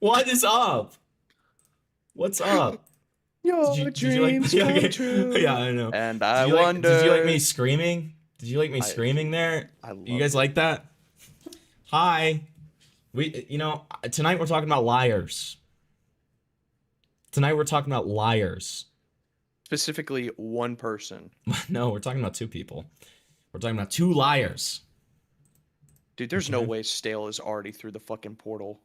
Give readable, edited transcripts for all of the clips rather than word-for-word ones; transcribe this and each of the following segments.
What is up? What's up? Your dreams come true. Yeah, I know. And I wonder. Did you like me I screaming? Did you like me screaming there? You guys like that? Hi. Tonight we're talking about liars. Tonight we're talking about liars. Specifically one person. No, we're talking about two people. We're talking about two liars. Dude, there's no way Stale is already through the fucking portal.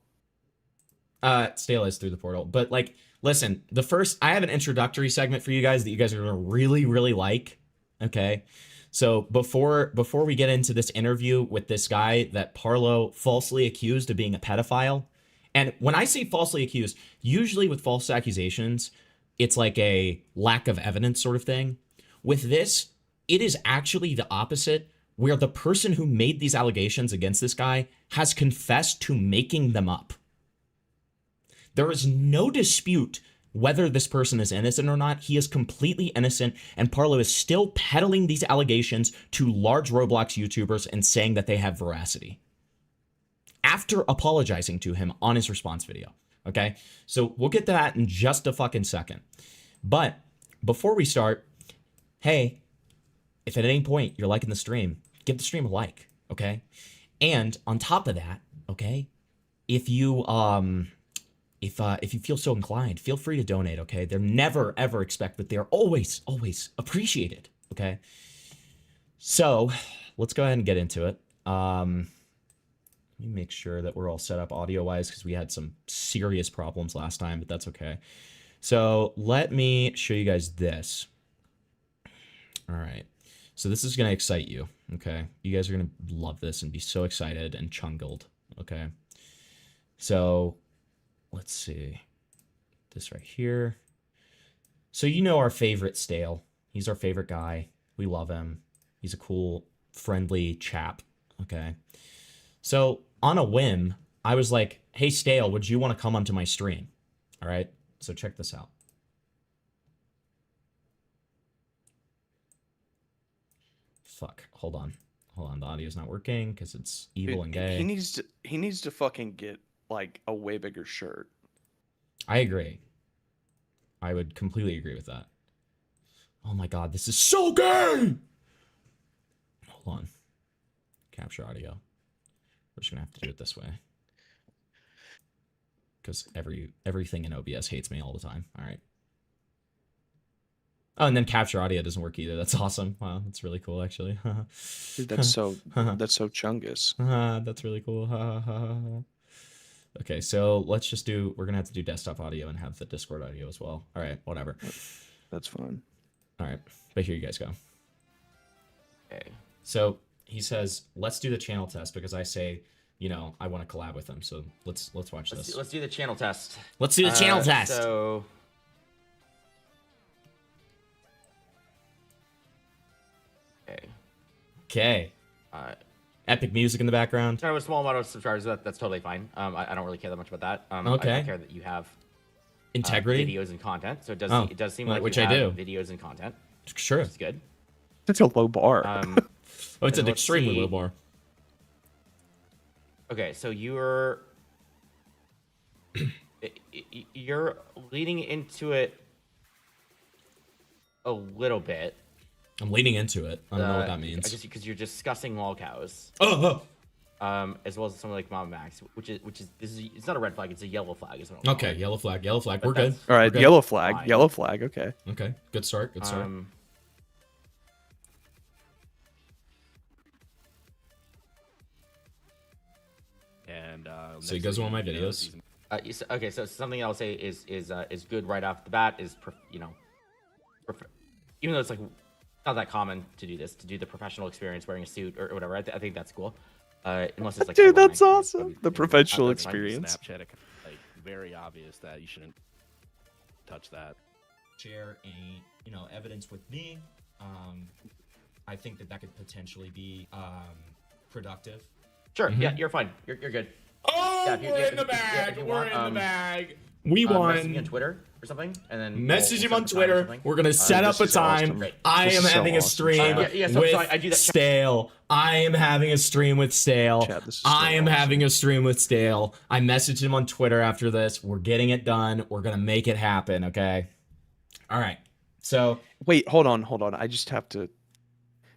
Stale is through the portal. But like, listen, I have an introductory segment for you guys that you guys are gonna really, really like. Okay. So before we get into this interview with this guy that Parlo falsely accused of being a pedophile, and when I say falsely accused, usually with false accusations, it's like a lack of evidence sort of thing. With this, it is actually the opposite, where the person who made these allegations against this guy has confessed to making them up. There is no dispute whether this person is innocent or not. He is completely innocent, and Parlo is still peddling these allegations to large Roblox YouTubers and saying that they have veracity, after apologizing to him on his response video. Okay, so we'll get to that in just a fucking second. But before we start, hey, if at any point you're liking the stream, give the stream a like, okay? And on top of that, okay, if you feel so inclined, feel free to donate, okay? They're never, ever expect, but they're always, always appreciated, okay? So let's go ahead and get into it. Let me make sure that we're all set up audio-wise because we had some serious problems last time, but that's okay. So let me show you guys this. All right. So this is going to excite you, okay? You guys are going to love this and be so excited and chungled, okay? So let's see. This right here. So you know our favorite Stale. He's our favorite guy. We love him. He's a cool, friendly chap, okay? So on a whim, I was like, hey, Stale, would you want to come onto my stream? All right, so check this out. Fuck, hold on. The audio's not working because it's evil. Dude, and gay. He needs to fucking get like a way bigger shirt. I agree. I would completely agree with that. Oh my god, this is so gay! Hold on. Capture audio. We're just gonna have to do it this way. Because everything in OBS hates me all the time. Alright. Oh, and then capture audio doesn't work either. That's awesome. Wow, that's really cool actually. Dude, that's so chungus. That's really cool. Okay, so let's just do, we're gonna have to do desktop audio and have the Discord audio as well. Alright, whatever. That's fine. Alright, but here you guys go. Okay. So he says, let's do the channel test because I say, you know, I want to collab with him. So let's watch this. Let's do the channel test. Let's do the channel test. So okay. Epic music in the background. Start with a small amount of subscribers. That's totally fine. I don't really care that much about that. Okay. I care that you have integrity, videos and content. So it does seem like which you have videos and content. Sure, it's good. That's a low bar. Oh, it's an extremely low bar. Okay, so you're leading into it a little bit. I'm leaning into it. I don't know what that means. I guess because you're discussing lol cows. Oh. As well as something like Mama Max, which is it's not a red flag, it's a yellow flag, isn't it? Okay, yellow flag. We're good. All right, good. Yellow flag. Fine. Yellow flag. Okay. Okay, good start. And so he goes to one of my videos. Okay, so something I'll say is good right off the bat is even though it's like not that common to do this, to do the professional experience wearing a suit or whatever. I think that's cool. Unless it's like dude, that's awesome. The professional experience. Snapchat, like very obvious that you shouldn't touch that. Share any evidence with me. I think that could potentially be productive. Sure. Yeah, you're fine. You're good. Oh, yeah, we're in the bag. We're in the bag. We Message me on won. Twitter or something, and then Message we'll him on set up a time or Twitter. something. We're gonna set up this a is time. awesome. I This am is so having a awesome, stream chat. Yeah, so with I do that. Stale. I am having a stream with Stale. Chat, this is so I am awesome. having a stream with Stale. I messaged him on Twitter after this. We're getting it done. We're gonna make it happen. Okay. All right. So Wait, hold on. I just have to.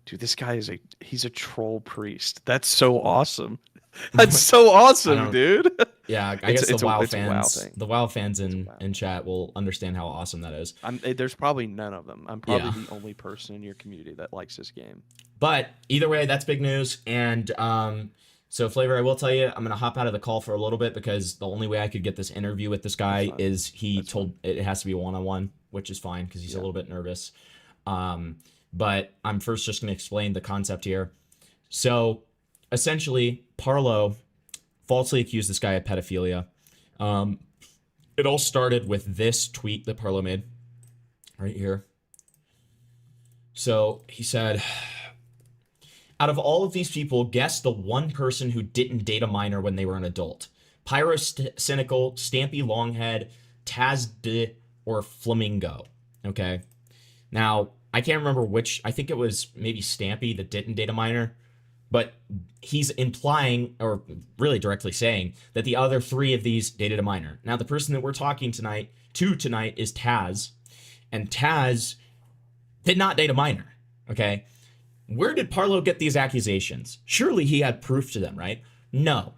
Dude, this guy he's a troll priest. That's so awesome. That's so awesome, dude. yeah, I It's- guess the it's a- WoW it's a WoW fans, thing. the WoW fans in WoW chat will understand how awesome that is. There's probably none of them. I'm probably Yeah. the only person in your community that likes this game. But either way, that's big news. And so Flavor, I will tell you, I'm gonna hop out of the call for a little bit because the only way I could get this interview with this guy fine. is he That's told it has to be one-on-one, which is fine because he's a Yeah. little bit nervous. But I'm first just gonna explain the concept here. So essentially, Parlo falsely accused this guy of pedophilia. It all started with this tweet that Parlo made right here. So he said, out of all of these people, guess the one person who didn't date a minor when they were an adult. Pyro Cynical, Stampy Longhead, Taz D, or Flamingo. Okay. Now, I can't remember which, I think it was maybe Stampy that didn't date a minor, but he's implying, or really directly saying, that the other three of these dated a minor. Now, the person that we're talking tonight is Taz, and Taz did not date a minor, okay? Where did Parlo get these accusations? Surely he had proof to them, right? No.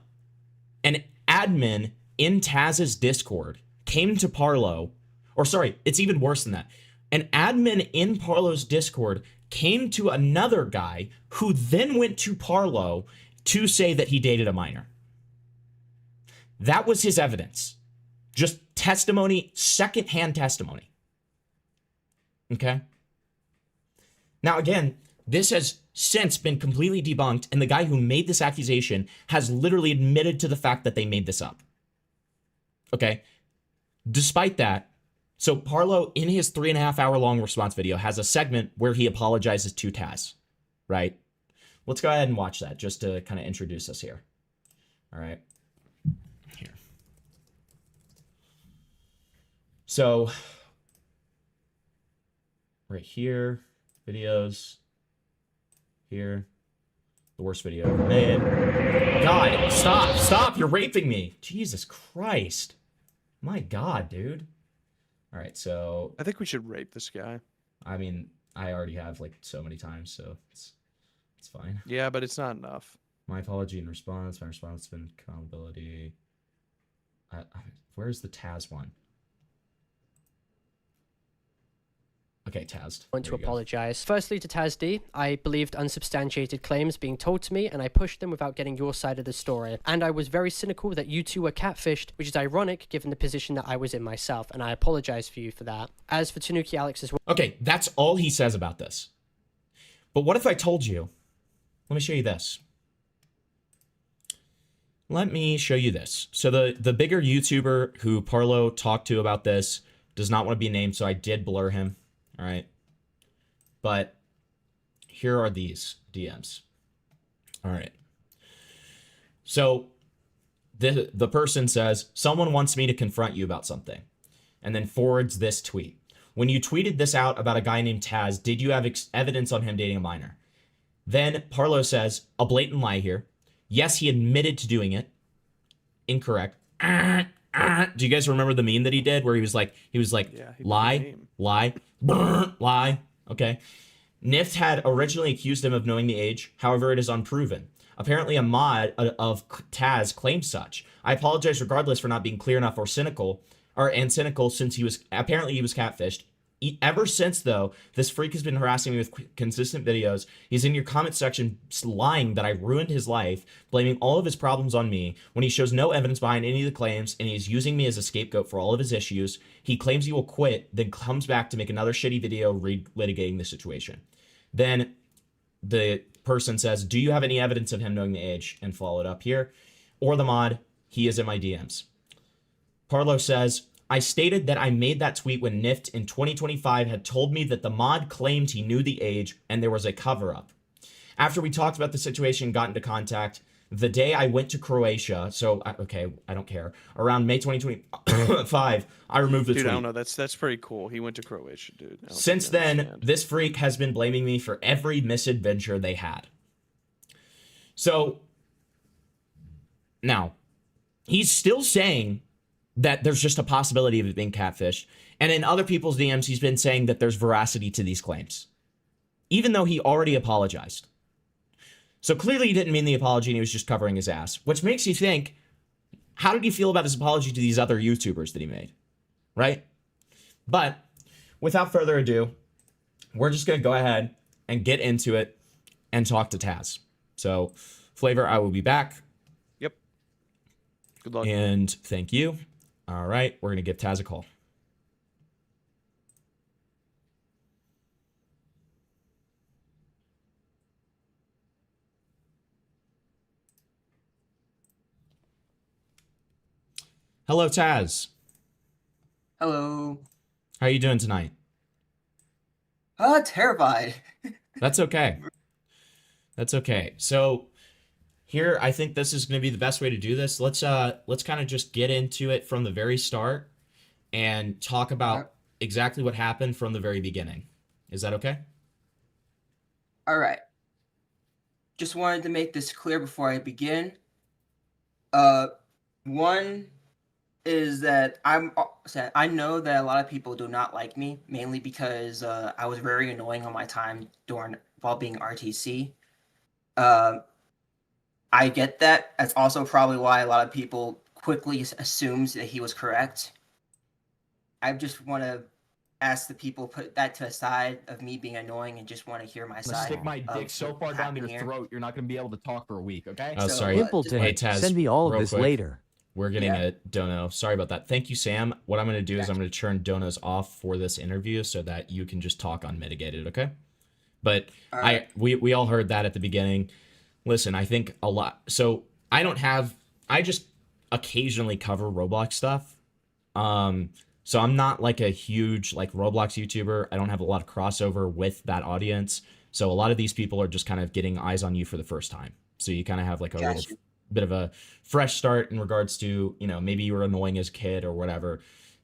An admin in Taz's Discord came to Parlo, or sorry, it's even worse than that. An admin in Parlo's Discord came to another guy who then went to Parlo to say that he dated a minor. That was his evidence. Just testimony, secondhand testimony. Okay? Now, again, this has since been completely debunked, and the guy who made this accusation has literally admitted to the fact that they made this up. Okay? Despite that, so Parlo, in his 3.5 hour long response video, has a segment where he apologizes to Taz, right? Let's go ahead and watch that just to kind of introduce us here. All right. Here. So, right here, videos, here, the worst video ever made. God, stop, you're raping me. Jesus Christ. My God, dude. All right, so I think we should rape this guy. I mean, I already have like so many times, so it's fine. Yeah, but it's not enough. My apology in response. My response has been accountability. Where's the Taz one? Okay, Taz. Want to There you go. apologize. Firstly, to Taz D, I believed unsubstantiated claims being told to me, and I pushed them without getting your side of the story. And I was very cynical that you two were catfished, which is ironic given the position that I was in myself, and I apologize for you for that. As for Tanuki Alex as well. Okay, that's all he says about this. But what if I told you? Let me show you this. Let me show you this. So the bigger YouTuber who Parlo talked to about this does not want to be named, so I did blur him. All right. But here are these DMs. All right. So the person says, someone wants me to confront you about something, and then forwards this tweet. When you tweeted this out about a guy named Taz, did you have evidence on him dating a minor? Then Parlo says, a blatant lie here. Yes, he admitted to doing it. Incorrect. Do you guys remember the meme that he did where he was like, Yeah, he did the lie, meme. lie, lie. Okay. Nift had originally accused him of knowing the age. However, it is unproven. Apparently, a mod of Taz claimed such. I apologize regardless for not being clear enough or cynical, since he was catfished. Ever since, though, this freak has been harassing me with consistent videos. He's in your comment section lying that I ruined his life, blaming all of his problems on me, when he shows no evidence behind any of the claims, and he's using me as a scapegoat for all of his issues. He claims he will quit, then comes back to make another shitty video litigating the situation. Then the person says, do you have any evidence of him knowing the age? And follow it up here. Or the mod, he is in my DMs. Parlo says, I stated that I made that tweet when Nift in 2025 had told me that the mod claimed he knew the age and there was a cover-up. After we talked about the situation and got into contact, the day I went to Croatia, so okay, I don't care. Around May 2025, I removed the Dude, tweet. I don't know. That's pretty cool. He went to Croatia, dude. I don't think Since you then, understand. this freak has been blaming me for every misadventure they had. So now, he's still saying that there's just a possibility of it being catfish. And in other people's DMs, he's been saying that there's veracity to these claims, even though he already apologized. So clearly he didn't mean the apology and he was just covering his ass, which makes you think, how did he feel about his apology to these other YouTubers that he made? Right? But without further ado, we're just going to go ahead and get into it and talk to Taz. So, Flavor, I will be back. Yep. Good luck. And thank you. All right, we're going to give Taz a call. Hello, Taz. Hello. How are you doing tonight? Terrified. That's okay. That's okay. So here, I think this is going to be the best way to do this. Let's kind of just get into it from the very start and talk about exactly what happened from the very beginning. Is that okay? All right. Just wanted to make this clear before I begin. One is that I know that a lot of people do not like me, mainly because I was very annoying on my time while being RTC. I get that. That's also probably why a lot of people quickly assumes that he was correct. I just want to ask the people put that to a side of me being annoying and just want to hear my I'm gonna side. stick my of dick so what far down happened your here. throat, you're not gonna be able to talk for a week, okay? Oh, So, sorry. Simpleton, Hey, Taz, send me all of real this quick. later. We're getting Yeah. a dono. Sorry about that. Thank you, Sam. What I'm going to do is I'm going to turn donos off for this interview so that you can just talk unmitigated, okay? But All right. we all heard that at the beginning. Listen, I think a lot. So I just occasionally cover Roblox stuff. So I'm not like a huge like Roblox YouTuber. I don't have a lot of crossover with that audience. So a lot of these people are just kind of getting eyes on you for the first time. So you kind of have like a Gotcha. little bit of a fresh start in regards to, maybe you were annoying as a kid or whatever.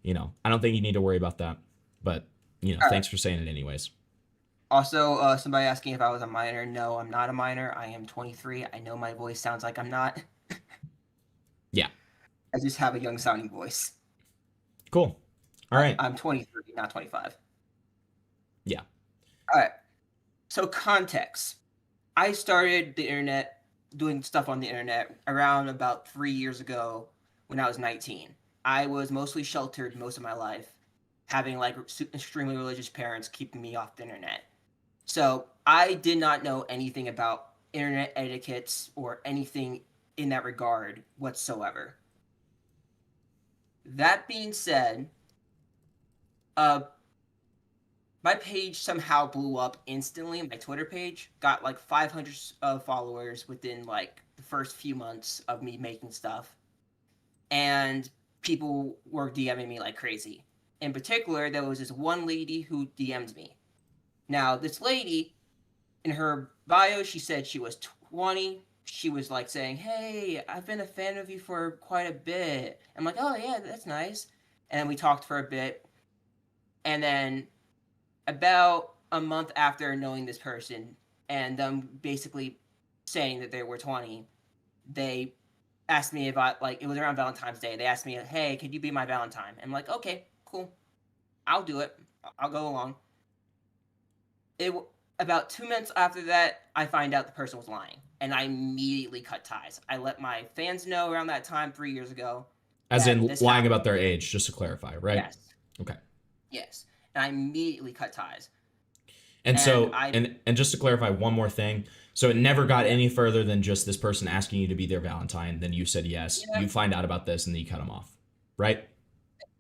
I don't think you need to worry about that. But, thanks for saying it anyways. Also, somebody asking if I was a minor. No, I'm not a minor. I am 23. I know my voice sounds like I'm not. Yeah. I just have a young sounding voice. Cool. All right. I'm 23, not 25. Yeah. All right. So context. I started the internet, doing stuff on the internet around about 3 years ago when I was 19. I was mostly sheltered most of my life, having like extremely religious parents keeping me off the internet. So I did not know anything about internet etiquettes or anything in that regard whatsoever. That being said, my page somehow blew up instantly. My Twitter page got like 500 followers within like the first few months of me making stuff. And people were DMing me like crazy. In particular, there was this one lady who DM'd me. Now, this lady, in her bio, she said she was 20. She was like saying, "Hey, I've been a fan of you for quite a bit." I'm like, "Oh yeah, that's nice." And then we talked for a bit. And then about a month after knowing this person and them basically saying that they were 20, they asked me about, like, it was around Valentine's Day. They asked me, "Hey, could you be my Valentine?" I'm like, "Okay, cool. I'll do it. I'll go along." About 2 months after that, I find out the person was lying, and I immediately cut ties. I let my fans know around that time 3 years ago. As that in this lying happened. about their age, just to clarify, right? Yes. Okay. Yes. And I immediately cut ties. And so, And and just to clarify one more thing, so it never got any further than just this person asking you to be their Valentine. Then you said yes. Yeah. You find out about this, and then you cut them off, right?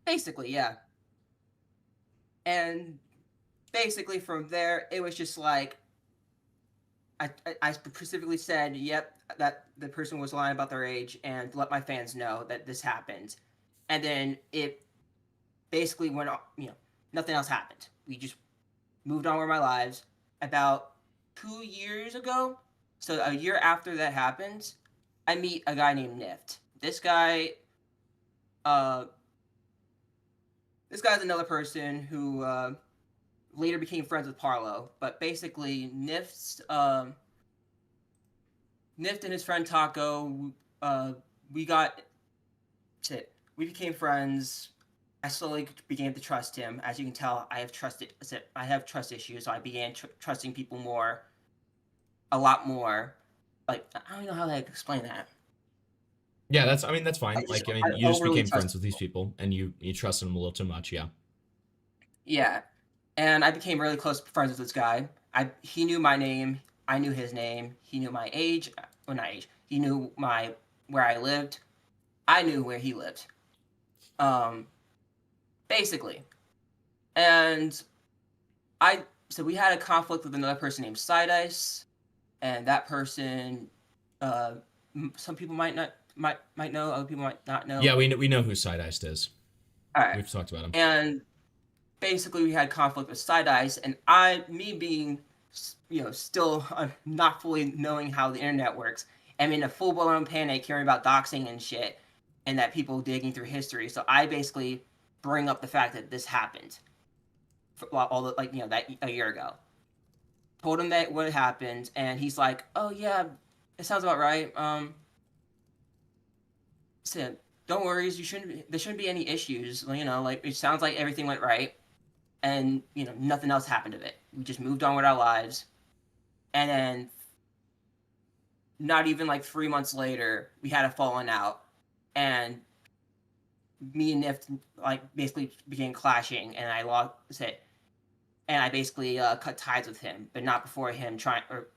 Basically, yeah. And basically from there, it was just like, I specifically said, yep, that the person was lying about their age, and let my fans know that this happened. And then it basically went on, nothing else happened. We just moved on with our lives. About 2 years ago, so a year after that happened, I meet a guy named Nift. This guy's another person who later became friends with Parlo. But basically, Nift and his friend Taco, we became friends. I slowly began to trust him. As you can tell, I have trust issues, so I began trusting people a lot more. Like, I don't know how to explain that. Yeah, that's fine. You just overly became trust friends with these people and you trusted them a little too much, yeah. Yeah, and I became really close friends with this guy. He knew my name. I knew his name. He knew my age. Well, not age. He knew where I lived. I knew where he lived. Basically, and so we had a conflict with another person named Side Ice, and that person, some people might know, other people might not know. Yeah, we know who Side Iced is. All right. We've talked about him. And basically, we had conflict with Side Ice, and me being, still not fully knowing how the internet works, I'm in a full-blown panic hearing about doxing and shit, and that people digging through history. So I basically bring up the fact that this happened, that a year ago. Told him that what happened, and he's like, "Oh yeah, it sounds about right." Said, "Don't worry, there shouldn't be any issues. It sounds like everything went right, and nothing else happened of it. We just moved on with our lives." And then, not even 3 months later, we had a falling out, and me and Nift basically began clashing, and I lost it. And I basically cut ties with him, but not before him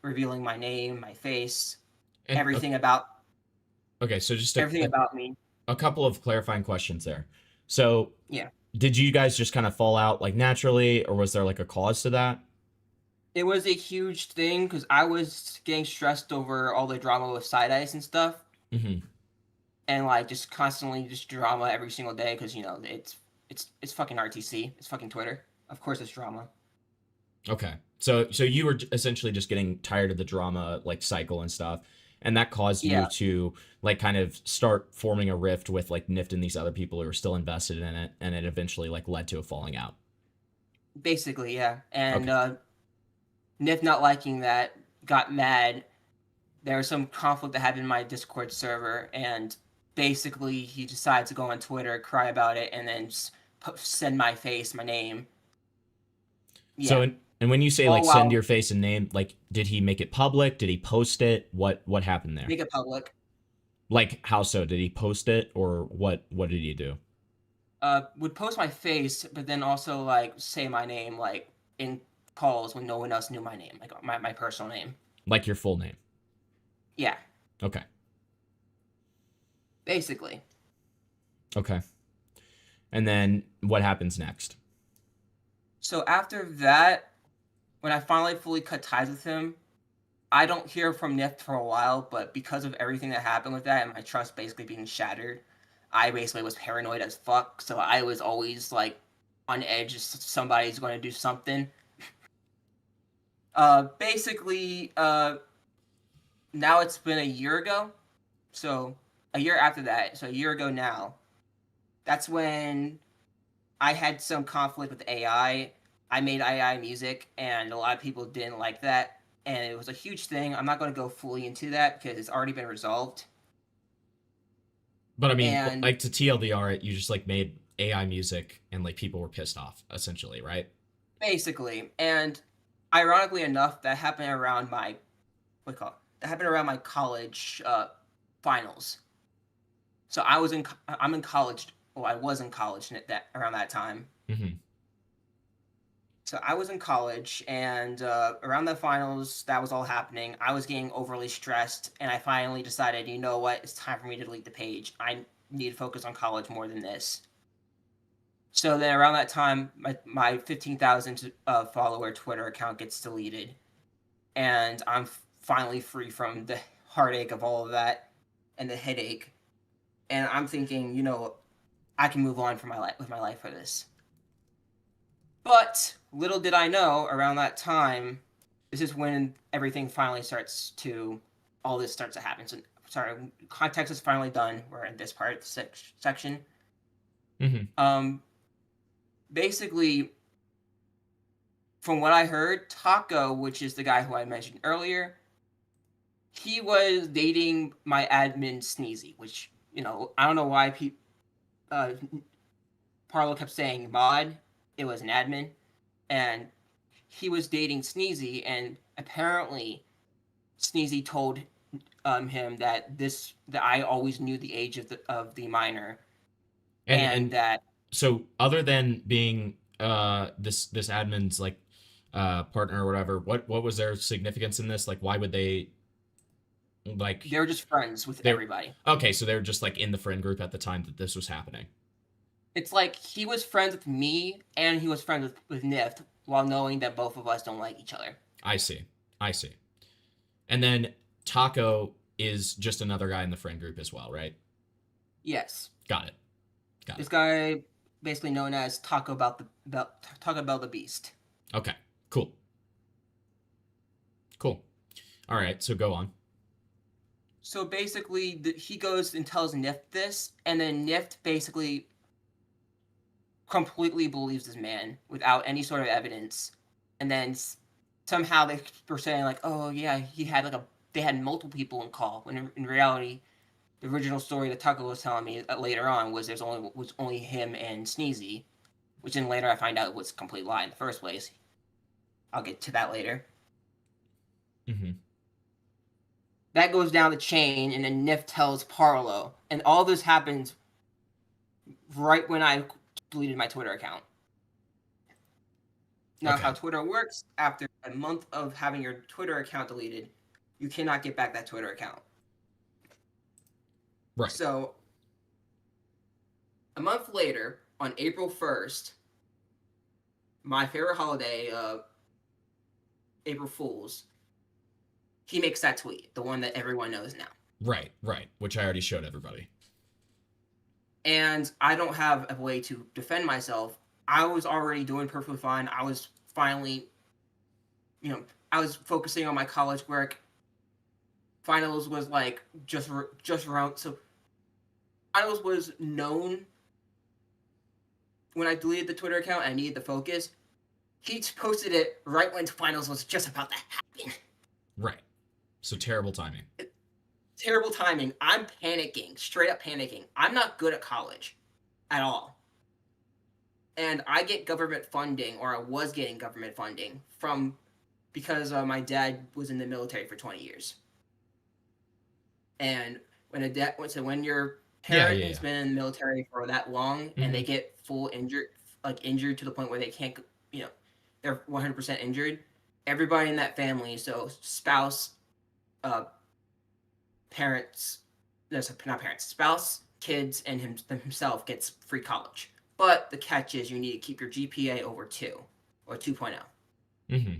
revealing my name, my face, And, everything about. Okay, so just everything about me. A couple of clarifying questions there. So, yeah, did you guys just kind of fall out naturally, or was there a cause to that? It was a huge thing because I was getting stressed over all the drama with Side Ice and stuff. Mm-hmm. And just constantly just drama every single day because it's fucking RTC, it's fucking Twitter. Of course, it's drama. Okay, so you were essentially just getting tired of the drama cycle and stuff, and that caused you to kind of start forming a rift with Nift and these other people who were still invested in it, and it eventually led to a falling out. Basically, yeah, and Nift not liking that got mad. There was some conflict that happened in my Discord server, and basically he decided to go on Twitter, cry about it, and then send my face, my name. Yeah. So, and when you say send your face and name, did he make it public? Did he post it? What happened there? Make it public. How so? Did he post it, or what did he do? Would post my face, but then also say my name in calls when no one else knew my name, my personal name. Your full name. Yeah. Okay. Basically. Okay. And then what happens next? So after that, when I finally fully cut ties with him, I don't hear from Nift for a while, but because of everything that happened with that and my trust basically being shattered, I basically was paranoid as fuck. So I was always on edge, somebody's going to do something. Basically, now it's been a year ago. So a year after that, so a year ago now, that's when I had some conflict with AI. I made AI music, and a lot of people didn't like that. And it was a huge thing. I'm not going to go fully into that because it's already been resolved. But I mean, to TLDR it, you just made AI music and people were pissed off, essentially, right? Basically. And ironically enough, that happened around my college finals. So I'm in college. Well, I was in college around that time. Mm-hmm. So I was in college, and around the finals, that was all happening. I was getting overly stressed, and I finally decided, you know what? It's time for me to delete the page. I need to focus on college more than this. So then around that time, my 15,000 follower Twitter account gets deleted, and I'm finally free from the heartache of all of that and the headache. And I'm thinking, I can move on with my life for this. But little did I know, around that time, this is when everything finally all this starts to happen. So context is finally done. We're in this part, section. Mm-hmm. Basically, from what I heard, Taco, which is the guy who I mentioned earlier, he was dating my admin Sneezy, which, I don't know why Parlo kept saying mod. It was an admin, and he was dating Sneezy, and apparently Sneezy told him that I always knew the age of the minor, and that. So other than being this admin's like partner or whatever, what was their significance in this? Like, why would they like? They were just friends with everybody. Okay, so they were just like in the friend group at the time that this was happening. It's like he was friends with me and he was friends with Nift, while knowing that both of us don't like each other. I see. And then Taco is just another guy in the friend group as well, right? Yes. Got it. This guy, basically known as Taco Bell the Beast. Okay. Cool. All right. So go on. So basically, he goes and tells Nift this, and then Nift basically completely believes this man without any sort of evidence, and then somehow they were saying like, oh yeah, they had multiple people in call, when in reality, the original story that Taco was telling me later on was only him and Sneezy, which then later I find out was a complete lie in the first place. I'll get to that later. Mm-hmm. That goes down the chain, and then Nift tells Parlo, and all this happens right when I deleted my Twitter account. Now, how Twitter works, after a month of having your Twitter account deleted, you cannot get back that Twitter account. Right. So, a month later, on April 1st, my favorite holiday, April Fool's, he makes that tweet, the one that everyone knows now. Right, which I already showed everybody. And I don't have a way to defend myself. I was already doing perfectly fine. I was finally, I was focusing on my college work. Finals was like just around, so finals was known. When I deleted the Twitter account and I needed the focus, he posted it right when finals was just about to happen. Right. So terrible timing. Terrible timing. I'm panicking, straight up panicking. I'm not good at college at all. And I get government funding, or I was getting government funding because my dad was in the military for 20 years. And when your parent has been in the military for that long, and they get full injured to the point where they can't, they're 100% injured, everybody in that family, so spouse, spouse, kids, and himself gets free college. But the catch is you need to keep your GPA over 2 or 2.0. Mm-hmm.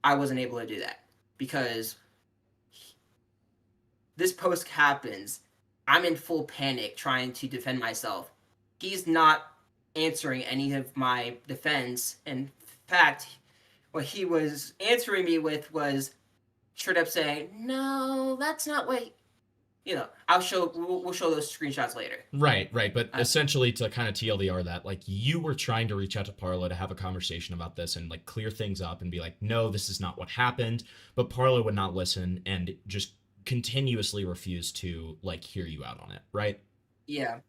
I wasn't able to do that because this post happens. I'm in full panic trying to defend myself. He's not answering any of my defense. In fact, what he was answering me with was straight up saying, "No, that's not what." We'll show those screenshots later. Right. But essentially, to kind of TLDR that, like, you were trying to reach out to Parlo to have a conversation about this and like clear things up and be like, no, this is not what happened. But Parlo would not listen and just continuously refuse to like hear you out on it. Right. Yeah.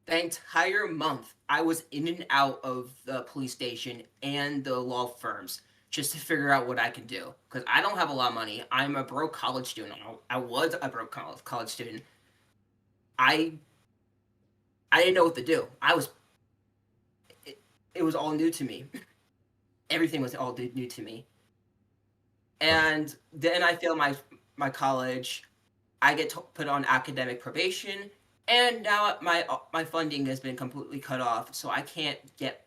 The entire month, I was in and out of the police station and the law firms just to figure out what I can do. Because I don't have a lot of money. I'm a broke college student. I was a broke college student. I didn't know what to do. It was all new to me. Everything was all new to me. And then I failed my college. I get put on academic probation. And now my funding has been completely cut off. So I can't get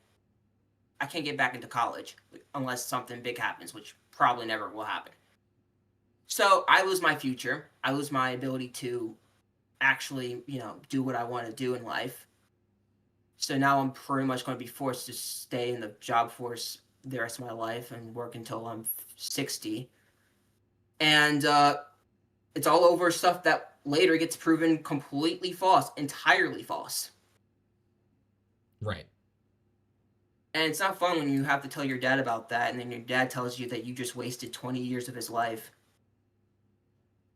back into college unless something big happens, which probably never will happen. So I lose my future. I lose my ability to actually, do what I want to do in life. So now I'm pretty much going to be forced to stay in the job force the rest of my life and work until I'm 60. And it's all over stuff that later gets proven completely false, entirely false. Right. And it's not fun when you have to tell your dad about that, and then your dad tells you that you just wasted 20 years of his life.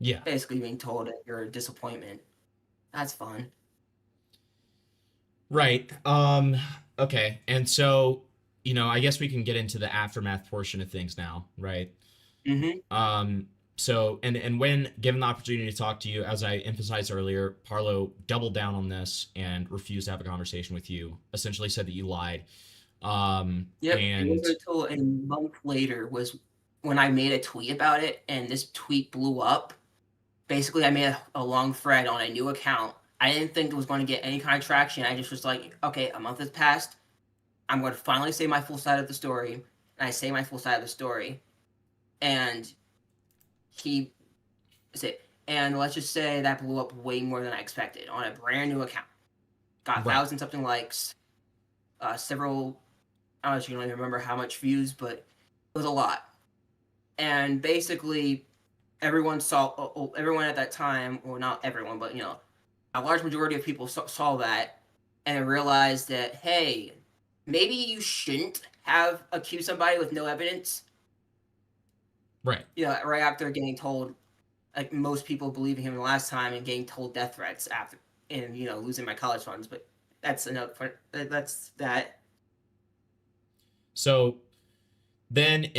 Yeah. Basically being told that you're a disappointment. That's fun. Right. Okay. And so, I guess we can get into the aftermath portion of things now, right? Mm-hmm. So, and when given the opportunity to talk to you, as I emphasized earlier, Parlo doubled down on this and refused to have a conversation with you. Essentially said that you lied. Yep. It And wasn't until a month later was when I made a tweet about it, and this tweet blew up. Basically, I made a long thread on a new account. I didn't think it was going to get any kind of traction. I just was like, okay, a month has passed. I'm going to finally say my full side of the story. And I say my full side of the story. And and let's just say that blew up way more than I expected on a brand new account. Got Right. 1,000 something likes, several, I don't even remember how much views, but it was a lot. And basically, everyone at that time, well, not everyone, but a large majority of people saw that and realized that, hey, maybe you shouldn't have accused somebody with no evidence. right. Right after getting told, like most people believing him the last time and getting told death threats after, and losing my college funds. But that's enough. That's that. So then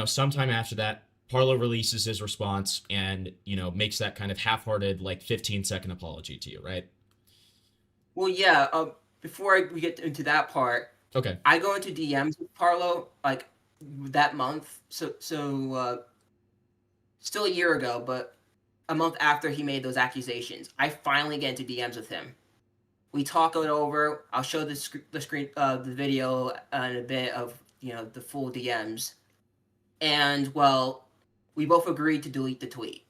sometime after that, Parlo releases his response and, makes that kind of half-hearted, like 15-second apology to you, right? Well, yeah. Before we get into that part, Okay. I go into DMs with Parlo like that month. So still a year ago, but a month after he made those accusations, I finally get into DMs with him. We talk it over. I'll show the the video in a bit of the full DMs, and well, we both agreed to delete the tweet.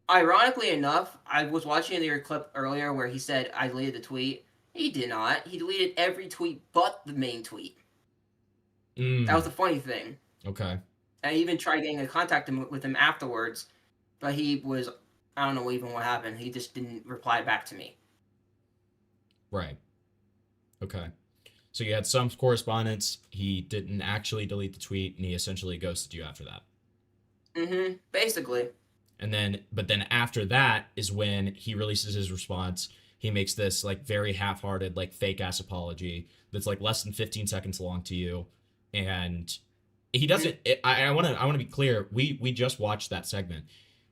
Ironically enough, I was watching your clip earlier where he said I deleted the tweet. He did not. He deleted every tweet but the main tweet. That was the funny thing. Okay. I even tried getting in contact with him afterwards, but he was, I don't know even what happened. He just didn't reply back to me. Right. Okay. So you had some correspondence. He didn't actually delete the tweet, and he essentially ghosted you after that. Mm-hmm. Basically. But then after that is when he releases his response. He makes this like very half-hearted, like fake ass apology that's like less than 15 seconds long to you, and he doesn't. I want to be clear. We just watched that segment.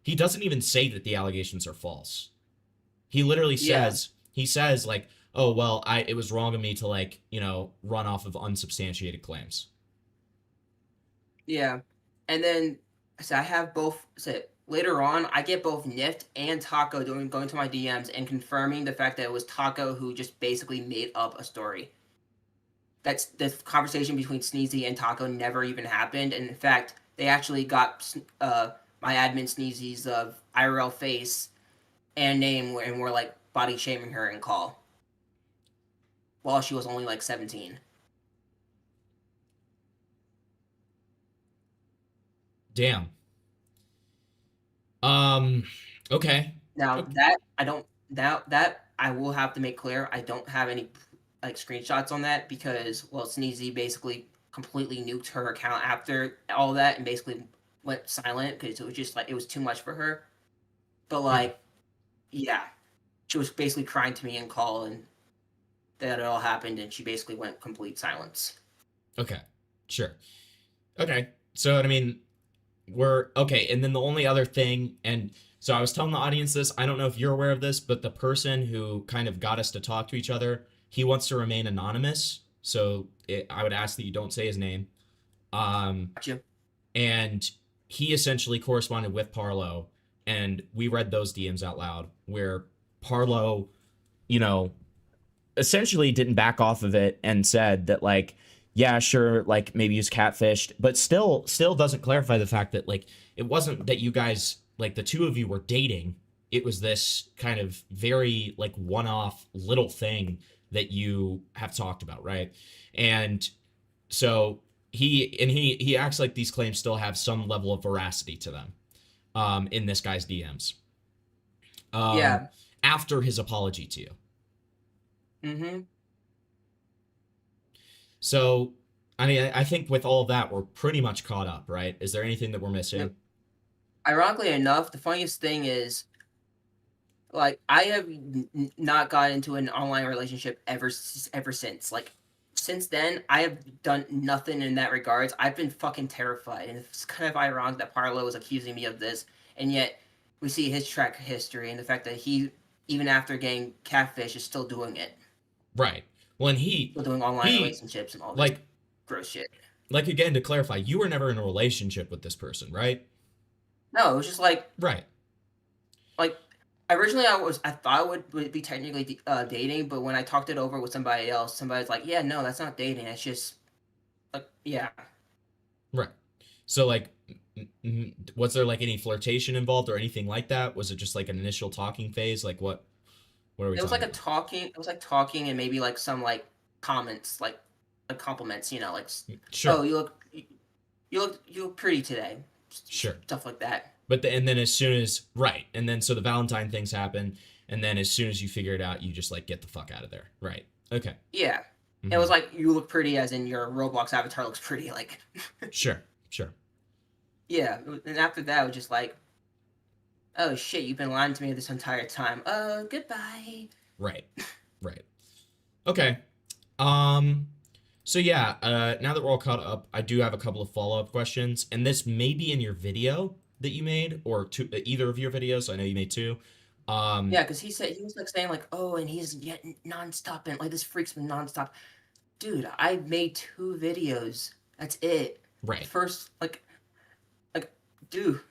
He doesn't even say that the allegations are false. He literally says he says like, oh well, it was wrong of me to like run off of unsubstantiated claims. Yeah, and then so I have both. So later on, I get both Nift and Taco going to my DMs and confirming the fact that it was Taco who just basically made up a story. That's the conversation between Sneezy and Taco never even happened, and in fact, they actually got my admin Sneezy's IRL face and name and were like body shaming her in call while she was only like 17. Damn. Okay. Now that I will have to make clear, I don't have any like screenshots on that because Sneezy basically completely nuked her account after all that and basically went silent because it was just like it was too much for her. But like, yeah, she was basically crying to me in call and that it all happened and she basically went complete silence. Okay. Sure. Okay. So I mean, we're okay. And then the only other thing, and so I was telling the audience this, I don't know if you're aware of this, but the person who kind of got us to talk to each other, he wants to remain anonymous. So I would ask that you don't say his name. Gotcha. And he essentially corresponded with Parlo, and we read those DMs out loud where Parlo, essentially didn't back off of it and said that like, yeah, sure, like maybe he's catfished, but still doesn't clarify the fact that like it wasn't that you guys, like the two of you were dating. It was this kind of very like one-off little thing that you have talked about, right? And so he acts like these claims still have some level of veracity to them. in this guy's DMs. Yeah. After his apology to you. Mm-hmm. So, I mean, I think with all of that, we're pretty much caught up, right? Is there anything that we're missing? Yep. Ironically enough, the funniest thing is, like, I have not got into an online relationship ever since. Like, since then, I have done nothing in that regards. I've been fucking terrified, and it's kind of ironic that Parlo was accusing me of this, and yet we see his track history and the fact that he, even after getting catfish, is still doing it. Right. When Still doing online relationships and all this like gross shit. Like, again, to clarify, you were never in a relationship with this person, right? No, it was just like Right. Originally I thought I would be technically dating, but when I talked it over with somebody else, somebody's like, yeah, no, that's not dating. It's just like, yeah. Right. So, like, was there like any flirtation involved or anything like that? Was it just like an initial talking phase? Like, what are we It was like talking a talking. It was like talking and maybe like some like comments, like compliments. You know, like Sure. oh, you look pretty today. Sure. Stuff like that. But and then as soon as and then so the Valentine things happen, and then as soon as you figure it out, you just like get the fuck out of there. Right. Okay. Yeah. It was like you look pretty, as in your Roblox avatar looks pretty. Like. Sure. Yeah, and after that, it was just like, oh shit, you've been lying to me this entire time. Goodbye. Right. Okay. So yeah, now that we're all caught up, I do have a couple of follow-up questions, and this may be in your video that you made, or either of your videos. I know you made two. Yeah, because he was like saying like, oh, and he's yet nonstop, and like this freaks me nonstop. Dude, I made 2 videos. That's it. Right. First, like, dude.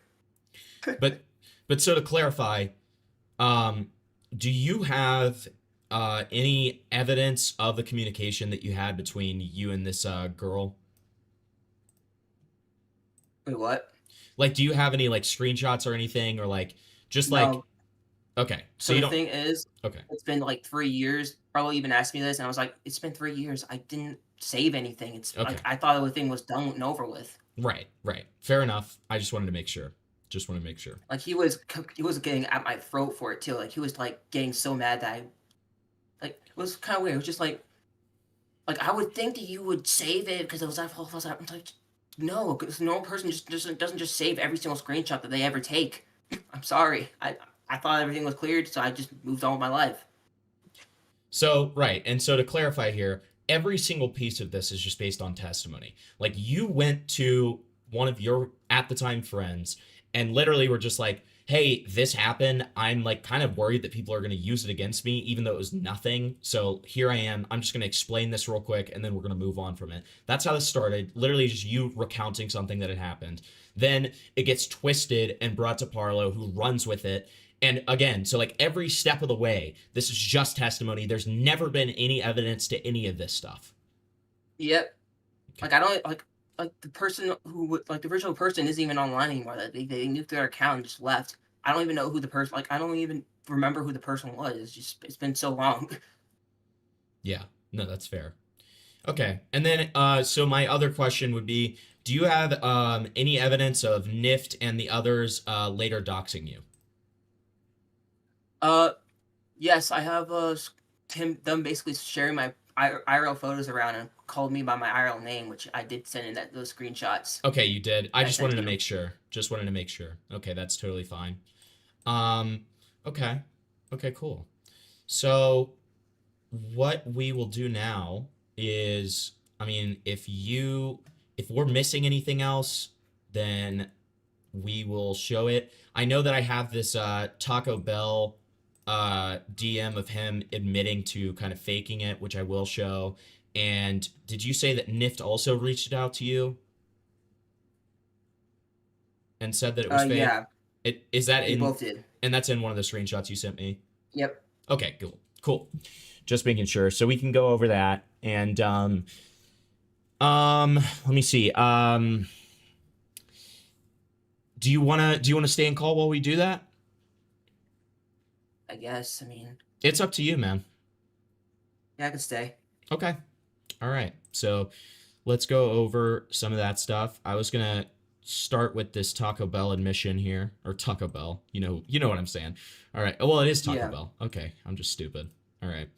But so to clarify, do you have any evidence of the communication that you had between you and this girl? Wait, what? Like, do you have any like screenshots or anything, or like just like? No. Okay, So you the don't. thing is, Okay. it's been like 3 years. Probably even asked me this, and I was like, it's been 3 years. I didn't save anything. It's Okay. like I thought the thing was done and over with. Right. Fair enough. I just wanted to make sure. Like he was getting at my throat for it too. Like he was like getting so mad that it was kind of weird. It was just like I would think that you would save it because it was that whole. I'm like, no, because a normal person just doesn't just save every single screenshot that they ever take. I'm sorry. I thought everything was cleared, so I just moved on with my life. So, right. And so to clarify here, every single piece of this is just based on testimony. Like, you went to one of your at the time friends and literally were just like, hey, this happened. I'm like kind of worried that people are going to use it against me, even though it was nothing. So here I am. I'm just going to explain this real quick, and then we're going to move on from it. That's how this started. Literally just you recounting something that had happened. Then it gets twisted and brought to Parlo, who runs with it. And again, so like every step of the way, this is just testimony. There's never been any evidence to any of this stuff. Yep. Like I don't like the person who would like the original person isn't even online anymore. They nuked their account and just left. I don't even know who the person. Like I don't even remember who the person was. It's been so long. Yeah. No, that's fair. Okay. And then so my other question would be, do you have any evidence of Nift and the others later doxing you? Yes, I have them basically sharing my IRL photos around and called me by my IRL name, which I did send in those screenshots. Okay, you did. I just wanted to you. make sure. Okay, that's totally fine. Okay. Okay, cool. So what we will do now is, I mean, if we're missing anything else, then we will show it. I know that I have this Taco Bell DM of him admitting to kind of faking it, which I will show. And did you say that Nift also reached out to you and said that it was fake? Yeah. Is that We in? both did. And that's in one of the screenshots you sent me. Yep. Okay, cool. Just making sure, so we can go over that. And let me see. Do you wanna stay in call while we do that? I guess. I mean, It's up to you, man. yeah, I could stay. Okay. All right. So let's go over some of that stuff. I was gonna start with this Taco Bell admission here, or Taco Bell. You know what I'm saying. All right. Well, it is Taco Bell. Okay, I'm just stupid. All right.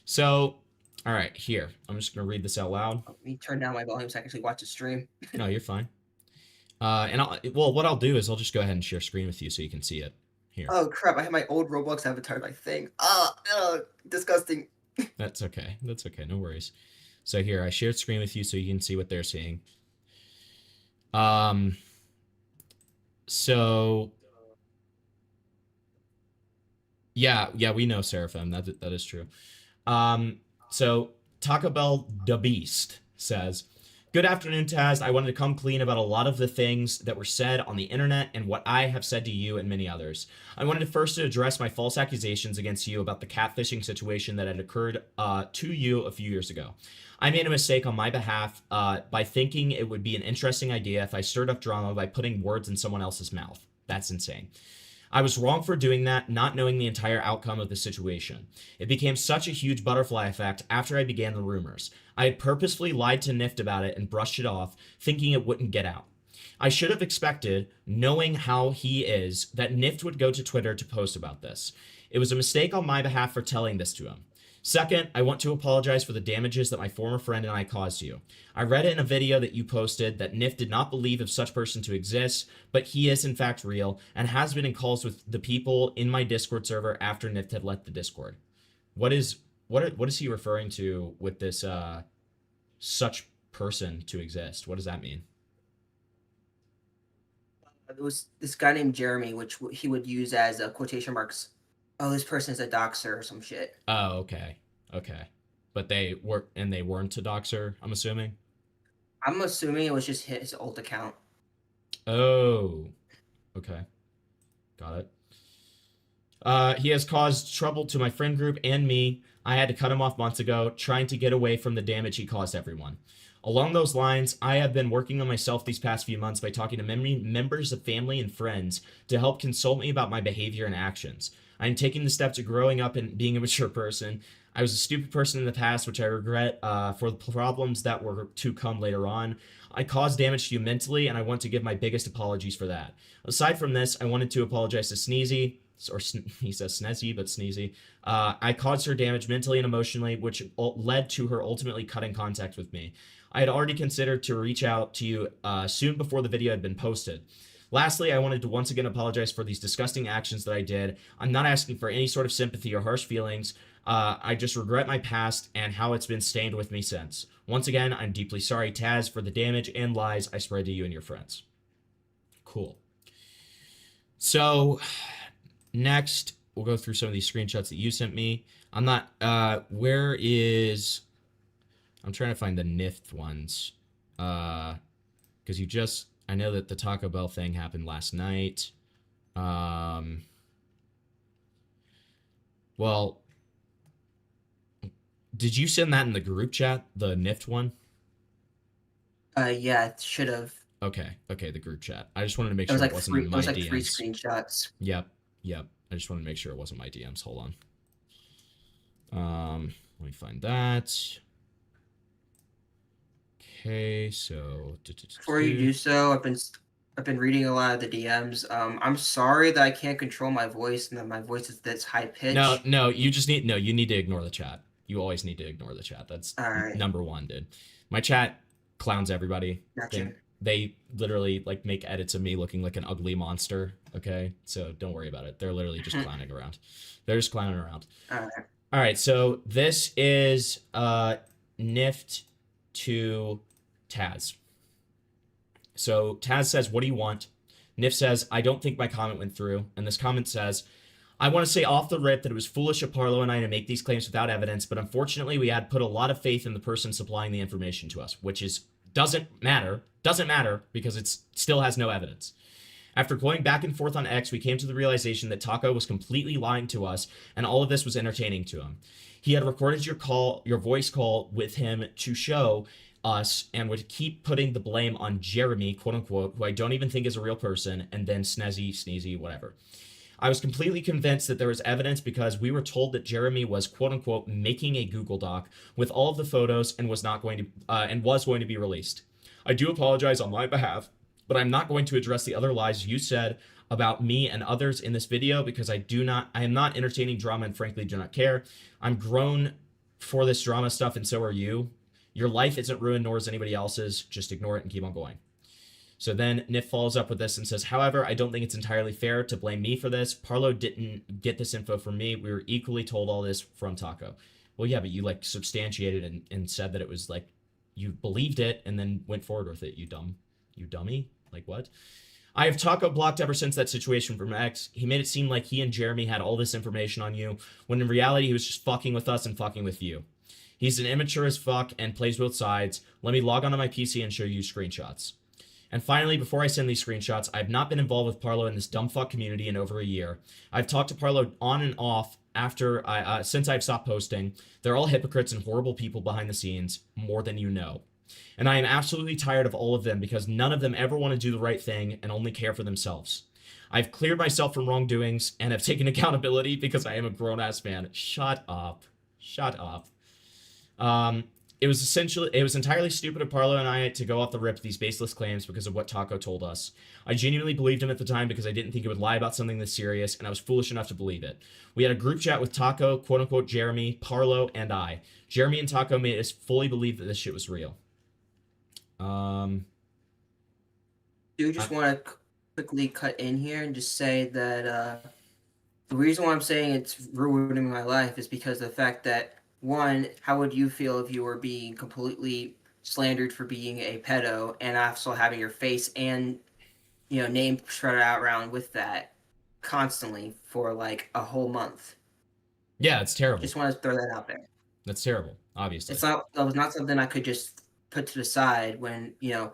So, all right, here. I'm just gonna read this out loud. Let me turn down my volume so I can actually watch the stream. No, you're fine. And what I'll do is I'll just go ahead and share screen with you so you can see it here. Oh crap! I have my old Roblox avatar, my thing. Disgusting. That's okay. That's okay. No worries. So here, I shared screen with you so you can see what they're seeing. So yeah, we know Seraphim. That is true. So Taco Bell the Beast says, "Good afternoon, Taz. I wanted to come clean about a lot of the things that were said on the internet and what I have said to you and many others. I wanted to first address my false accusations against you about the catfishing situation that had occurred to you a few years ago. I made a mistake on my behalf by thinking it would be an interesting idea if I stirred up drama by putting words in someone else's mouth. That's insane. I was wrong for doing that, not knowing the entire outcome of the situation. It became such a huge butterfly effect after I began the rumors. I had purposefully lied to Nift about it and brushed it off, thinking it wouldn't get out. I should have expected, knowing how he is, that Nift would go to Twitter to post about this. It was a mistake on my behalf for telling this to him. Second, I want to apologize for the damages that my former friend and I caused you. I read it in a video that you posted that Nift did not believe of such person to exist, but he is in fact real and has been in calls with the people in my Discord server after Nift had left the Discord. What is he referring to with this such person to exist? What does that mean? It was this guy named Jeremy, which he would use as quotation marks. Oh, this person is a doxer or some shit. Oh, okay. But they weren't a doxer, I'm assuming? I'm assuming it was just his old account. Oh, okay. Got it. He has caused trouble to my friend group and me. I had to cut him off months ago, trying to get away from the damage he caused everyone. Along those lines, I have been working on myself these past few months by talking to many members of family and friends to help consult me about my behavior and actions. I'm taking the steps of growing up and being a mature person. I was a stupid person in the past, which I regret for the problems that were to come later on. I caused damage to you mentally, and I want to give my biggest apologies for that. Aside from this, I wanted to apologize to Sneezy, or he says Snezzy, but Sneezy. I caused her damage mentally and emotionally, which led to her ultimately cutting contact with me. I had already considered to reach out to you soon before the video had been posted. Lastly, I wanted to once again apologize for these disgusting actions that I did. I'm not asking for any sort of sympathy or harsh feelings. I just regret my past and how it's been stained with me since. Once again, I'm deeply sorry, Taz, for the damage and lies I spread to you and your friends." Cool. So, next, we'll go through some of these screenshots that you sent me. I'm not, where is... I'm trying to find the Nift ones. Because you just... I know that the Taco Bell thing happened last night. Well, did you send that in the group chat, the Nift one? Yeah, it should have. Okay, the group chat. I just wanted to make sure it wasn't in my DMs. It was like 3 screenshots. Yep. I just wanted to make sure it wasn't my DMs. Hold on. Let me find that. Okay, so Before you do so, I've been reading a lot of the DMs. I'm sorry that I can't control my voice and that my voice is this high pitched. No, you need to ignore the chat. You always need to ignore the chat. That's Alright. number one, dude. My chat clowns everybody. Gotcha. They literally like make edits of me looking like an ugly monster. Okay, so don't worry about it. They're literally just clowning around. They're just clowning around. All right. So this is Nift to Taz. So Taz says, "What do you want?" Nift says, "I don't think my comment went through." And this comment says, "I want to say off the rip that it was foolish of Parlo and I to make these claims without evidence, but unfortunately we had put a lot of faith in the person supplying the information to us, which doesn't matter because it still has no evidence. After going back and forth on X, we came to the realization that Taco was completely lying to us, and all of this was entertaining to him. He had recorded your voice call with him to show us and would keep putting the blame on Jeremy, quote unquote, who I don't even think is a real person, and then Snezzy, Sneezy, whatever. I was completely convinced that there was evidence because we were told that Jeremy was, quote unquote, making a Google Doc with all of the photos and was going to be released. I do apologize on my behalf, but I'm not going to address the other lies you said about me and others in this video because I am not entertaining drama and frankly do not care. I'm grown for this drama stuff and so are you. Your life isn't ruined, nor is anybody else's. Just ignore it and keep on going. So then Nif follows up with this and says, however, I don't think it's entirely fair to blame me for this. Parlo didn't get this info from me. We were equally told all this from Taco. Well, yeah, but you like substantiated and said that it was like you believed it and then went forward with it. You dummy. Like what? I have Taco blocked ever since that situation from X. He made it seem like he and Jeremy had all this information on you, when in reality he was just fucking with us and fucking with you. He's an immature as fuck and plays both sides. Let me log onto my PC and show you screenshots. And finally, before I send these screenshots, I've not been involved with Parlo in this dumb fuck community in over a year. I've talked to Parlo on and off since I've stopped posting. They're all hypocrites and horrible people behind the scenes, more than you know. And I am absolutely tired of all of them because none of them ever want to do the right thing and only care for themselves. I've cleared myself from wrongdoings and have taken accountability because I am a grown-ass man. Shut up. Shut up. It was entirely stupid of Parlo and I to go off the rip these baseless claims because of what Taco told us. I genuinely believed him at the time because I didn't think he would lie about something this serious, and I was foolish enough to believe it. We had a group chat with Taco, quote-unquote Jeremy, Parlo, and I. Jeremy and Taco made us fully believe that this shit was real. Do you just want to quickly cut in here and just say that the reason why I'm saying it's ruining my life is because of the fact that, one, how would you feel if you were being completely slandered for being a pedo and also having your face and, you know, name spread out around with that constantly for like a whole month? Yeah, it's terrible. Just want to throw that out there. That's terrible, obviously. That was not something I could just put to the side when, you know,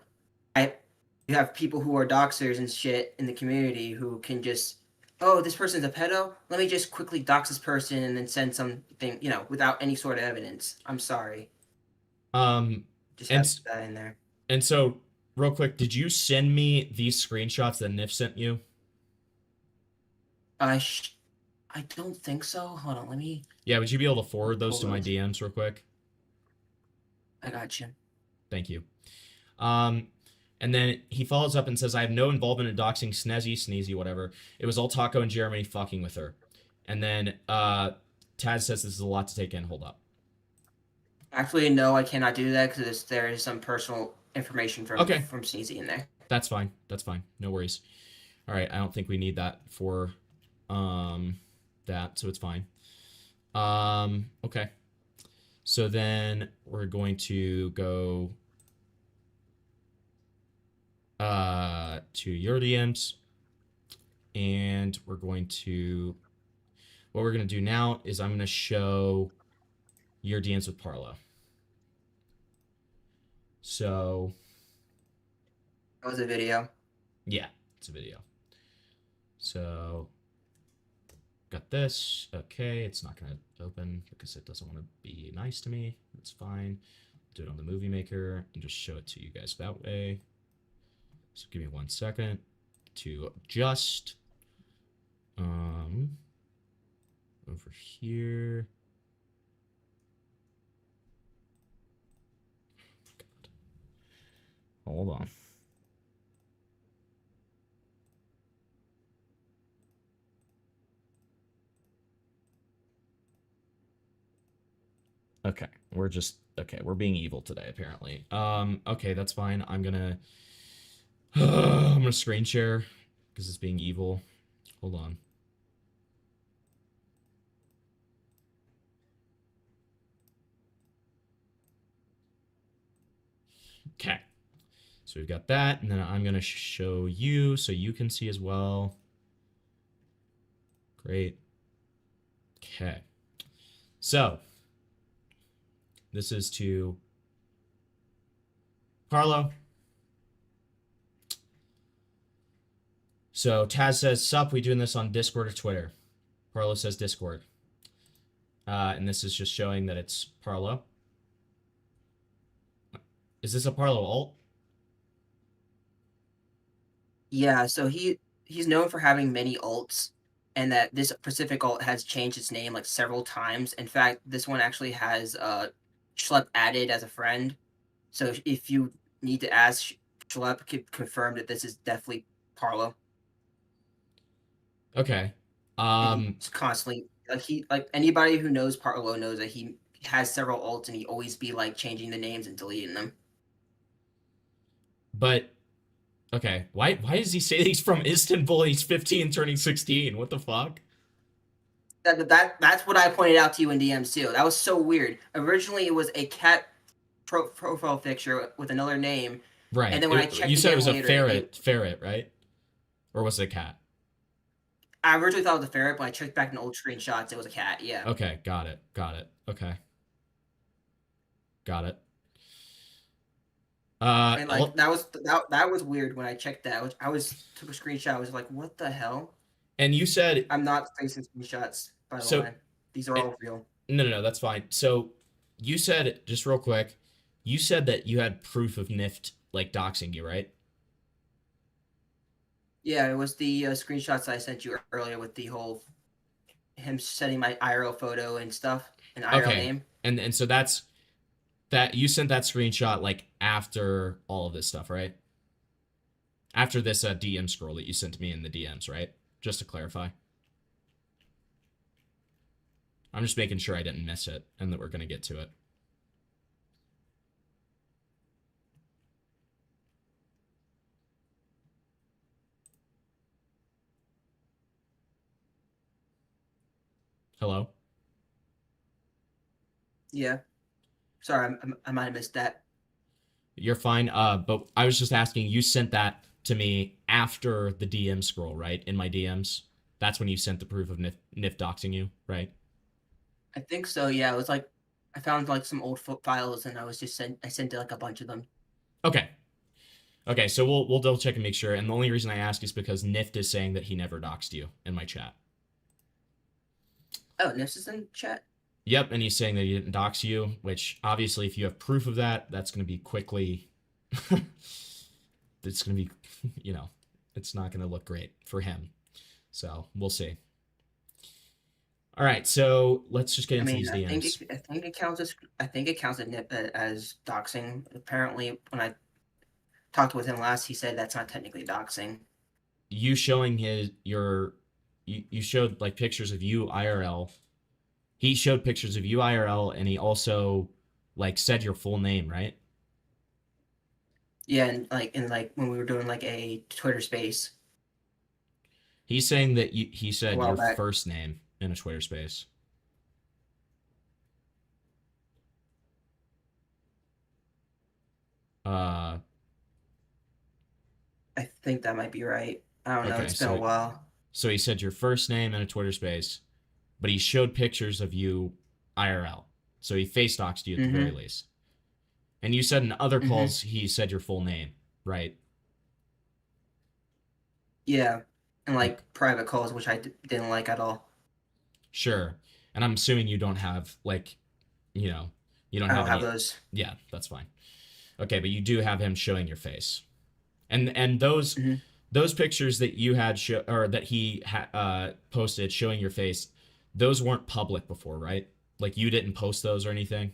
you have people who are doxers and shit in the community who can just, oh, this person's a pedo? Let me just quickly dox this person and then send something, you know, without any sort of evidence. I'm sorry. Just have that in there. And so, real quick, did you send me these screenshots that Nif sent you? I don't think so. Hold on, let me... Yeah, would you be able to forward those to my DMs real quick? I got you. Thank you. And then he follows up and says, I have no involvement in doxing Snezzy, Sneezy, whatever. It was all Taco and Jeremy fucking with her. And then Taz says this is a lot to take in. Hold up. Actually, no, I cannot do that because there is some personal information from Sneezy in there. That's fine. That's fine. No worries. All right, I don't think we need that for that, so it's fine. Okay. So then we're going to go to your DMs, and we're going to, what we're going to do now is I'm going to show your DMs with Parlo. So that was a video. Yeah, it's a video. So got this. Okay, it's not going to open because it doesn't want to be nice to me. That's fine. Do it on the movie maker and just show it to you guys that way. So give me 1 second to adjust. Over here. God. Hold on. Okay, we're being evil today, apparently. Okay, that's fine. I'm gonna screen share because it's being evil. Hold on. Okay, so we've got that, and then I'm gonna show you so you can see as well. Great. Okay, so this is to Parlo. So Taz says, sup, we doing this on Discord or Twitter? Parlo says Discord. And this is just showing that it's Parlo. Is this a Parlo alt? Yeah, so he's known for having many alts, and that this specific alt has changed its name like several times. In fact, this one actually has Schlep added as a friend. So if you need to ask Collab confirmed that this is definitely Parlo. Okay. He's constantly like anybody who knows Parlo knows that he has several ults and he always be like changing the names and deleting them. But okay, why does he say he's from Istanbul? He's 15, turning 16. What the fuck? That's what I pointed out to you in DMs too. That was so weird. Originally, it was a cat profile picture with another name, Right. and then when I checked, you said it was later, a ferret, right? Or was it a cat? I originally thought it was a ferret, but I checked back in old screenshots. It was a cat. Yeah. Okay, got it. Okay. Got it. And like that was weird when I checked that. I took a screenshot. I was like, what the hell? And you said I'm not facing screenshots, by the way. These are all real. No, that's fine. So you said, just real quick, you said that you had proof of Nift like doxing you, right? Yeah, it was the screenshots I sent you earlier with the whole him sending my IRL photo and stuff and IRL name. And so that's that you sent that screenshot like after all of this stuff, right? After this DM scroll that you sent to me in the DMs, right? Just to clarify. I'm just making sure I didn't miss it and that we're going to get to it. Hello? Yeah. Sorry, I might have missed that. You're fine. But I was just asking, you sent that to me after the DM scroll, right? In my DMs. That's when you sent the proof of Nif doxing you, right? I think so. Yeah, it was like I found like some old files, and I sent like a bunch of them. Okay. Okay, so we'll double check and make sure. And the only reason I ask is because Nift is saying that he never doxed you in my chat. Oh, Nift is in chat? Yep, and he's saying that he didn't dox you, which obviously if you have proof of that, that's going to be quickly... it's going to be, you know, it's not going to look great for him. So we'll see. All right, so let's just get into these DMs. I think it counts as doxing. Apparently, when I talked with him last, he said that's not technically doxing. You showing you showed like pictures of you IRL. He showed pictures of you IRL, and he also like said your full name, right? Yeah, and like when we were doing like a Twitter space. He's saying that he said your back. first name in a Twitter space. I think that might be right. I don't know. Okay, It's been a while. So he said your first name in a Twitter space, but he showed pictures of you IRL. So he face doxed you at the very least. And you said in other calls he said your full name, right? Yeah, and like private calls, which I didn't like at all. Sure. And I'm assuming you don't have like, you know, you don't have those. Yeah, that's fine. Okay, but you do have him showing your face. And those those pictures that you had or that he posted showing your face, those weren't public before, right? Like you didn't post those or anything?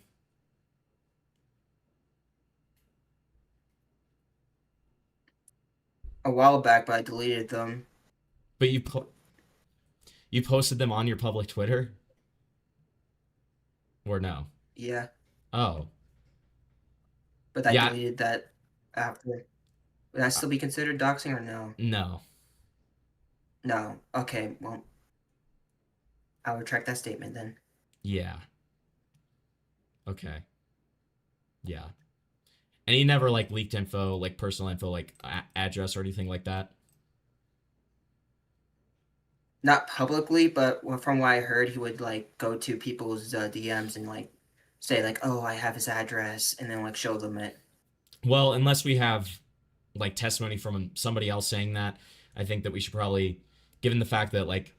A while back, but I deleted them. But you posted them on your public Twitter? Or no? Yeah. Oh. But I deleted that after. Would that still be considered doxing or no? No. No. Okay, well, I'll retract that statement then. Yeah. Okay. Yeah. And he never like leaked info, like personal info, like address or anything like that? Not publicly, but from what I heard, he would like go to people's DMs and like say like, "Oh, I have his address," and then like show them it. Well, unless we have like testimony from somebody else saying that, I think that we should probably, given the fact that like,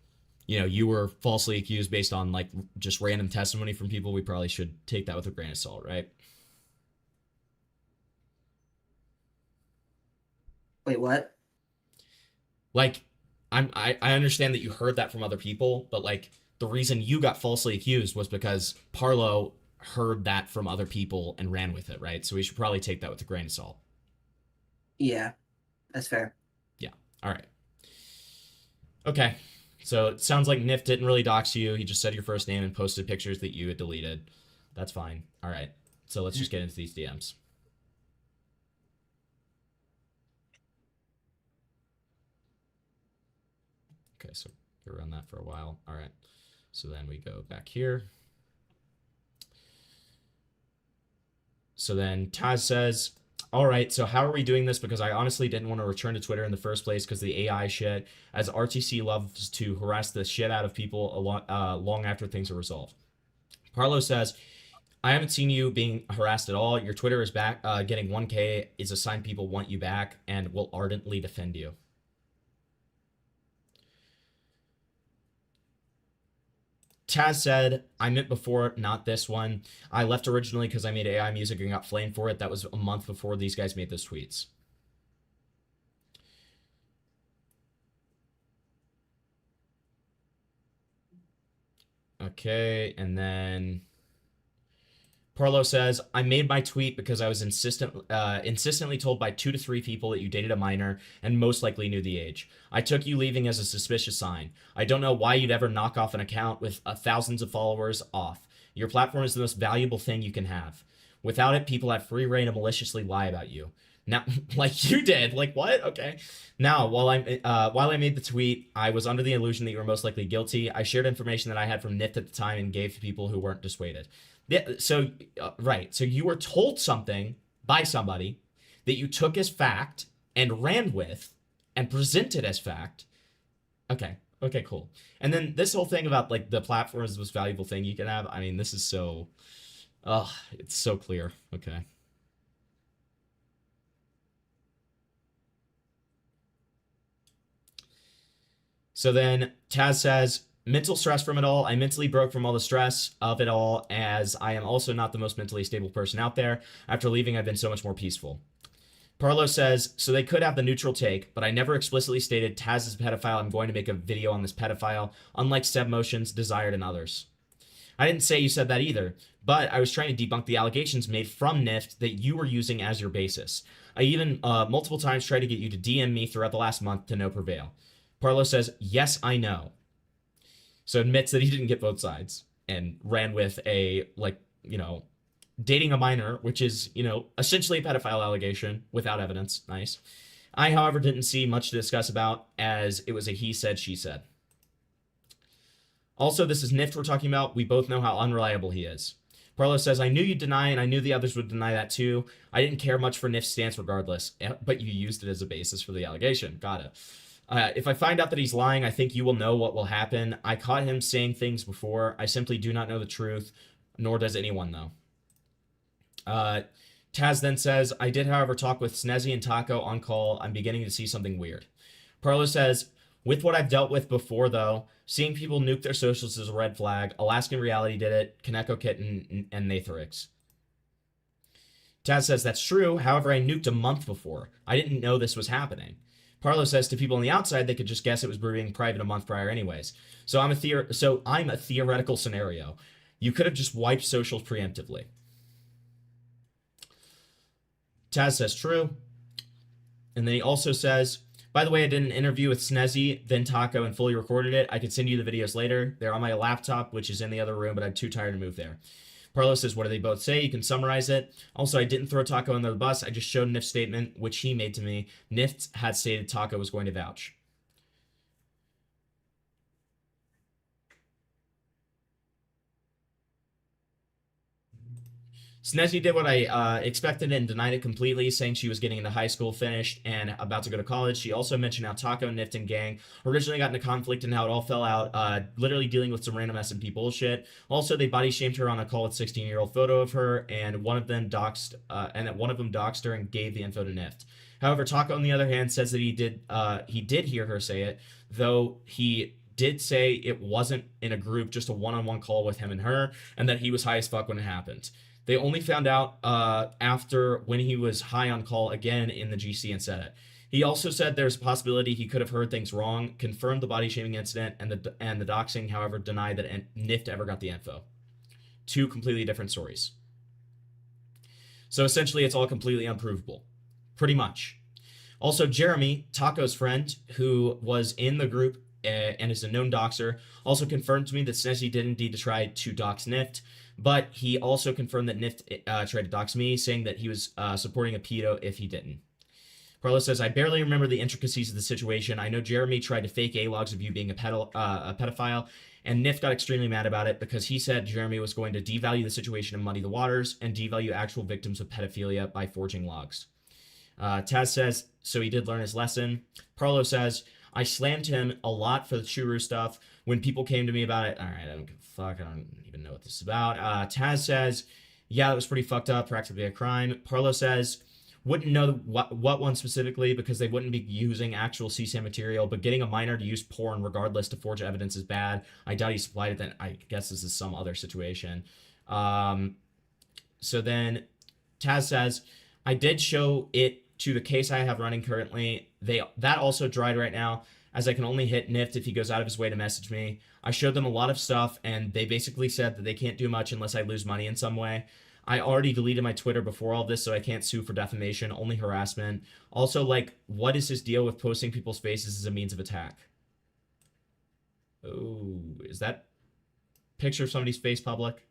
you know, you were falsely accused based on like just random testimony from people, we probably should take that with a grain of salt, right? Wait, what? Like, I understand that you heard that from other people, but like the reason you got falsely accused was because Parlo heard that from other people and ran with it, right? So we should probably take that with a grain of salt. Yeah, that's fair. Yeah. All right. Okay. So it sounds like Nif didn't really dox you. He just said your first name and posted pictures that you had deleted. That's fine. All right. So let's just get into these DMs. Okay, so we run that for a while. All right. So then we go back here. So then Taz says, all right, so how are we doing this? Because I honestly didn't want to return to Twitter in the first place because the AI shit, as RTC loves to harass the shit out of people long after things are resolved. Parlo says, I haven't seen you being harassed at all. Your Twitter is back. Getting 1K is a sign people want you back and will ardently defend you. Taz said, I meant before, not this one. I left originally because I made AI music and got flamed for it. That was a month before these guys made those tweets. Okay, and then Parlo says, I made my tweet because I was insistently told by 2 to 3 people that you dated a minor and most likely knew the age. I took you leaving as a suspicious sign. I don't know why you'd ever knock off an account with thousands of followers off. Your platform is the most valuable thing you can have. Without it, people have free reign to maliciously lie about you. Now, like you did, like what? Okay. Now, while I made the tweet, I was under the illusion that you were most likely guilty. I shared information that I had from NIFT at the time and gave to people who weren't dissuaded. Yeah, so, right. So you were told something by somebody that you took as fact and ran with and presented as fact. Okay. Okay, cool. And then this whole thing about like the platform is the most valuable thing you can have. I mean, this is so, it's so clear. Okay. So then Taz says, mental stress from it all. I mentally broke from all the stress of it all, as I am also not the most mentally stable person out there. After leaving, I've been so much more peaceful. Parlo says, so they could have the neutral take, but I never explicitly stated Taz is a pedophile. I'm going to make a video on this pedophile, unlike Seb Motions, Desired, and others. I didn't say you said that either, but I was trying to debunk the allegations made from NIFT that you were using as your basis. I even multiple times tried to get you to DM me throughout the last month to no prevail. Parlo says, yes, I know. So admits that he didn't get both sides and ran with a, like, you know, dating a minor, which is, you know, essentially a pedophile allegation without evidence. Nice. I, however, didn't see much to discuss about, as it was a he said, she said. Also, this is NIFT we're talking about. We both know how unreliable he is. Parlo says, I knew you'd deny, and I knew the others would deny that too. I didn't care much for NIFT's stance regardless, but you used it as a basis for the allegation. Got it. If I find out that he's lying, I think you will know what will happen. I caught him saying things before. I simply do not know the truth, nor does anyone know. Taz then says, I did, however, talk with Snezzy and Taco on call. I'm beginning to see something weird. Parlo says, with what I've dealt with before, though, seeing people nuke their socials is a red flag. Alaskan Reality did it, Kaneko Kitten, and Natharix. Taz says, that's true. However, I nuked a month before. I didn't know this was happening. Parlo says to people on the outside, they could just guess it was brewing private a month prior anyways. So I'm a theoretical scenario. You could have just wiped socials preemptively. Taz says true. And then he also says, by the way, I did an interview with Snezzy, then Taco, and fully recorded it. I could send you the videos later. They're on my laptop, which is in the other room, but I'm too tired to move there. Parlo says, what do they both say? You can summarize it. Also, I didn't throw Taco under the bus. I just showed Nift's statement, which he made to me. Nift had stated Taco was going to vouch. Snezzy did what I expected and denied it completely, saying she was getting into high school, finished, and about to go to college. She also mentioned how Taco, Nift, and Gang originally got into conflict and how it all fell out, literally dealing with some random SMP bullshit. Also, they body shamed her on a call with 16-year-old photo of her, and one of them doxed her and gave the info to Nift. However, Taco, on the other hand, says that he did hear her say it, though he did say it wasn't in a group, just a one-on-one call with him and her, and that he was high as fuck when it happened. They only found out after when he was high on call again in the GC and said it. He also said there's a possibility he could have heard things wrong, confirmed the body shaming incident and the doxing, however, denied that NIFT ever got the info. Two completely different stories. So essentially, it's all completely unprovable. Pretty much. Also, Jeremy, Taco's friend, who was in the group and is a known doxer, also confirmed to me that Snezzy did indeed try to dox Nift, but he also confirmed that Nift tried to dox me, saying that he was supporting a pedo if he didn't. Parlo says, I barely remember the intricacies of the situation. I know Jeremy tried to fake A-logs of you being a pedophile, and Nift got extremely mad about it because he said Jeremy was going to devalue the situation and muddy the waters and devalue actual victims of pedophilia by forging logs. Taz says, so he did learn his lesson. Parlo says, I slammed him a lot for the Churu stuff. When people came to me about it, all right, I don't give a fuck. I don't even know what this is about. Taz says, yeah, that was pretty fucked up, practically a crime. Parlo says, wouldn't know what one specifically because they wouldn't be using actual CSAM material, but getting a minor to use porn regardless to forge evidence is bad. I doubt he supplied it then. I guess this is some other situation. So then Taz says, I did show it to the case I have running currently. That also dried right now, as I can only hit Nift if he goes out of his way to message me. I showed them a lot of stuff, and they basically said that they can't do much unless I lose money in some way. I already deleted my Twitter before all this, so I can't sue for defamation, only harassment. Also, like, what is his deal with posting people's faces as a means of attack? Oh, is that picture of somebody's face public?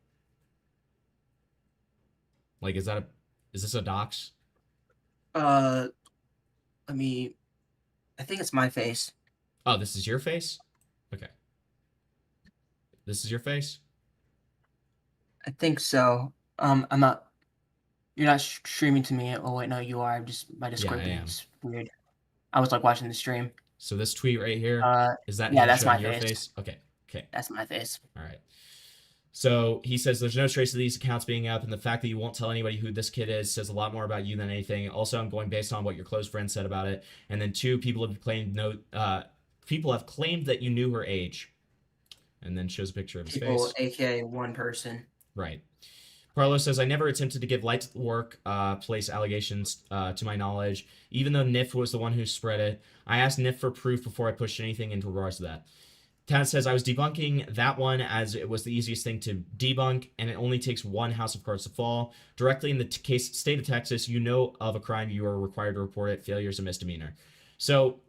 Like, is this a dox? I mean, I think it's my face. Oh, this is your face? Okay. This is your face? I think so. I'm not. You're not streaming to me. Oh wait, no, you are. Just my Discord I am. is weird. I was like watching the stream. So this tweet right here, is that yeah, him that's showing my your face. Okay. That's my face. All right. So he says there's no trace of these accounts being up, and the fact that you won't tell anybody who this kid is says a lot more about you than anything. Also, I'm going based on what your close friends said about it. And then 2, people have claimed that you knew her age. And then shows a picture of his face. AKA one person. Right. Parlo says, I never attempted to give light work place allegations to my knowledge, even though Nif was the one who spread it. I asked Nif for proof before I pushed anything into regards to that. Taz says, I was debunking that one as it was the easiest thing to debunk, and it only takes one house of cards to fall. Directly in the state of Texas, you know of a crime, you are required to report it. Failure is a misdemeanor. So,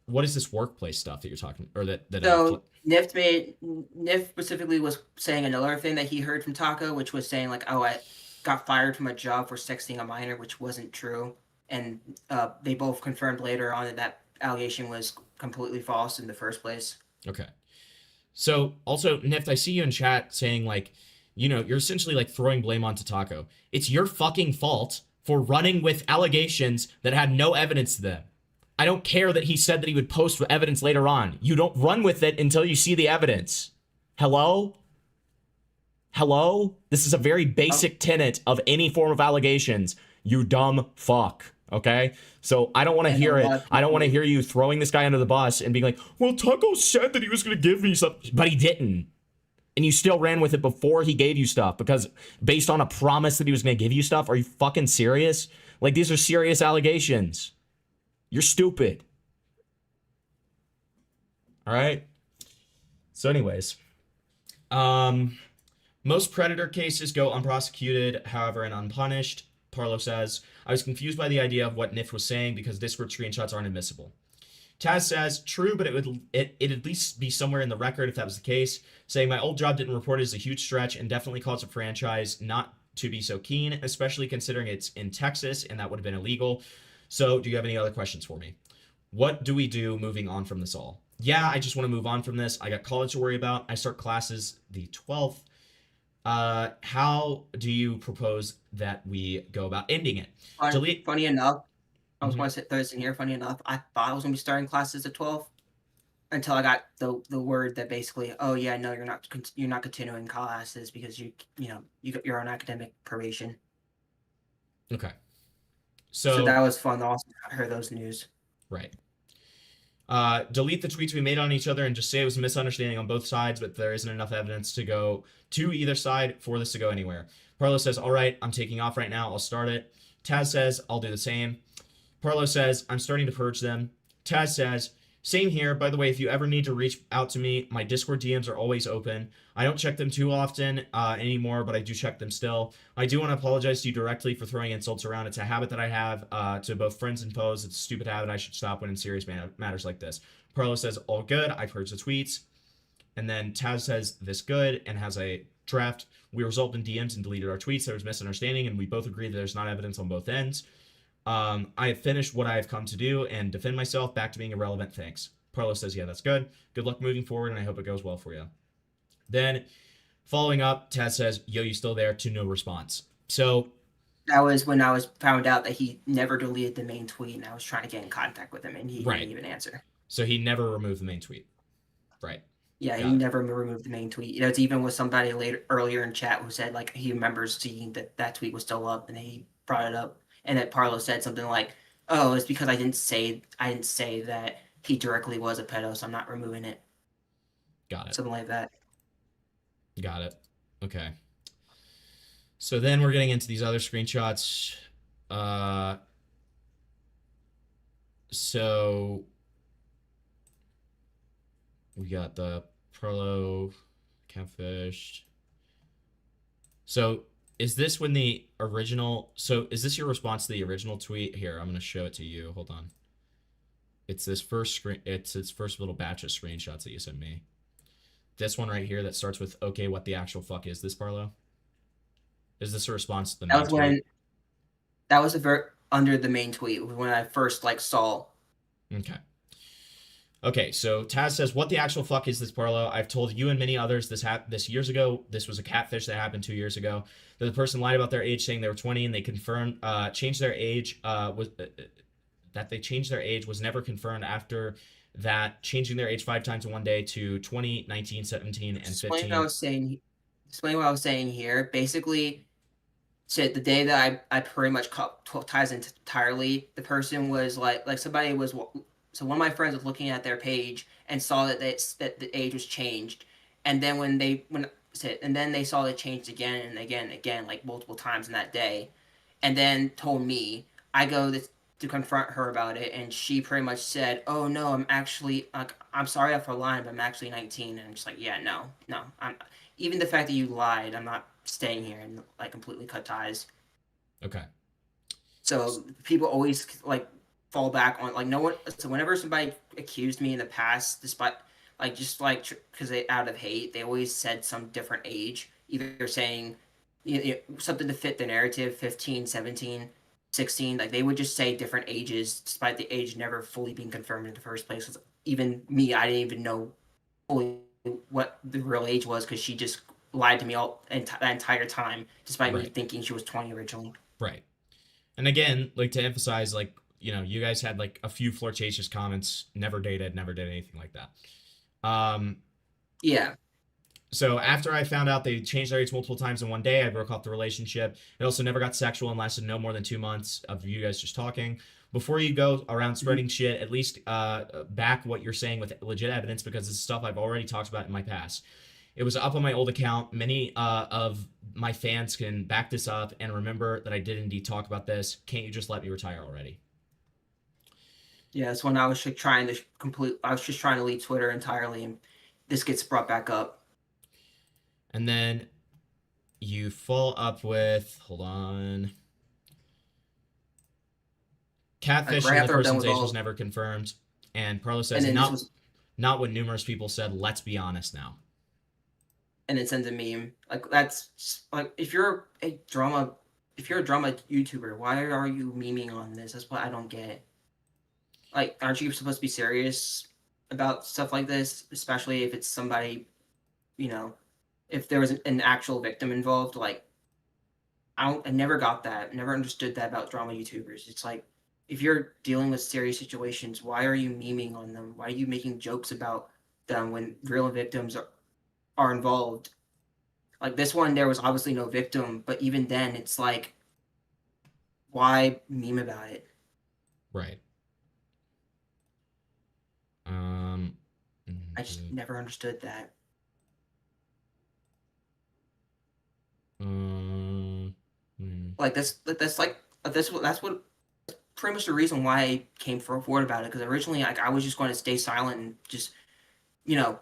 what is this workplace stuff that you're talking, or that? So Nif specifically was saying another thing that he heard from Taco, which was saying like, oh, I got fired from a job for sexting a minor, which wasn't true, and they both confirmed later on that allegation was completely false in the first place. Okay. So also, Nift, I see you in chat saying like, you know, you're essentially like throwing blame onto Taco. It's your fucking fault for running with allegations that had no evidence to them. I don't care that he said that he would post evidence later on. You don't run with it until you see the evidence. Hello? Hello? This is a very basic tenet of any form of allegations. You dumb fuck. Okay? So I don't want to hear it. I don't want to hear you throwing this guy under the bus and being like, well, Taco said that he was going to give me something, but he didn't. And you still ran with it before he gave you stuff because based on a promise that he was going to give you stuff. Are you fucking serious? Like, these are serious allegations. You're stupid. All right? So anyways, most predator cases go unprosecuted, however, and unpunished. Parlo says, I was confused by the idea of what Nif was saying because Discord screenshots aren't admissible. Taz says, true, but it'd at least be somewhere in the record if that was the case. Saying my old job didn't report it is a huge stretch and definitely caused a franchise not to be so keen, especially considering it's in Texas and that would have been illegal. So do you have any other questions for me? What do we do moving on from this all? Yeah, I just want to move on from this. I got college to worry about. I start classes the 12th. How do you propose that we go about ending it? Funny enough, I was going to say Thursday here. Funny enough, I thought I was going to be starting classes at 12 until I got the word that basically, oh yeah, no, you're not continuing classes because you got your own academic probation. Okay. So that was fun. Also, I heard those news. Right. Delete the tweets we made on each other and just say it was a misunderstanding on both sides, but there isn't enough evidence to go to either side for this to go anywhere. Parlo says, all right, I'm taking off right now. I'll start it. Taz says, I'll do the same. Parlo says, I'm starting to purge them. Taz says, Same here. By the way, if you ever need to reach out to me, my Discord DMs are always open. I don't check them too often anymore, but I do check them still. I do want to apologize to you directly for throwing insults around. It's a habit that I have to both friends and foes. It's a stupid habit I should stop when in serious matters like this. Parlo says, all good. I've heard the tweets. And then Taz says, this good, and has a draft. We resolved in DMs and deleted our tweets. There was misunderstanding, and we both agree that there's not evidence on both ends. I have finished what I have come to do and defend myself. Back to being irrelevant. Thanks. Parlo says, yeah, that's good. Good luck moving forward, and I hope it goes well for you. Then, following up, Taz says, yo, you still there? To no response. So that was when I was found out that he never deleted the main tweet, and I was trying to get in contact with him, and he didn't even answer. So he never removed the main tweet. Right. Yeah, he never removed the main tweet. It was even with somebody earlier in chat who said like he remembers seeing that tweet was still up, and he brought it up. And that Parlo said something like, "Oh, it's because I didn't say that he directly was a pedo, so I'm not removing it." Got it. Something like that. Got it. Okay. So then we're getting into these other screenshots. So we got the Parlo catfished. So is this when the original, so is this your response to the original tweet? Here, I'm going to show it to you. Hold on. It's this first screen, it's its first little batch of screenshots that you sent me. This one right here that starts with, okay, what the actual fuck is this, Parlo? Is this a response to the main tweet? That was under the main tweet when I first saw. Okay. Okay, so Taz says, what the actual fuck is this, Parlo? I've told you and many others this years ago. This was a catfish that happened 2 years ago. That the person lied about their age, saying they were 20, and they confirmed changed their age that they changed their age was never confirmed after that, changing their age 5 times in one day to 20, 19, 17, and 15. Explain what I was saying here. Basically, so the day that I pretty much cut ties entirely, the person was like somebody was. So one of my friends was looking at their page and saw that the age was changed, and then then they saw it changed again and again, like multiple times in that day, and then told me. I go to confront her about it, and she pretty much said, "Oh no, I'm sorry for lying, but I'm actually 19." And I'm just like, "Yeah, no, even the fact that you lied, I'm not staying here," and completely cut ties. Okay. So people always fall back on no one. So whenever somebody accused me in the past, despite because they out of hate, they always said some different age, either saying something to fit the narrative, 15, 17, 16. They would just say different ages, despite the age never fully being confirmed in the first place. Even me, I didn't even know fully what the real age was, because she just lied to me that entire time, despite me thinking she was 20 originally. Right. And again, to emphasize, you guys had a few flirtatious comments, never dated, never did anything like that. Yeah. So after I found out they changed their age multiple times in one day, I broke off the relationship. It also never got sexual and lasted no more than 2 months of you guys just talking. Before you go around spreading shit, at least back what you're saying with legit evidence, because this is stuff I've already talked about in my past. It was up on my old account. Many of my fans can back this up and remember that I did indeed talk about this. Can't you just let me retire already? Yeah, that's when I was just trying to leave Twitter entirely, and this gets brought back up. And then you follow up with, hold on. Catfish and the person's age was never confirmed. And Parlo says, not what numerous people said, let's be honest now. And it sends a meme. That's if you're a drama YouTuber, why are you memeing on this? That's what I don't get. Aren't you supposed to be serious about stuff like this, especially if it's somebody, if there was an actual victim involved? I never got that. Never understood that about drama YouTubers. It's if you're dealing with serious situations, why are you memeing on them? Why are you making jokes about them when real victims are involved? This one, there was obviously no victim, but even then, it's why meme about it? Right. I just never understood that. That's what pretty much the reason why I came forward about it, because originally, like, I was just going to stay silent and just, you know,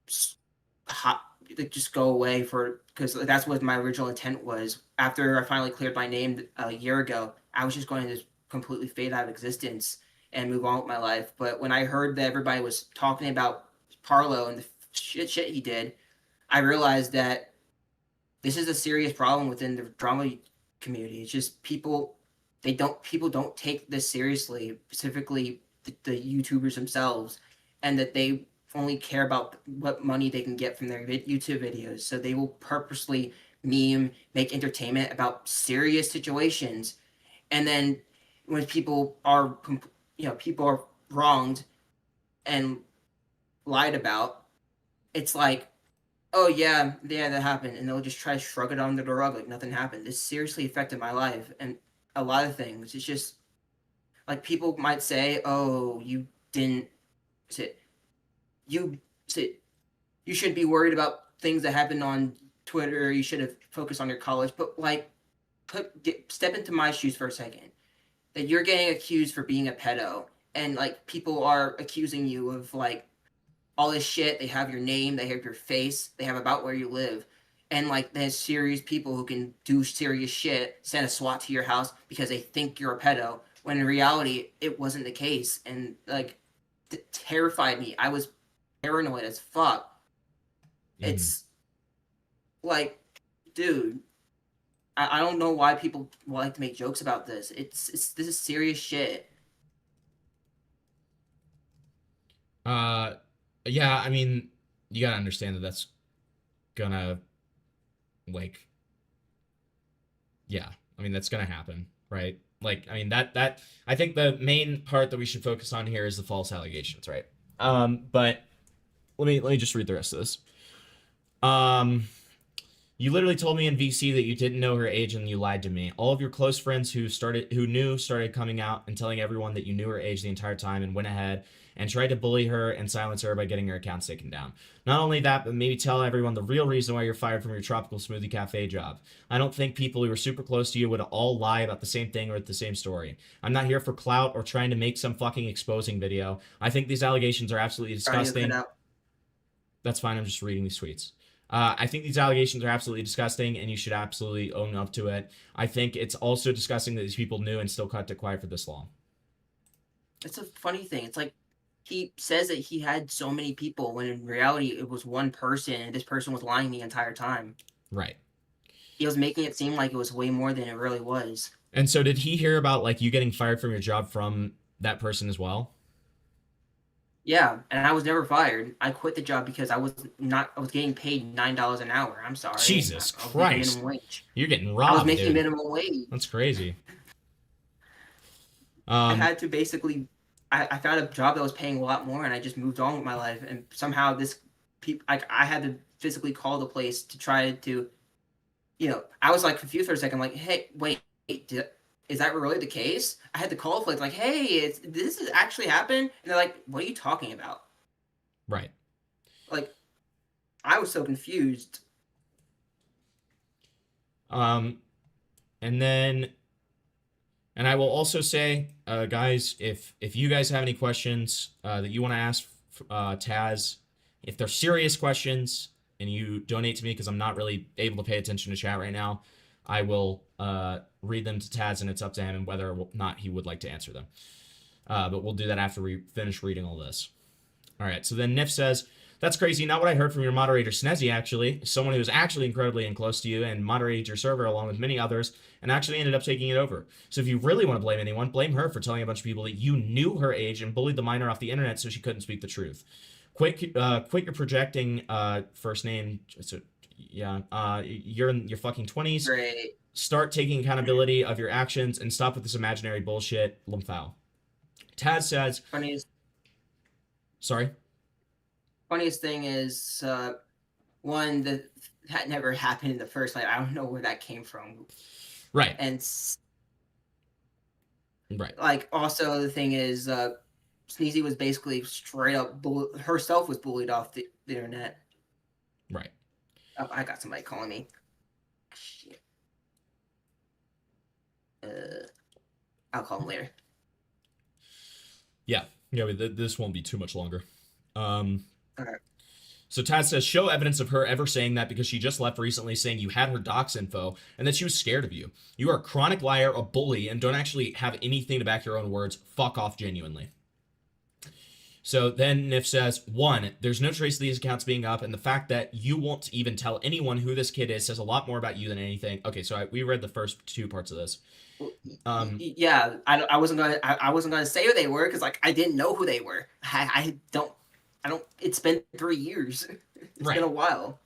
just go away because that's what my original intent was. After I finally cleared my name a year ago, I was just going to just completely fade out of existence and move on with my life. But when I heard that everybody was talking about Parlo and the shit he did, I realized that this is a serious problem within the drama community. It's just people don't take this seriously, specifically the YouTubers themselves, and that they only care about what money they can get from their YouTube videos. So they will purposely meme, make entertainment about serious situations, and then when people are wronged and lied about, it's like, oh yeah, that happened, and they'll just try to shrug it under the rug like nothing happened. This seriously affected my life and a lot of things. It's just like people might say, "Oh, you didn't sit, you sit, you shouldn't be worried about things that happen on Twitter. You should have focused on your college." But like, step into my shoes for a second. That you're getting accused for being a pedo, and like people are accusing you of like all this shit. They have your name, they have your face, they have about where you live. And like there's serious people who can do serious shit, send a SWAT to your house because they think you're a pedo, when in reality it wasn't the case. And like it terrified me. I was paranoid as fuck. It's like, dude, I don't know why people like to make jokes about this. This is serious shit. Yeah, I mean, you gotta understand that that's gonna, like, yeah, I mean, that's gonna happen, right? Like, I mean, that I think the main part that we should focus on here is the false allegations, right? But let me just read the rest of this. You literally told me in VC that you didn't know her age and you lied to me. All of your close friends who knew started coming out and telling everyone that you knew her age the entire time and went ahead and tried to bully her and silence her by getting her accounts taken down. Not only that, but maybe tell everyone the real reason why you're fired from your Tropical Smoothie Cafe job. I don't think people who are super close to you would all lie about the same thing or the same story. I'm not here for clout or trying to make some fucking exposing video. I think these allegations are absolutely disgusting. That's fine, I'm just reading these tweets. I think these allegations are absolutely disgusting, and you should absolutely own up to it. I think it's also disgusting that these people knew and still kept it quiet for this long. It's a funny thing. It's like he says that he had so many people, when in reality it was one person, and this person was lying the entire time. Right. He was making it seem like it was way more than it really was. And so did he hear about, like, you getting fired from your job from that person as well? Yeah, and I was never fired. I quit the job because I was getting paid $9 an hour. I'm sorry. Jesus I was Christ. minimum wage. You're getting robbed, I was making dude. minimum wage. That's crazy. I had to basically, I found a job that was paying a lot more, and I just moved on with my life. And somehow I had to physically call the place to try to, I was like confused for a second. Like, hey, wait, is that really the case? I had to call the place like, hey, this is actually happened? And they're like, what are you talking about? Right. Like, I was so confused. And I will also say, guys, if you guys have any questions that you want to ask Taz, if they're serious questions and you donate to me, because I'm not really able to pay attention to chat right now, I will read them to Taz, and it's up to him and whether or not he would like to answer them. But we'll do that after we finish reading all this. All right, so then Nif says, that's crazy. Not what I heard from your moderator, Snezzy, actually. Someone who was actually incredibly close to you and moderated your server along with many others and actually ended up taking it over. So if you really want to blame anyone, blame her for telling a bunch of people that you knew her age and bullied the minor off the internet so she couldn't speak the truth. Quit your projecting first name. So, yeah, you're in your fucking 20s. Great. Start taking accountability of your actions and stop with this imaginary bullshit. Lumphao. Taz says... Funniest thing is, one, that never happened in the first place. I don't know where that came from. Right. And, right. Like, also the thing is, Sneezy was basically straight up, herself was bullied off the internet. Right. Oh, I got somebody calling me. Shit. I'll call him later. Yeah, this won't be too much longer. Okay. So Taz says, show evidence of her ever saying that because she just left recently saying you had her docs info and that she was scared of you. You are a chronic liar, a bully, and don't actually have anything to back your own words. Fuck off genuinely. So then Nif says, 1, there's no trace of these accounts being up, and the fact that you won't even tell anyone who this kid is says a lot more about you than anything. Okay, so we read the first 2 parts of this. Yeah, I wasn't gonna say who they were because like I didn't know who they were. I don't. It's been 3 years. It's Right. been a while.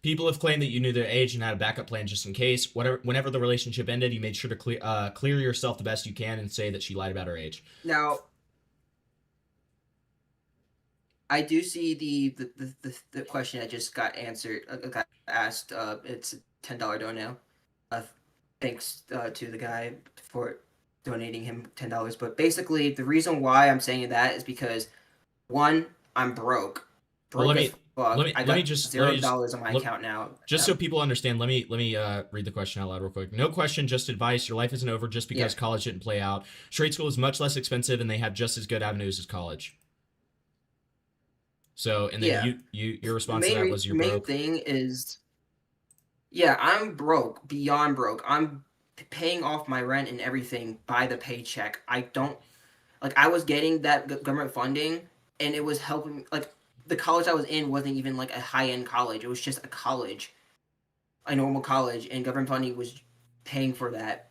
People have claimed that you knew their age and had a backup plan just in case. Whenever the relationship ended, you made sure to clear yourself the best you can and say that she lied about her age. Now, I do see the question that just got answered. Got asked. It's a $10 dono. Thanks to the guy for donating him $10. But basically, the reason why I'm saying that is because 1, I'm broke. Well, let me- as fuck. let me- I let got me just- $0 on my let- account now. Just so people understand, let me read the question out loud real quick. No question, just advice. Your life isn't over just because college didn't play out. Trade school is much less expensive, and they have just as good avenues as college. So, and then your response to that was you're broke. The main thing is, yeah, I'm broke, beyond broke. I'm paying off my rent and everything by the paycheck. I don't, like, I was getting that government funding, and it was helping, like, the college I was in wasn't even, like, a high-end college. It was just a college, a normal college, and government funding was paying for that.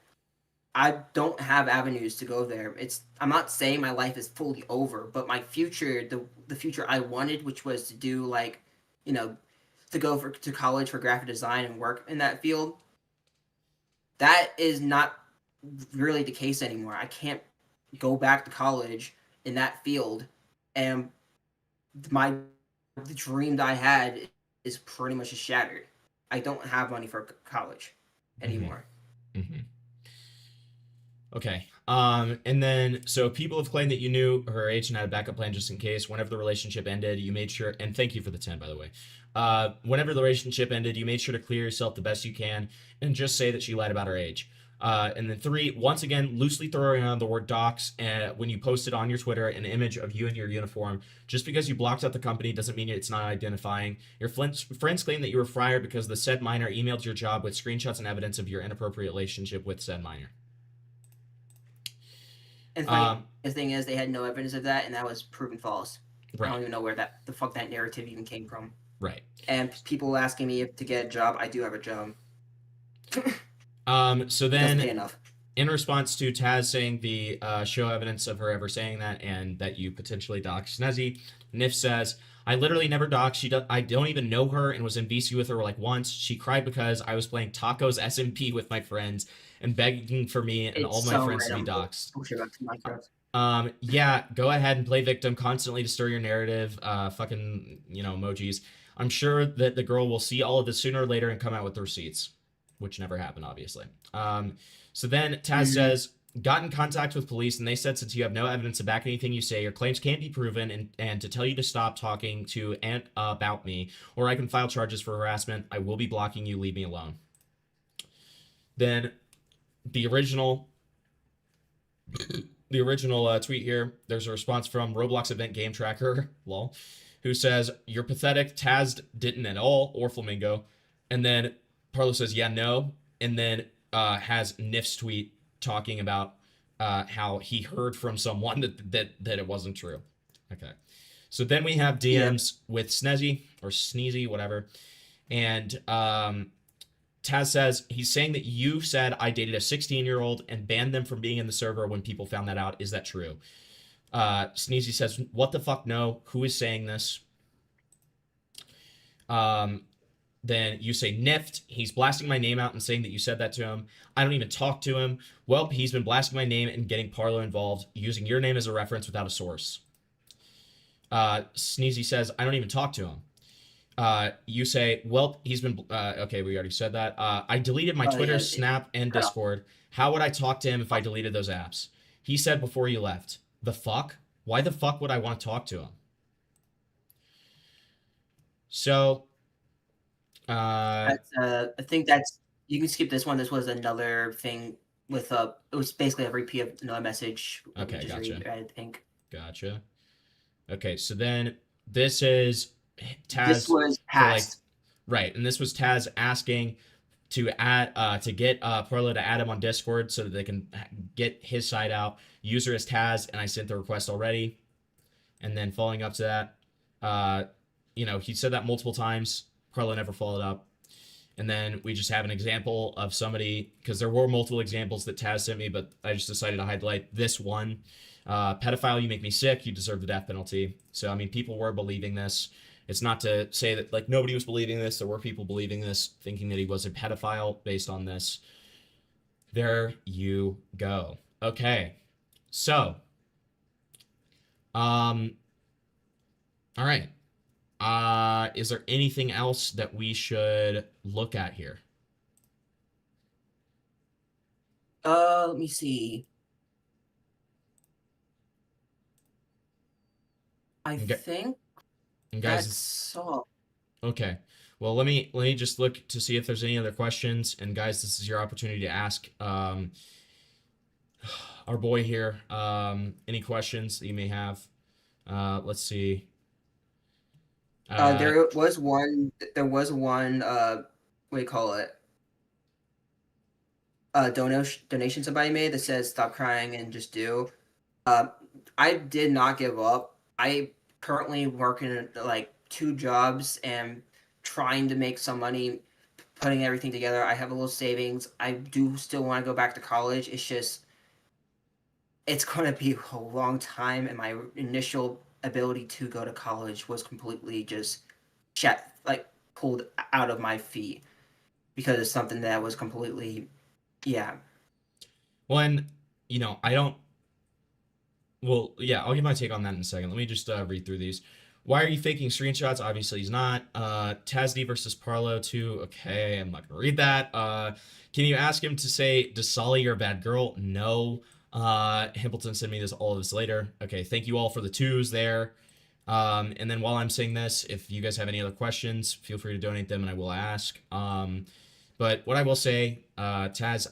I don't have avenues to go there. I'm not saying my life is fully over, but my future, the future I wanted, which was to do like, to go to college for graphic design and work in that field, that is not really the case anymore. I can't go back to college in that field, and the dream that I had is pretty much shattered. I don't have money for college anymore. Mm-hmm. Okay. And then, so people have claimed that you knew her age and had a backup plan just in case. Whenever the relationship ended, you made sure, and thank you for the 10, by the way. Whenever the relationship ended, you made sure to clear yourself the best you can and just say that she lied about her age. And then 3, once again, loosely throwing on the word docs when you posted on your Twitter an image of you in your uniform. Just because you blocked out the company doesn't mean it's not identifying. Your friends claim that you were fired because the said minor emailed your job with screenshots and evidence of your inappropriate relationship with said minor. And the thing is, they had no evidence of that, and that was proven false. Right. I don't even know where the fuck that narrative even came from. Right. And people asking me to get a job, I do have a job. So Doesn't then, pay enough. in response to Taz saying the show evidence of her ever saying that and that you potentially doxed Snezzy, Nif says, I literally never doxed. I don't even know her and was in VC with her like once. She cried because I was playing Tacos SMP with my friends and begging for me and all my friends to be doxed. Yeah, go ahead and play victim constantly to stir your narrative. Fucking, emojis. I'm sure that the girl will see all of this sooner or later and come out with the receipts, which never happened, obviously. So then Taz says, got in contact with police and they said since you have no evidence to back anything you say, your claims can't be proven and to tell you to stop talking to about me or I can file charges for harassment. I will be blocking you. Leave me alone. Then the original tweet here, there's a response from Roblox event game tracker, lol, who says, you're pathetic. Taz didn't at all, or Flamingo. And then Parlo says, yeah, no. And then has Nif's tweet talking about how he heard from someone that it wasn't true. Okay. So then we have DMs with Snezzy or Sneezy, whatever. And Taz says, he's saying that you said I dated a 16-year-old and banned them from being in the server when people found that out. Is that true? Sneezy says, what the fuck, no. Who is saying this? Then you say Nift. He's blasting my name out and saying that you said that to him. I don't even talk to him. Well, he's been blasting my name and getting Parlo involved, using your name as a reference without a source. Sneezy says, I don't even talk to him. You say, well, he's been, okay, we already said that. I deleted my Twitter, Snap, and Discord. How would I talk to him if I deleted those apps? He said before you left. The fuck? Why the fuck would I want to talk to him? So, I think that's, you can skip this one. This was another thing with it was basically a repeat of another message. Let me Okay, just gotcha. read, I think. Gotcha. Okay, so then this is Taz This was for like past. right, and this was Taz asking to add to get Parlo to add him on Discord so that they can get his side out. User is Taz, and I sent the request already. And then following up to that, he said that multiple times. Parlo never followed up. And then we just have an example of somebody, because there were multiple examples that Taz sent me, but I just decided to highlight this one. Pedophile, you make me sick. You deserve the death penalty. So, I mean, people were believing this. It's not to say that, like, nobody was believing this. There were people believing this, thinking that he was a pedophile based on this. There you go. Okay. So, all right. Is there anything else that we should look at here? Let me see. I Okay. think And that's guys, all. okay. Well, let me just look to see if there's any other questions. And guys, this is your opportunity to ask our boy here any questions that you may have. Let's see. There was one. There was one. What do you call it? Donation somebody made that says "Stop crying and just do." I did not give up. I currently work in like 2 jobs and trying to make some money, putting everything together. I have a little savings. I do still want to go back to college. It's just it's going to be a long time, and my initial ability to go to college was completely just pulled out of my feet because it's something that was completely, yeah. One, I don't. Well, yeah, I'll give my take on that in a second. Let me just read through these. Why are you faking screenshots? Obviously, he's not. Tazdy versus Parlo 2. Okay, I'm not going to read that. Can you ask him to say, does Solly you're a bad girl? No. Himpleton sent me all of this later. Okay, thank you all for the 2s there. And then while I'm saying this, if you guys have any other questions, feel free to donate them and I will ask. But what I will say, Taz,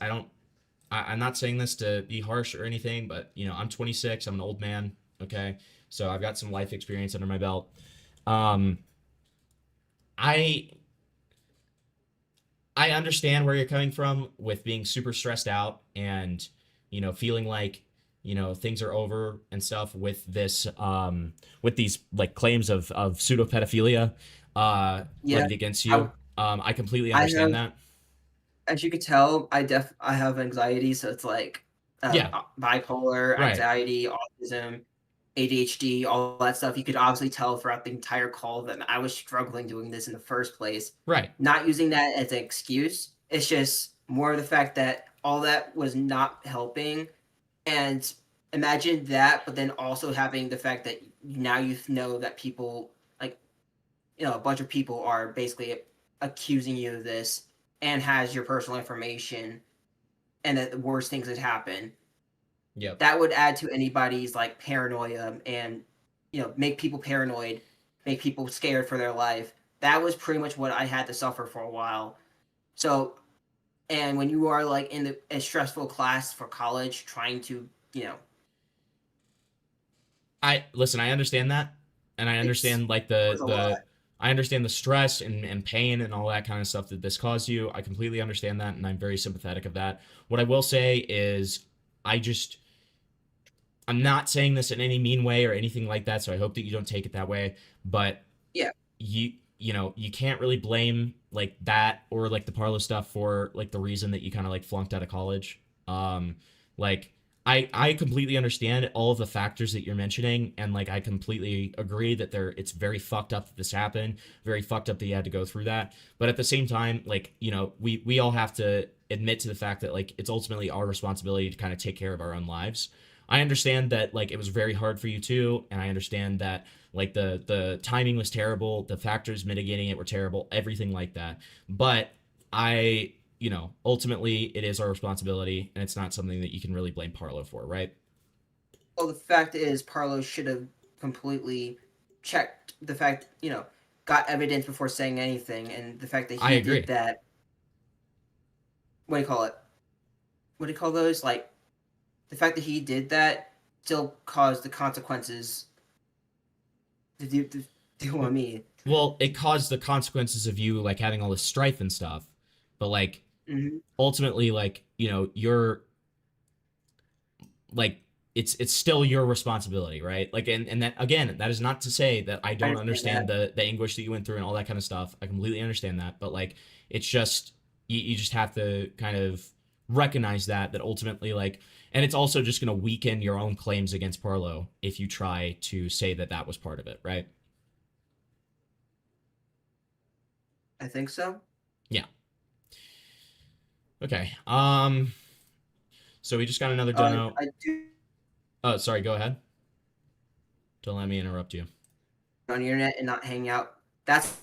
I'm not saying this to be harsh or anything, but I'm 26. I'm an old man. Okay, so I've got some life experience under my belt. I understand where you're coming from with being super stressed out and feeling like things are over and stuff with this with these like claims of pseudo pedophilia levied against you. I completely understand that. As you could tell, I have anxiety, so it's like bipolar, Right. anxiety, autism, ADHD, all that stuff. You could obviously tell throughout the entire call that I was struggling doing this in the first place. Right. Not using that as an excuse. It's just more of the fact that all that was not helping. And imagine that, but then also having the fact that now you know that people, like, a bunch of people are basically accusing you of this and has your personal information, and that the worst things that happen. Yep. That would add to anybody's like paranoia and make people paranoid, make people scared for their life. That was pretty much what I had to suffer for a while. So, and when you are like in a stressful class for college, trying to I understand that, and I understand like I understand the stress and pain and all that kind of stuff that this caused you. I completely understand that, and I'm very sympathetic of that. What I will say is, I'm not saying this in any mean way or anything like that, so I hope that you don't take it that way. But yeah, you can't really blame like that or like the Parlo stuff for like the reason that you kind of like flunked out of college. Like I completely understand all of the factors that you're mentioning, and like I completely agree that it's very fucked up that this happened, very fucked up that you had to go through that. But at the same time, like we all have to admit to the fact that like it's ultimately our responsibility to kind of take care of our own lives. I understand that like it was very hard for you too, and I understand that like the timing was terrible, the factors mitigating it were terrible, everything like that. But ultimately it is our responsibility, and it's not something that you can really blame Parlo for, right? Well, the fact is, Parlo should have completely checked the fact, got evidence before saying anything, and the fact that he did that. What do you call it? what do you call those? Like the fact that he did that still caused the consequences to do what I mean. Well, it caused the consequences of you like having all this strife and stuff, but like Mm-hmm. ultimately, like, you know, you're like it's still your responsibility, right? Like, and that, again, that is not to say that I don't understand the anguish that you went through and all that kind of stuff. I completely understand that, but like it's just you just have to kind of recognize that ultimately, like, and it's also just going to weaken your own claims against Parlo if you try to say that that was part of it, right? I think so. Yeah. Okay. So we just got another dono. I do Oh, sorry, go ahead. Don't let me interrupt you. on the internet and not hang out. That's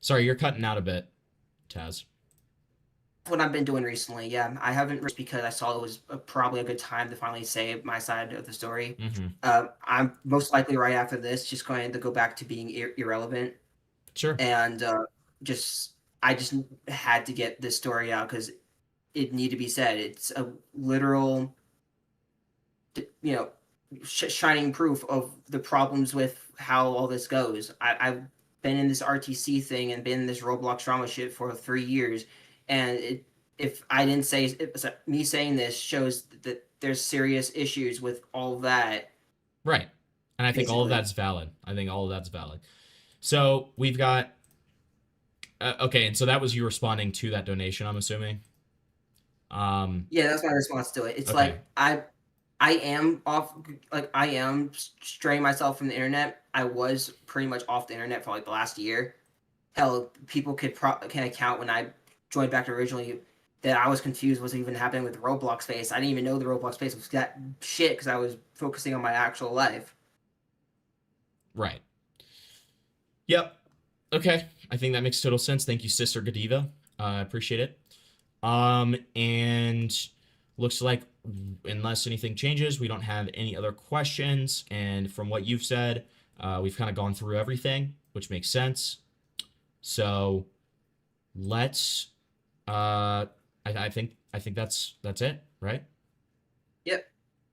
Sorry, you're cutting out a bit, Taz. what I've been doing recently. Yeah, I haven't because I saw it was probably a good time to finally say my side of the story. Mm-hmm. I'm most likely right after this just going to go back to being irrelevant, Sure. and I just had to get this story out because it needed to be said. It's a literal, you know, shining proof of the problems with how all this goes. I've been in this RTC thing and been in this Roblox drama shit for 3 years, and if I didn't say me saying this shows that there's serious issues with all that. Right. And I think all of Basically. that's valid. I think all of that's valid. So we've got okay, and so that was you responding to that donation, I'm assuming. Yeah, that's my response to it. It's Okay. like I am off, like I am straying myself from the internet. I was pretty much off the internet for like the last year. Hell, people can account when I joined back originally that I was confused what's even happening with the Roblox space. I didn't even know the Roblox space was that shit because I was focusing on my actual life. Right. Yep. Okay. I think that makes total sense. Thank you, Sister Godiva. I appreciate it. And looks like unless anything changes, we don't have any other questions. And from what you've said, we've kind of gone through everything, which makes sense. So let's I think that's it, right? Yep.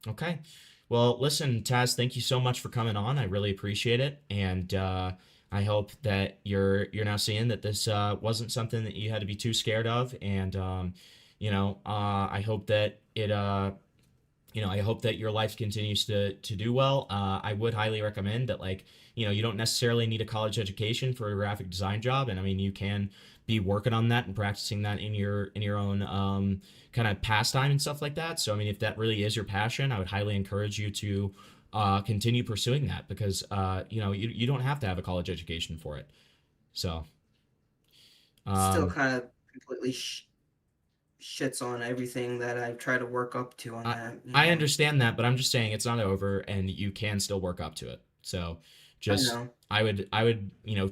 Okay. Well, listen, Taz, thank you so much for coming on. I really appreciate it, and I hope that you're now seeing that this wasn't something that you had to be too scared of, and I hope that it I hope that your life continues to do well. I would highly recommend that, like, you don't necessarily need a college education for a graphic design job, and I mean, you can be working on that and practicing that in your own kind of pastime and stuff like that. So, I mean, if that really is your passion, I would highly encourage you to continue pursuing that because you don't have to have a college education for it. So, Still kind of completely shits on everything that I try to work up to on that. I understand that, but I'm just saying it's not over, and you can still work up to it. So, just I would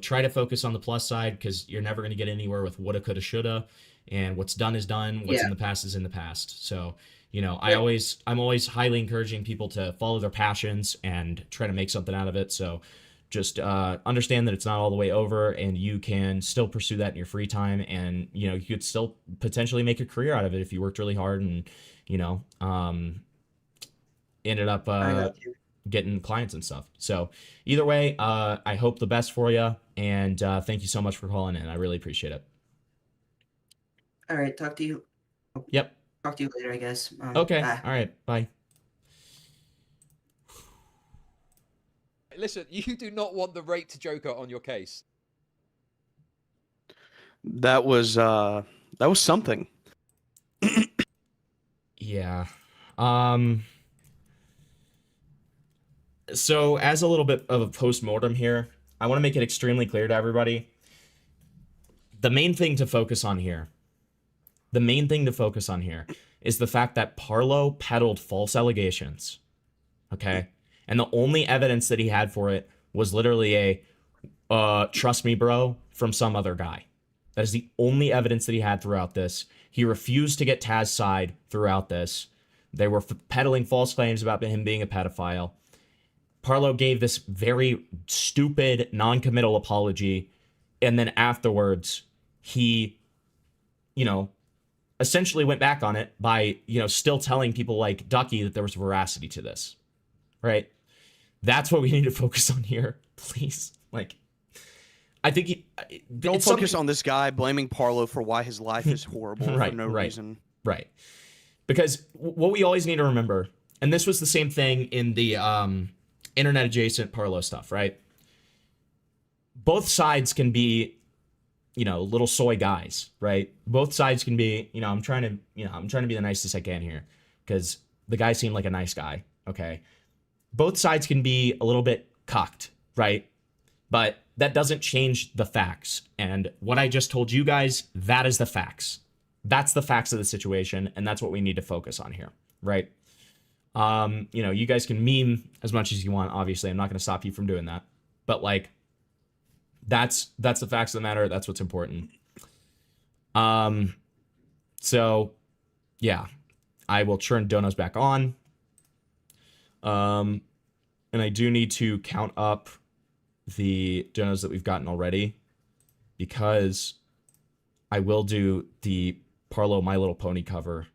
try to focus on the plus side because you're never going to get anywhere with woulda, coulda, shoulda, and what's done is done. What's in the past is in the past. So, I'm always highly encouraging people to follow their passions and try to make something out of it. So, just understand that it's not all the way over, and you can still pursue that in your free time, and you could still potentially make a career out of it if you worked really hard and ended up getting clients and stuff. So either way, I hope the best for you, and thank you so much for calling in. I really appreciate it. All right, talk to you. Yep. Talk to you later, I guess. Okay. Bye. All right. Bye. Listen, you do not want the rate to Joker on your case. That was something. Yeah. So as a little bit of a post-mortem here, I want to make it extremely clear to everybody. The main thing to focus on here is the fact that Parlo peddled false allegations. Okay? And the only evidence that he had for it was literally a trust me, bro, from some other guy. That is the only evidence that he had throughout this. He refused to get Taz's side throughout this. They were peddling false claims about him being a pedophile. Parlo gave this very stupid, non-committal apology, and then afterwards, he, essentially went back on it by, you know, still telling people like Ducky that there was veracity to this, right? That's what we need to focus on here, please. Like, I think Don't focus on this guy blaming Parlo for why his life is horrible for no reason. Right. Because what we always need to remember, and this was the same thing in the internet adjacent Parlo stuff, right? Both sides can be, you know, little soy guys, right? Both sides can be, you know, I'm trying to be the nicest I can here because the guy seemed like a nice guy, okay? Both sides can be a little bit cocked, right? But that doesn't change the facts. And what I just told you guys, that is the facts. That's the facts of the situation, and that's what we need to focus on here, right? You know, you guys can meme as much as you want, obviously. I'm not going to stop you from doing that. But, like, that's the facts of the matter. That's what's important. So, yeah. I will turn donos back on. And I do need to count up the donos that we've gotten already because I will do the Parlo My Little Pony cover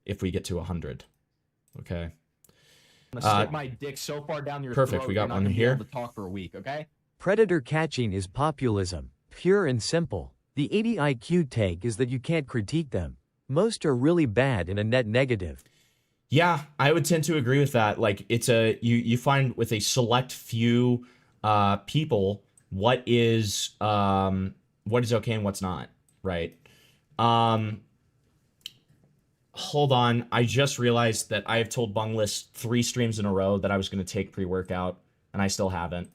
if we get to 100. Okay. I'm gonna stick my dick so far down your perfect. throat, We got you're not one gonna be here. able to talk for a week, okay? Predator catching is populism, pure and simple. The 80 IQ take is that you can't critique them. Most are really bad in a net negative. Yeah, I would tend to agree with that. Like, it's you find with a select few people what is okay and what's not, right? Hold on, I just realized that I have told Bungless 3 streams in a row that I was going to take pre-workout, and I still haven't.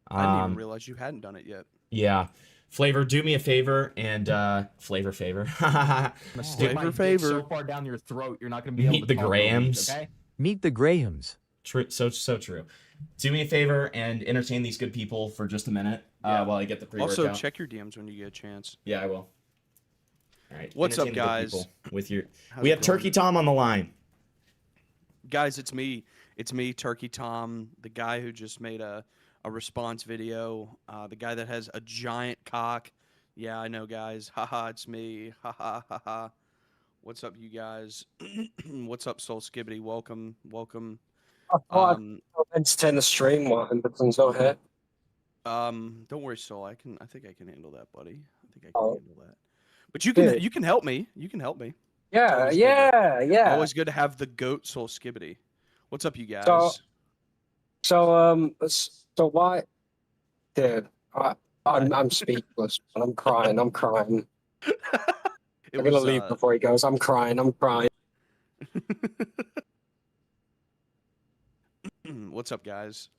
I didn't even realize you hadn't done it yet. Yeah. Flavor, do me a favor and favor. I'm gonna stick my dick so far down your throat, you're not gonna be able Meet to the talk for a week, Grahams. okay? Meet the Grahams. True, so true. Do me a favor and entertain these good people for just a minute while I get the pre-workout. Also, check your DMs when you get a chance. Yeah, I will. All right. What's up, entertain the good guys? people With your, How's we it have going? Turkey Tom on the line. Guys, it's me. It's me, Turkey Tom, the guy who just made a response video. The guy that has a giant cock. Yeah, I know, guys. Haha, it's me. Haha, haha. What's up, you guys? What's up, Soul Skibbity? Welcome. I entertain the stream while Henderson's not here. Don't worry, Soul. I think I can handle that, buddy. I think I can Oh. handle that. But you Good. can help me. You can help me. Yeah, Always good yeah. Always good to have the goat Soul Skibbity. What's up, you guys? So why, dude? I'm speechless. I'm crying. I'm crying. I'm gonna leave before he goes. I'm crying. What's up, guys?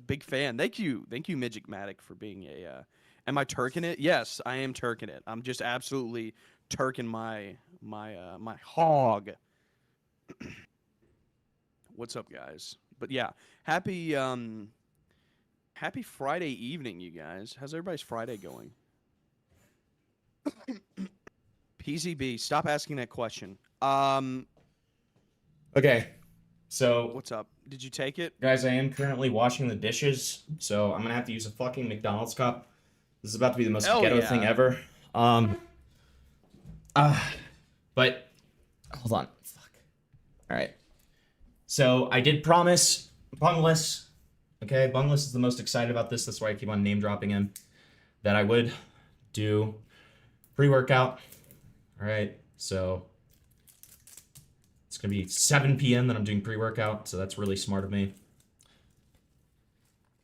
Big fan. Thank you, Midget Matic, for being a. Am I turking it? Yes, I am turking it. I'm just absolutely turking my hog. What's up, guys? But yeah, happy Friday evening, you guys. How's everybody's Friday going? PZB, stop asking that question. Okay. So, What's up? Did you take it? guys, I am currently washing the dishes, so I'm going to have to use a fucking McDonald's cup. This is about to be the most Hell ghetto yeah. thing ever. But hold on. Fuck. All right. So I did promise Bungless. Okay, Bungless is the most excited about this. That's why I keep on name dropping him. That I would do pre-workout. All right. So it's gonna be 7 p.m. that I'm doing pre-workout. So that's really smart of me.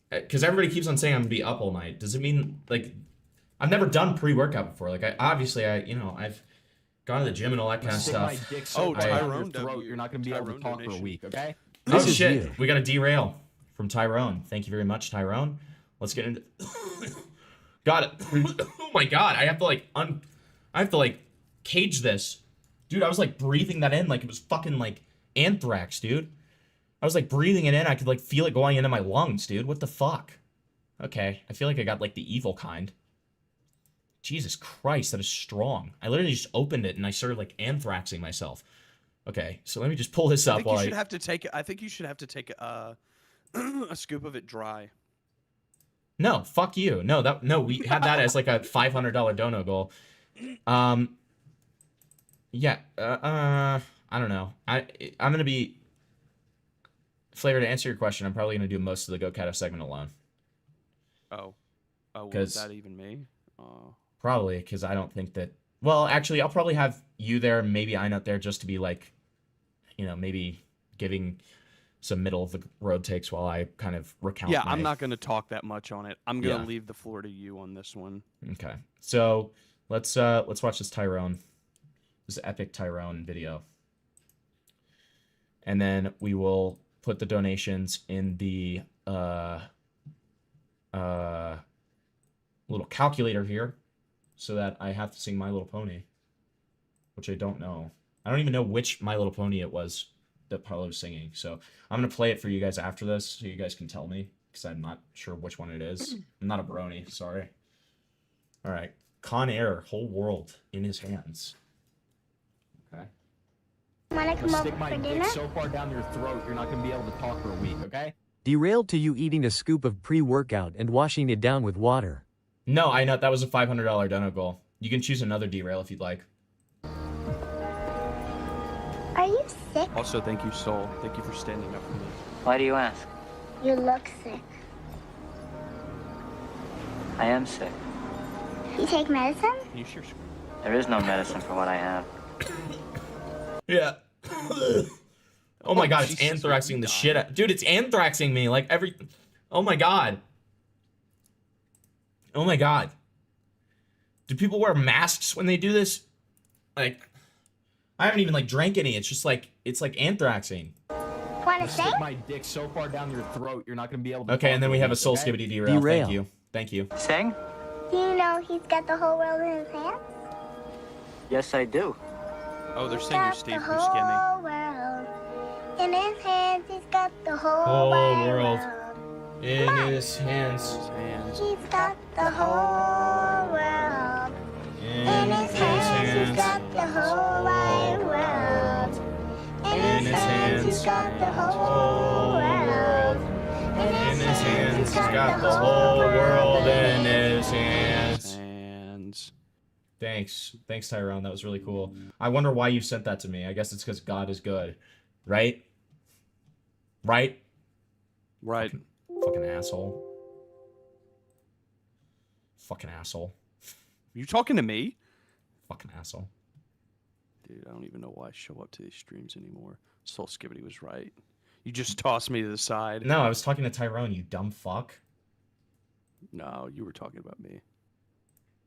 Because everybody keeps on saying I'm gonna be up all night. Does it mean, like, I've never done pre-workout before? Like, I've gone to the gym and all that kind of Stick stuff. my dick so far down your Tyrone throat, W. you're not gonna be able to Tyrone talk for a donation. week, okay? Oh This is shit, you. we got a derail from Tyrone. Thank you very much, Tyrone. Let's get into. Got it. Oh my god, I have to like cage this, dude. I was like breathing that in like it was fucking like anthrax, dude. I was like breathing it in. I could like feel it going into my lungs, dude. What the fuck? Okay, I feel like I got like the evil kind. Jesus Christ, that is strong. I literally just opened it and I started like anthraxing myself. Okay, so let me just pull this I up think while you should have to take. I think you should have to take a scoop of it dry. No, fuck you. No, we had that as like a $500 dono goal. Yeah. I don't know. I'm gonna be Flavor, to answer your question. I'm probably gonna do most of the Goatcatto segment alone. Oh, was 'Cause- that even me? Probably because I don't think that. Well, actually, I'll probably have you there, maybe Einut there, just to be like, maybe giving some middle of the road takes while I kind of recount. Yeah, my... I'm not gonna talk that much on it. I'm gonna Yeah. leave the floor to you on this one. Okay, so let's watch this Tyrone, this epic Tyrone video, and then we will put the donations in the little calculator here, so that I have to sing My Little Pony, which I don't know. I don't even know which My Little Pony it was that Parlo was singing. So I'm gonna play it for you guys after this, so you guys can tell me, because I'm not sure which one it is. I'm not a brony, sorry. All right, Con Air, whole world in his hands. Okay. Wanna come over Stick my for dick dinner? so far down your throat, you're not gonna be able to talk for a week, okay? Derailed to you eating a scoop of pre-workout and washing it down with water. No, I know that was a $500 dono goal. You can choose another derail if you'd like. Are you sick? Also, thank you, Soul. Thank you for standing up for me. Why do you ask? You look sick. I am sick. You take medicine? Can you share screen? There is no medicine for what I have. Yeah. Oh my god, it's Jesus, anthraxing you the died. shit out. Dude, it's anthraxing me like every. Oh my god. Oh my god. Do people wear masks when they do this? Like, I haven't even like drank any. It's just like it's like anthraxing. Wanna Stick stay? my dick so far down your throat, you're not gonna be able to Okay, talk and then for we have a week, soul okay? skibbity derail. Derail. Thank you. Thank you. Sing? Do you know he's got the whole world in his hands? Yes, I do. Oh, they're He's saying you're got Steve the Buscemi. whole world in his hands. He's got the whole, Whole wide world. world. In his hands. His hands. He's got the whole world In his hands. He's got the whole wide world. In his hands. He's got the whole world. In his hands, he's got the whole world in his hands. Hands. Thanks, Tyrone. That was really cool. I wonder why you sent that to me. I guess it's because God is good, right? Right? Right. Fucking asshole. Fucking asshole. You talking to me? Fucking asshole. Dude, I don't even know why I show up to these streams anymore. Soul Skibbity was right. You just tossed me to the side. No, I was talking to Tyrone, you dumb fuck. No, you were talking about me.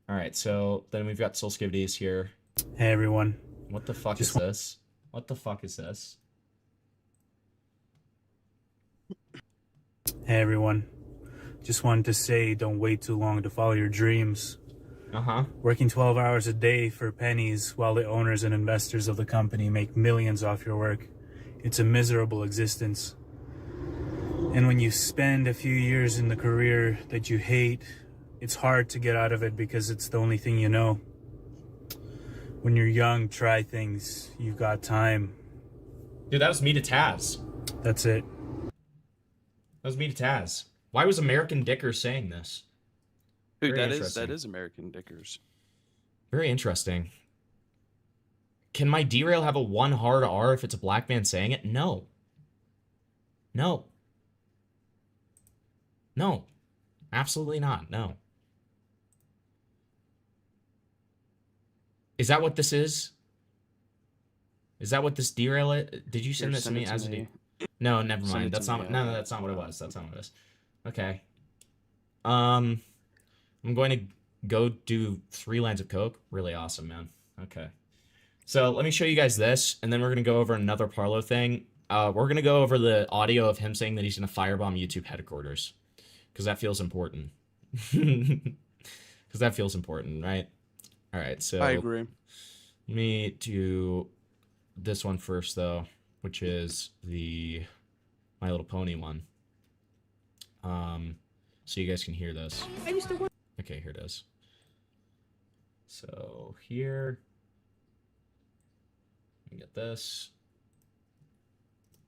All right, so then we've got Soul Skibbities here. Hey everyone. What the fuck is this? What the fuck is this? Hey everyone. Just wanted to say don't wait too long to follow your dreams. Uh-huh. Working 12 hours a day for pennies while the owners and investors of the company make millions off your work. It's a miserable existence. And when you spend a few years in the career that you hate, it's hard to get out of it because it's the only thing you know. When you're young, try things. You've got time. Dude, that was me to Taz. That's it. That was me to Taz. Why was American Dicker saying this? Dude, Very that interesting. is American Dickers. Very interesting. Can my derail have a 1 hard R if it's a black man saying it? No. No. No. Absolutely not. No. Is that what this is? Is that what this derail is? Did you send Here, this to send me it to as a me. No, never Send mind. it to That's me, not no, that's not what it was. That's not what it is. Okay. I'm going to go do 3 lines of coke. Really awesome, man. Okay. So let me show you guys this, and then we're gonna go over another Parlo thing. We're gonna go over the audio of him saying that he's gonna firebomb YouTube headquarters, because that feels important. Because that feels important, right? All right. So I agree. Let me do this one first, though, which is the My Little Pony one. So you guys can hear this. Okay, here it is. So here, we get this.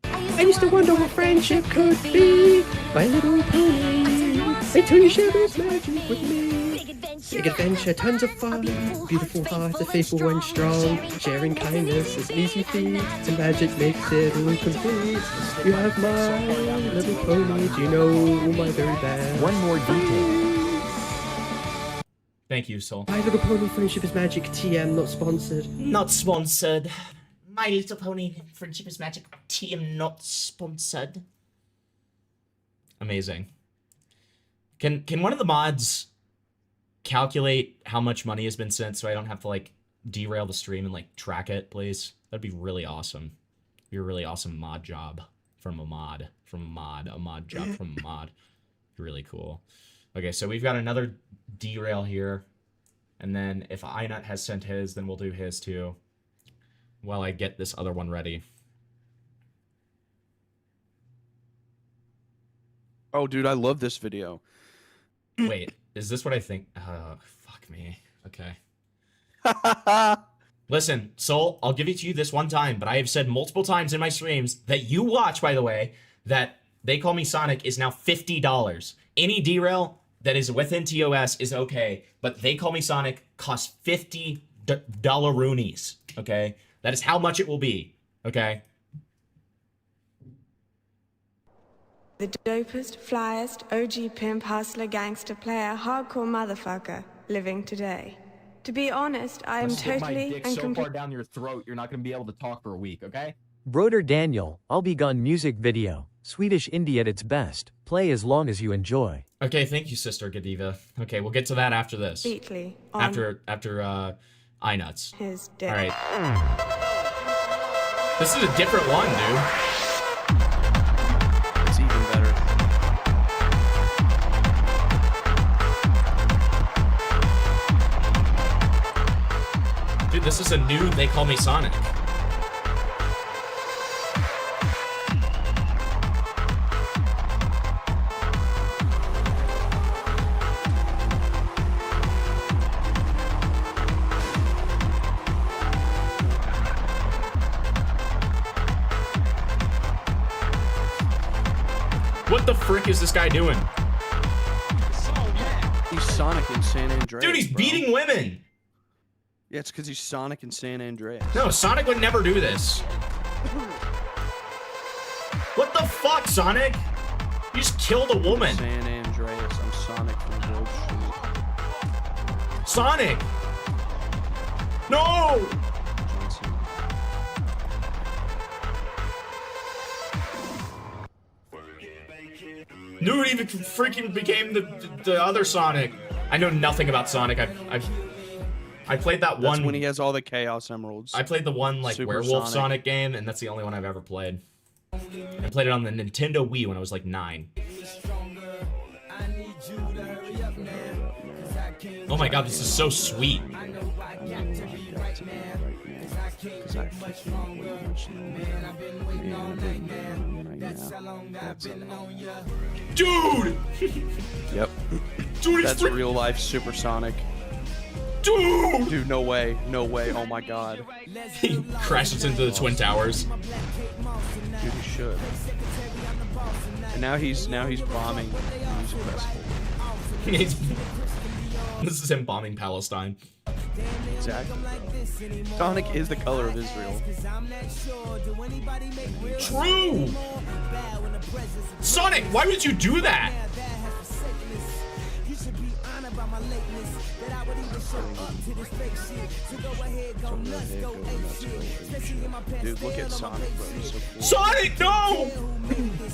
I used to wonder what friendship could be. My little pony. Wait till you share this magic with me. Big adventure, tons of fun. Beautiful hearts, a faithful and strong. Sharing kindness is easy feat. And magic makes it all complete. You have my little pony. Do you know my very best? One more detail. Thank you, Soul. My Little Pony Friendship is Magic TM, not sponsored. Not sponsored. My Little Pony Friendship is Magic TM, not sponsored. Amazing. Can one of the mods calculate how much money has been sent so I don't have to like derail the stream and like track it, please? That'd be really awesome. Be a really awesome mod job from a mod. A mod job from a mod. Really cool. Okay, so we've got another derail here. And then if Inut has sent his, then we'll do his too. While I get this other one ready. Oh, dude, I love this video. Wait, is this what I think? Fuck me. Okay. Listen, Soul, I'll give it to you this one time, but I have said multiple times in my streams that you watch, by the way, that They Call Me Sonic is now $50. Any derail that is within TOS is okay, but They Call Me Sonic costs $50 roonies, okay? That is how much it will be, okay? The dopest, flyest, OG pimp, hustler, gangster, player, hardcore motherfucker living today. To be honest, I am Stick my totally dick and so far completely... down your throat, you're not going to be able to talk for a week, okay? Broder Daniel, I'll be gone music video. Swedish indie at its best. Play as long as you enjoy. Okay, thank you, Sister Godiva. Okay, we'll get to that after this. Completely After iNuts. his dick. All right. This is a different one, dude. It's even better. Dude, this is a new They Call Me Sonic. What the frick is this guy doing? He's Sonic in San Andreas. Dude, he's bro. beating women. Yeah, it's because he's Sonic in San Andreas. No, Sonic would never do this. What the fuck, Sonic? You just killed a woman. San Andreas. I'm Sonic from Grove Street. Sonic! No! Dude even freaking became the other Sonic. I know nothing about Sonic. I played that That's one when he has all the Chaos Emeralds. I played the one like Super werewolf Sonic game, and that's the only one I've ever played. I played it on the Nintendo Wii when I was like 9. Oh my god, this is so sweet. Dude! Yep. Dude, that's real life Supersonic. Dude! Dude, no way. No way. Oh my god. He crashes into the Twin Towers. Dude, he should. And now he's bombing the music festival. This is him bombing Palestine. Exactly. Sonic is the color of Israel. True! Sonic, why would you do that? Dude, look at Sonic, bro. He's so cool. Sonic, no!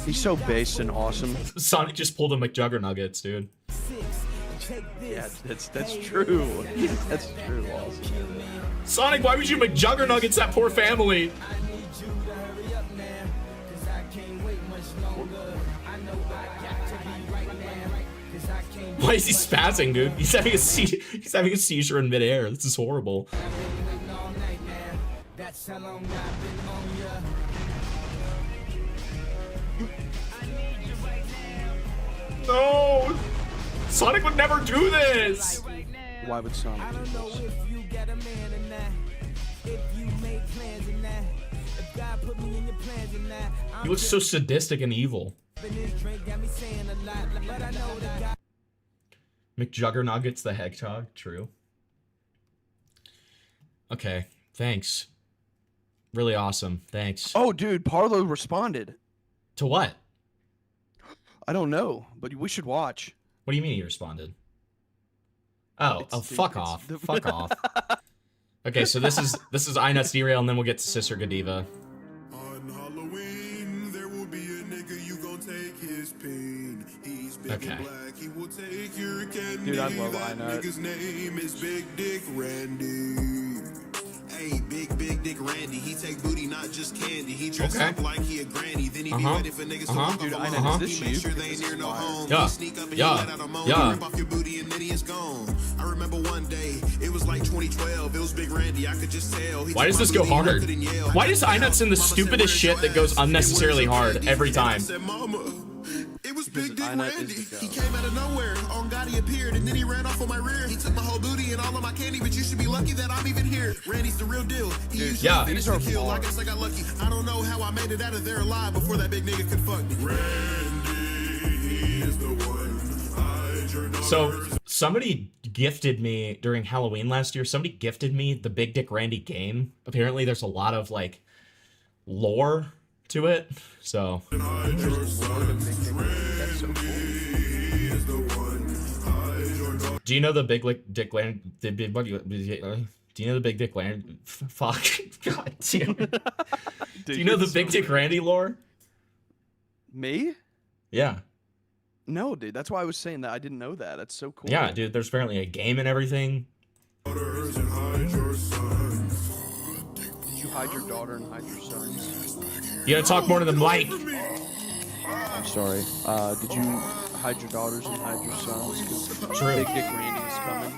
He's so based and awesome. Sonic just pulled a McJuggernuggets, dude. Yeah, that's true. That's true. Awesome. Sonic, why would you McJuggernuggets that poor family? Why is he spazzing, dude? He's having a seizure in midair. This is horrible. No! Sonic would never do this! Why would Sonic do this? He looks so sadistic and evil. McJuggernuggets the Hedgehog. True. Okay. Thanks. Really awesome. Thanks. Oh, dude, Parlo responded. To what? I don't know, but we should watch. What do you mean he responded? Oh, fuck off. Fuck off. Okay, so this is iNuts Derail, and then we'll get to Sister Godiva. On Halloween, there will be a nigga, you gon' take his pain. He's big Okay. and black, he will take your candy. Dude, I love That iNut. nigga's name is Big Dick Randy. Hey, big Dick Randy, he take booty, not just candy. He dress Okay. up like he a granny, then he be ready for niggas to Uh-huh. walk Dude, off I alone. know. Is He this make you? sure they ain't near no home. Yeah. He sneak up and Yeah. he let out a moan. Yeah. He rip off your booty and then he is gone. I remember one day, it was like 2012. It was Big Randy, I could just tell. He Why took does my this go booty and hard? couldn't yell. Why does iNuts send the stupidest shit that goes unnecessarily hard every time? It was Big Dick iNut is Randy. the goat. He came out of nowhere. On God, he appeared, and then he ran off on my rear. He took my whole booty and all of my candy, but you should be lucky that I'm even here. Randy's the real deal. He usually yeah. finished the kill. I guess I got lucky. I don't know how I made it out of there alive before that big nigga could fuck me. Randy is the one. Hide your So somebody gifted me during Halloween last year. Somebody gifted me the Big Dick Randy game. Apparently, there's a lot of like lore to it. So do you know the Big Dick Land? The big do you know the Big Dick Land? Fuck. God damn it. Do you know the Big Dick Randy lore? Me? Yeah. No, dude. That's why I was saying that. I didn't know that. That's so cool. Yeah, dude. There's apparently a game and everything. Did you hide your daughter and hide your sons? You gotta talk more to the mic. I'm sorry. Did you hide your daughters and hide your sons? 'Cause True. Big Dick Randy is coming.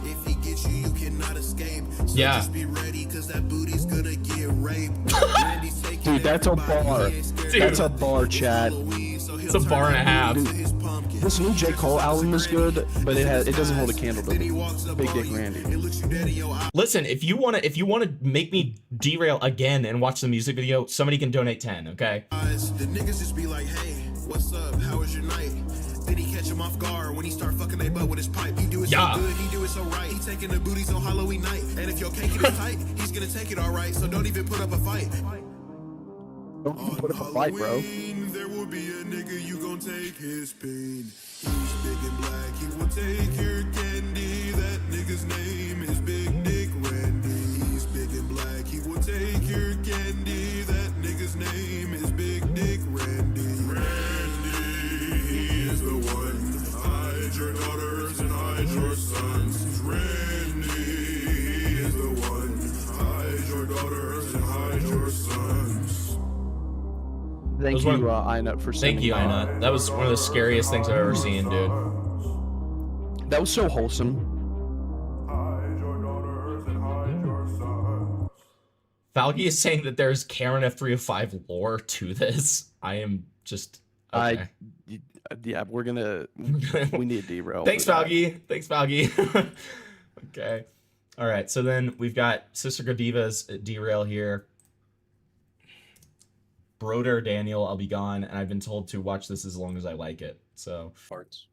If he gets you, you cannot escape. So Yeah. just be ready, cause that booty's gonna get raped. Randy's taking Dude, that's a bar. That's a bar, chat. It's a bar and a half. This new J. Cole album is good, but it doesn't hold a candle to Big Dick Randy. Listen, if you wanna make me derail again and watch the music video, somebody can donate 10, okay? The niggas just be like, hey, what's up? How was your night? Then he catch him off guard when he start fucking they butt with his pipe. He do it Yeah. so good, he do it so right. He taking the booties on Halloween night. And if your cake is tight, he's gonna take it all right. So don't even put up a fight. Don't even put up a fight, bro. There will be a nigga, you gon' take his pain. He's big and black, he will take your candy. That nigga's name is Big Dick Randy. He's big and black, he will take your candy. That nigga's name is Big Dick Randy. Randy is the one. Hide your daughters and hide your sons. Randy is the one. Hide your daughters and hide your sons. Thank was you, one- iNut, for sending Thank you, that. Ina. That was one of the scariest things I've ever seen, dude. That was so wholesome. Falky is saying that there's Karen F305 lore to this. I am just okay. Yeah, we're gonna. We need derail. Thanks, for that. Falky. Thanks, Falky. Okay. All right. So then we've got Sister Godiva's derail here. Broder Daniel, I'll be gone, and I've been told to watch this as long as I like it. So Farts.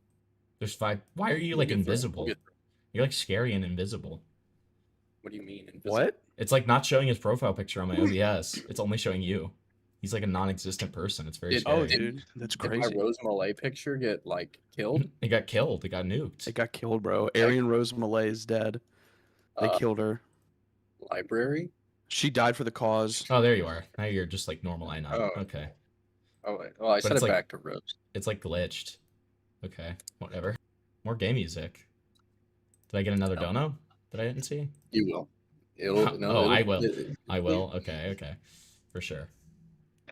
there's 5. Why are you like We'll get through it. invisible? We'll get through You're like scary and invisible. What do you mean? Invisible? What? It's like not showing his profile picture on my OBS. It's only showing you. He's like a non-existent person. It's very Did- scary. Oh, dude, that's Did crazy. my Rose Malay picture get like killed? It got killed. It got nuked. It got killed, bro. Arian Rose Malay is dead. They killed her. Library? She died for the cause. Oh, there you are. Now you're just like normal. I know. Oh. Okay. Oh wait. Oh, I But set it's it like- back to Rose. It's like glitched. Okay. Whatever. More game music. Did I get another dono that I didn't see? You will. It'll. No, Oh, it'll- I will. it- I will. Okay. Okay. For sure.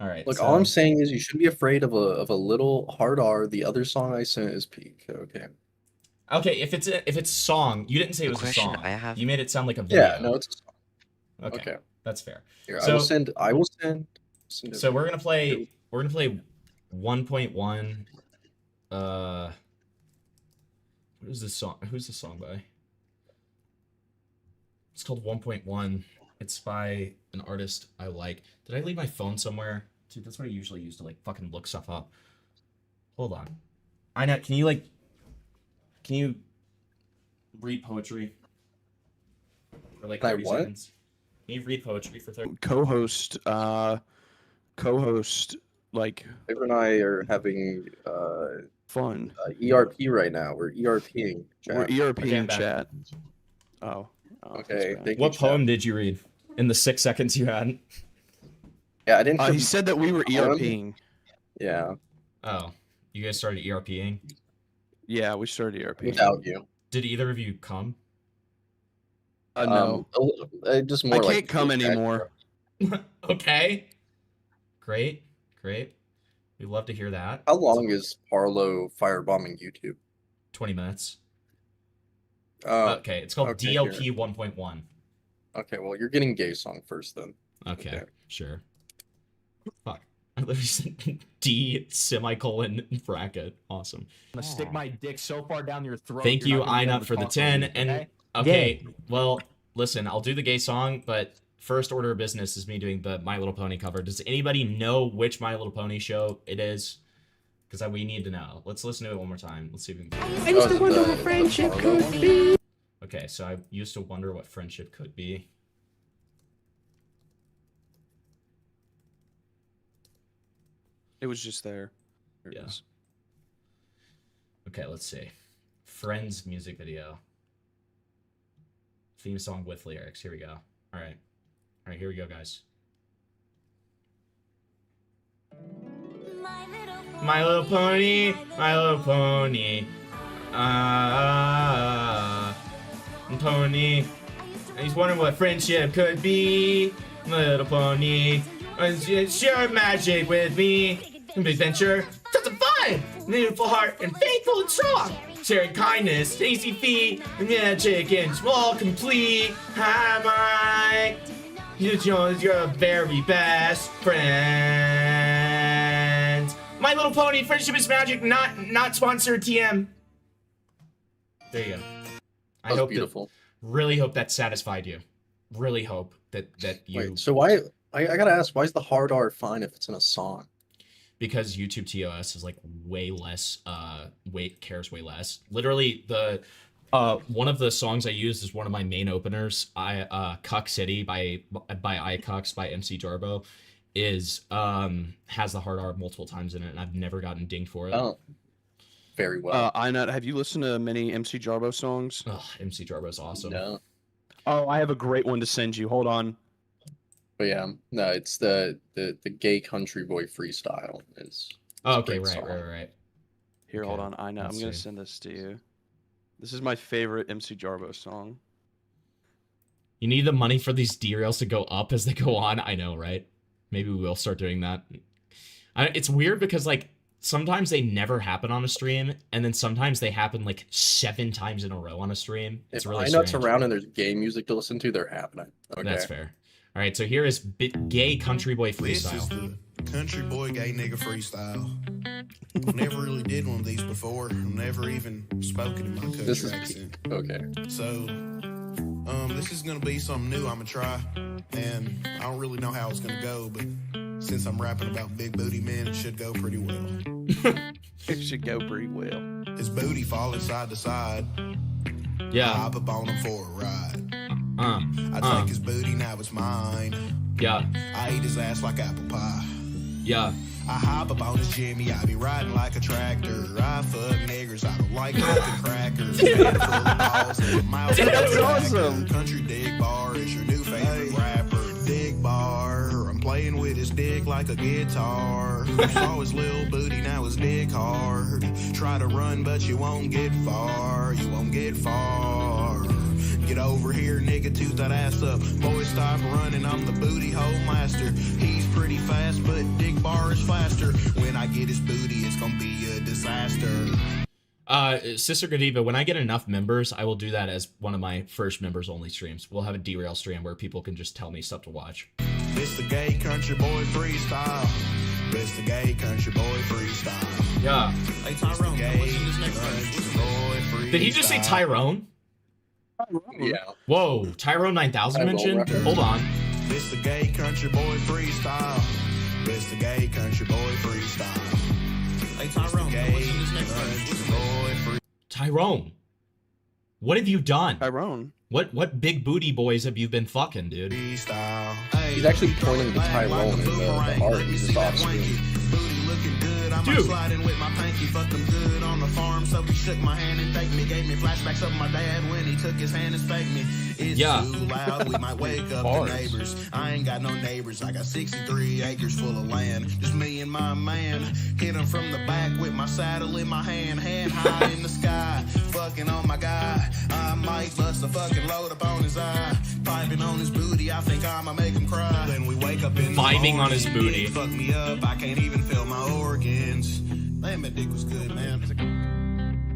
All right. Look, so- all I'm saying is you shouldn't be afraid of a little hard R. The other song I sent is peak. Okay. Okay, if it's song, you didn't say it was a question song. I have- You made it sound like a video. Yeah. No, it's a song. Okay. Okay. That's fair. Here, So- I will send. I will send. So we're gonna play 1.1. What is this song? Who's this song by? It's called 1.1. It's by an artist I like. Did I leave my phone somewhere? Dude, that's what I usually use to like fucking look stuff up. Hold on. Inet, can you like Can you read poetry for like Can I 30 what? seconds? Can you read poetry for 30? Co-host, like Dave and I are having fun. ERP right now. We're ERPing. We're chat. ERP Okay, I'm in back. chat. Oh. Okay. Thank What you, poem chat. did you read in the 6 seconds you had? Yeah, I didn't. He said that we were ERPing. Yeah. Oh, you guys started ERPing? Yeah, we started ERPing. Without you. Did either of you come? No. Just more I like can't come anymore. Okay. Great. We'd love to hear that. How long is Parlo firebombing YouTube? 20 minutes. Oh, Okay, it's called okay, DLP here. 1.1. Okay, well, you're getting gay song first then. Okay, sure. Fuck. I literally said D semicolon bracket. Awesome. I'm gonna stick my dick so far down your throat. Thank you're you, not gonna be able Einut, to for the talk 10. to me, And okay, well, listen, I'll do the gay song, but first order of business is me doing the My Little Pony cover. Does anybody know which My Little Pony show it is? Because we need to know. Let's listen to it one more time. Let's see if we can. I used to wonder what friendship could be. Okay, so I used to wonder what friendship could be. It was just there. There it Yeah. is. Okay, let's see. Friends music video. Theme song with lyrics. Here we go. All right, here we go, guys. My little pony, my little pony. Pony. I just wondering what friendship could be. My little pony. Share magic with me. Adventure. Such a fun! Beautiful heart and faithful and strong. Sharing kindness, easy feet, magic and small complete. Hi, Mike. You're your very best friend. My Little Pony, friendship is magic, not sponsored TM. There you go. I hope beautiful. Really hope that satisfied you. Really hope that you. Wait, so why? I gotta ask, why is the hard R fine if it's in a song? Because YouTube TOS is like way less. Cares way less. Literally, the one of the songs I used is one of my main openers. Cuck City by iCucks by MC Jarbo is has the hard R multiple times in it, and I've never gotten dinged for it. Oh, very well. Einut, have you listened to many MC Jarbo songs? Oh, MC Jarbo's awesome. No. Oh, I have a great one to send you. Hold on. But yeah, no, it's the gay country boy freestyle is. Oh, okay, right. Here, Okay, hold on. I'm let's gonna see. send this to you. This is my favorite MC Jarbo song. You need the money for these derails to go up as they go on. I know, right? Maybe we will start doing that. It's weird because like sometimes they never happen on a stream, and then sometimes they happen like 7 times in a row on a stream. It's If really I know it's strange. around and there's gay music to listen to, they're happening. Okay. That's fair. All right, so here is gay country boy This is freestyle. the country boy gay nigga freestyle. I've never really did one of these before. I've never even spoken in my country This is accent. okay. So, this is gonna be something new I'm gonna try, and I don't really know how it's gonna go, but since I'm rapping about big booty men, it should go pretty well. It should go pretty well. His booty falling side to side. Yeah. I hop up on him for a ride. I uh. take his booty, now it's mine. Yeah. I eat his ass like apple pie. Yeah. I hop up on his Jimmy, I be riding like a tractor. I fuck niggers, I don't like fucking crackers. Head full of balls and a mouth full of That's crackers. awesome. Country Dig Bar is your new favorite rapper. Dig Bar, I'm playing with his dick like a guitar. You saw his little booty, now his dick hard. Try to run, but you won't get far. You won't get far. Get over here, nigga, toot that ass up. Boy, stop running, I'm the booty hole master. He's pretty fast, but Dick Bar is faster. When I get his booty, it's gonna be a disaster. Sister Godiva, when I get enough members, I will do that as one of my first members only streams. We'll have a derail stream where people can just tell me stuff to watch. It's the gay country boy freestyle. It's the gay country boy freestyle. Yeah. Hey, Tyrone, what's in this next one? Did he just say Tyrone? Yeah. Whoa, Tyrone 9000 mentioned? Hold on. It's the gay country boy freestyle. It's the gay country boy freestyle. Hey, Tyrone, what's in this next one? Tyrone, what have you done? Tyrone. What big booty boys have you been fucking, dude? He's actually pointing to Tyrone in the heart. He's just off screen. Dude. Sliding with my pinky, fucked him good on the farm, so he shook my hand and thanked me, gave me flashbacks of my dad when he took his hand and spanked me. It's too loud, we might wake up the neighbors. I ain't got no neighbors, I got 63 acres full of land, just me and my man. Hit him from the back with my saddle in my hand, hand high in the sky, fucking on my guy. I might bust a fucking load up on his eye, piping on his booty, I think I'ma make him cry. Then we wake up in the Vibing on his morning, booty. fuck me up, I can't even feel my organs. Man, my dick was good, man.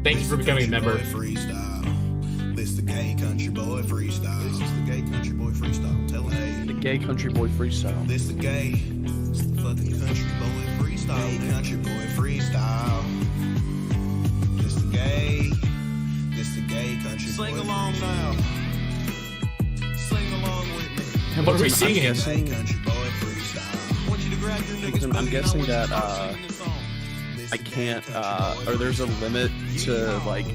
Thank you for becoming a member. Freestyle. This the gay country boy freestyle. This is the gay country boy freestyle. Tell him, The gay country boy freestyle. this the gay. This the fucking country boy freestyle. Gay country boy freestyle. This the gay. This the gay country boy. Sing along now. Sing along with me. What are we singing? I'm guessing that I can't or there's a limit to like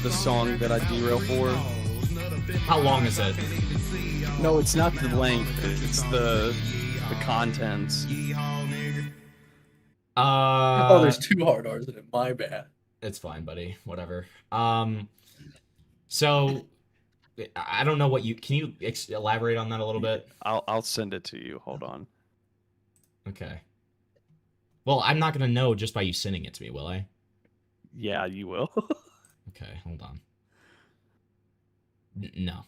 the song that I derail for. How long is it? No, it's not the length, it's the contents. Oh, there's 2 hard R's in it. My bad. It's fine, buddy. Whatever. So I don't know what you can you elaborate on that a little bit? I'll send it to you. Hold on. Okay. Well, I'm not gonna know just by you sending it to me, will I? Yeah, you will. Okay, hold on. No.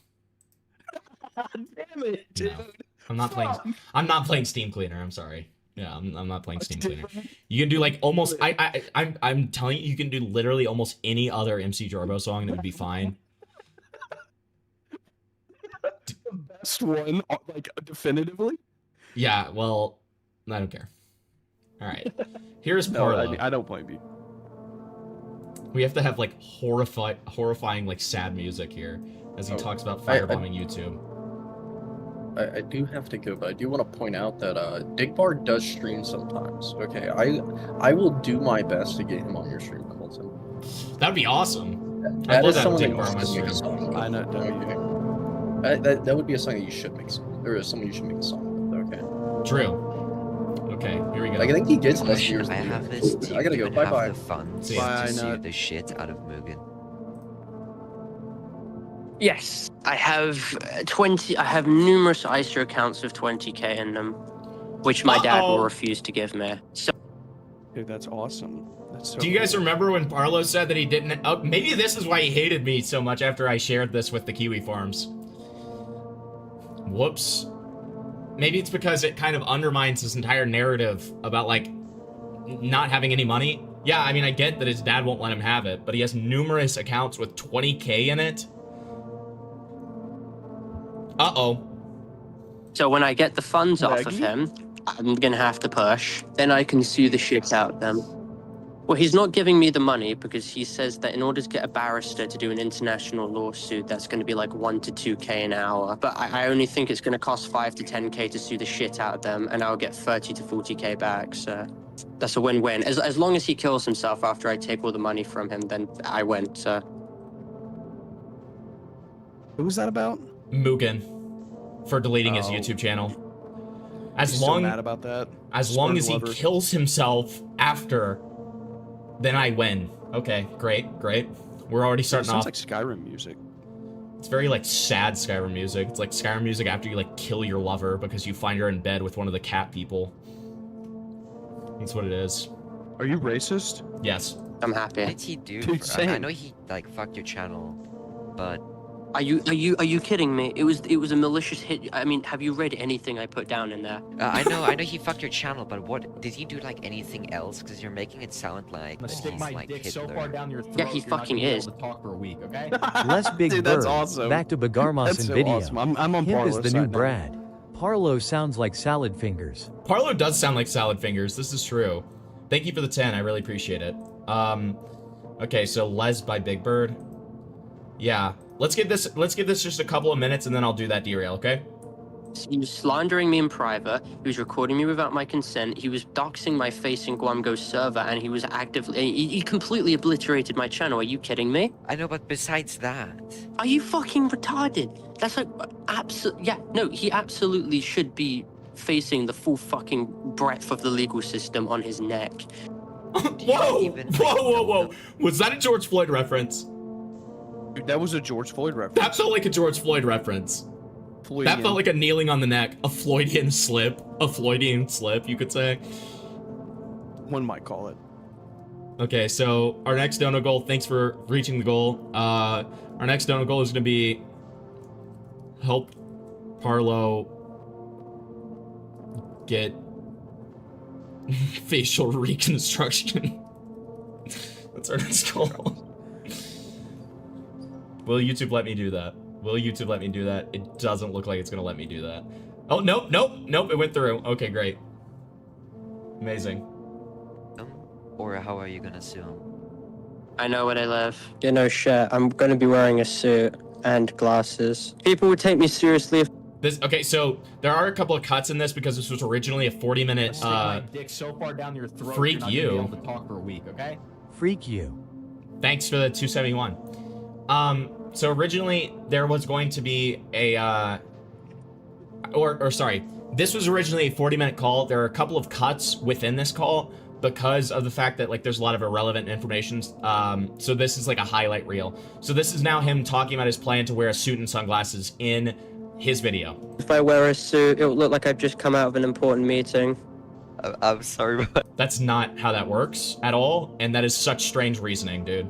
Damn it, dude. No. I'm not playing. I'm not playing Steam Cleaner. I'm sorry. Yeah, I'm not playing Steam Cleaner. You can do like almost. I'm telling you, you can do literally almost any other MC Jarbo song and it would be fine. Best one, like definitively. Yeah. Well, I don't care. All right. Here's Parlo. I don't blame you. We have to have like horrifying like sad music here as he talks about firebombing YouTube. I do have to go, but I do want to point out that Digbar does stream sometimes. Okay, I will do my best to get him on your stream, Colton. That'd be awesome. That I love is that someone that Digbar on my you should make a stream. song with. I know. Okay. That would be a song that you should make. Or someone you should make a song with. Okay. True. Okay, here we go. Like I think he gets less Question years. I than have you. is, do you I gotta go. even Bye have bye. the funds See ya. to Bye, sue the shit out of Mugen? Yes, I have 20. I have numerous ISA accounts with 20k in them, which my dad will refuse to give me. So, Dude, that's awesome. That's so Do you guys cool. remember when Parlo said that he didn't? Oh, maybe this is why he hated me so much after I shared this with the Kiwi Farms. Whoops. Maybe it's because it kind of undermines his entire narrative about like not having any money. Yeah, I mean, I get that his dad won't let him have it, but he has numerous accounts with 20k in it. Uh-oh. So when I get the funds off of him, I'm gonna have to push. Then I can sue the shit out of them. Well, he's not giving me the money because he says that in order to get a barrister to do an international lawsuit, that's going to be like 1 to 2k an hour. But I only think it's going to cost 5 to 10k to sue the shit out of them, and I'll get 30 to 40k back. So that's a win-win. As long as he kills himself after I take all the money from him, then I win. So. Who was that about? Mugen for deleting his YouTube channel. As He's long so mad about that. as long Spurned as he lover. kills himself after, then I win. Okay, great. We're already starting off. Sounds like Skyrim music. It's very like sad Skyrim music. It's like Skyrim music after you like kill your lover because you find her in bed with one of the cat people. That's what it is. Are you racist? Yes. I'm happy. What did he do? Dude, I same. know he like fucked your channel, but Are you kidding me? It was a malicious hit. I mean, have you read anything I put down in there? I know he fucked your channel, but what did he do like anything else? Because you're making it sound like I'm gonna stick he's my like dick Hitler. so far down your throat. Yeah, he you're not fucking gonna be is. able to talk for a week, okay? Less Big Dude, Bird. that's awesome. Back to Bagarmas That's and so video. awesome. I'm on Him is Parlo's the side new now. Brad. Parlo sounds like salad fingers. Parlo does sound like salad fingers. This is true. Thank you for the 10. I really appreciate it. Okay, so Les by Big Bird. Yeah. Let's give this just a couple of minutes and then I'll do that derail, okay? He was slandering me in private. He was recording me without my consent. He was doxing my face in Guamgo's server, and he was actively. He completely obliterated my channel. Are you kidding me? I know, but besides that, Are you fucking retarded? That's like Yeah, no, he absolutely should be facing the full fucking breadth of the legal system on his neck. Whoa! Was that a George Floyd reference? Dude, that was a George Floyd reference. That felt like a George Floyd reference. That felt like a kneeling on the neck, a Floydian slip, you could say. One might call it. Okay, so our next dono goal, thanks for reaching the goal. Our next dono goal is going to be help Parlo get facial reconstruction. That's our next goal. Will YouTube let me do that? Will YouTube let me do that? It doesn't look like it's gonna let me do that. Oh, nope, it went through. Okay, great. Amazing. or how are you gonna sue him? I know where they live. Yeah, no shit. I'm gonna be wearing a suit and glasses. People would take me seriously if Okay, so there are a couple of cuts in this because this was originally a 40-minute dick so far down your throat, freak you're not you. gonna be able to talk for a week, okay? Freak you. Thanks for the 271. So originally there was going to be a sorry, this was originally a 40-minute call. There are a couple of cuts within this call because of the fact that like there's a lot of irrelevant information. So this is like a highlight reel. So this is now him talking about his plan to wear a suit and sunglasses in his video. If I wear a suit, it will look like I've just come out of an important meeting. I'm sorry, but that's not how that works at all, and that is such strange reasoning, dude.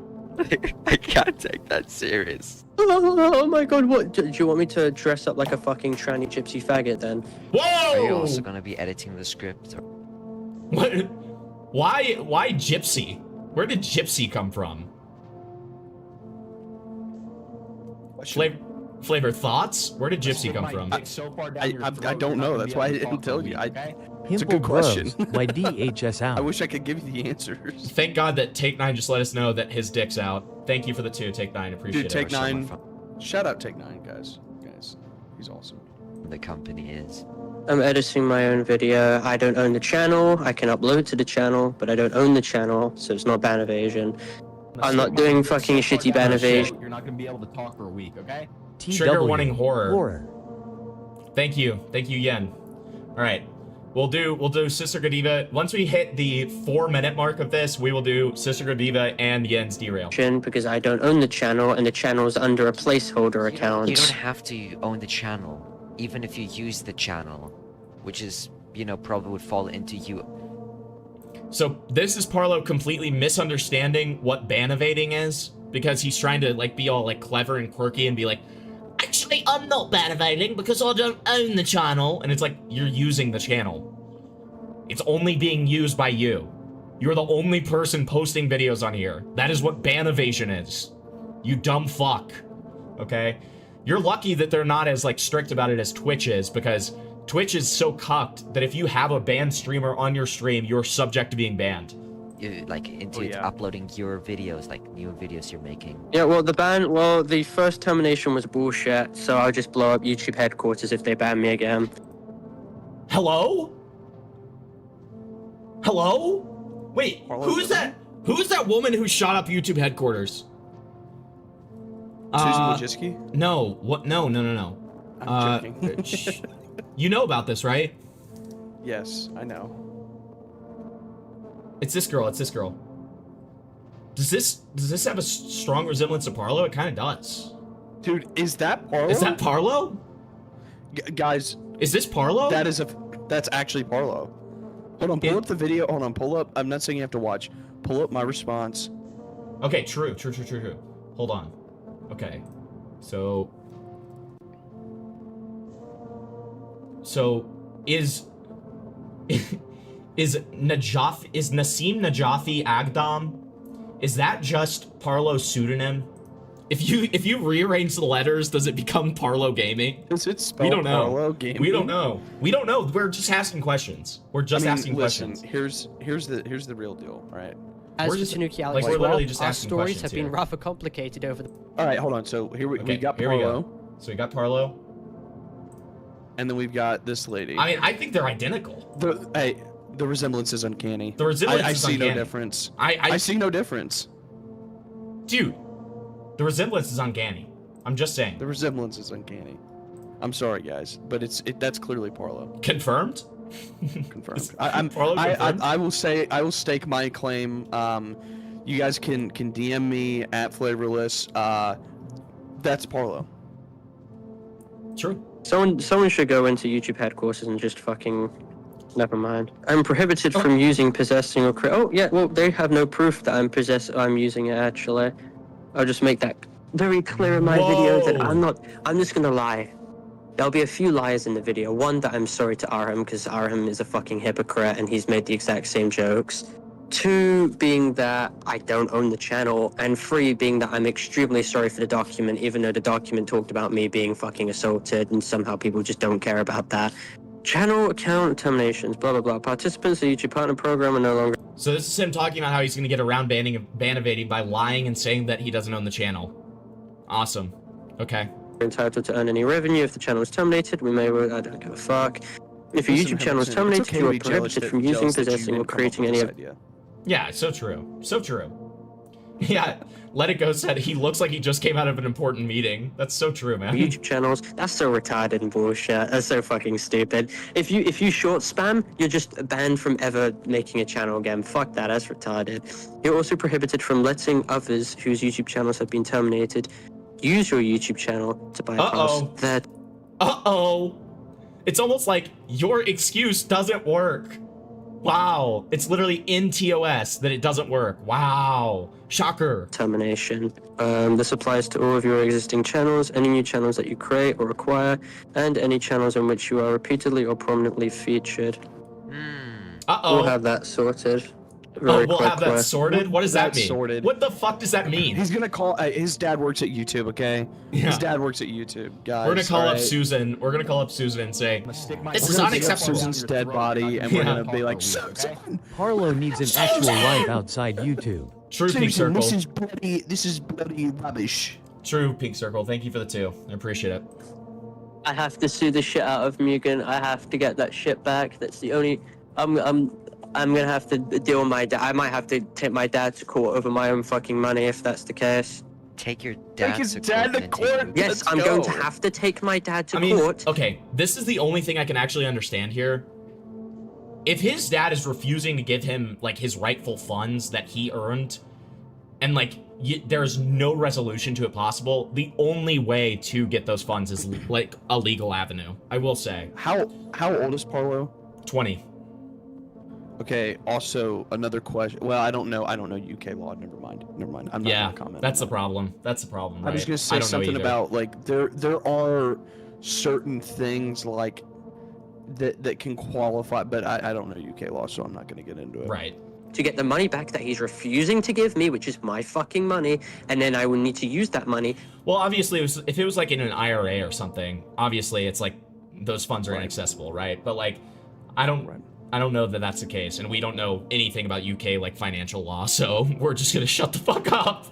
I can't take that serious. Oh my god, what? Do you want me to dress up like a fucking tranny gypsy faggot then? Whoa! Are you also gonna be editing the script? Or... What? Why gypsy? Where did gypsy come from? Flavor thoughts? Where did gypsy come from? I don't know. That's why I didn't tell you. It's a Pimple good question. Bros, my DHS out. I wish I could give you the answers. Thank God that Take 9 just let us know that his dick's out. Thank you for the 2, Take 9. Appreciate Dude, it. Take 9. Shout out Take 9, guys. He's awesome. The company is. I'm editing my own video. I don't own the channel. I can upload to the channel, but I don't own the channel, so it's not ban evasion. I'm not doing fucking shitty ban evasion. You're not gonna be able to talk for a week, okay? Trigger warning horror. Thank you, Yen. All right, we'll do Sister Godiva. Once we hit the 4-minute mark of this, we will do Sister Godiva and Yen's derail. Because I don't own the channel, and the channel's under a placeholder account. You don't have to own the channel, even if you use the channel, which is, probably would fall into you. So this is Parlo completely misunderstanding what ban evading is, because he's trying to like be all like clever and quirky and be like, actually, I'm not ban evading because I don't own the channel. And it's like, you're using the channel. It's only being used by you. You're the only person posting videos on here. That is what ban evasion is. You dumb fuck. Okay? You're lucky that they're not as like strict about it as Twitch is, because Twitch is so cucked that if you have a banned streamer on your stream, you're subject to being banned. Uploading your videos, like new videos you're making. Yeah, well, the first termination was bullshit, so I'll just blow up YouTube headquarters if they ban me again. Hello? Hello? Wait, who's that? Who's that woman who shot up YouTube headquarters? Susan Wojcicki? No, what? No. I'm joking. You know about this, right? Yes, I know. It's this girl. Does this have a strong resemblance to Parlo? It kind of does. Dude, is that Parlo? Is that Parlo? Guys, is this Parlo? That's actually Parlo. Hold on, pull up the video. Hold on, pull up. I'm not saying you have to watch. Pull up my response. Okay, true. Hold on. Okay, so is Nasim Najafi Agdam? Is that just Parlo's pseudonym? If you rearrange the letters, does it become Parlo Gaming? Does it spell We don't know. Parlo Gaming? We don't know. We're just asking questions. Asking questions. Here's the real deal. All right. As for Nuke Alex, we're literally just our asking stories have questions been here. rather complicated over the. All right, hold on. So we got here we Parlo. go. So we got Parlo. and then we've got this lady. I mean, I think they're identical. The resemblance is uncanny. The resemblance I is see uncanny. no difference. I see no difference. Dude, the resemblance is uncanny. I'm just saying. The resemblance is uncanny. I'm sorry, guys, but that's clearly Parlo. Confirmed? Confirmed. I will stake my claim. You guys can DM me at Flavorless. That's Parlo. True. Someone should go into YouTube headquarters and just fucking. Never mind. I'm prohibited from using, possessing, or oh yeah. Well, they have no proof that I'm using it actually. I'll just make that very clear in my video that I'm not. I'm just gonna lie. There'll be a few lies in the video. One, that I'm sorry to Arham because Arham is a fucking hypocrite and he's made the exact same jokes. Two, being that I don't own the channel. And three, being that I'm extremely sorry for the document, even though the document talked about me being fucking assaulted and somehow people just don't care about that. Channel account terminations, blah, blah, blah. Participants in the YouTube partner program are no longer... So this is him talking about how he's going to get around ban evading by lying and saying that he doesn't own the channel. Awesome. Okay. entitled to earn any revenue. If the channel is terminated, we may... I don't give a fuck. If your YouTube channel is terminated, you are prohibited from using, possessing, or creating any... Yeah, so true. So true. Yeah, Let It Go said he looks like he just came out of an important meeting. That's so true, man. YouTube channels, that's so retarded and bullshit. That's so fucking stupid. If you short spam, you're just banned from ever making a channel again. Fuck that, that's retarded. You're also prohibited from letting others whose YouTube channels have been terminated use your YouTube channel to bypass that. It's almost like your excuse doesn't work. Wow, it's literally in TOS that it doesn't work. Wow, shocker. Termination. This applies to all of your existing channels, any new channels that you create or acquire, and any channels in which you are repeatedly or prominently featured. We'll have that sorted. We'll have that sorted? What does that mean? Sorted. What the fuck does that mean? He's gonna call. His dad works at YouTube. Okay. Yeah. His dad works at YouTube, guys. We're gonna call up Susan. We're gonna call up Susan and say, "This is unacceptable." Susan's dead body, and we're gonna be like, "Susan, Parlo needs an actual life outside YouTube." True, Pink Circle. This is bloody rubbish. True, Pink Circle. Thank you for the 2. I appreciate it. I have to sue the shit out of Mugen. I have to get that shit back. That's the only. I'm gonna have to deal with my dad. I might have to take my dad to court over my own fucking money if that's the case. Take your dad Take his dad to court. Yes, I'm going to have to take my dad to court. Okay, this is the only thing I can actually understand here. If his dad is refusing to give him like his rightful funds that he earned, and like there's no resolution to it possible, the only way to get those funds is like a legal avenue. I will say. How old is Parlo? 20. Okay, also another question. Well, I don't know UK law. Never mind. I'm not gonna comment. That's the problem. That's the problem, right? I was gonna say something about like there are certain things like that can qualify, but I don't know UK law, so I'm not gonna get into it. Right. To get the money back that he's refusing to give me, which is my fucking money, and then I will need to use that money. Well, obviously, if it was like in an IRA or something, obviously it's like those funds are inaccessible, right? But like, I don't know that that's the case, and we don't know anything about UK like financial law, so we're just gonna shut the fuck up.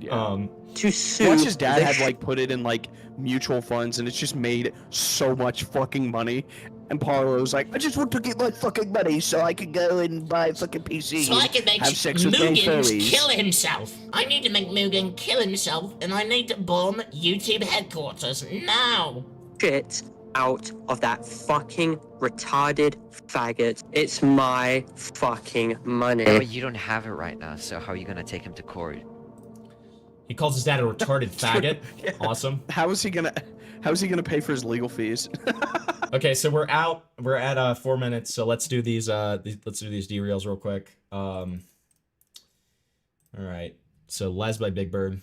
Yeah. To sue. Once his dad had like put it in like mutual funds, and it's just made so much fucking money. And Parlo's like, I just want to get my fucking money so I can go and buy a fucking PC. So I can make have sex with gay Mugen furries. kill himself. I need to make Mugen kill himself, and I need to bomb YouTube headquarters now. Shit out of that fucking retarded faggot. It's my fucking money. Yeah, but you don't have it right now, so how are you gonna take him to court? He calls his dad a retarded faggot. Yeah. Awesome. How is he gonna pay for his legal fees? Okay, so we're at 4 minutes, so let's do these derails real quick. All right. So Les by Big Bird.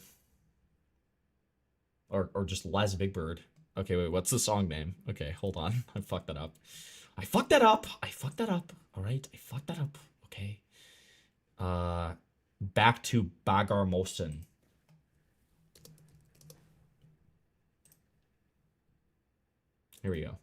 Or just Les Big Bird. Okay, wait, what's the song name? Okay, hold on. I fucked that up. All right, I fucked that up. Okay. Back to Bagar Molson. Here we go.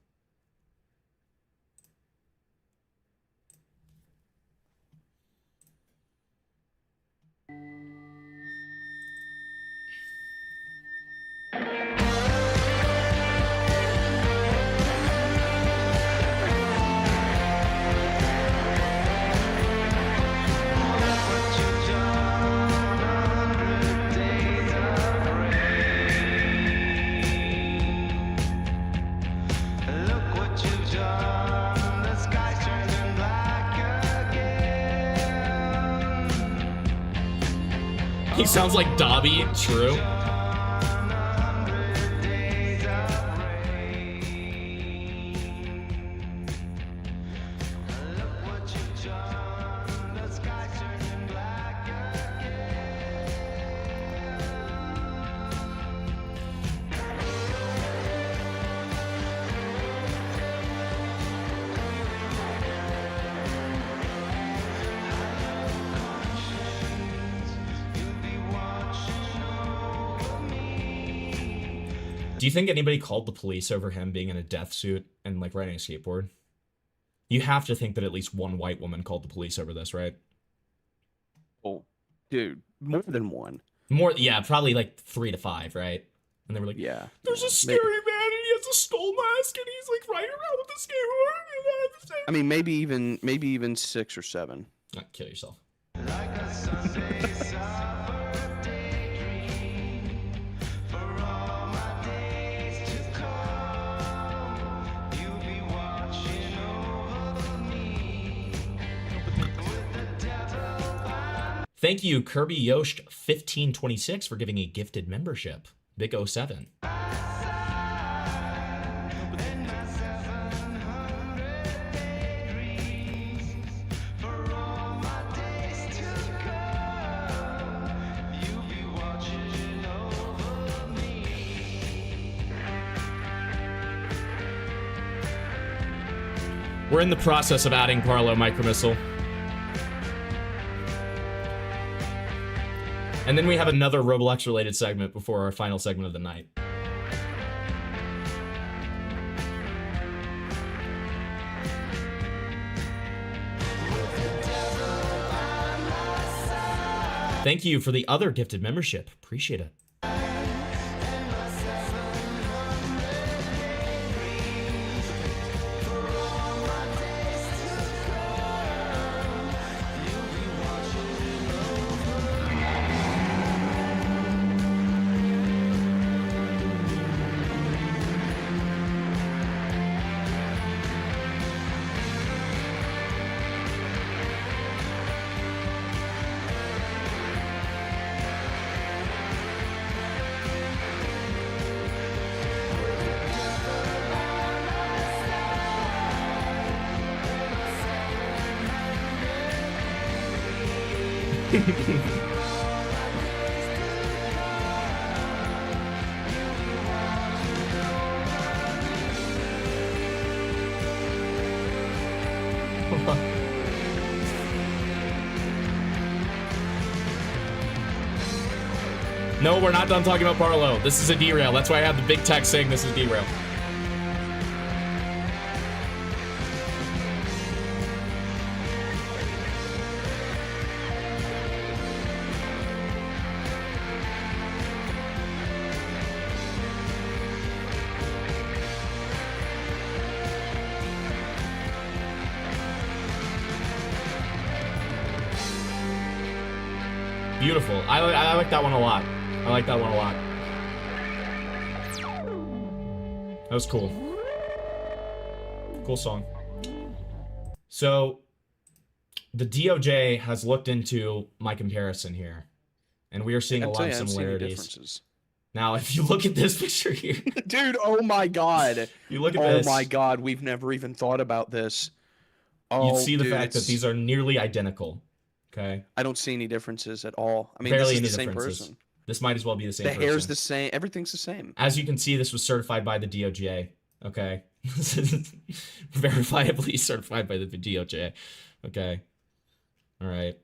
He sounds like Dobby. True. Do you think anybody called the police over him being in a death suit and like riding a skateboard? You have to think that at least one white woman called the police over this, right? Oh, dude, more than one. More, yeah, probably like 3 to 5, right? And they were like, yeah, there's a scary man and he has a skull mask and he's like riding around with a skateboard. I mean, maybe even 6 or 7. Kill yourself. Thank you, Kirby Yost 1526 for giving a gifted membership. Big 07. We're in the process of adding Parlo Micromissile. And then we have another Roblox related segment before our final segment of the night. Thank you for the other gifted membership. Appreciate it. No, we're not done talking about Parlo. This is a derail. That's why I have the big text saying this is derail. Beautiful. I like that one a lot. I like that one a lot. That was cool. Cool song. So, the DOJ has looked into my comparison here, and we are seeing a lot of similarities. Now, if you look at this picture here, dude, oh my god! You look at this. Oh my god, we've never even thought about this. Oh, you'd see the fact that these are nearly identical. Okay. I don't see any differences at all. I mean, barely this is any the same differences. person. This might as well be the same The person. hair's the same. Everything's the same. As you can see, this was certified by the DOJ. Okay. Verifiably certified by the DOJ. Okay. All right.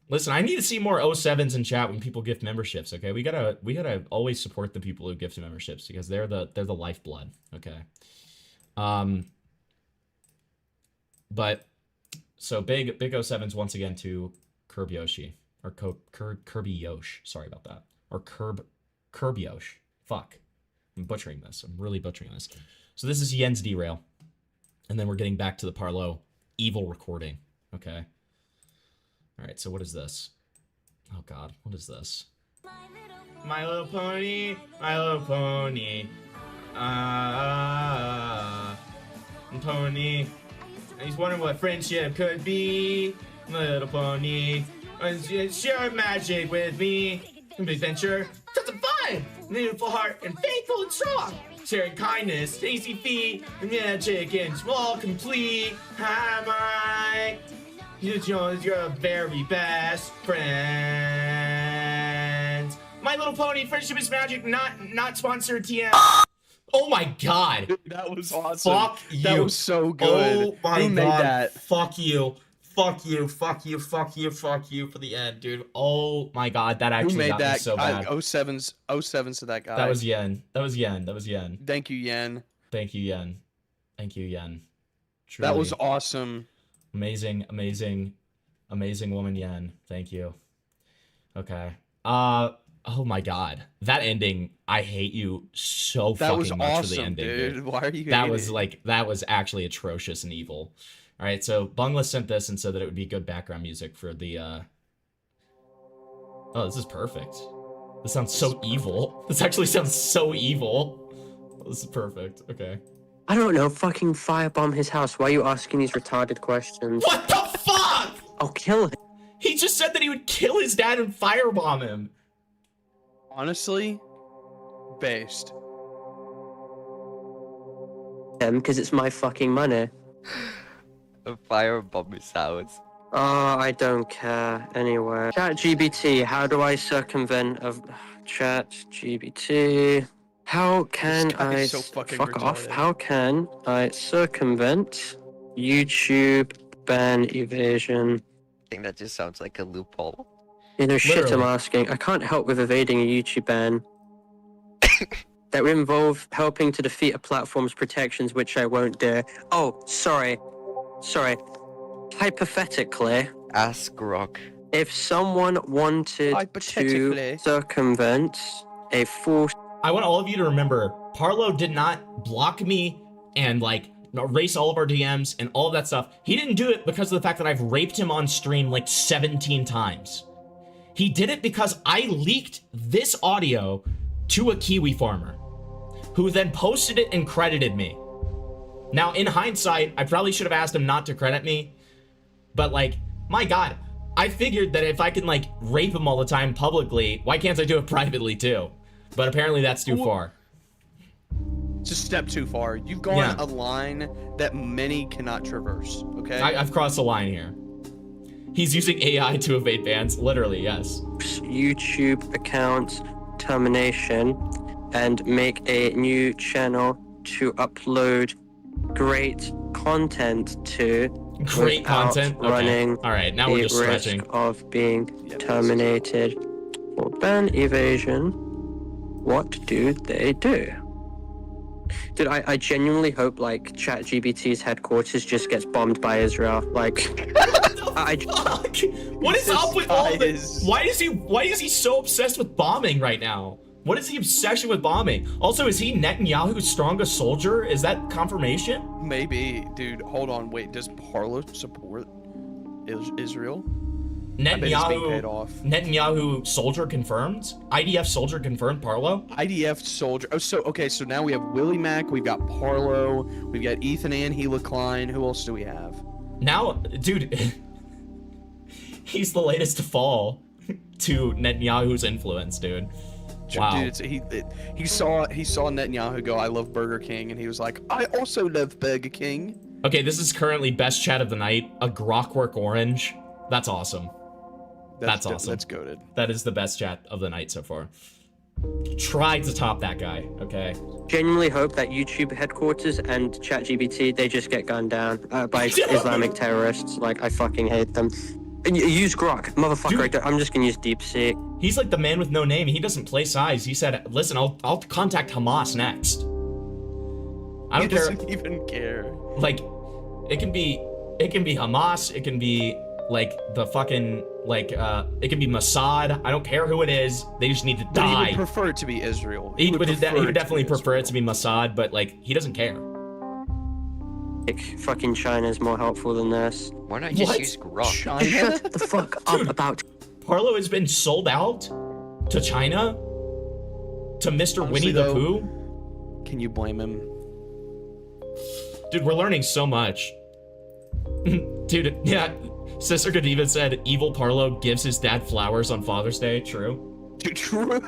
Listen, I need to see more 07s in chat when people gift memberships. Okay, we gotta always support the people who gift memberships because they're the lifeblood. Okay. But so big 07s once again to Curb Yoshi or Kirby Yosh. Sorry about that. Or Curb Yosh. Fuck. I'm butchering this. I'm really butchering this. So this is Yen's derail. And then we're getting back to the Parlo evil recording. Okay. All right, so what is this? Oh god, what is this? My Little Pony, My Little Pony. Pony. He's wondering what friendship could be. My Little Pony. Share magic with me. Adventure. Such a fun. Beautiful heart and faithful and strong. Sharing kindness, tasty feet, magic and small complete. Hi, Mike. You're your very best friend. My Little Pony, friendship is magic, not sponsored TM. Oh my god. Dude, that was awesome. Fuck you. That was so good. Oh my Who made god. that? Fuck you. Fuck you. Fuck you. Fuck you. Fuck you for the end, dude. Oh my god, that actually Who made got that? me so bad. 07's to that guy. That was Yen. That was Yen. That was Yen. Thank you, Yen. Thank you, Yen. Thank you, Yen. That was Truly. awesome. Amazing woman Yen. Thank you. Okay. Oh my god. That ending, I hate you so That fucking was much awesome, for the ending. dude. Why are you That hating was it? like that was actually atrocious and evil. Alright, so Bungla sent this and said that it would be good background music for the Oh, this is perfect. This sounds so evil. This actually sounds so evil. Oh, this is perfect. Okay. I don't know. Fucking firebomb his house. Why are you asking these retarded questions? What the fuck? I'll kill him. He just said that he would kill his dad and firebomb him. Honestly, based. Because it's my fucking money. Firebomb his house. Oh, I don't care. Anyway. ChatGPT, how do I circumvent of ChatGPT? How can guy I is so fucking fuck off? retarded. How can I circumvent YouTube ban evasion? I think that just sounds like a loophole. You know, shit I'm Literally. asking. I can't help with evading a YouTube ban. That would involve helping to defeat a platform's protections, which I won't do. Oh, sorry. Hypothetically, Ask Grok. if someone wanted Hypothetically. to circumvent a full I want all of you to remember, Parlo did not block me and like erase all of our DMs and all of that stuff. He didn't do it because of the fact that I've raped him on stream like 17 times. He did it because I leaked this audio to a Kiwi farmer who then posted it and credited me. Now, in hindsight, I probably should have asked him not to credit me, but like, my God, I figured that if I can like rape him all the time publicly, why can't I do it privately too? But apparently that's too far. It's a step too far. You've gone Yeah. a line that many cannot traverse. Okay. I've crossed the line here. He's using AI to evade bans. Literally, yes. YouTube account termination and make a new channel to upload great content to Great without content? Okay. running All right, now we're the just risk stretching. of being terminated for ban evasion. What do they do? Dude, I genuinely hope like ChatGPT's headquarters just gets bombed by Israel. Like, Fuck! What is up with all of this? Why is he so obsessed with bombing right now? What is the obsession with bombing? Also, is he Netanyahu's strongest soldier? Is that confirmation? Maybe, dude. Hold on. Wait. Does Parlo support Israel? Netanyahu, I bet he's being paid off. Netanyahu soldier confirmed? IDF soldier confirmed, Parlo? IDF soldier. Oh, so okay. So now we have Willie Mack. We've got Parlo. We've got Ethan and Gila Klein. Who else do we have? Now, dude, he's the latest to fall to Netanyahu's influence, dude. Wow. Dude, he saw Netanyahu go, "I love Burger King," and he was like, "I also love Burger King." Okay, this is currently best chat of the night. A Grokwork Orange. That's awesome. That's awesome. That's goated. That is the best chat of the night so far. Try to top that guy, okay? genuinely hope that YouTube headquarters and ChatGPT, they just get gunned down by Islamic terrorists. Like, I fucking hate them. And use Grok, motherfucker. Dude, I'm just gonna use DeepSeek. He's like the man with no name. He doesn't play size. He said, "Listen, I'll contact Hamas next." I don't care. He doesn't even care. Like, it can be Hamas. It can be like the fucking it can be Mossad. I don't care who it is. They just need to But die. he would prefer it to be Israel. He would definitely prefer it to be Mossad, but like he doesn't care. Like, fucking China's more helpful than this. Why not just use Grok? Shut the fuck up about. Parlo has been sold out to China, to Mr. Honestly, Winnie the though, Pooh. Can you blame him? Dude, we're learning so much. Dude, yeah, Sister Godiva said, "Evil Parlo gives his dad flowers on Father's Day." True. True.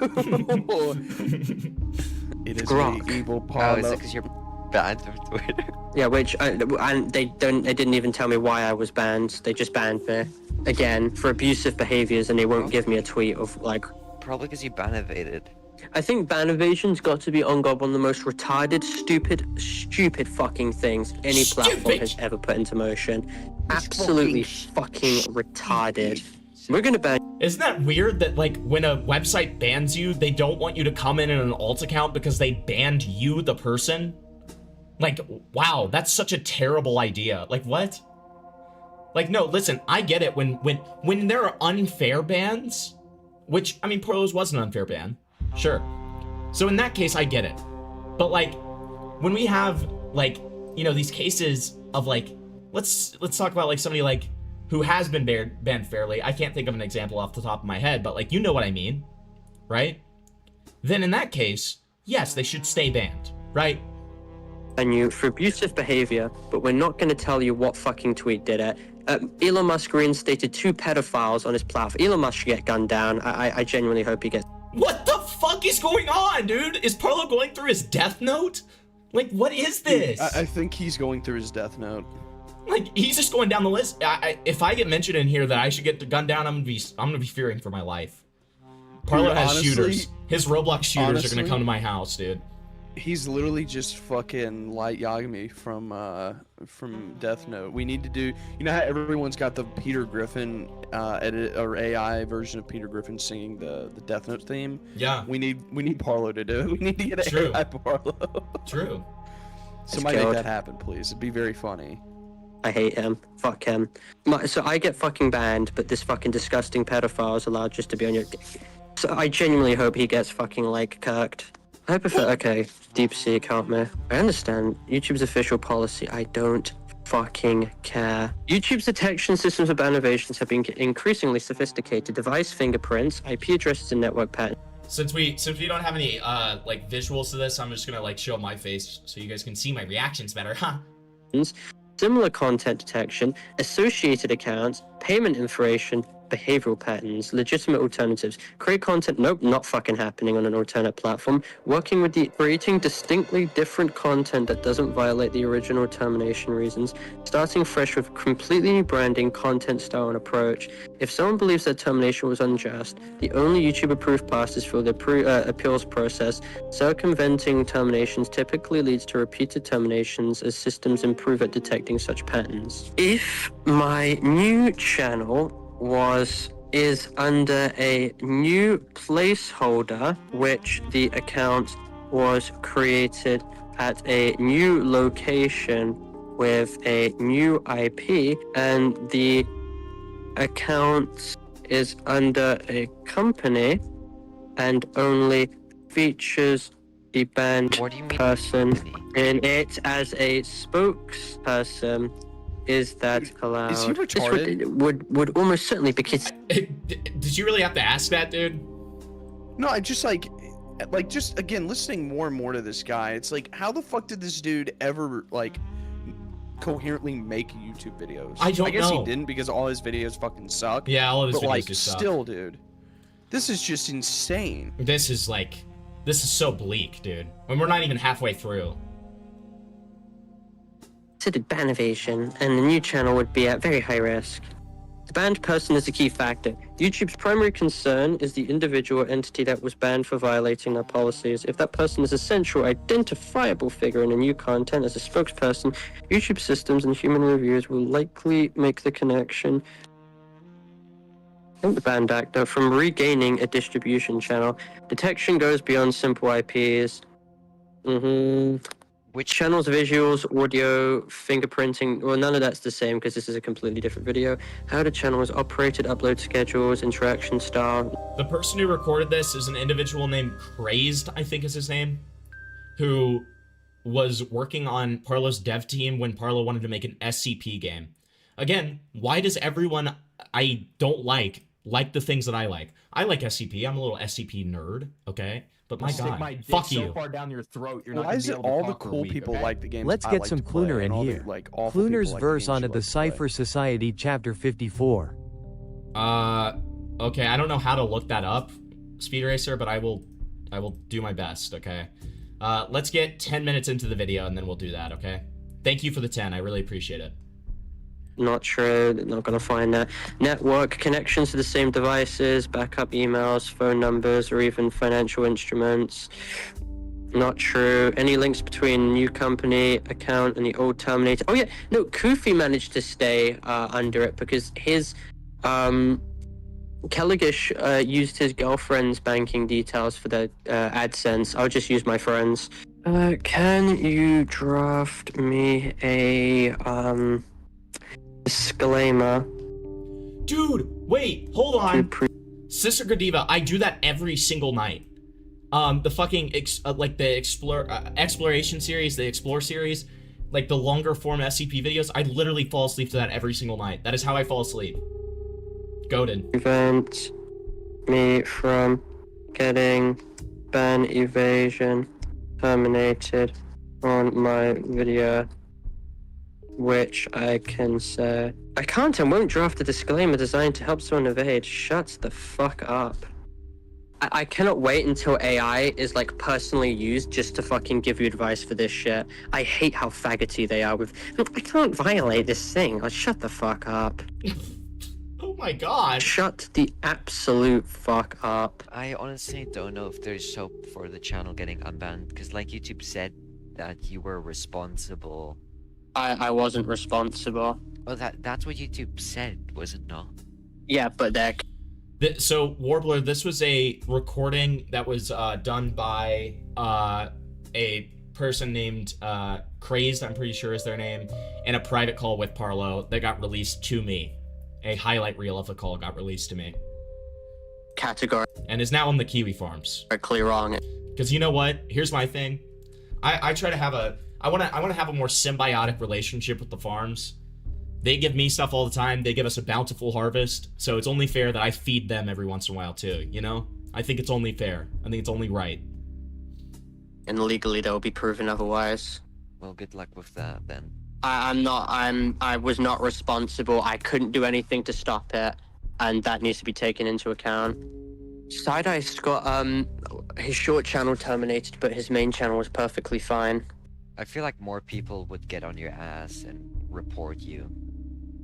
It is Grok. me, Evil Oh, Parlo. is it because you're banned from Twitter? Yeah, which and they didn't even tell me why I was banned. They just banned me again for abusive behaviors, and they won't give me a tweet of like. Probably because you ban evaded. I think ban evasion's got to be on God one of the most retarded, stupid fucking things any platform has ever put into motion. Absolutely fucking retarded. We're gonna ban. Isn't that weird that like when a website bans you, they don't want you to come in an alt account because they banned you, the person? Like, wow, that's such a terrible idea. Like, what? Like, no, listen, I get it when there are unfair bans, which, I mean, Parlo's was an unfair ban. Sure. So in that case, I get it. But like, when we have like, you know, these cases of like, let's talk about like somebody like who has been banned fairly. I can't think of an example off the top of my head, but like, you know what I mean, right? Then in that case, yes, they should stay banned, right? And you for abusive behavior, but we're not going to tell you what fucking tweet did it. Elon Musk reinstated 2 pedophiles on his platform. Elon Musk should get gunned down. I genuinely hope he gets. What the fuck is going on, dude? Is Parlo going through his death note? Like, what is this? I think he's going through his death note. Like, he's just going down the list. If I get mentioned in here that I should get the gun down, I'm gonna be fearing for my life. Parlo has honestly, shooters. His Roblox shooters are honestly, gonna come to my house, dude. He's literally just fucking Light Yagami from Death Note. We need to do, you know how everyone's got the Peter Griffin edit or AI version of Peter Griffin singing the Death Note theme? Yeah. We need Parlo to do it. We need to get True. AI Parlo. True. Somebody make that happen, please. It'd be very funny. I hate him. Fuck him. So I get fucking banned, but this fucking disgusting pedophile is allowed just to be on your. So I genuinely hope he gets fucking like kirked. Okay, Deep Sea, count me. I understand YouTube's official policy. I don't fucking care. YouTube's detection systems of ban evasions have been increasingly sophisticated. Device fingerprints, IP addresses, and network patterns. Since we don't have any like visuals to this, I'm just gonna like show my face so you guys can see my reactions better, huh? Similar content detection, associated accounts, payment information, behavioral patterns, legitimate alternatives, create content, nope, not fucking happening on an alternate platform, working with creating distinctly different content that doesn't violate the original termination reasons, starting fresh with completely new branding, content style, and approach. If someone believes that termination was unjust, the only YouTube approved path is through the appeals process. Circumventing terminations typically leads to repeated terminations as systems improve at detecting such patterns. If my new channel is under a new placeholder, which the account was created at a new location with a new IP, and the account is under a company and only features the banned person in it as a spokesperson. Is that allowed? Is he retarded? This would almost certainly be kids. Did you really have to ask that, dude? No, I just like just again listening more and more to this guy. It's like, how the fuck did this dude ever like coherently make YouTube videos? I guess know. he didn't because all his videos fucking suck. Yeah, all of his but videos like just suck. still, dude, this is just insane. This is so bleak, dude. When we're not even halfway through. Considered ban evasion, and the new channel would be at very high risk. The banned person is a key factor. YouTube's primary concern is the individual entity that was banned for violating their policies. If that person is a central, identifiable figure in a new content as a spokesperson, YouTube systems and human reviewers will likely make the connection. I think the banned actor from regaining a distribution channel. Detection goes beyond simple IPs. Which channels, visuals, audio, fingerprinting, well, none of that's the same because this is a completely different video. How the channel is operated, upload schedules, interaction style. The person who recorded this is an individual named Crazed, I think is his name, who was working on Parlo's dev team when Parlo wanted to make an SCP game. Again, why does everyone I don't like the things that I like? I like SCP. I'm a little SCP nerd, okay? But my I'll stick God, my dick fuck so you. far down your throat, you're not Why gonna is be it able to all the talk for a cool week, people okay? like the games Let's I get like some to play, Cluner in and all the, here. like, awful people Cluner's like verse games onto you the like to play. Cypher Society Chapter 54. Okay, I don't know how to look that up, Speed Racer, but I will do my best, okay? Let's get 10 minutes into the video and then we'll do that, okay? Thank you for the 10, I really appreciate it. Not true. They're not going to find that. Network connections to the same devices, backup emails, phone numbers, or even financial instruments. Not true. Any links between new company account and the old Terminator? Oh yeah, no. Kofi managed to stay under it because his Kelligish used his girlfriend's banking details for the AdSense. I'll just use my friend's. Can you draft me a disclaimer? Dude, wait, hold on. Sister Godiva, I do that every single night. The fucking, like the exploration series, the explore series, like the longer form SCP videos, I literally fall asleep to that every single night. That is how I fall asleep. Goated. Prevent me from getting ban evasion terminated on my video, which I can say. I can't and won't draft a disclaimer designed to help someone evade. Shut the fuck up. I cannot wait until AI is like personally used just to fucking give you advice for this shit. I hate how faggoty they are with, I can't violate this thing. Like, shut the fuck up. Oh my God. Shut the absolute fuck up. I honestly don't know if there's hope for the channel getting unbanned, because like YouTube said that you were responsible. I wasn't responsible. Oh, that's what YouTube said, was it not? Yeah, but they're... So, Warbler, this was a recording that was done by a person named Crazed, I'm pretty sure is their name, in a private call with Parlo that got released to me. A highlight reel of the call got released to me. Category. And is now on the Kiwi Farms. Correctly wrong. Because you know what? Here's my thing. I try to have a... I want to have a more symbiotic relationship with the farms. They give me stuff all the time. They give us a bountiful harvest. So it's only fair that I feed them every once in a while too, you know? I think it's only fair. I think it's only right. And legally they'll be proven otherwise. Well, good luck with that then. I was not responsible. I couldn't do anything to stop it. And that needs to be taken into account. Side-Ice got his short channel terminated, but his main channel was perfectly fine. I feel like more people would get on your ass and report you.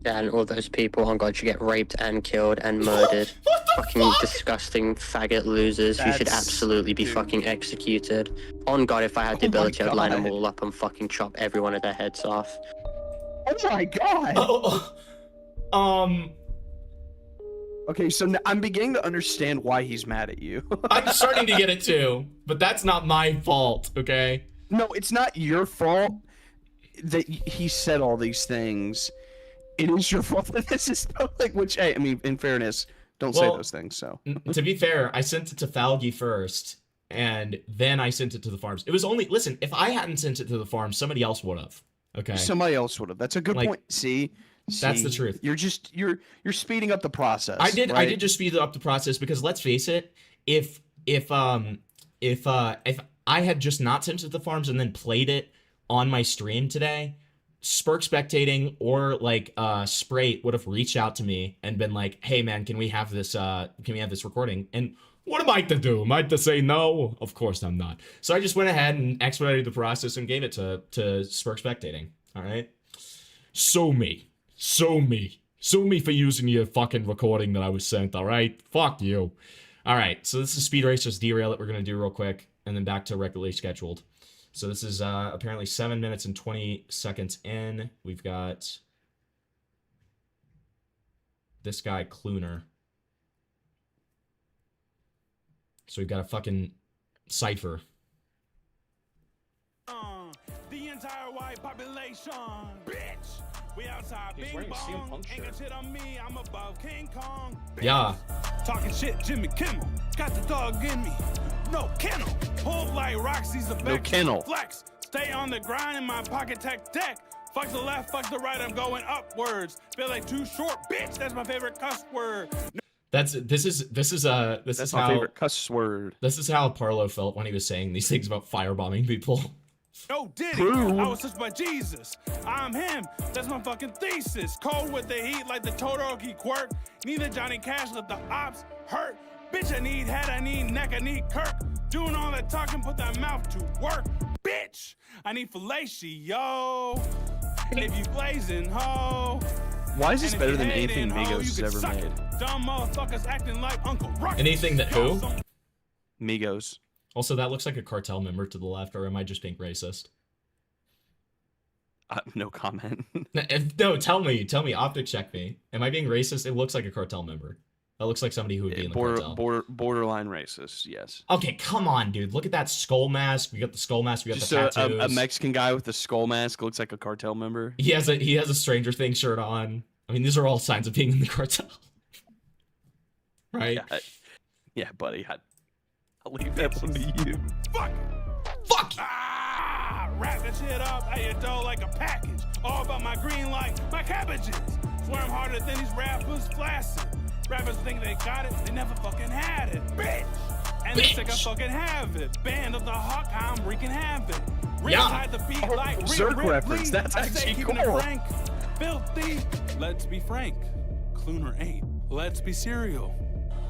Yeah, and all those people, oh god, you get raped and killed and murdered. Fucking disgusting faggot losers. You should absolutely be fucking executed. On god, if I had the ability, I'd line them all up and fucking chop every one of their heads off. Oh my god! Okay, so I'm beginning to understand why he's mad at you. I'm starting to get it too, but that's not my fault, okay? No, it's not your fault that he said all these things. It is your fault that this is public, which, hey, I mean, in fairness, don't say those things, so. To be fair, I sent it to Falgi first, and then I sent it to the farms. It was only, listen, if I hadn't sent it to the farms, somebody else would have, okay? Somebody else would have. That's a good point. See? That's the truth. You're just, you're speeding up the process. I did right? just speed up the process because let's face it, if I had just not sent it to the farms and then played it on my stream today, Spurk Spectating or like Sprite would have reached out to me and been like, "Hey man, can we have this recording?" And what am I to do? Am I to say no? Of course I'm not. So I just went ahead and expedited the process and gave it to Spurk Spectating. All right. Sue me for using your fucking recording that I was sent. All right. Fuck you. All right. So this is Speed Racer's derail that we're gonna do real quick, and then back to regularly scheduled. So this is apparently 7 minutes and 20 seconds in. We've got this guy, Cluner. So we've got a fucking cipher. The entire white population, bitch. We outside Bing Bong. Ain't got shit on me. I'm above King Kong. Bitch. Yeah. Talking shit, Jimmy Kimmel. Got the dog in me. No kennel. Pull like Roxy's the No kennel. Flex. Stay on the grind in my pocket tech deck. Fuck the left, fuck the right. I'm going upwards. Feel like too short, bitch. That's my favorite cuss word. This is my how favorite cuss word. This is how Parlo felt when he was saying these things about firebombing people. No Diddy, I was touched by Jesus. I'm him, that's my fucking thesis. Cold with the heat like the Todoroki quirk. Neither Johnny Cash let the ops hurt. Bitch, I need head, I need neck, I need Kirk. Doing all that talking, put that mouth to work. Bitch, I need fellatio. And if you glazing, ho. Why is this better than anything Migos has ever made? Dumb motherfuckers acting like Uncle Ruckus. Anything that who? Migos. Also, that looks like a cartel member to the left, or am I just being racist? No comment. No, tell me, optic check me. Am I being racist? It looks like a cartel member. That looks like somebody who would be in the cartel. Borderline racist, yes. Okay, come on, dude. Look at that skull mask. We got the skull mask. We got Just the tattoos. a Mexican guy with a skull mask looks like a cartel member. He has a Stranger Things shirt on. I mean, these are all signs of being in the cartel, right? Yeah, buddy. I'll leave that one to you. Fuck! Wrap that shit up at your dough like a package. All about my green like my cabbages. Swear I'm harder than these rappers flaccid. Rappers think they got it, they never fucking had it. Bitch! And they think I fucking have it. Band of the Hawk, I'm wreaking havoc. Inside the beat like Zerk Rhea reference, Ripley. that's I say actually keeping it cool. frank. Filthy, let's be frank. Cluner ain't, let's be serial.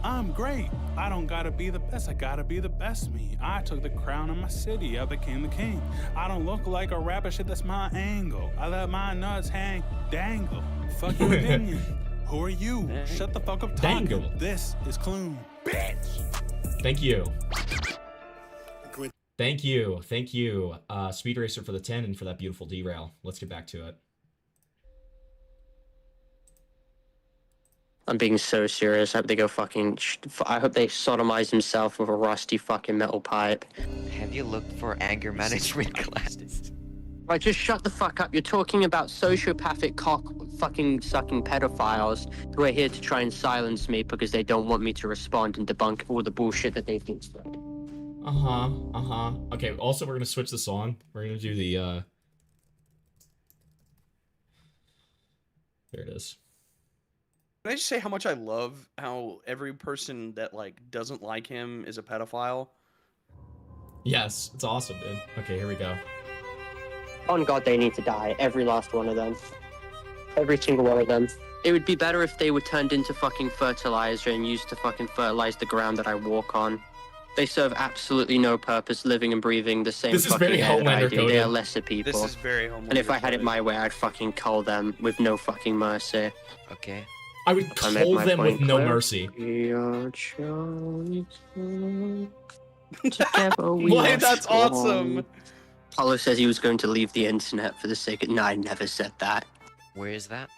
I'm great. I don't gotta be the best, I gotta be the best me. I took the crown of my city, I became the king. I don't look like a rapper, shit, that's my angle. I let my nuts hang, dangle. Fuck your opinion. Who are you? Shut the fuck up talking. Dangle. This is Clune. Bitch! Thank you. Thank you, Speed Racer for the 10 and for that beautiful derail. Let's get back to it. I'm being so serious. I hope they go fucking. I hope they sodomize himself with a rusty fucking metal pipe. Have you looked for anger management classes? Right, just shut the fuck up. You're talking about sociopathic cock fucking sucking pedophiles who are here to try and silence me because they don't want me to respond and debunk all the bullshit that they think is right. Okay, also we're gonna switch the song. We're gonna do the there it is. Can I just say how much I love how every person that like doesn't like him is a pedophile? Yes, it's awesome, dude. Okay, here we go. On God, they need to die. Every last one of them. Every single one of them. It would be better if they were turned into fucking fertilizer and used to fucking fertilize the ground that I walk on. They serve absolutely no purpose, living and breathing the same This is fucking very air that I Homelander do. coded. They are lesser people. This is very Homelander And if I had it coded. my way, I'd fucking cull them with no fucking mercy. Okay. I would I made cull my them with point no clear. mercy. Your choice. Together we Why, are that's strong. awesome. Paulo says he was going to leave the internet for the sake of... No, I never said that. Where is that?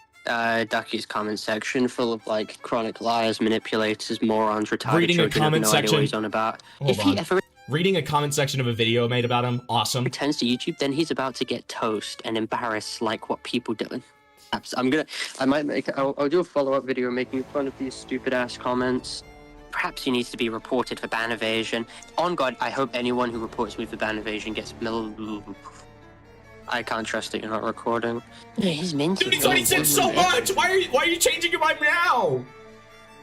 Ducky's comment section full of, like, chronic liars, manipulators, morons, retarded Reading a children who have comment no idea section. what he's on about. Hold If on. he ever Reading a comment section of a video I made about him, awesome. returns to YouTube, then he's about to get toast and embarrassed like what people do. I'll do a follow-up video making fun of these stupid-ass comments. Perhaps he needs to be reported for ban evasion. On God, I hope anyone who reports me for ban evasion gets I can't trust that you're not recording. Yeah, he's minty. Dude, he's already said so much! Why are you changing your mind now?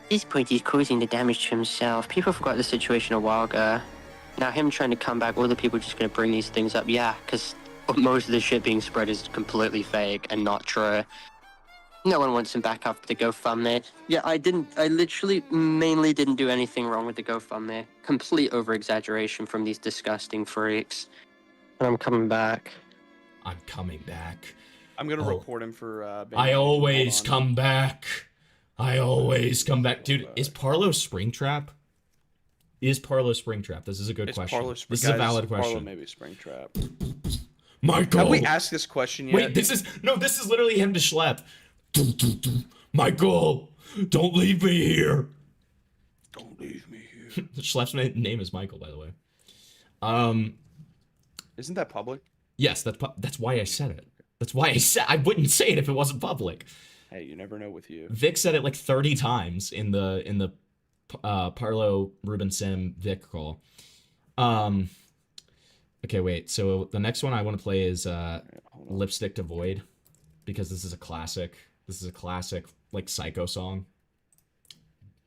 At this point, he's causing the damage to himself. People forgot the situation a while ago. Now, him trying to come back, all the people just gonna bring these things up. Yeah, because most of the shit being spread is completely fake and not true. No one wants him back after the GoFundMe. Yeah, I literally mainly didn't do anything wrong with the GoFundMe. Complete over-exaggeration from these disgusting freaks. And I'm coming back. I'm coming back. I'm gonna report him for. I always come back. I always come back, dude. Is Parlo Springtrap? Is Parlo Springtrap? This is a good question. This is a valid question. Parlo maybe Springtrap. Michael, Have we asked this question yet? Wait, this is literally him to Schlep. Michael, don't leave me here. Don't leave me here. Schlepp's name is Michael, by the way. Isn't that public? Yes, that's why I said it. That's why I wouldn't say it if it wasn't public. Hey, you never know with you. Vic said it like 30 times in the Parlo Ruben Sim Vic call. Okay, wait. So the next one I want to play is Lipstick to Void, because this is a classic. This is a classic like psycho song.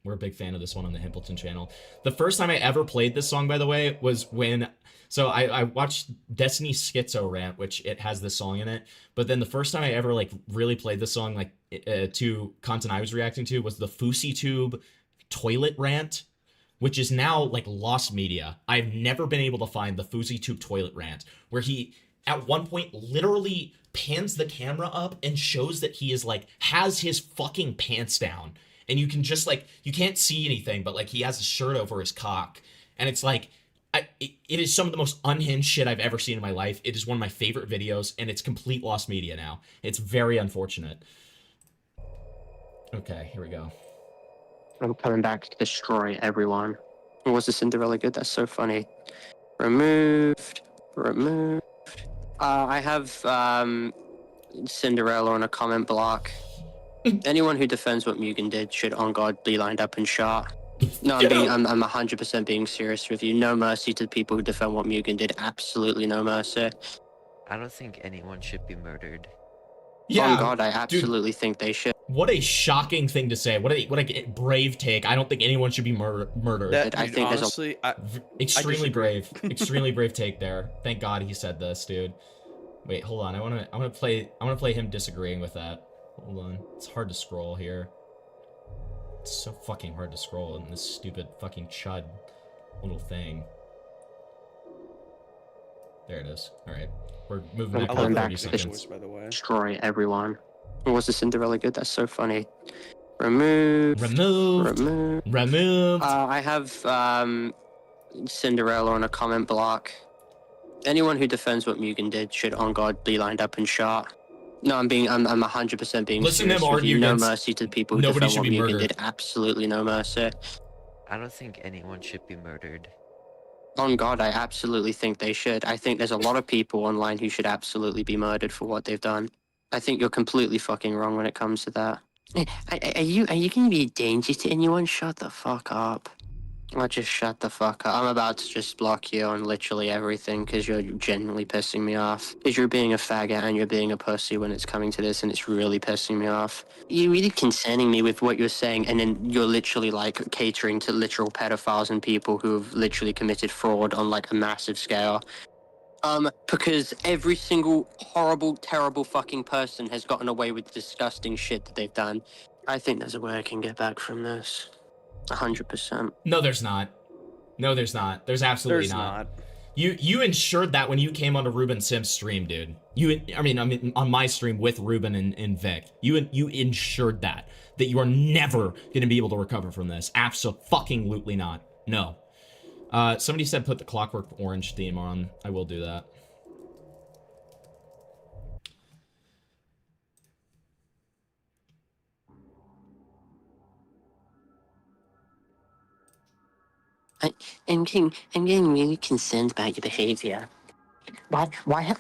We're a big fan of this one on the Himpleton channel. The first time I ever played this song, by the way, was when... So I watched Destiny Schizo Rant, which it has this song in it. But then the first time I ever like really played this song like to content I was reacting to was the FouseyTube Toilet Rant, which is now like lost media. I've never been able to find the FouseyTube Toilet Rant, where he at one point literally pans the camera up and shows that he is like has his fucking pants down. And you can just like, you can't see anything, but like he has a shirt over his cock. And it's like, it is some of the most unhinged shit I've ever seen in my life. It is one of my favorite videos, and it's complete lost media now. It's very unfortunate. Okay, here we go. I'm coming back to destroy everyone. Was the Cinderella good? That's so funny. Removed. I have Cinderella on a comment block. Anyone who defends what Mugen did should, on God, be lined up and shot. No, I'm 100% being serious with you. No mercy to the people who defend what Mugen did. Absolutely no mercy. I don't think anyone should be murdered. Yeah, on God, I absolutely think they should. What a shocking thing to say. What a brave take. I don't think anyone should be murdered. I think honestly, extremely brave. Extremely brave take there. Thank God he said this, dude. Wait, hold on. I wanna play him disagreeing with that. Hold on. It's hard to scroll here. It's so fucking hard to scroll in this stupid fucking chud little thing. There it is. Alright. We're moving back to 30 seconds. By the way. Destroy everyone. Was the Cinderella good? That's so funny. Removed. I have Cinderella on a comment block. Anyone who defends what Mugen did should, on God, be lined up and shot. No, I'm 100% being Listen serious to him with you. argue No against- mercy to the people who Nobody defend should what be Mugen murdered. did. Absolutely no mercy. I don't think anyone should be murdered. On God, I absolutely think they should. I think there's a lot of people online who should absolutely be murdered for what they've done. I think you're completely fucking wrong when it comes to that. Are you going to be a danger to anyone? Shut the fuck up. Well, just shut the fuck up. I'm about to just block you on literally everything because you're genuinely pissing me off. Because you're being a faggot and you're being a pussy when it's coming to this, and it's really pissing me off. You're really concerning me with what you're saying, and then you're literally like catering to literal pedophiles and people who have literally committed fraud on like a massive scale. Because every single horrible, terrible fucking person has gotten away with disgusting shit that they've done. I think there's a way I can get back from this. 100%. No, there's not. No, there's not. There's absolutely There's not. You ensured that when you came onto Ruben Sim's stream, dude. I mean on my stream with Ruben and Vic. You ensured that you are never going to be able to recover from this. Absolutely not. No. Somebody said put the Clockwork Orange theme on. I will do that. I'm getting really concerned about your behavior. Why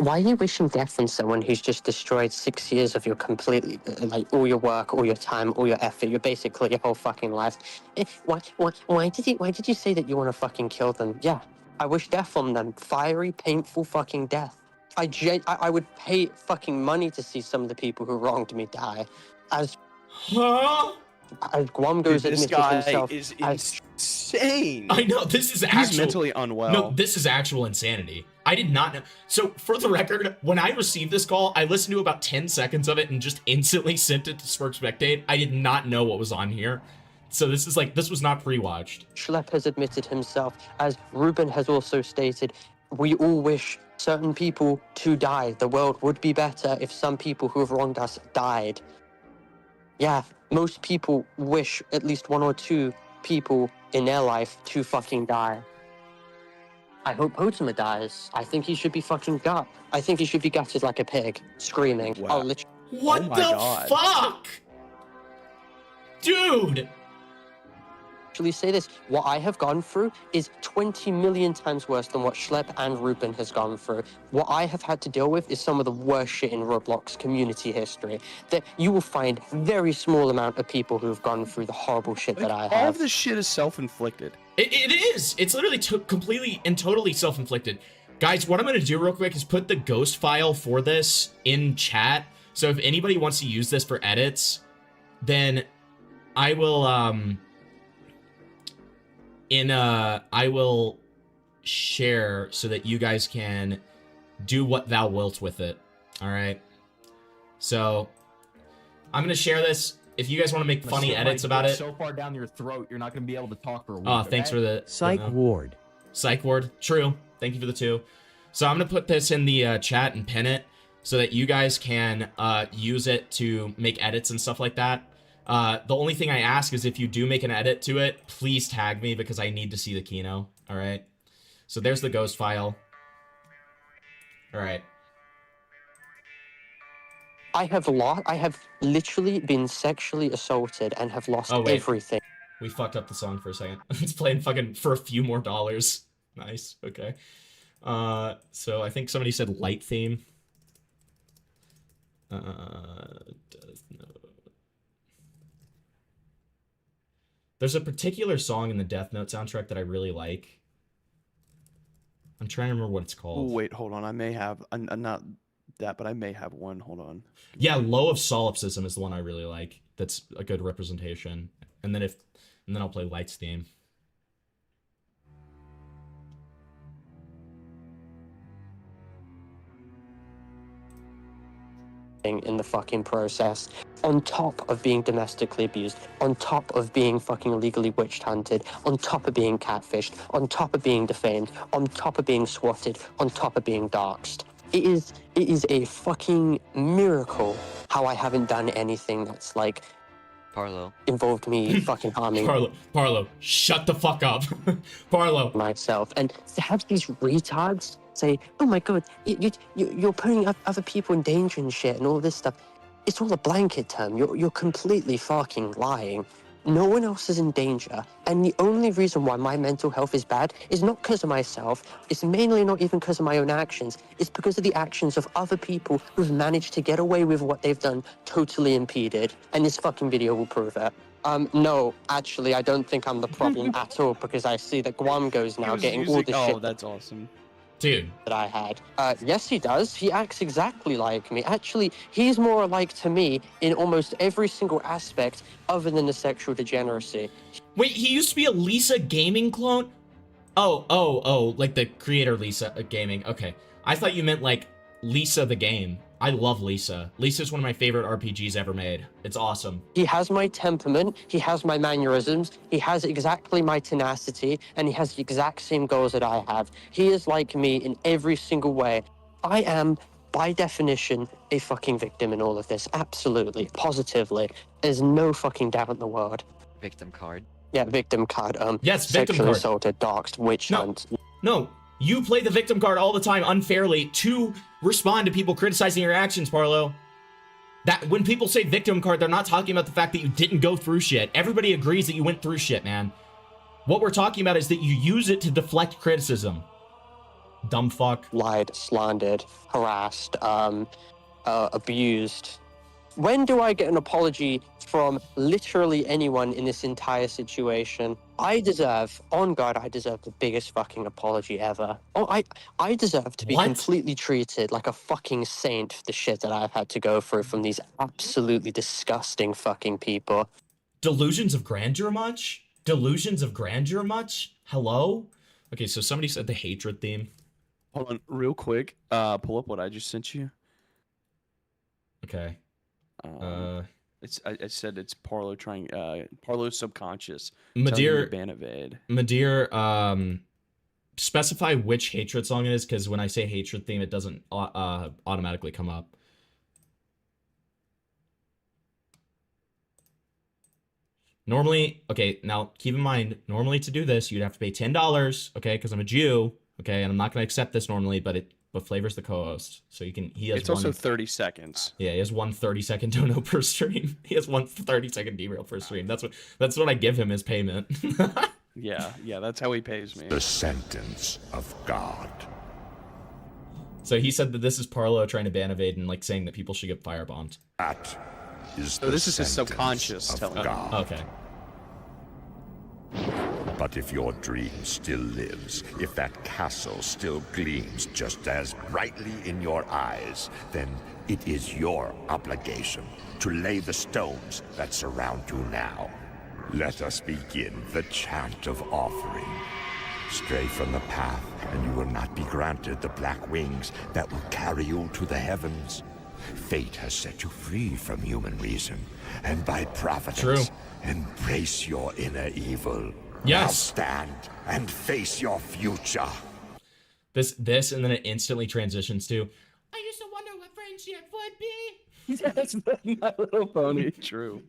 are you wishing death on someone who's just destroyed 6 years of your completely, like, all your work, all your time, all your effort, basically your whole fucking life? Why did you say that you want to fucking kill them? Yeah, I wish death on them. Fiery, painful fucking death. I would pay fucking money to see some of the people who wronged me die. As Guam goes admitted himself. This guy is insane. I know, this is actual... He's mentally unwell. No, this is actual insanity. I did not know. So, for the record, when I received this call, I listened to about 10 seconds of it and just instantly sent it to Smirk Spectate. I did not know what was on here. So this was not pre-watched. Schlepp has admitted himself, as Ruben has also stated, we all wish certain people to die. The world would be better if some people who have wronged us died. Yeah, most people wish at least one or two people in their life to fucking die. I hope Potama dies. I think he should be fucking gut. I think he should be gutted like a pig, screaming. Wow. What the fuck? Dude! Actually say this, what I have gone through is 20 million times worse than what Schlepp and Ruben has gone through. What I have had to deal with is some of the worst shit in Roblox community history. That you will find very small amount of people who have gone through the horrible shit that I have. All of this shit is self-inflicted. It is. It's literally completely and totally self-inflicted. Guys, what I'm going to do real quick is put the ghost file for this in chat. So if anybody wants to use this for edits, then I will, I will share so that you guys can do what thou wilt with it. All right. So I'm gonna share this. If you guys want to make funny edits about it. So far down your throat, you're not gonna be able to talk for a week. Oh, thanks for the Psych ward. Psych ward. True. Thank you for the 2. So I'm gonna put this in the chat and pin it so that you guys can use it to make edits and stuff like that. The only thing I ask is if you do make an edit to it, please tag me because I need to see the Kino. All right. So there's the ghost file. All right. I have literally been sexually assaulted and have lost everything. We fucked up the song for a second. It's playing fucking for a few more dollars. Nice. Okay. So I think somebody said light theme. There's a particular song in the Death Note soundtrack that I really like. I'm trying to remember what it's called. Oh, wait, hold on. I may have, not that, but I may have one. Hold on. Yeah, Low of Solipsism is the one I really like. That's a good representation. And then I'll play Light's theme. In the fucking process, on top of being domestically abused, on top of being fucking illegally witch hunted, on top of being catfished, on top of being defamed, on top of being swatted, on top of being doxxed. It is a fucking miracle how I haven't done anything that's like Parlo involved me fucking harming Parlo, shut the fuck up. Parlo myself. And to have these retards say, oh my god, you're putting other people in danger and shit and all this stuff. It's all a blanket term. You're completely fucking lying. No one else is in danger. And the only reason why my mental health is bad is not because of myself. It's mainly not even because of my own actions. It's because of the actions of other people who've managed to get away with what they've done totally impeded. And this fucking video will prove it. No, actually, I don't think I'm the problem at all because I see that Guam goes now getting all the shit. Oh, that's awesome. Dude. That I had. Yes, he does. He acts exactly like me. Actually, he's more alike to me in almost every single aspect other than the sexual degeneracy. Wait, he used to be a Lisa Gaming clone? Oh, like the creator Lisa Gaming. Okay. I thought you meant like Lisa the game. I love Lisa. Lisa's one of my favorite RPGs ever made. It's awesome. He has my temperament, he has my mannerisms, he has exactly my tenacity, and he has the exact same goals that I have. He is like me in every single way. I am, by definition, a fucking victim in all of this. Absolutely. Positively. There's no fucking doubt in the world. Victim card. Yeah, victim card. Yes, victim sexually card. assaulted, doxxed, witch hunt. No. You play the victim card all the time unfairly to respond to people criticizing your actions, Parlo. That when people say victim card, they're not talking about the fact that you didn't go through shit. Everybody agrees that you went through shit, man. What we're talking about is that you use it to deflect criticism. Dumb fuck. Lied, slandered, harassed, abused. When do I get an apology from literally anyone in this entire situation? I deserve, on God, I deserve the biggest fucking apology ever. Oh, I deserve to be completely treated like a fucking saint for the shit that I've had to go through from these absolutely disgusting fucking people. Delusions of grandeur much? Delusions of grandeur much? Hello? Okay, so somebody said the hatred theme. Hold on, real quick. Pull up what I just sent you. Okay. I said it's Parlo trying. Parlo subconscious. Madeir, Madeir, specify which hatred song it is, because when I say hatred theme, it doesn't automatically come up. Normally, okay, now keep in mind, normally to do this, you'd have to pay $10, okay, because I'm a Jew, okay, and I'm not going to accept this normally, but Flavor's the co-host, so he has it's also 30 seconds. Yeah, he has 1 30-second dono per stream. He has 1 30-second derail per stream. That's what I give him as payment. yeah, that's how he pays me. The sentence of God. So he said that this is Parlo trying to ban Evade and like saying that people should get firebombed. That is so this is his subconscious telling God. Okay. But if your dream still lives, if that castle still gleams just as brightly in your eyes, then it is your obligation to lay the stones that surround you now. Let us begin the chant of offering. Stray from the path, and you will not be granted the black wings that will carry you to the heavens. Fate has set you free from human reason, and by providence, embrace your inner evil. Yes. Now stand and face your future. This, and then it instantly transitions to, I used to wonder what friendship would be. That's My Little Pony. True.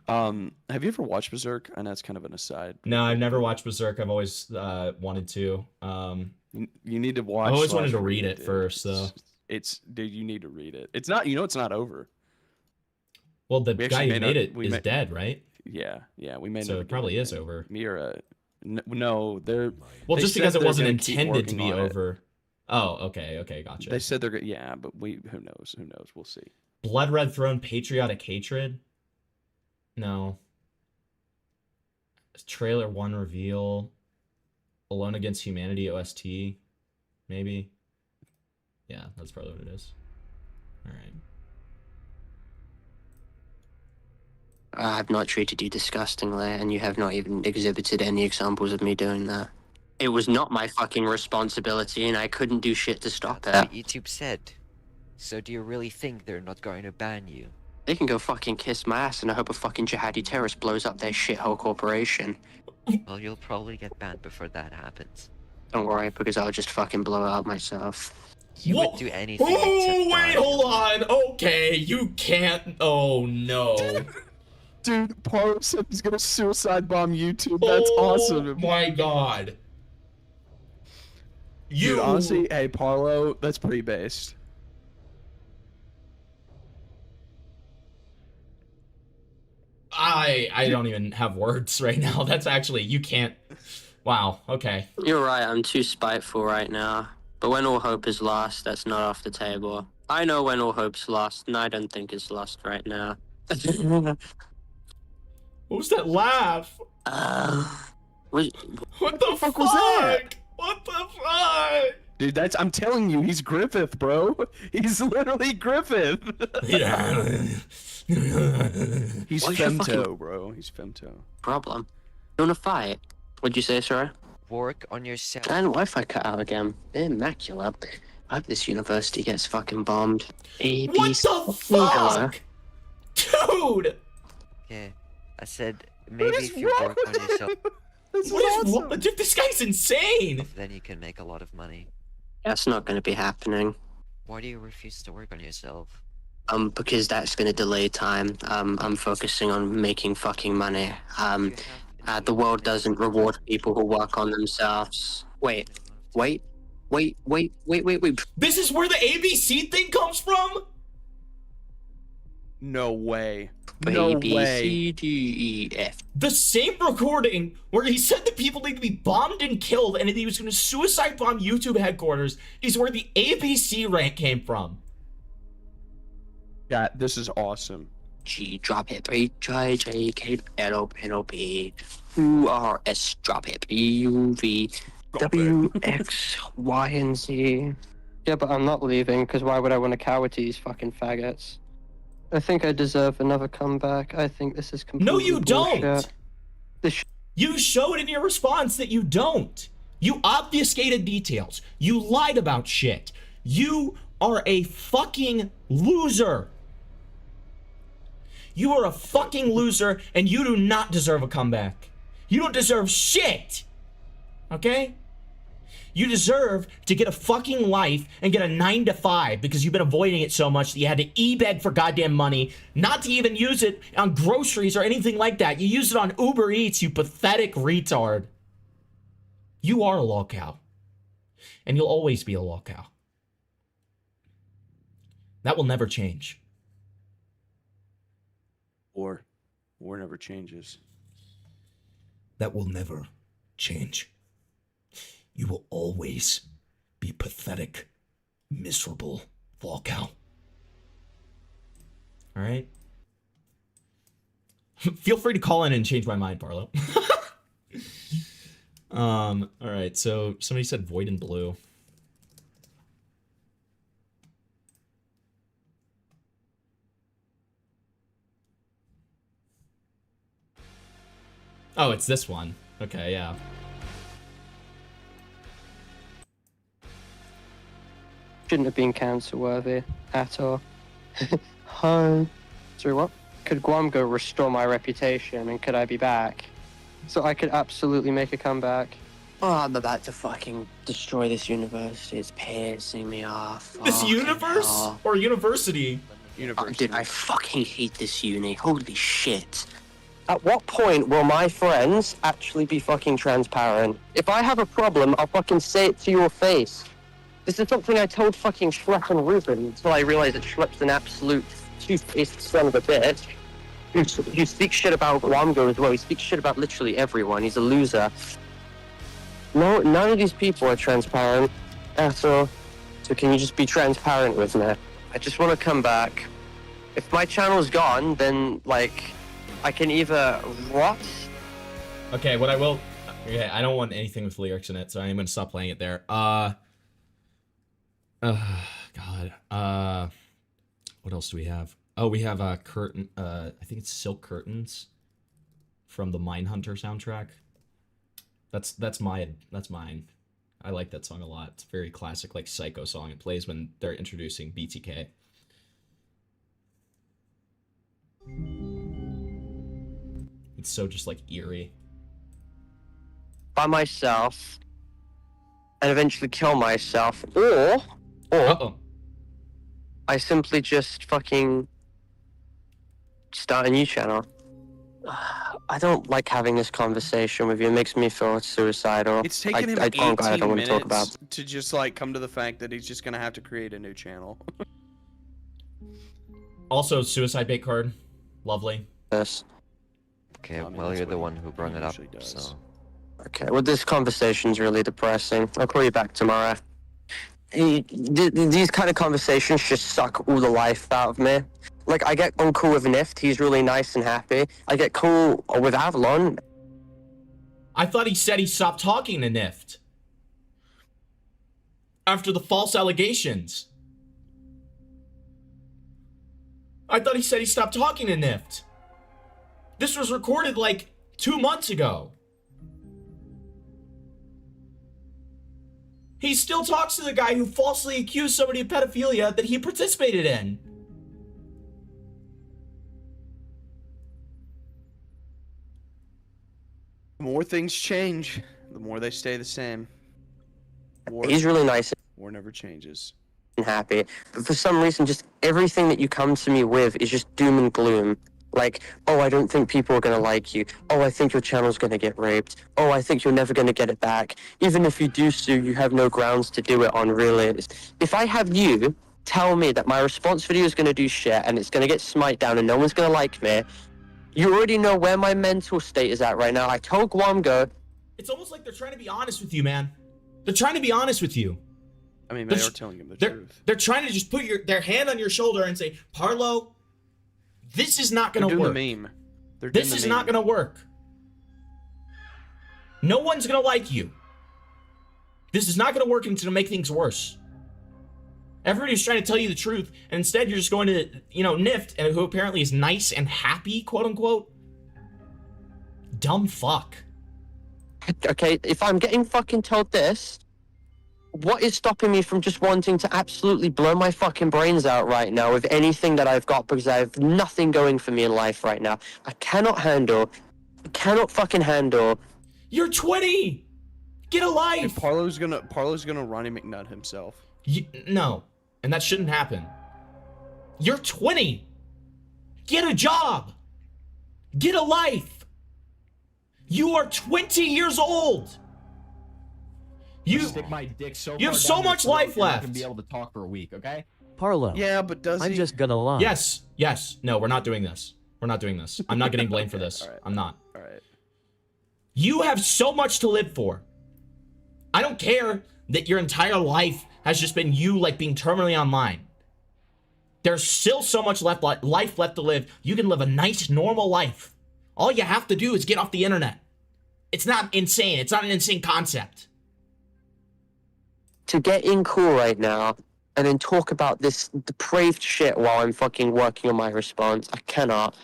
Have you ever watched Berserk? I know it's kind of an aside. no, I've never watched Berserk. I've always wanted to. You need to watch. I always wanted to / read it dude. first, though. It's dude, you need to read it. It's not. It's not over. Well, the We guy actually who may made not- it we is may- dead, right? Yeah, we may. So never it get probably is anything. over. Mira, no, they're. Well, they just said because it they're wasn't gonna keep intended to working be on it. over. Oh, okay, gotcha. They said they're. Yeah, but who knows? Who knows? We'll see. Blood Red Throne Patriotic Hatred? No. Trailer 1 reveal. Alone Against Humanity OST? Maybe? Yeah, that's probably what it is. Alright. I've not treated you disgustingly, and you have not even exhibited any examples of me doing that. It was not my fucking responsibility, and I couldn't do shit to stop That's it. what YouTube said. So do you really think they're not going to ban you? They can go fucking kiss my ass, and I hope a fucking jihadi terrorist blows up their shithole corporation. Well, you'll probably get banned before that happens. Don't worry, because I'll just fucking blow it up myself. You would do anything Oh, except wait, die. hold on. Okay, you can't. Oh, no. Dude, Parlo said he's gonna suicide bomb YouTube. That's awesome. Oh, my God. Dude, honestly, hey, Parlo, that's pretty based. I don't even have words right now. That's actually, you can't. Wow, okay. You're right, I'm too spiteful right now. But when all hope is lost, that's not off the table. I know when all hope's lost, and I don't think it's lost right now. What was that laugh? What the fuck was that? What the fuck? Dude, I'm telling you, he's Griffith, bro. He's literally Griffith. Yeah. He's What's your femto, fucking bro. He's femto. problem? You wanna fight? What'd you say, sorry? Work on yourself. And Wi-Fi cut out again. Immaculate. I hope this university gets fucking bombed. What the fuck? Dude! Okay, I said maybe if you work on yourself, Dude, this guy's insane! then you can make a lot of money. That's not gonna be happening. Why do you refuse to work on yourself? Because that's gonna delay time. I'm focusing on making fucking money. The world doesn't reward people who work on themselves. Wait. This is where the ABC thing comes from? No way. No A, B, way. C, D, E, F. The same recording where he said that people need to be bombed and killed and that he was going to suicide bomb YouTube headquarters is where the ABC rant came from. Yeah, this is awesome. G, drop hip, H, I, J, K, L, N, O, P, U, R, S, drop hip, U, V, W, X, Y, and Z. Yeah, but I'm not leaving, because why would I want to cower to these fucking faggots? I think I deserve another comeback. I think this is completely No, you don't. bullshit. You showed in your response that you don't. You obfuscated details. You lied about shit. You are a fucking loser. You are a fucking loser, and you do not deserve a comeback. You don't deserve shit. Okay? You deserve to get a fucking life and get a 9 to 5 because you've been avoiding it so much that you had to e-beg for goddamn money, not to even use it on groceries or anything like that. You use it on Uber Eats, you pathetic retard. You are a lolcow. And you'll always be a lolcow. That will never change. War never changes. That will never change. You will always be pathetic, miserable lolcow. All right? Feel free to call in and change my mind, Parlo. All right, so somebody said void and blue. Oh, it's this one. Okay, yeah. Shouldn't have been cancel worthy at all. Hi. Sorry, what? Could Guamgo restore my reputation and could I be back? So I could absolutely make a comeback. Oh, I'm about to fucking destroy this university. It's pissing me off. This universe or university? University. Dude, I fucking hate this uni. Holy shit. At what point will my friends actually be fucking transparent? If I have a problem, I'll fucking say it to your face. This is something I told fucking Shrek and Ruben until I realized that Shrek's an absolute two-faced son of a bitch. Who speaks shit about Guamgo as well. He speaks shit about literally everyone. He's a loser. No, none of these people are transparent at all. So can you just be transparent with me? I just want to come back. If my channel's gone, then, like, I can either what? Okay, what I will... Okay, I don't want anything with lyrics in it, so I'm gonna stop playing it there. God. What else do we have? Oh, we have curtain. I think it's Silk Curtains from the Mindhunter soundtrack. That's mine. I like that song a lot. It's a very classic, like, psycho song. It plays when they're introducing BTK. It's so just, like, eerie. By myself, and eventually kill myself, or I simply just fucking start a new channel. I don't like having this conversation with you. It makes me feel suicidal. It's taken him 18 minutes to just, like, come to the fact that he's just gonna have to create a new channel. Also, suicide bait card. Lovely. Yes. Okay, well, you're the one who brought it up, so... Okay, well, this conversation's really depressing. I'll call you back tomorrow. These kind of conversations just suck all the life out of me. Like, I get on cool with Nift, he's really nice and happy. I get cool with Avalon. I thought he said he stopped talking to Nift after the false allegations. I thought he said he stopped talking to Nift. This was recorded like 2 months ago. He still talks to the guy who falsely accused somebody of pedophilia that he participated in. The more things change, the more they stay the same. He's really nice. War never changes. And happy. But for some reason, just everything that you come to me with is just doom and gloom. Like, oh, I don't think people are going to like you. Oh, I think your channel's going to get raped. Oh, I think you're never going to get it back. Even if you do sue, you have no grounds to do it on, really. If I have you tell me that my response video is going to do shit and it's going to get smite down and no one's going to like me, you already know where my mental state is at right now. I told Guamgo. It's almost like they're trying to be honest with you, man. They're trying to be honest with you. I mean, they are telling him the truth. They're trying to just put their hand on your shoulder and say, Parlo, this is not going to work. The meme. This is not going to work. No one's going to like you. This is not going to work and it's going to make things worse. Everybody's trying to tell you the truth, and instead you're just going to, you know, Nift, and who apparently is nice and happy, quote unquote. Dumb fuck. Okay, if I'm getting fucking told this, what is stopping me from just wanting to absolutely blow my fucking brains out right now with anything that I've got, because I have nothing going for me in life right now. I cannot fucking handle. You're 20! Get a life! And Parlo's gonna Ronnie McNutt himself. No, and that shouldn't happen. You're 20! Get a job! Get a life! You are 20 years old! You stick my dick so you have so much life left. I can be able to talk for a week, okay? Parlo. Yeah, but does I'm he? just gonna lie. Yes. No, we're not doing this. We're not doing this. I'm not getting blamed for this. Right. I'm not. All right. You have so much to live for. I don't care that your entire life has just been you, like, being terminally online. There's still so much life left to live. You can live a nice, normal life. All you have to do is get off the internet. It's not insane. It's not an insane concept. To get in cool right now and then talk about this depraved shit while I'm fucking working on my response, I cannot.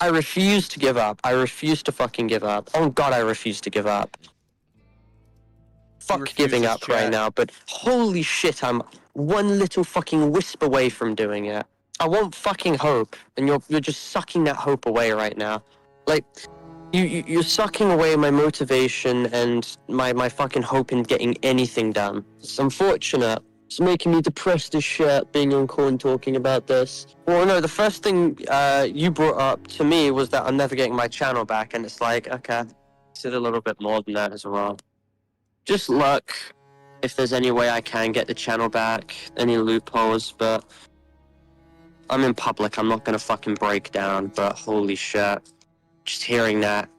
I refuse to give up. I refuse to fucking give up. Oh God, I refuse to give up. Fuck giving up right now, but holy shit, I'm one little fucking wisp away from doing it. I want fucking hope, and you're just sucking that hope away right now. Like, you're sucking away my motivation and my fucking hope in getting anything done. It's unfortunate. It's making me depressed as shit being on call and talking about this. Well, no, the first thing you brought up to me was that I'm never getting my channel back, and it's like, okay, it's a little bit more than that as well. Just look if there's any way I can get the channel back, any loopholes, but I'm in public, I'm not gonna fucking break down, but holy shit. Just hearing that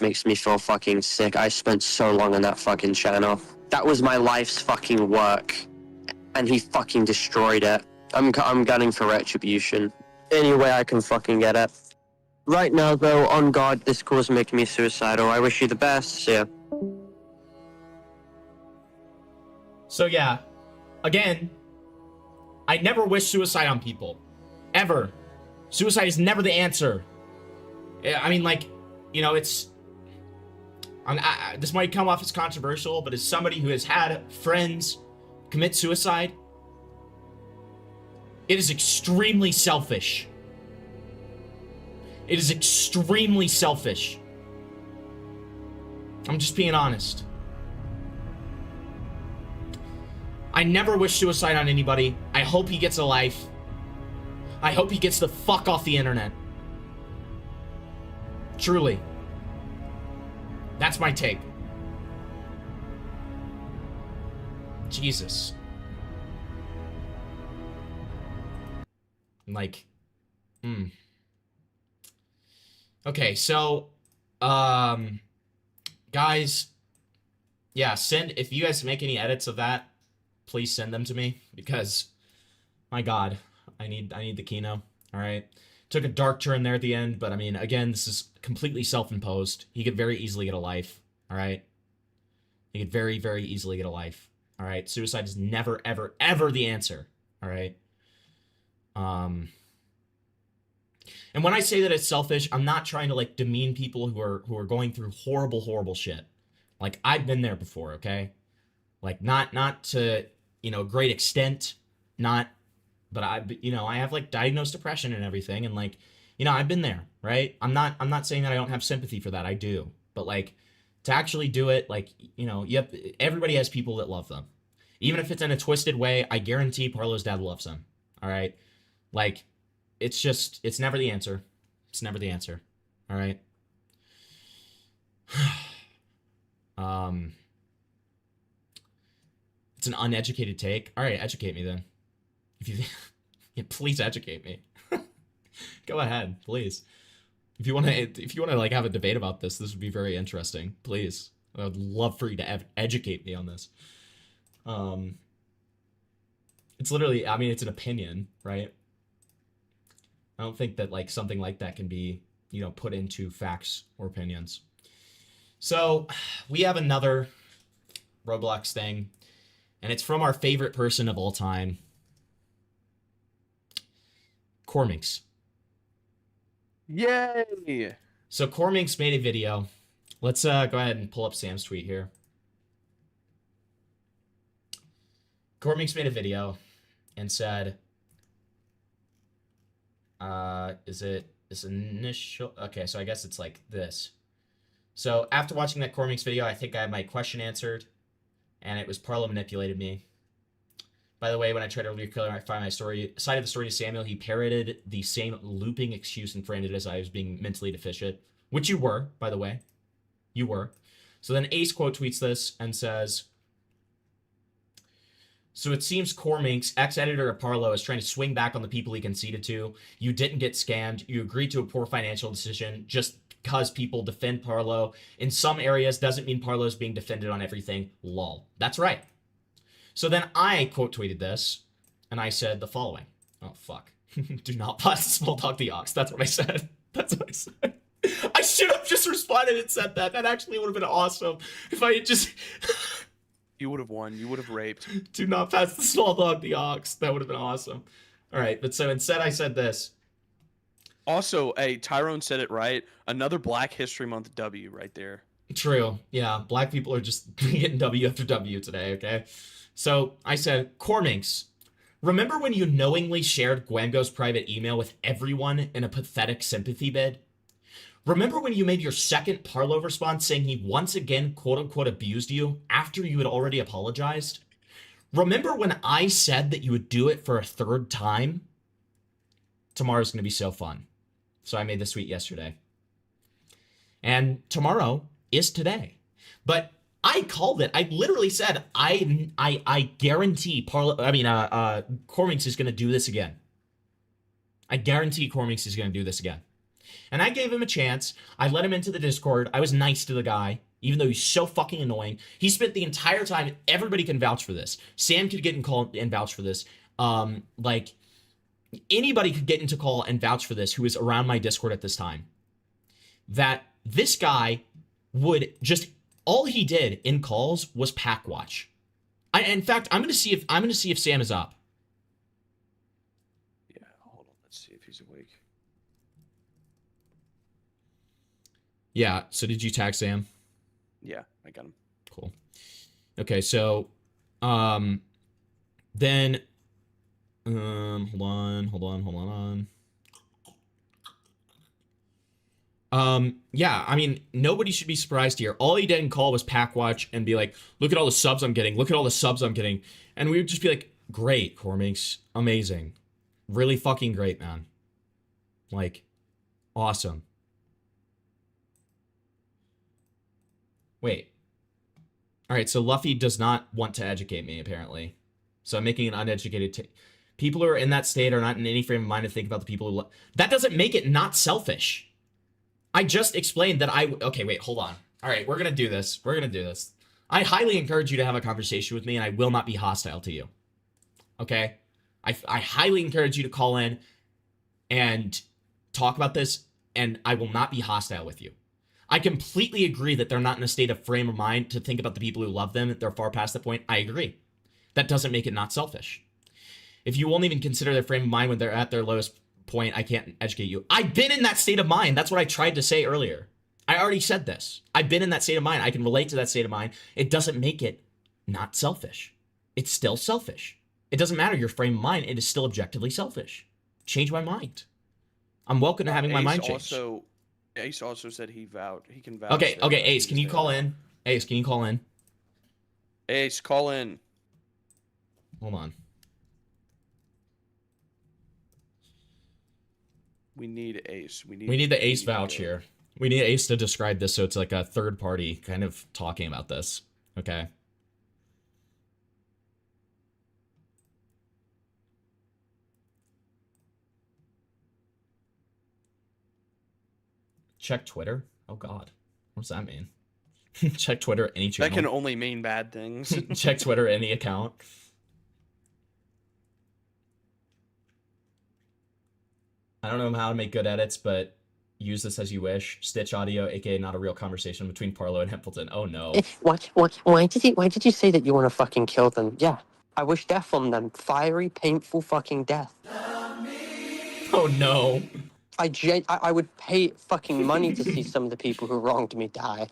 makes me feel fucking sick. I spent so long on that fucking channel. That was my life's fucking work, and he fucking destroyed it. I'm gunning for retribution. Any way I can fucking get it. Right now, though, on God, this call's making me suicidal. I wish you the best. See ya. So yeah, again, I never wish suicide on people. Ever. Suicide is never the answer. I mean, like, you know, it's... this might come off as controversial, but as somebody who has had friends commit suicide, it is extremely selfish. It is extremely selfish. I'm just being honest. I never wish suicide on anybody. I hope he gets a life. I hope he gets the fuck off the internet. Truly. That's my take. Jesus. Like, Okay, so, guys, yeah, if you guys make any edits of that, please send them to me, because, my God, I need the Kino, all right? Took a dark turn there at the end, but I mean, again, this is completely self-imposed. He could very easily get a life, all right? He could very, very easily get a life, all right? Suicide is never, ever, ever the answer, all right? And when I say that it's selfish, I'm not trying to, like, demean people who are going through horrible, horrible shit. Like, I've been there before, okay? Like, not to, you know, a great extent, but I have, like, diagnosed depression and everything, and, like, you know, I've been there, right? I'm not saying that I don't have sympathy for that. I do. But, like, to actually do it, like, you know, everybody has people that love them. Even if it's in a twisted way, I guarantee Parlo's dad loves him, all right? Like, it's never the answer. It's never the answer, all right? It's an uneducated take. All right, educate me then. If you, yeah, please educate me. Go ahead, please. If you want to like have a debate about this would be very interesting. Please, I would love for you to educate me on this. It's literally, I mean, it's an opinion, right? I don't think that like something like that can be, you know, put into facts or opinions. So we have another Roblox thing, and it's from our favorite person of all time, Cormix. Yay! So Cormix made a video. Let's go ahead and pull up Sam's tweet here. Cormix made a video and said, is it this initial? Okay, so I guess it's like this. So after watching that Cormix video, I think I had my question answered, and it was Parlo manipulated me. By the way, when I tried to clarify my side of the story to Samuel, he parroted the same looping excuse and framed it as I was being mentally deficient, which you were, by the way. You were. So then Ace quote tweets this and says, so it seems Cormix, ex-editor of Parlo, is trying to swing back on the people he conceded to. You didn't get scammed. You agreed to a poor financial decision just because people defend Parlo. In some areas, doesn't mean Parlo is being defended on everything. Lol. That's right. So then I quote tweeted this, and I said the following. Oh, fuck. Do not pass the small dog the ox. That's what I said. That's what I said. I should have just responded and said that. That actually would have been awesome. If I had just... You would have won. You would have raped. Do not pass the small dog the ox. That would have been awesome. All right, but so instead I said this. Also, hey, Tyrone said it right. Another Black History Month W right there. True. Yeah, black people are just getting W after W today, okay? So I said, Cormix, remember when you knowingly shared Gwengo's private email with everyone in a pathetic sympathy bid? Remember when you made your second Parlo response saying he once again quote-unquote abused you after you had already apologized? Remember when I said that you would do it for a third time? Tomorrow's going to be so fun. So I made this tweet yesterday. And tomorrow is today. But I called it. I literally said, I guarantee Cormix is going to do this again. I guarantee Cormix is going to do this again. And I gave him a chance. I let him into the Discord. I was nice to the guy, even though he's so fucking annoying. He spent the entire time, everybody can vouch for this. Sam could get in call and vouch for this. Like, anybody could get into call and vouch for this who was around my Discord at this time. That this guy would just, all he did in calls was pack watch. In fact, I'm gonna see if Sam is up. Yeah, hold on. Let's see if he's awake. Yeah. So did you tag Sam? Yeah, I got him. Cool. Okay. So, then, hold on. Yeah, I mean, nobody should be surprised here. All he did in call was pack watch and be like, look at all the subs I'm getting. Look at all the subs I'm getting. And we would just be like, great, Cormix. Amazing. Really fucking great, man. Like, awesome. Wait. All right, so Luffy does not want to educate me, apparently. So I'm making an uneducated... People who are in that state are not in any frame of mind to think about the people who... That doesn't make it not selfish. I just explained that Okay, wait, hold on. All right, we're going to do this. I highly encourage you to have a conversation with me, and I will not be hostile to you. Okay? I highly encourage you to call in and talk about this, and I will not be hostile with you. I completely agree that they're not in a state of frame of mind to think about the people who love them. They're far past the point. I agree. That doesn't make it not selfish. If you won't even consider their frame of mind when they're at their lowest point, I can't educate you. I've been in that state of mind. That's what I tried to say earlier. I already said this. I've been in that state of mind. I can relate to that state of mind. It doesn't make it not selfish. It's still selfish. It doesn't matter your frame of mind. It is still objectively selfish. Change my mind. I'm welcome to having my mind changed. Ace also said he can vouch. Okay, Ace, can you call in? Ace, can you call in? Ace, call in. Hold on. We need Ace. We need the Ace vouch here. We need Ace to describe this so it's like a third party kind of talking about this. Okay. Check Twitter? Oh god. What does that mean? Check Twitter, any channel. That can only mean bad things. Check Twitter, any account. I don't know how to make good edits, but use this as you wish. Stitch audio, aka not a real conversation between Parlo and Hempleton. Oh no. Why did you say that you want to fucking kill them? Yeah, I wish death on them. Fiery, painful fucking death. Oh no. I would pay fucking money to see some of the people who wronged me die.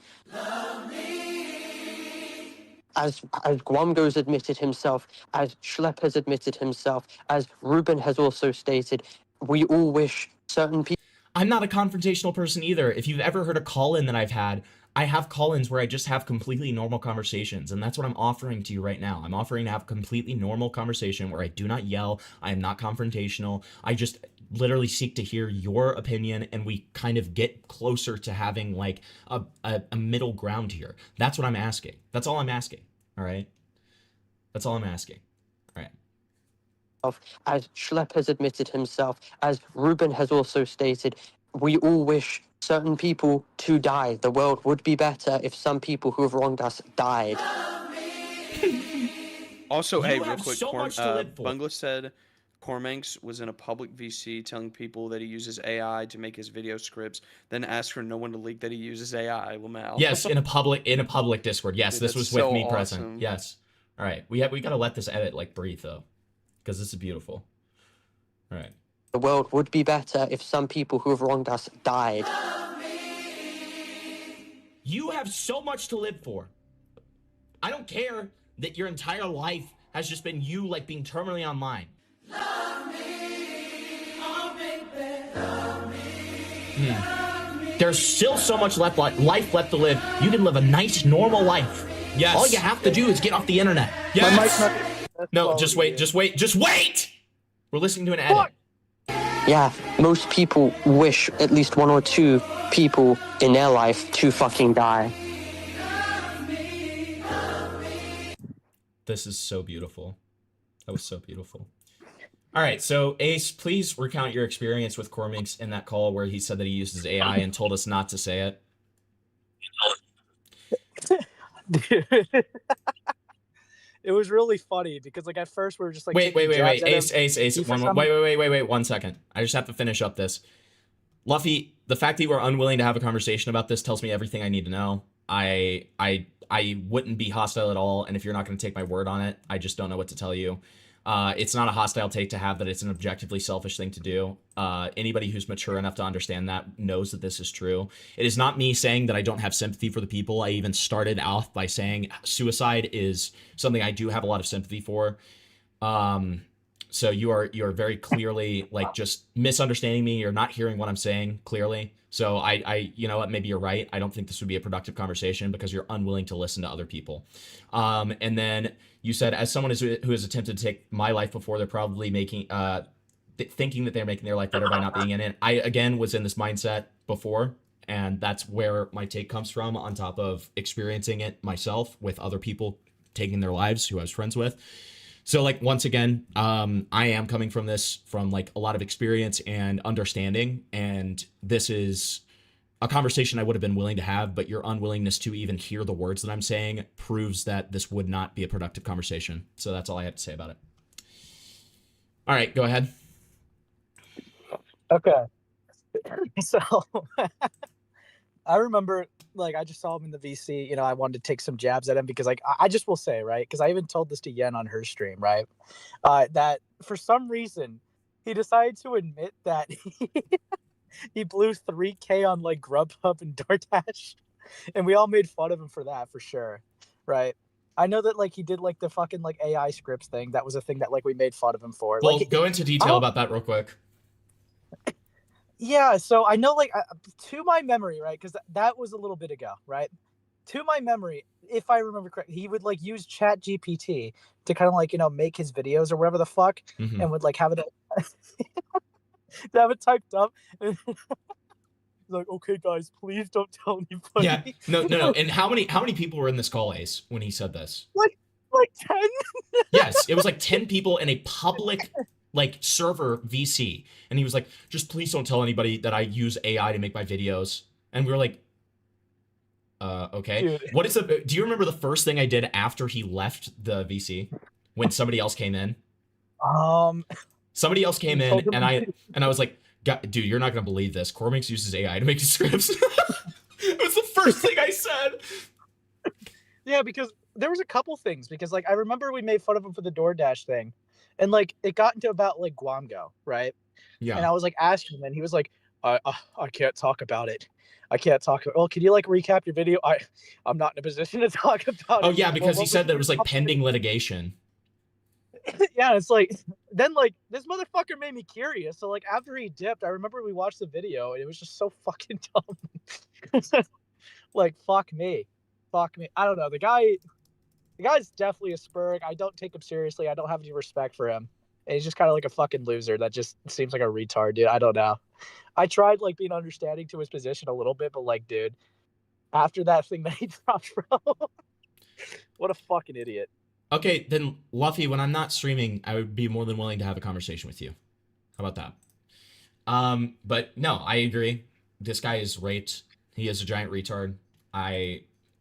As Guamgo's admitted himself, as Schlepp has admitted himself, as Ruben has also stated, we all wish certain people... I'm not a confrontational person either. If you've ever heard a call-in that I've had, I have call-ins where I just have completely normal conversations, and that's what I'm offering to you right now. I'm offering to have a completely normal conversation where I do not yell, I am not confrontational, I just literally seek to hear your opinion, and we kind of get closer to having like a middle ground here. That's what I'm asking. That's all I'm asking, all right? That's all I'm asking, all right? As Schlepp has admitted himself, as Ruben has also stated, we all wish certain people to die. The world would be better if some people who have wronged us died. Also, You hey, have real quick, so much to live for. Bungla said Cormix was in a public VC telling people that he uses AI to make his video scripts, then asked for no one to leak that he uses AI. Lamau. Yes, in a public Discord. Yes, Dude, this that's was with so me awesome. present. Yes. All right, we gotta let this edit like breathe though, because this is beautiful. All right. The world would be better if some people who have wronged us died. You have so much to live for. I don't care that your entire life has just been you like being terminally online. There's still so much life left to live. You can live a nice, normal life. Yes. All you have to do is get off the internet. Yes. No, just wait. We're listening to an edit. Yeah, most people wish at least one or two people in their life to fucking die. This is so beautiful. That was so beautiful. All right, so Ace, please recount your experience with Cormix in that call where he said that he uses AI and told us not to say it. Dude. It was really funny because like at first we were just like wait, Ace, wait, 1 second. I just have to finish up this. Luffy, the fact that you are unwilling to have a conversation about this tells me everything I need to know. I wouldn't be hostile at all, and if you're not going to take my word on it, I just don't know what to tell you. It's not a hostile take to have that it's an objectively selfish thing to do. Anybody who's mature enough to understand that knows that this is true. It is not me saying that I don't have sympathy for the people. I even started off by saying suicide is something I do have a lot of sympathy for. So you are very clearly like just misunderstanding me. You're not hearing what I'm saying clearly. So I you know what, maybe you're right. I don't think this would be a productive conversation because you're unwilling to listen to other people. And then you said, as someone who has attempted to take my life before, they're probably making thinking that they're making their life better by not being in it. I again was in this mindset before, and that's where my take comes from, on top of experiencing it myself with other people taking their lives who I was friends with. So like, once again, I am coming from this from like a lot of experience and understanding, and this is a conversation I would have been willing to have, but your unwillingness to even hear the words that I'm saying proves that this would not be a productive conversation. So that's all I have to say about it. All right, go ahead. Okay. So I remember, like, I just saw him in the VC, you know, I wanted to take some jabs at him because, like, I just will say, right, because I even told this to Yen on her stream, right, that for some reason he decided to admit that he blew 3K on, like, Grubhub and DoorDash, and we all made fun of him for that, for sure, right? I know that, like, he did, like, the fucking, like, AI scripts thing. That was a thing that, like, we made fun of him for. Well, like, go into detail about that real quick. Yeah, so I know, like, to my memory, right, because that was a little bit ago, right? To my memory, if I remember correctly, he would, like, use Chat GPT to kind of, like, you know, make his videos or whatever the fuck, and would, like, have it have it typed up. He's like, okay, guys, please don't tell anybody. Yeah, no. And how many people were in this call, Ace, when he said this? Like 10? Yes, it was like 10 people in a public, like, server VC. And he was like, just please don't tell anybody that I use AI to make my videos. And we were like, okay. Dude. What is do you remember the first thing I did after he left the VC? When somebody else came in? Somebody else came in, and I was like, dude, you're not gonna believe this. Cormix uses AI to make his scripts. It was the first thing I said. Yeah, because there was a couple things. Because, like, I remember we made fun of him for the DoorDash thing. And, like, it got into about, like, Guamgo, right? Yeah. And I was, like, asking him, and he was like, I can't talk about it. I can't talk about it. Well, can you, like, recap your video? I'm not in a position to talk about it. Oh, yeah, because he said that it was, like, pending litigation. Yeah, it's like, then, like, this motherfucker made me curious. So, like, after he dipped, I remember we watched the video, and it was just so fucking dumb. Like, fuck me. I don't know. The guy's definitely a spurg. I don't take him seriously. I don't have any respect for him. And he's just kind of like a fucking loser that just seems like a retard, dude. I don't know. I tried, like, being understanding to his position a little bit, but, like, dude, after that thing that he dropped, bro, what a fucking idiot. Okay, then, Luffy, when I'm not streaming, I would be more than willing to have a conversation with you. How about that? But no, I agree. This guy is raped. He is a giant retard.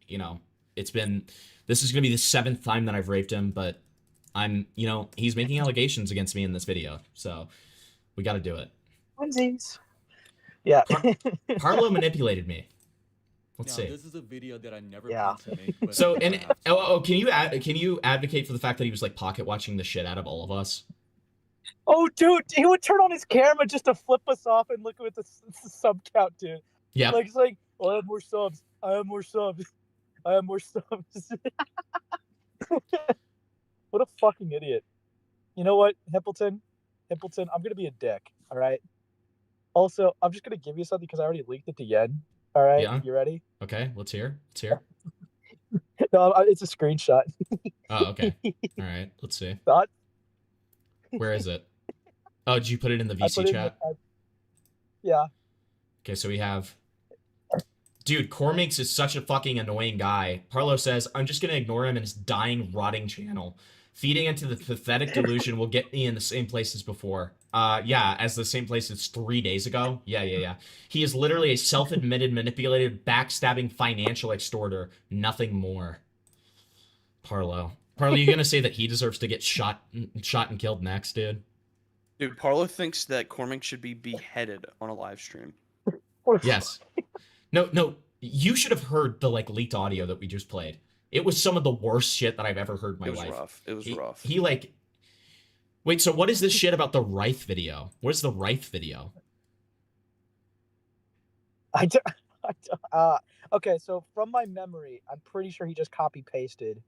You know, this is going to be the 7th time that I've raped him, but you know, he's making allegations against me in this video, so we got to do it. Twinsies. Yeah. Parlo manipulated me. Let's see. This is a video that I never planned to make. But So, and can you advocate for the fact that he was like pocket watching the shit out of all of us? Oh, dude, he would turn on his camera just to flip us off and look at the sub count, dude. Yeah. Like, it's like, oh, I have more subs. I have more subs. I have more subs. What a fucking idiot. You know what, Hippleton? Hippleton, I'm going to be a dick, all right? Also, I'm just going to give you something because I already leaked it to Yen. All right? Yeah. You ready? Okay, let's hear. Let's hear. No, it's a screenshot. Oh, okay. All right, let's see. Thought? Where is it? Oh, did you put it in the I VC put it in chat? Yeah. Okay, so we have... Dude, Cormix is such a fucking annoying guy. Parlo says, I'm just going to ignore him and his dying, rotting channel. Feeding into the pathetic delusion will get me in the same place as before. Yeah, as the same place as 3 days ago. Yeah. He is literally a self-admitted, manipulated, backstabbing financial extorter. Nothing more. Parlo. Parlo, you going to say that he deserves to get shot and killed next, dude? Dude, Parlo thinks that Cormix should be beheaded on a live stream. Yes. No, you should have heard the leaked audio that we just played. It was some of the worst shit that I've ever heard in my life. It was rough. He wait, so what is this shit about the Rife video? What is the Rife video? Okay, so from my memory, I'm pretty sure he just copy pasted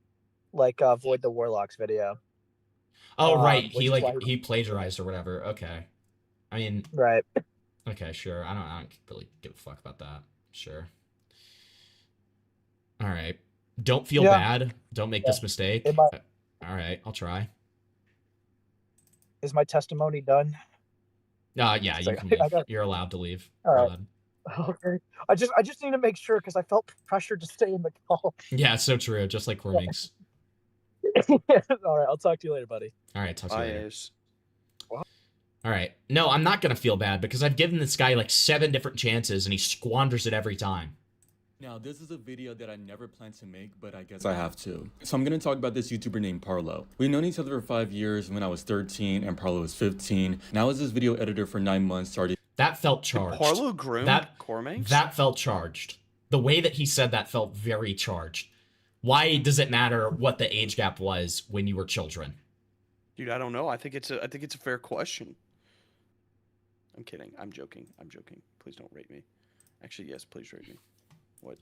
Void the Warlock's video. Oh, right. He plagiarized or whatever. Okay. I mean, right. Okay, sure. I don't really give a fuck about that. Sure. All right. Don't feel bad. Don't make this mistake. All right, I'll try. Is my testimony done? Yeah, you can leave. You're allowed to leave. All right. Okay. I just need to make sure because I felt pressured to stay in the call. Yeah, so true. Just like Cormix. All right, I'll talk to you later, buddy. All right, talk to you later. All right. No, I'm not going to feel bad because I've given this guy 7 different chances and he squanders it every time. Now, this is a video that I never planned to make, but I guess I have to. So I'm going to talk about this YouTuber named Parlo. We've known each other for 5 years when I was 13 and Parlo was 15. Now I was his video editor for 9 months starting. That felt charged. Parlo groomed Cormix? That felt charged. The way that he said that felt very charged. Why does it matter what the age gap was when you were children? Dude, I don't know. I think it's a fair question. I'm kidding. I'm joking. Please don't rate me. Actually, yes, please rate me. What?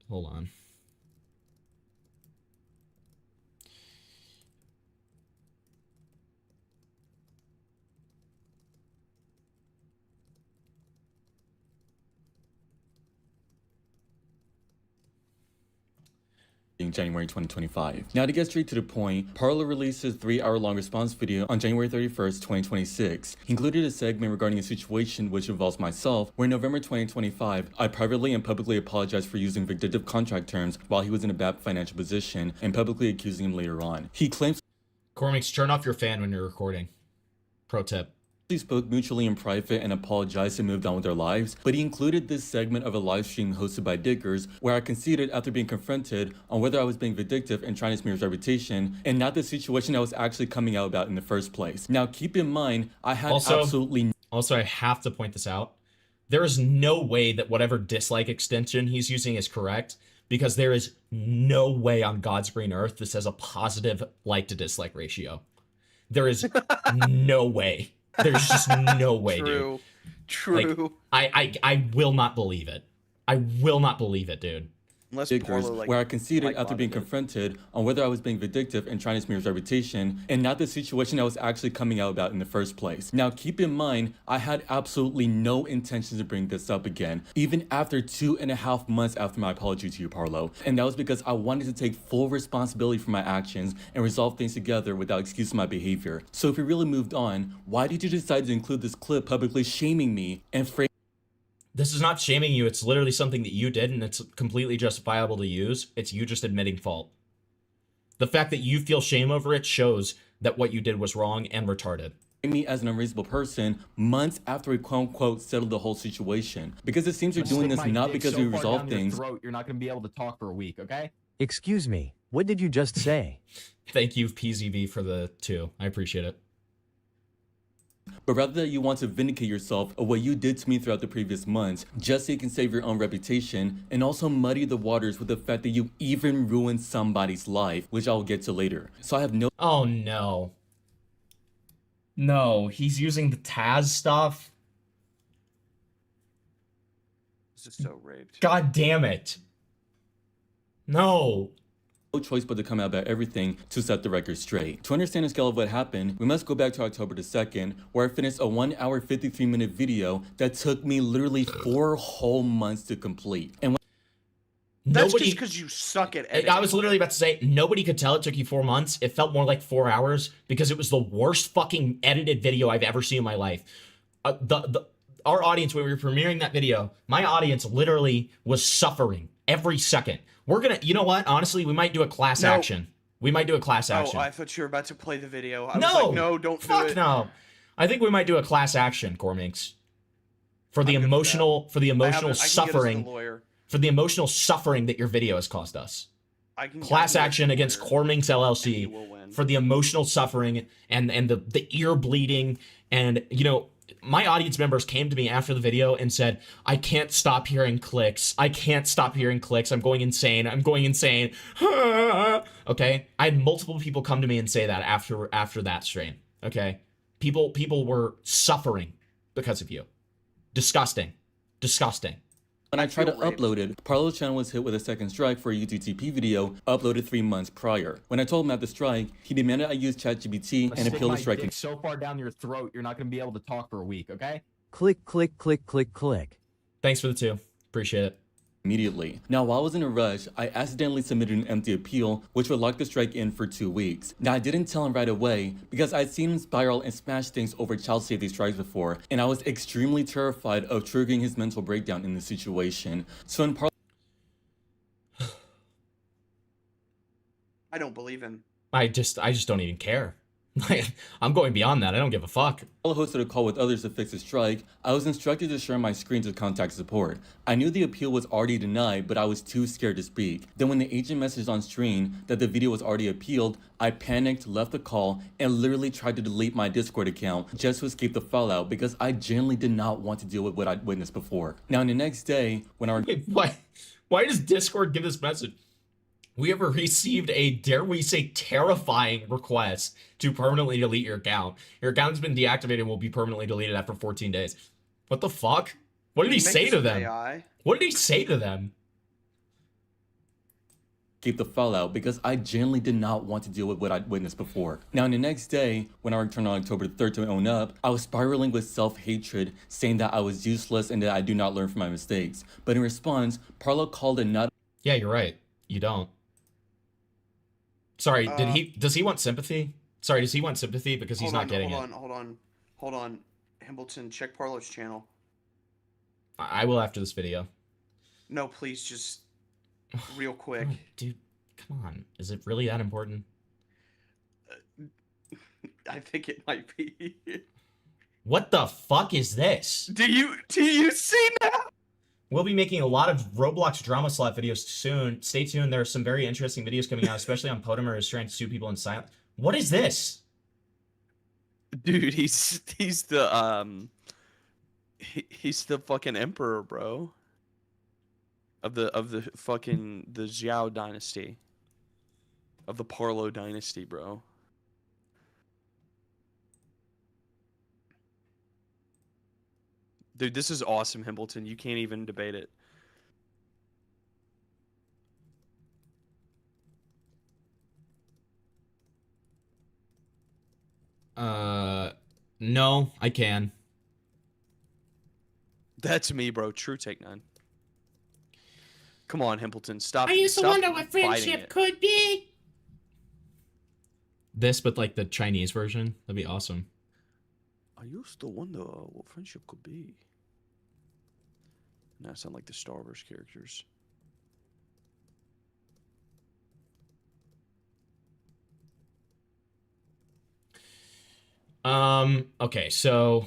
Hold on. In January 2025. Now to get straight to the point, Parlo released his 3-hour-long response video on January 31st, 2026. He included a segment regarding a situation which involves myself, where in November 2025, I privately and publicly apologized for using vindictive contract terms while he was in a bad financial position and publicly accusing him later on. He claims Cormix, turn off your fan when you're recording. Pro tip. They spoke mutually in private and apologized and moved on with their lives, but he included this segment of a live stream hosted by Dickers where I conceded after being confronted on whether I was being vindictive and trying to smear his reputation and not the situation I was actually coming out about in the first place. Now keep in mind, I had absolutely... Also, I have to point this out. There is no way that whatever dislike extension he's using is correct because there is no way on God's green earth this has a positive like to dislike ratio. There is no way. There's just no way, dude. True. I will not believe it. I will not believe it, dude. Dickers, where I conceded after being confronted on whether I was being vindictive and trying to smear his reputation and not the situation I was actually coming out about in the first place. Now keep in mind, I had absolutely no intention to bring this up again, even after 2.5 months after my apology to you, Parlo. And that was because I wanted to take full responsibility for my actions and resolve things together without excusing my behavior. So if we really moved on, why did you decide to include this clip publicly shaming me and This is not shaming you. It's literally something that you did, and it's completely justifiable to use. It's you just admitting fault. The fact that you feel shame over it shows that what you did was wrong and retarded. Me as an unreasonable person months after we quote-unquote settled the whole situation. Because it seems you're doing this not because we resolve things. You're not going to be able to talk for a week, okay? Excuse me, what did you just say? Thank you, PZB, for the 2. I appreciate it. but rather that you want to vindicate yourself of what you did to me throughout the previous months, just so you can save your own reputation, and also muddy the waters with the fact that you even ruined somebody's life, which I'll get to later. So I have no— Oh no. No, he's using the Taz stuff. This is so raped. God damn it. No. No choice but to come out about everything to set the record straight. To understand the scale of what happened, we must go back to October the 2nd, where I finished a 1 hour 53-minute video that took me literally 4 whole months to complete. And That's just because you suck at editing. I was literally about to say, nobody could tell it took you 4 months. It felt more like 4 hours because it was the worst fucking edited video I've ever seen in my life. Our audience, when we were premiering that video, my audience literally was suffering every second. We're gonna, you know what? Honestly, we might do a class action. We might do a class action. Oh, I thought you were about to play the video. I no, was like, no, don't do it. No. I think we might do a class action, Cormix, for the emotional, suffering, for the emotional suffering that your video has caused us. Class action against Cormix LLC for the emotional suffering and the ear bleeding. And, you know, my audience members came to me after the video and said, I can't stop hearing clicks. I can't stop hearing clicks. I'm going insane. I'm going insane. Okay. I had multiple people come to me and say that after that stream. Okay. People were suffering because of you. Disgusting. Disgusting. When I tried to upload it, Parlo's channel was hit with a second strike for a UTTP video uploaded 3 months prior. When I told him about the strike, he demanded I use ChatGPT and appeal the strike. So far down your throat, you're not going to be able to talk for a week, okay? Click, click, click, click, click. Thanks for the 2. Appreciate it. Immediately. Now, while I was in a rush, I accidentally submitted an empty appeal, which would lock the strike in for 2 weeks. Now, I didn't tell him right away because I'd seen him spiral and smash things over child safety strikes before, and I was extremely terrified of triggering his mental breakdown in this situation. So in I don't believe him. I just don't even care. Like, I'm going beyond that. I don't give a fuck. While I hosted a call with others to fix the strike, I was instructed to share my screen to contact support. I knew the appeal was already denied, but I was too scared to speak. Then when the agent messaged on stream that the video was already appealed, I panicked, left the call, and literally tried to delete my Discord account just to escape the fallout because I genuinely did not want to deal with what I'd witnessed before. Now, the next day, when our— Why does Discord give this message? We have received a, dare we say, terrifying request to permanently delete your account. Your account has been deactivated and will be permanently deleted after 14 days. What the fuck? What did he say to them? What did he say to them? Keep the fallout because I genuinely did not want to deal with what I'd witnessed before. Now, the next day, when I returned on October 3rd to own up, I was spiraling with self-hatred, saying that I was useless and that I do not learn from my mistakes. But in response, Parlo called it not— Yeah, you're right. You don't. Sorry, does he want sympathy? Sorry, does he want sympathy because he's not getting it? Hold on. Hambleton, check Parlo's channel. I will after this video. No, please, just real quick. Dude, come on. Is it really that important? I think it might be. What the fuck is this? Do you see that? We'll be making a lot of Roblox drama slot videos soon. Stay tuned. There are some very interesting videos coming out, especially on Potimer is trying to sue people in silence. What is this? Dude, he's the he's the fucking emperor, bro. Of the fucking the Xiao dynasty. Of the Parlo dynasty, bro. Dude, this is awesome, Hambleton. You can't even debate it. No, I can. That's me, bro. True take 9. Come on, Hambleton. Stop. I used to stop wonder what friendship could be. This, but like the Chinese version? That'd be awesome. I used to wonder what friendship could be. Now I sound like the Star Wars characters. Okay, so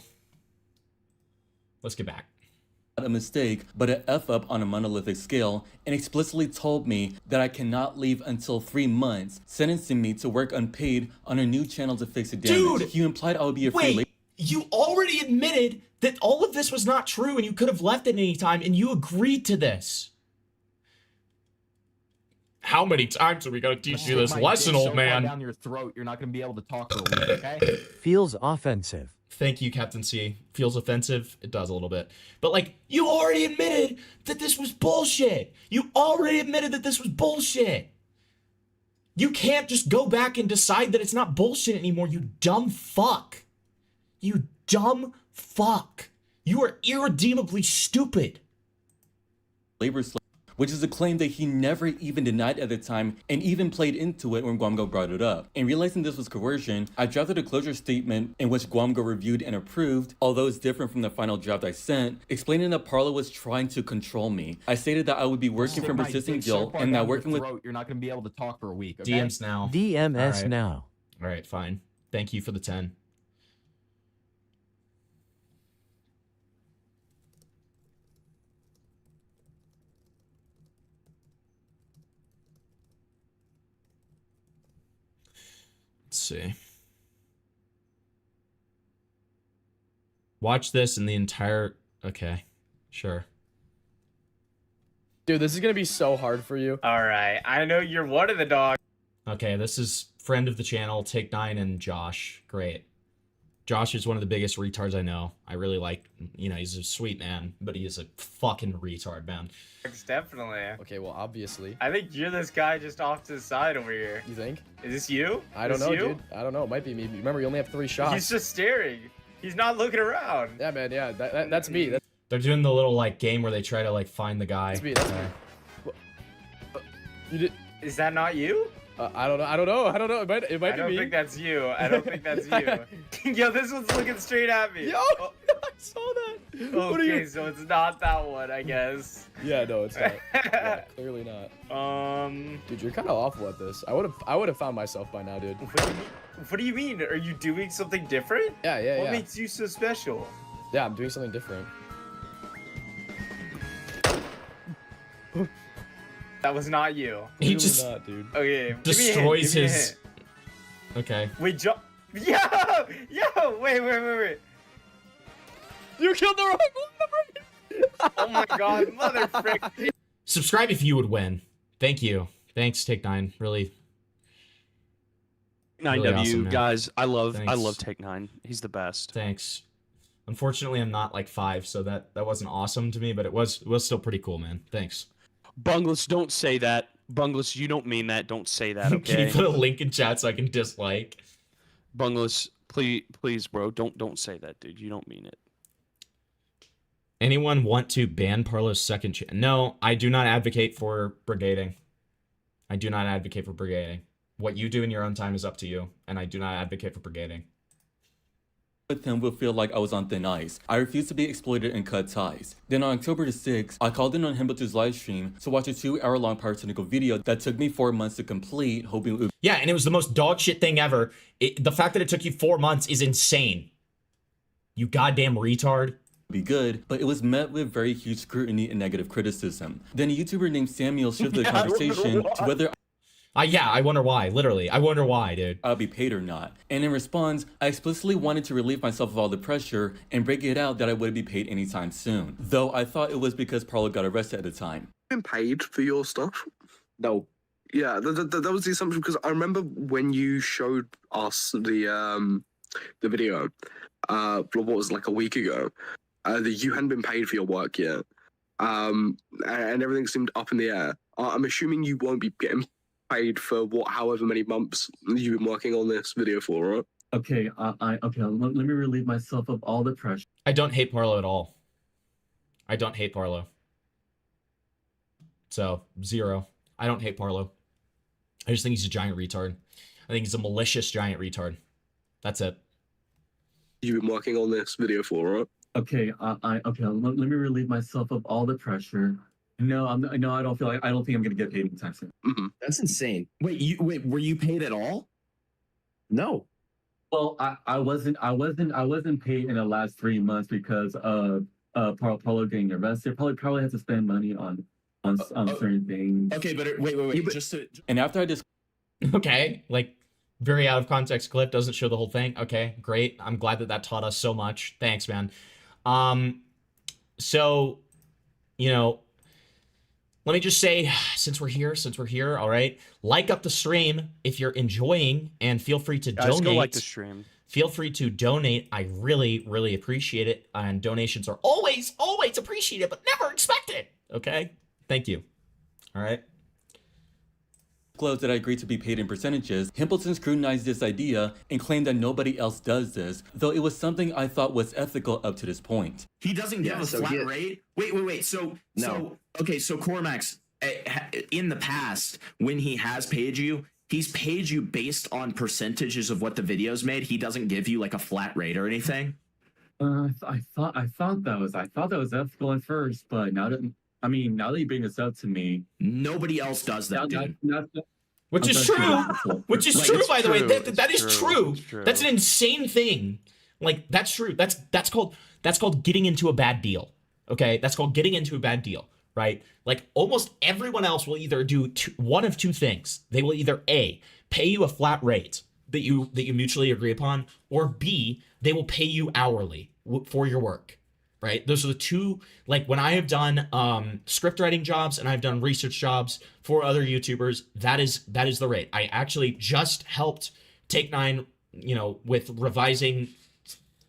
let's get back. A mistake, but an F up on a monolithic scale, and explicitly told me that I cannot leave until 3 months, sentencing me to work unpaid on a new channel to fix the damage. Dude, he implied I would be a free— You already admitted that all of this was not true and you could have left at any time and you agreed to this. How many times are we gonna teach you this lesson, old man? Down your throat, you're not gonna be able to talk for a week, okay? Feels offensive. Thank you, Captain C. Feels offensive? It does a little bit. But, like, you already admitted that this was bullshit. You already admitted that this was bullshit. You can't just go back and decide that it's not bullshit anymore, you dumb fuck. You dumb fuck. You are irredeemably stupid. labor slave, which is a claim that he never even denied at the time and even played into it when Guamgo brought it up. And realizing this was coercion, I drafted a closure statement in which Guamgo reviewed and approved, although it's different from the final draft I sent, explaining that Parlo was trying to control me. I stated that I would be working from persistent guilt and that working with... You're not going to be able to talk for a week, okay? DMs now. DMS All right. now. All right, fine. Thank you for the 10. Let's see. Watch this and the entire... Okay, sure. Dude, this is gonna be so hard for you. All right, I know you're one of the dogs. Okay, this is friend of the channel, Take 9 and Josh. Great. Josh is one of the biggest retards I know. I really like, you know, he's a sweet man, but he is a fucking retard, man. Definitely. Okay, well, obviously. I think you're this guy just off to the side over here. You think? Is this you? I don't Is know, you? dude. I don't know. It might be me. Remember, you only have 3 shots. He's just staring. He's not looking around. Yeah, man. Yeah, that's me. They're doing the little, like, game where they try to, like, find the guy. That's me. That's me. You did. Is that not you? I don't know. I don't know. I don't know. It might be me. I don't think that's you. I don't think that's you. Yo, this one's looking straight at me. Yo, oh. I saw that. Okay, so it's not that one, I guess. Yeah, no, it's not. Yeah, clearly not. Dude, you're kind of awful at this. I would have found myself by now, dude. What do you mean? Are you doing something different? Yeah. What makes you so special? Yeah, I'm doing something different. That was not you. He just not, dude. Okay, destroys give me a his... hint. Okay. Wait, yo, wait. You killed the wrong one. Oh my god, mother frick. Subscribe if you would win. Thank you. Thanks, Take 9. Really... 9W, really awesome, man. guys. I love Thanks. Take 9. He's the best. Thanks. Unfortunately, I'm not like 5, so that wasn't awesome to me, but it was still pretty cool, man. Thanks. Bungless, don't say that. Bungless, you don't mean that. Don't say that, okay? Can you put a link in chat so I can dislike? Bungless, please, bro, don't say that, dude. You don't mean it. Anyone want to ban Parlo's second channel? No, I do not advocate for brigading. I do not advocate for brigading. What you do in your own time is up to you, and I do not advocate for brigading. With him will feel like I was on thin ice. I refused to be exploited and cut ties. Then on October the 6th, I called in on Himbotu's live stream to watch a 2-hour-long pyrotechnical video that took me 4 months to complete, hoping it would... Yeah, and it was the most dog shit thing ever. The fact that it took you 4 months is insane. You goddamn retard. Be good, but it was met with very huge scrutiny and negative criticism. Then a YouTuber named Samuel shifted the conversation to whether... Yeah, I wonder why. Literally, I wonder why, dude. I'll be paid or not. And in response, I explicitly wanted to relieve myself of all the pressure and break it out that I wouldn't be paid anytime soon. Though I thought it was because Parlo got arrested at the time. Been paid for your stuff? No. Yeah, that was the assumption because I remember when you showed us the video, what was it, like a week ago, that you hadn't been paid for your work yet, and everything seemed up in the air. I'm assuming you won't be getting paid for however many months you've been working on this video for, right? Okay, okay, let me relieve myself of all the pressure. I don't hate Parlo at all. I don't hate Parlo. So, 0. I don't hate Parlo. I just think he's a giant retard. I think he's a malicious giant retard. That's it. You've been working on this video for, right? Okay, okay, let me relieve myself of all the pressure. No, I don't think I'm gonna get paid anytime soon. Mm-hmm. That's insane. Wait, were you paid at all? No. Well, I wasn't paid in the last 3 months because of Parlo getting arrested. Probably had to spend money on certain things. Okay, but wait. Just to... And after I just okay, like Very out of context clip, doesn't show the whole thing. Okay, great. I'm glad that taught us so much. Thanks, man. So, you know, let me just say, since we're here, all right, like up the stream if you're enjoying, and feel free to Guys, donate. go like the stream. Feel free to donate. I really, really appreciate it. And donations are always, always appreciated, but never expected. Okay? Thank you. All right? Close that I agreed to be paid in percentages, Himpleton scrutinized this idea and claimed that nobody else does this, though it was something I thought was ethical up to this point. He doesn't give a flat rate? Wait. So Cormax, in the past, when he has paid you, he's paid you based on percentages of what the video's made. He doesn't give you like a flat rate or anything? I thought that was ethical at first, but now that you bring this up to me, nobody else does that, dude. Which is true. Which is true, by the way. That is true. That's an insane thing. Like, that's true. That's called getting into a bad deal. Okay? That's called getting into a bad deal, right? Like, almost everyone else will either do one of two things. They will either A, pay you a flat rate that you mutually agree upon, or B, they will pay you hourly for your work. Right? Those are the two, like, when I have done script writing jobs and I've done research jobs for other YouTubers, that is the rate. I actually just helped Take 9, with revising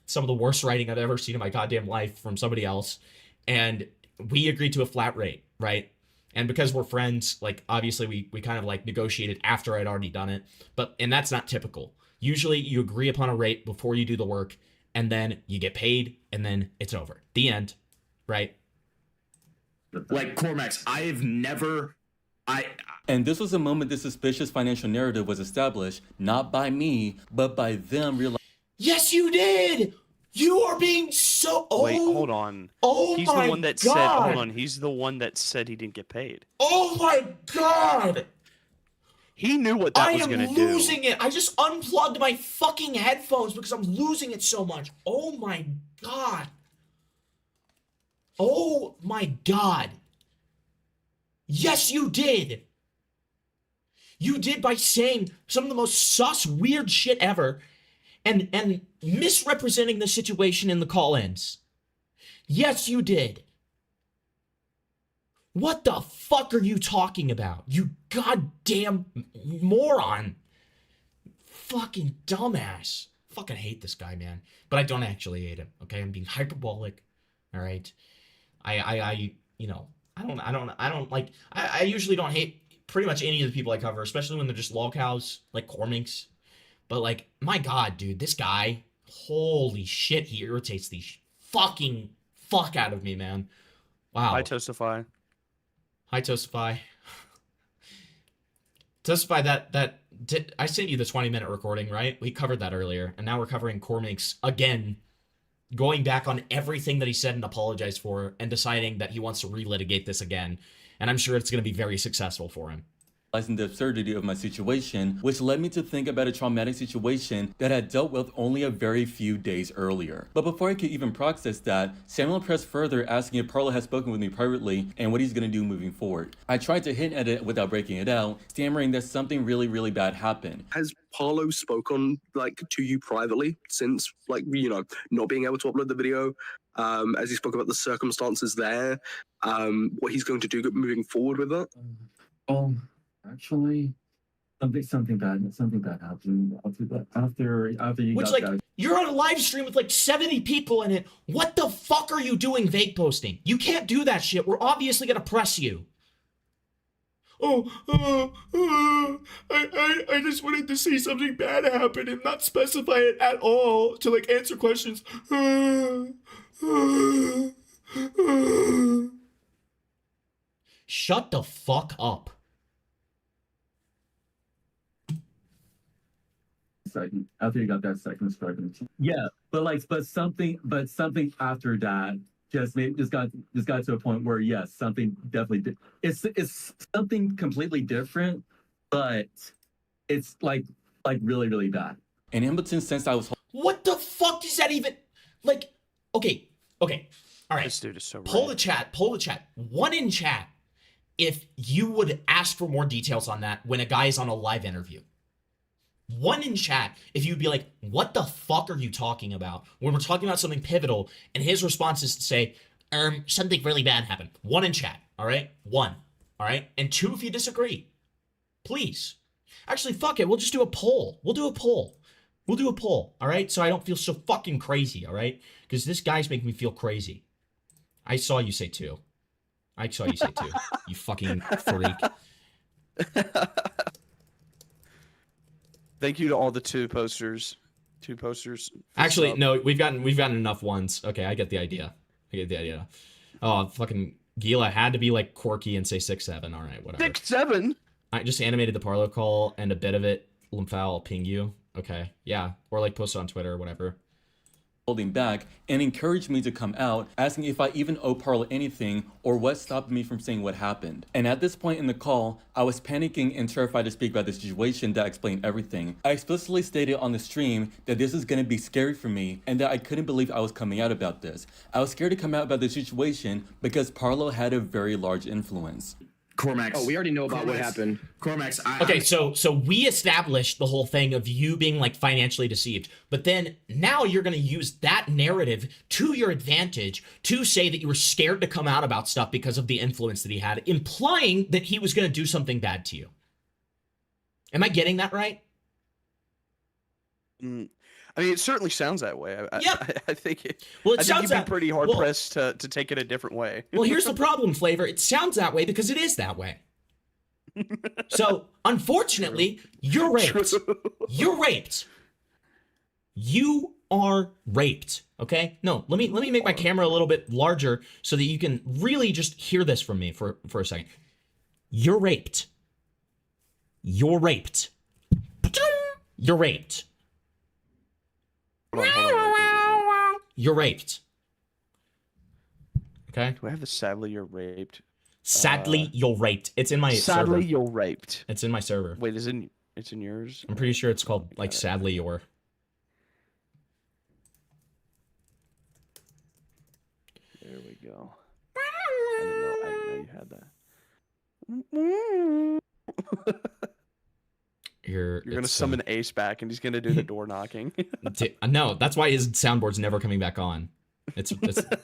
some of the worst writing I've ever seen in my goddamn life from somebody else. And we agreed to a flat rate, right? And because we're friends, like, obviously we kind of like negotiated after I'd already done it. And that's not typical. Usually you agree upon a rate before you do the work, and then you get paid, and then it's over. The end, right? Like, Cormax, And this was the moment this suspicious financial narrative was established, not by me, but by them realizing. Yes, you did! You are being so... Oh, wait, hold on. Oh, he's my the one that God. said, hold on, he's the one that said he didn't get paid. Oh my God! He knew what that was going to do. I am losing it. I just unplugged my fucking headphones because I'm losing it so much. Oh my God. Oh my God. Yes, you did. You did by saying some of the most sus, weird shit ever and misrepresenting the situation in the call-ins. Yes, you did. What the fuck are you talking about? You goddamn moron. Fucking dumbass. Fucking hate this guy, man. But I don't actually hate him, okay? I'm being hyperbolic. All right. I usually don't hate pretty much any of the people I cover, especially when they're just lol cows, like Cormix. But like, my God, dude, this guy, holy shit, he irritates the fucking fuck out of me, man. Wow. Hi, Toastify. Hi, Toastify. Toastify, I sent you the 20-minute recording, right? We covered that earlier, and now we're covering Cormix again, going back on everything that he said and apologized for, and deciding that he wants to relitigate this again. And I'm sure it's going to be very successful for him. The absurdity of my situation, which led me to think about a traumatic situation that I had dealt with only a very few days earlier. But before I could even process that, Samuel pressed further, asking if Parlo had spoken with me privately and what he's going to do moving forward. I tried to hint at it without breaking it out, stammering that something really, really bad happened. Has Parlo spoken to you privately since not being able to upload the video? As he spoke about the circumstances there, what he's going to do moving forward with it? Actually, something bad happened after you Which, got that. you're on a live stream with like 70 people in it. What the fuck are you doing vague posting? You can't do that shit. We're obviously gonna press you. I just wanted to see something bad happen and not specify it at all to like answer questions. Shut the fuck up. After you got that second strike, but something after that just got to a point where yes, something definitely did. It's something completely different, but it's like really, really bad. And impotent since I was. What the fuck does that even like? Okay, all right. This dude is so Poll the chat. One in chat if you would ask for more details on that when a guy is on a live interview. One in chat, if you'd be like, what the fuck are you talking about? When we're talking about something pivotal, and his response is to say, something really bad happened. One in chat, all right? One, all right? And two if you disagree. Please. Actually, fuck it. We'll just do a poll. We'll do a poll. We'll do a poll, all right? So I don't feel so fucking crazy, all right? Because this guy's making me feel crazy. I saw you say two. I saw you say two. You fucking freak. Thank you to all the two posters. Actually, no, we've gotten enough ones. Okay, I get the idea. Oh, fucking Gila had to be like quirky and say 6-7. All right, whatever. 6-7? I just animated the Parlo call and a bit of it. Limphal, I'll ping you. Okay, yeah. Or like post it on Twitter or whatever. Holding back and encouraged me to come out, asking if I even owe Parlo anything or what stopped me from saying what happened. And at this point in the call, I was panicking and terrified to speak about the situation that explained everything. I explicitly stated on the stream that this is going to be scary for me and that I couldn't believe I was coming out about this. I was scared to come out about the situation because Parlo had a very large influence. Cormax. Oh, we already know about what happened. Cormax. Okay, so we established the whole thing of you being like financially deceived, but then now you're going to use that narrative to your advantage to say that you were scared to come out about stuff because of the influence that he had, implying that he was going to do something bad to you. Am I getting that right? I mean, it certainly sounds that way. I think it. Well, it I think sounds you'd be pretty hard pressed to take it a different way. Well, here's the problem, Flavor. It sounds that way because it is that way. So, unfortunately, you're raped. You're raped. You are raped. Okay? No, let me make my camera a little bit larger so that you can really just hear this from me for a second. You're raped. You're raped. You're raped. You're raped. Okay? Do I have the sadly you're raped? Sadly, you're raped. It's in my server. Sadly, you're raped. It's in my server. Wait, it's in yours? I'm pretty sure it's called, like, Sadly You're. There we go. I didn't know you had that. You're gonna summon Ace back, and he's gonna do the door knocking. No, that's why his soundboard's never coming back on. It's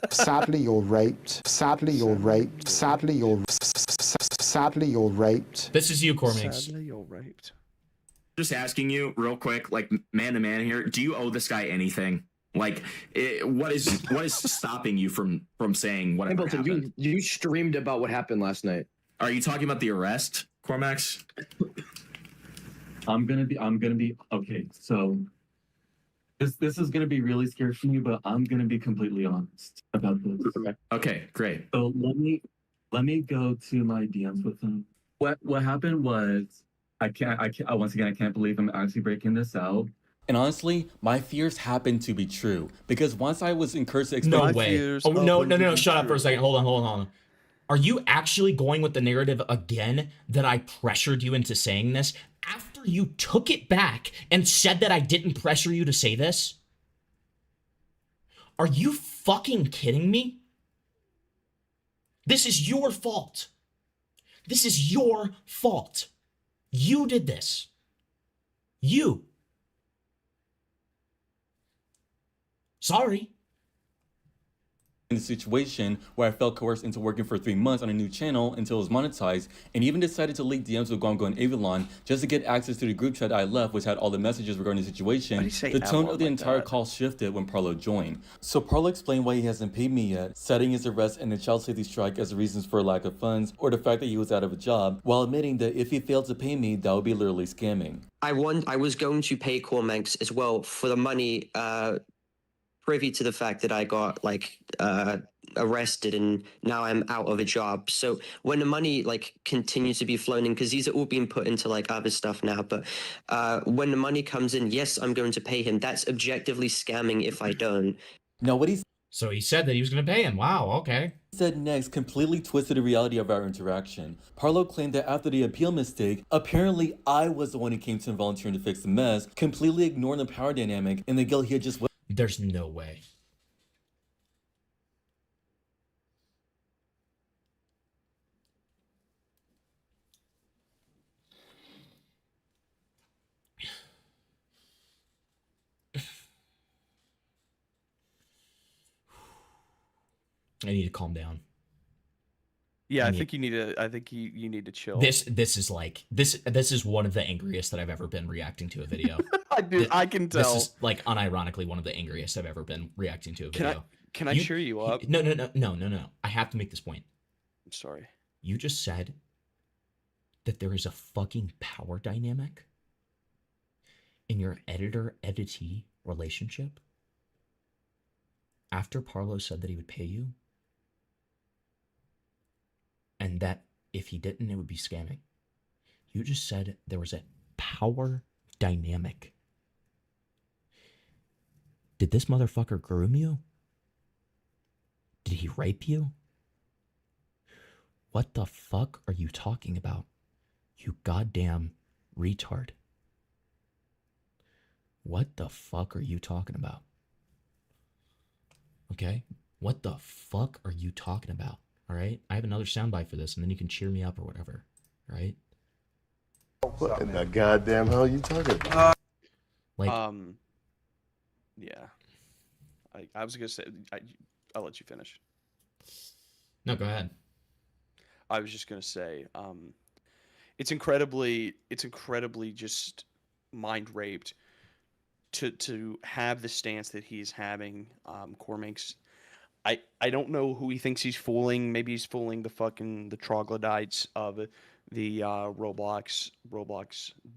Sadly, you're raped. Sadly, you're raped. Sadly, you're raped. This is you, Cormix. Sadly, you're raped. Just asking you real quick, like man to man here, do you owe this guy anything? Like, what is stopping you from saying whatever happened? You streamed about what happened last night. Are you talking about the arrest, Cormax? I'm gonna be okay. So this is gonna be really scary for me, but I'm gonna be completely honest about this. Okay, great. So let me go to my DMs with him. What happened was I can't once again I can't believe I'm actually breaking this out. And honestly, my fears happen to be true because once I was encouraged to explain. No way. Oh no! Shut up for a second. Hold on. Are you actually going with the narrative again that I pressured you into saying this? After you took it back and said that I didn't pressure you to say this? Are you fucking kidding me? This is your fault. This is your fault. You did this. You. Sorry. In a situation where I felt coerced into working for 3 months on a new channel until it was monetized, and even decided to leak DMs with Gongo and Avalon just to get access to the group chat I left, which had all the messages regarding the situation. The tone of the entire call shifted when Parlo joined. So Parlo explained why he hasn't paid me yet, citing his arrest and the child safety strike as reasons for lack of funds or the fact that he was out of a job, while admitting that if he failed to pay me, that would be literally scamming. I was going to pay Cormix as well for the money, privy to the fact that I got arrested and now I'm out of a job. So when the money continues to be flowing in, because these are all being put into other stuff now, but when the money comes in, yes, I'm going to pay him. That's objectively scamming if I don't. No, what he's So he said that he was going to pay him. Wow, okay. Said next completely twisted the reality of our interaction. Parlo claimed that after the appeal mistake, apparently I was the one who came to him volunteering to fix the mess, completely ignoring the power dynamic and the guilt he had just. There's no way. I need to calm down. Yeah, I think you need to. I think you need to chill. This is like this is one of the angriest that I've ever been reacting to a video. I can tell. This is like unironically one of the angriest I've ever been reacting to a video. Can I cheer you up? No. I have to make this point. I'm sorry. You just said that there is a fucking power dynamic in your editor-editee relationship after Parlo said that he would pay you, and that if he didn't, it would be scamming. You just said there was a power dynamic. Did this motherfucker groom you? Did he rape you? What the fuck are you talking about? You goddamn retard. What the fuck are you talking about? Okay? What the fuck are you talking about? All right? I have another soundbite for this, and then you can cheer me up or whatever. All right? What in the goddamn hell are you talking about? Yeah. I was gonna say. I'll let you finish. No, go ahead. I was just gonna say, it's incredibly just mind raped to have the stance that he's having. Cormix, I don't know who he thinks he's fooling. Maybe he's fooling the troglodytes of the Roblox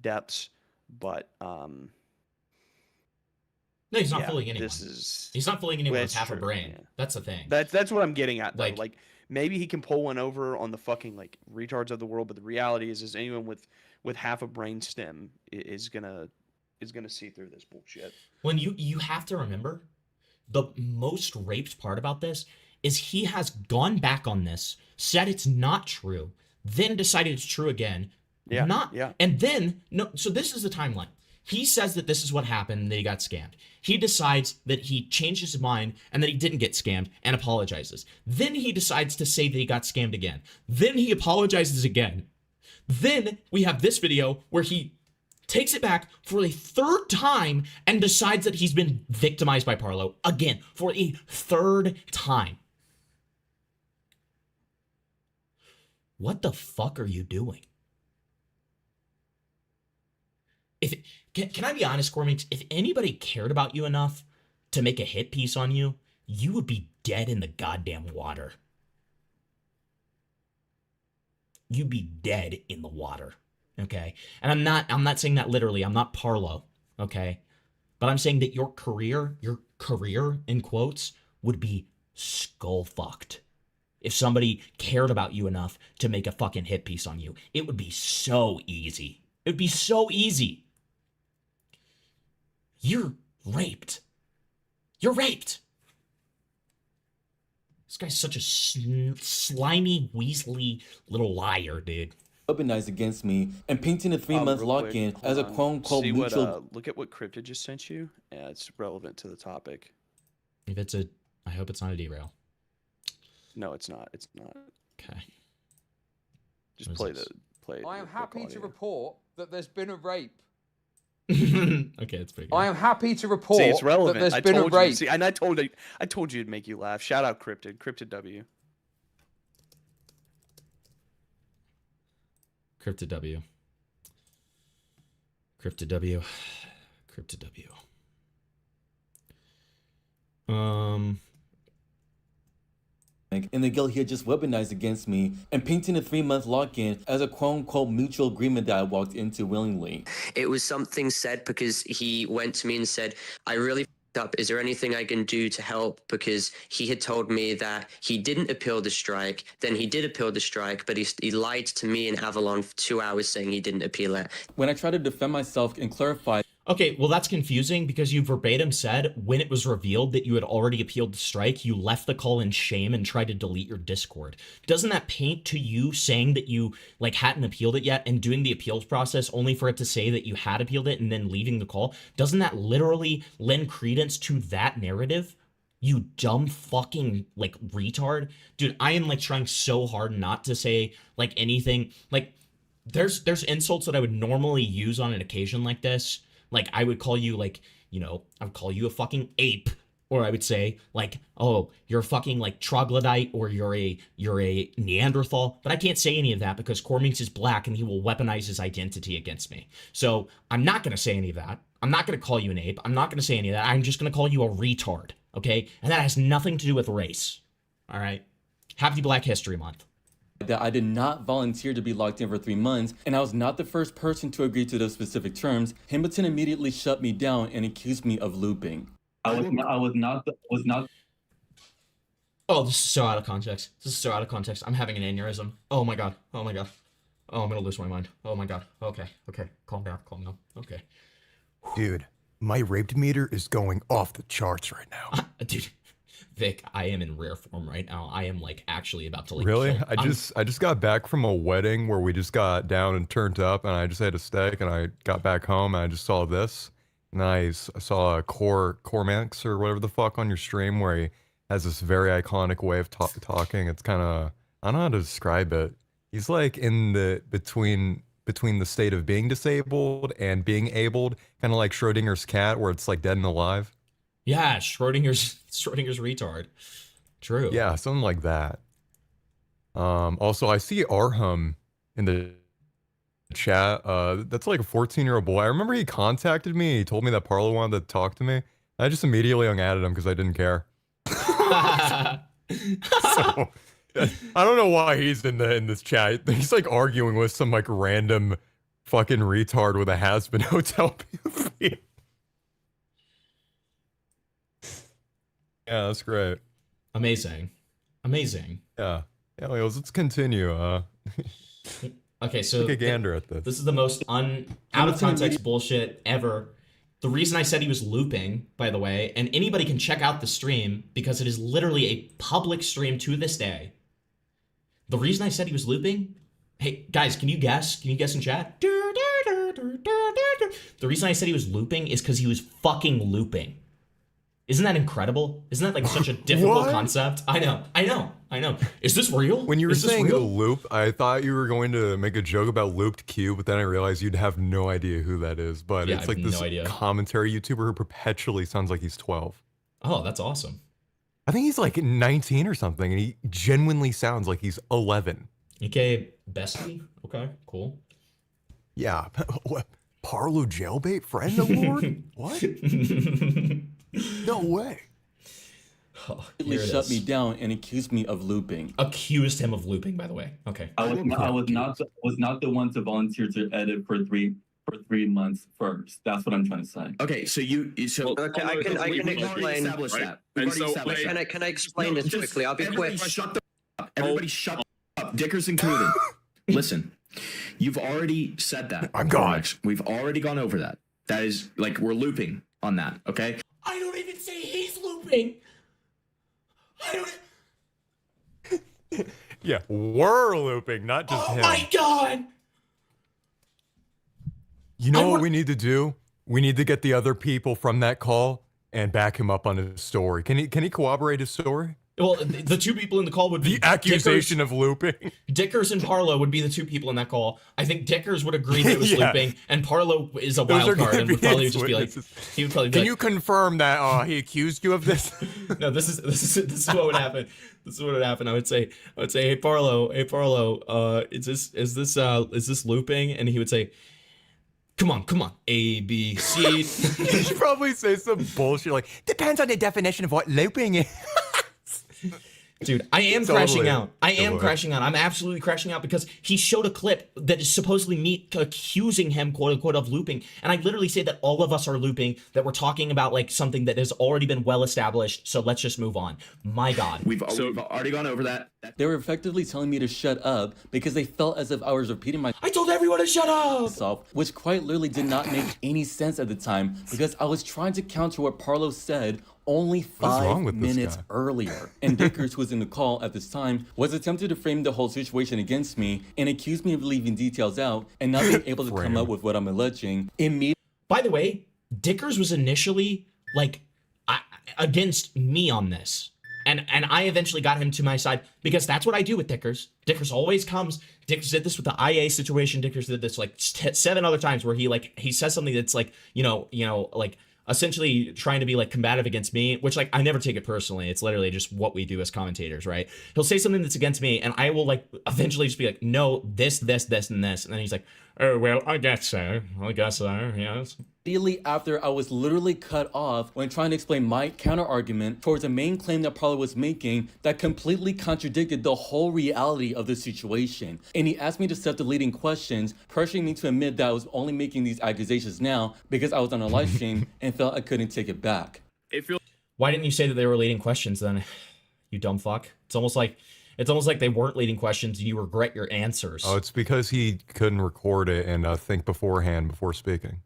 depths, but no, he's not fooling anyone. He's not fooling anyone with half a brain. Yeah. That's the thing. That's what I'm getting at, though. Like maybe he can pull one over on the fucking like retards of the world, but the reality is anyone with half a brain stem is gonna see through this bullshit. When you have to remember, the most raped part about this is he has gone back on this, said it's not true, then decided it's true again. Yeah. And then so this is the timeline. He says that this is what happened and that he got scammed. He decides that he changed his mind and that he didn't get scammed and apologizes. Then he decides to say that he got scammed again. Then he apologizes again. Then we have this video where he takes it back for a third time and decides that he's been victimized by Parlo again for a third time. What the fuck are you doing? Can I be honest, Cormix? If anybody cared about you enough to make a hit piece on you, you would be dead in the goddamn water. You'd be dead in the water, okay? And I'm not saying that literally. I'm not Parlo, okay? But I'm saying that your career in quotes would be skull fucked if somebody cared about you enough to make a fucking hit piece on you. It would be so easy. It would be so easy. You're raped. You're raped. This guy's such a slimy, weaselly little liar, dude. Weaponized against me and painting a 3-month lock-in as a quote-unquote mutual. Look at what Cryptid just sent you. Yeah, it's relevant to the topic. If it's I hope it's not a derail. No, it's not. It's not. Okay. Just play it. I am happy to report that there's been a rape. Okay, it's pretty good. I am happy to report it's relevant. that there's been a rape. See, and I told you it'd make you laugh. Shout out Cryptid. Cryptid W. Cryptid W. Cryptid W. Cryptid W. In the guilt he had just weaponized against me and painting a 3-month lock-in as a quote-unquote mutual agreement that I walked into willingly. It was something said because he went to me and said, I really f***ed up. Is there anything I can do to help? Because he had told me that he didn't appeal the strike. Then he did appeal the strike, but he lied to me and Avalon for 2 hours saying he didn't appeal it. When I tried to defend myself and clarify. Okay, well, that's confusing because you verbatim said when it was revealed that you had already appealed the strike, you left the call in shame and tried to delete your Discord. Doesn't that paint to you saying that you hadn't appealed it yet and doing the appeals process only for it to say that you had appealed it and then leaving the call? Doesn't that literally lend credence to that narrative? You dumb fucking retard. Dude, I am trying so hard not to say anything. There's insults that I would normally use on an occasion like this. I would call you I would call you a fucking ape, Or I would say like, oh, you're a fucking like troglodyte, or you're a Neanderthal. But I can't say any of that because Cormix is black and he will weaponize his identity against me. So I'm not gonna say any of that. I'm not gonna call you an ape. I'm not gonna say any of that. I'm just gonna call you a retard. Okay? And that has nothing to do with race. All right? Happy Black History Month. That I did not volunteer to be locked in for 3 months, and I was not the first person to agree to those specific terms. Hamilton immediately shut me down and accused me of looping. I was not. Oh, this is so out of context. This is so out of context. I'm having an aneurysm. Oh my god. Oh my god. Oh, I'm gonna lose my mind. Oh my god. Okay. Okay. Calm down. Calm down. Okay. Dude, my raped meter is going off the charts right now. Dude, Vic, I am in rare form right now. I am like actually about to like Really? kill- I just got back from a wedding where we just got down and turned up, and I just had a steak, and I got back home and I just saw this. Nice. I saw a Cormix or whatever the fuck on your stream where he has this very iconic way of talking. It's kind of, I don't know how to describe it. He's like in the between the state of being disabled and being abled, kind of like Schrodinger's cat, where it's like dead and alive. Yeah, Schrodinger's retard. True. Yeah, something like that. Also, I see Arham in the chat. That's like a 14-year-old boy. I remember he contacted me. He told me that Parlo wanted to talk to me. I just immediately unadded him because I didn't care. So I don't know why he's in this chat. He's like arguing with some like random fucking retard with a has-been hotel POV. Yeah, that's great. Amazing. Amazing. Yeah. Yeah, let's continue. Okay, so take a gander at this. This is the most out of context bullshit ever. The reason I said he was looping, by the way, and anybody can check out the stream because it is literally a public stream to this day. The reason I said he was looping, hey guys, can you guess? Can you guess in chat? The reason I said he was looping is because he was fucking looping. Isn't that incredible? Isn't that like such a difficult concept? I know. Is this real? When you were saying real? loop, I thought you were going to make a joke about Looped Q, but then I realized you'd have no idea who that is. But Yeah, it's I like have this no idea. commentary YouTuber who perpetually sounds like he's 12. Oh, that's awesome. I think he's like 19 or something, and he genuinely sounds like he's 11. Okay, bestie. Okay, cool. Yeah. What? Parlo jailbait friend award? What? No way. Oh, He shut me down and accused me of looping. Accused him of looping, by the way. Okay. I was not the one to volunteer to edit for three months first. That's what I'm trying to say. Okay, so Okay, I can explain. That. We've already established that. Can I explain this quickly? I'll be quick. Shut the up. Everybody shut up. Dickers included. Listen, you've already said that. I'm gone. We've already gone over that. That is like we're looping on that. Okay. I don't even say he's looping. Yeah, we're looping, not just him. Oh my god! You know what we need to do? We need to get the other people from that call and back him up on his story. Can he corroborate his story? Well, the two people in the call would be The accusation of looping. Dickers and Parlo would be the two people in that call. I think Dickers would agree that it was Yeah. looping, and Parlo is a Those are wild card gonna and would be probably his just be like, witnesses. he would probably be Can like, you confirm that he accused you of this? no, this is what would happen. This is what would happen. I would say, hey Parlo, is this looping? And he would say, come on, A, B, C. You should probably say some bullshit like, depends on the definition of what looping is. Dude, I am Totally. crashing out. I am Totally. crashing out. I'm absolutely crashing out because he showed a clip that is supposedly me accusing him, quote unquote, of looping. And I literally say that all of us are looping, that we're talking about like something that has already been well established. So let's just move on. My God. We've already gone over that. They were effectively telling me to shut up because they felt as if I was repeating I told everyone to shut up! myself, which quite literally did not make any sense at the time because I was trying to counter what Parlo said only What is wrong 5 with this minutes guy? earlier. And Dickers, who was in the call at this time, was attempting to frame the whole situation against me and accused me of leaving details out and not being able to come up with what I'm alleging. By the way, Dickers was initially like against me on this. And I eventually got him to my side because that's what I do with Dickers. Dickers always comes. Dickers did this with the IA situation. Dickers did this like 7 other times where he says something that's like, like essentially trying to be like combative against me, which like I never take it personally. It's literally just what we do as commentators, right? He'll say something that's against me, and I will like eventually just be like, no, this, and this, and then he's like, oh well, I guess so. Yes. Immediately after I was literally cut off when trying to explain my counter-argument towards the main claim that Parlo was making that completely contradicted the whole reality of the situation. And he asked me to stop deleting questions, pressuring me to admit that I was only making these accusations now because I was on a live stream and felt I couldn't take it back. Why didn't you say that they were leading questions then, you dumb fuck? It's almost like they weren't leading questions and you regret your answers. Oh, it's because he couldn't record it and think beforehand before speaking.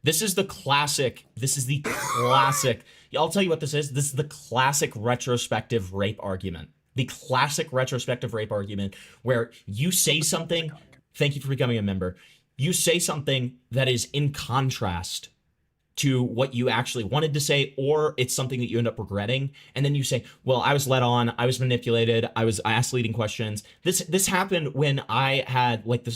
This is the classic. I'll tell you what this is. This is the classic retrospective rape argument. The classic retrospective rape argument where you say something. Thank you for becoming a member. You say something that is in contrast to what you actually wanted to say, or it's something that you end up regretting, and then you say, well, I was led on, I was manipulated, I asked leading questions. This happened when I had like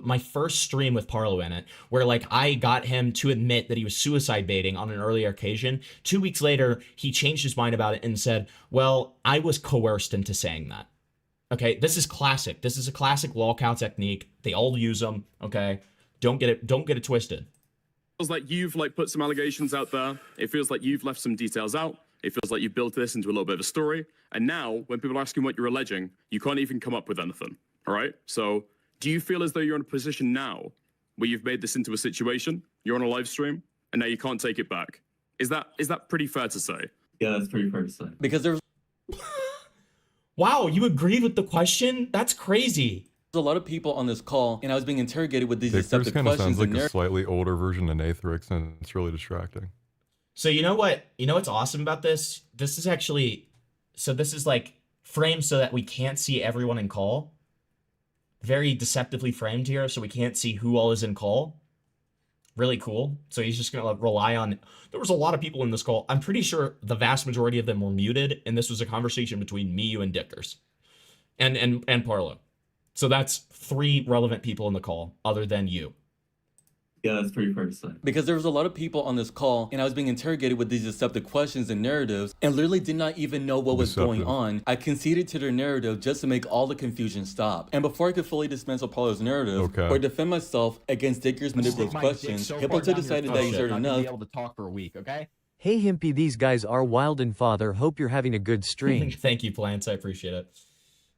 my first stream with Parlo in it, where like I got him to admit that he was suicide baiting on an earlier occasion. 2 weeks later, he changed his mind about it and said, well, I was coerced into saying that. Okay, this is classic. This is a classic lolcow technique. They all use them, okay? Don't get it twisted. Feels like you've like put some allegations out there. It feels like you've left some details out. It feels like you've built this into a little bit of a story. And now, when people are asking what you're alleging, you can't even come up with anything. All right? So, do you feel as though you're in a position now where you've made this into a situation, you're on a live stream, and now you can't take it back? Is that pretty fair to say? Yeah, that's pretty fair to say. Because there's wow, you agreed with the question? That's crazy. a lot of people on this call, and I was being interrogated with these Victor's deceptive kind of questions. sounds like a slightly older version of Nathrix, and it's really distracting. So you know what? You know what's awesome about this? This is actually, so this is like framed so that we can't see everyone in call. Very deceptively framed here, so we can't see who all is in call. Really cool. So he's just gonna rely on. There was a lot of people in this call. I'm pretty sure the vast majority of them were muted, and this was a conversation between me, you, and Dickers, and Parlo. So that's 3 relevant people in the call, other than you. Yeah, that's pretty fair to say. Because there was a lot of people on this call, and I was being interrogated with these deceptive questions and narratives, and literally did not even know what was going on. I conceded to their narrative just to make all the confusion stop. And before I could fully dismantle Parlo's narrative, or defend myself against Dicker's manipulative questions, Hippolyta decided that he's heard enough. Be able to talk for a week, okay? Hey Himpy, these guys are wild and father. Hope you're having a good stream. Thank you, Plants. I appreciate it.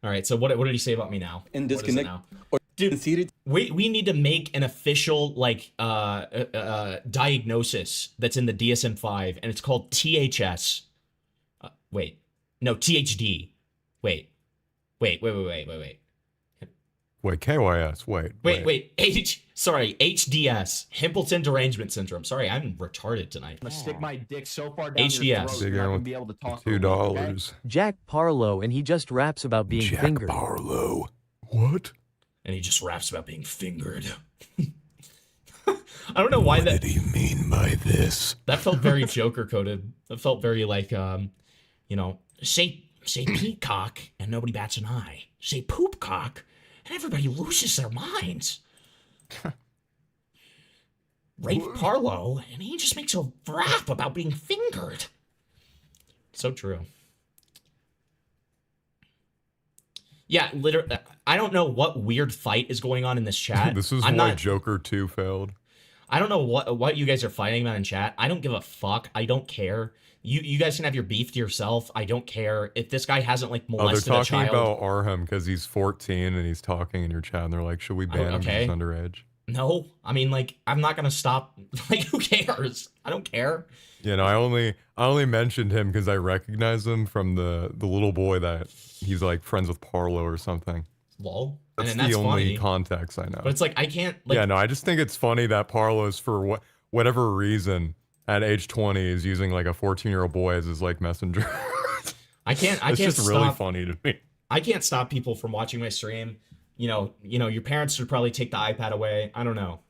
All right, so what did he say about me now? And disconnect. Dude, we need to make an official like diagnosis that's in the DSM-5, and it's called THS. Wait, no, THD. Wait, KYS. Wait. HDS. Himpleton Derangement Syndrome. Sorry, I'm retarded tonight. I'm gonna stick my dick so far down HDS. your throat, you're not gonna be able to talk for a week, okay? Jack Parlo, and he just raps about being fingered. Parlo. What? And he just raps about being fingered. I don't know why that. What did he mean by this? That felt very Joker coded. That felt very like, you know, say peacock and nobody bats an eye. Say poopcock and everybody loses their minds. Rape Parlo and he just makes a rap about being fingered. So true. Yeah, literally, I don't know what weird fight is going on in this chat. This is why Joker 2 failed. I don't know what you guys are fighting about in chat. I don't give a fuck. I don't care. You guys can have your beef to yourself. I don't care. If this guy hasn't like molested a child. They're talking about Arham because he's 14 and he's talking in your chat, and they're like, should we ban him because he's underage? No, I mean, like, I'm not gonna stop. Like, who cares? I don't care. You know, I only mentioned him because I recognize him from the little boy that he's like friends with Parlo or something. Lol. That's and the only funny. context I know. But it's like I can't. Like, yeah, no, I just think it's funny that Parlo's for whatever reason at age 20 is using like a 14-year-old boy as his like messenger. I can't. It's just really funny to me. I can't stop people from watching my stream. You know, your parents should probably take the iPad away. I don't know.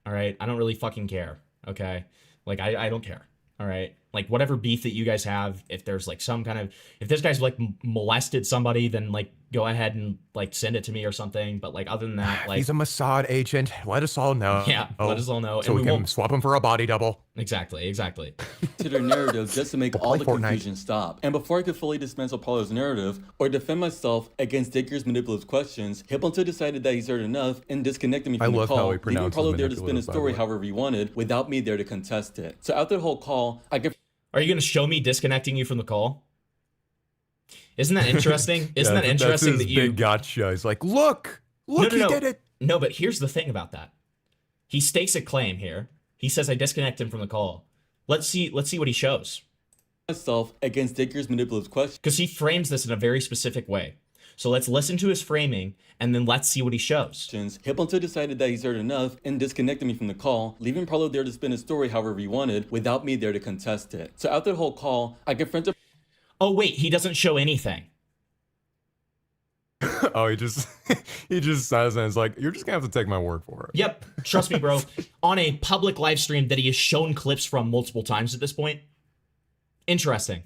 All right, I don't really fucking care. Okay, like I don't care. All right, like whatever beef that you guys have, if there's like some kind of, if this guy's like molested somebody, then like go ahead and like send it to me or something. But like other than that, like He's a Mossad agent. Let us all know. yeah, let us all know. So we can swap him for a body double. Exactly. To their narrative just to make We'll all play the Fortnite. confusion stop. And before I could fully dismantle Parlo's narrative or defend myself against Digger's manipulative questions, Hipponto decided that he's heard enough and disconnected me from the love how call, he leaving pronounces Parlo there to spin manipulative, his by the story way. however he wanted without me there to contest it. So after the whole call, I could... Are you going to show me disconnecting you from the call? Isn't that interesting? Isn't that interesting that's his that you big gotcha? He's like, look, he did it. No, but here's the thing about that. He stakes a claim here. He says I disconnect him from the call. Let's see what he shows. myself against Digger's manipulative questions. Because he frames this in a very specific way. So let's listen to his framing, and then let's see what he shows. Hipponto decided that he's heard enough and disconnected me from the call, leaving Parlo there to spin his story however he wanted, without me there to contest it. So after the whole call, I confronted... Oh wait, he doesn't show anything. Oh, he just says and it's like, you're just gonna have to take my word for it. Yep, trust me, bro. On a public live stream that he has shown clips from multiple times at this point. Interesting.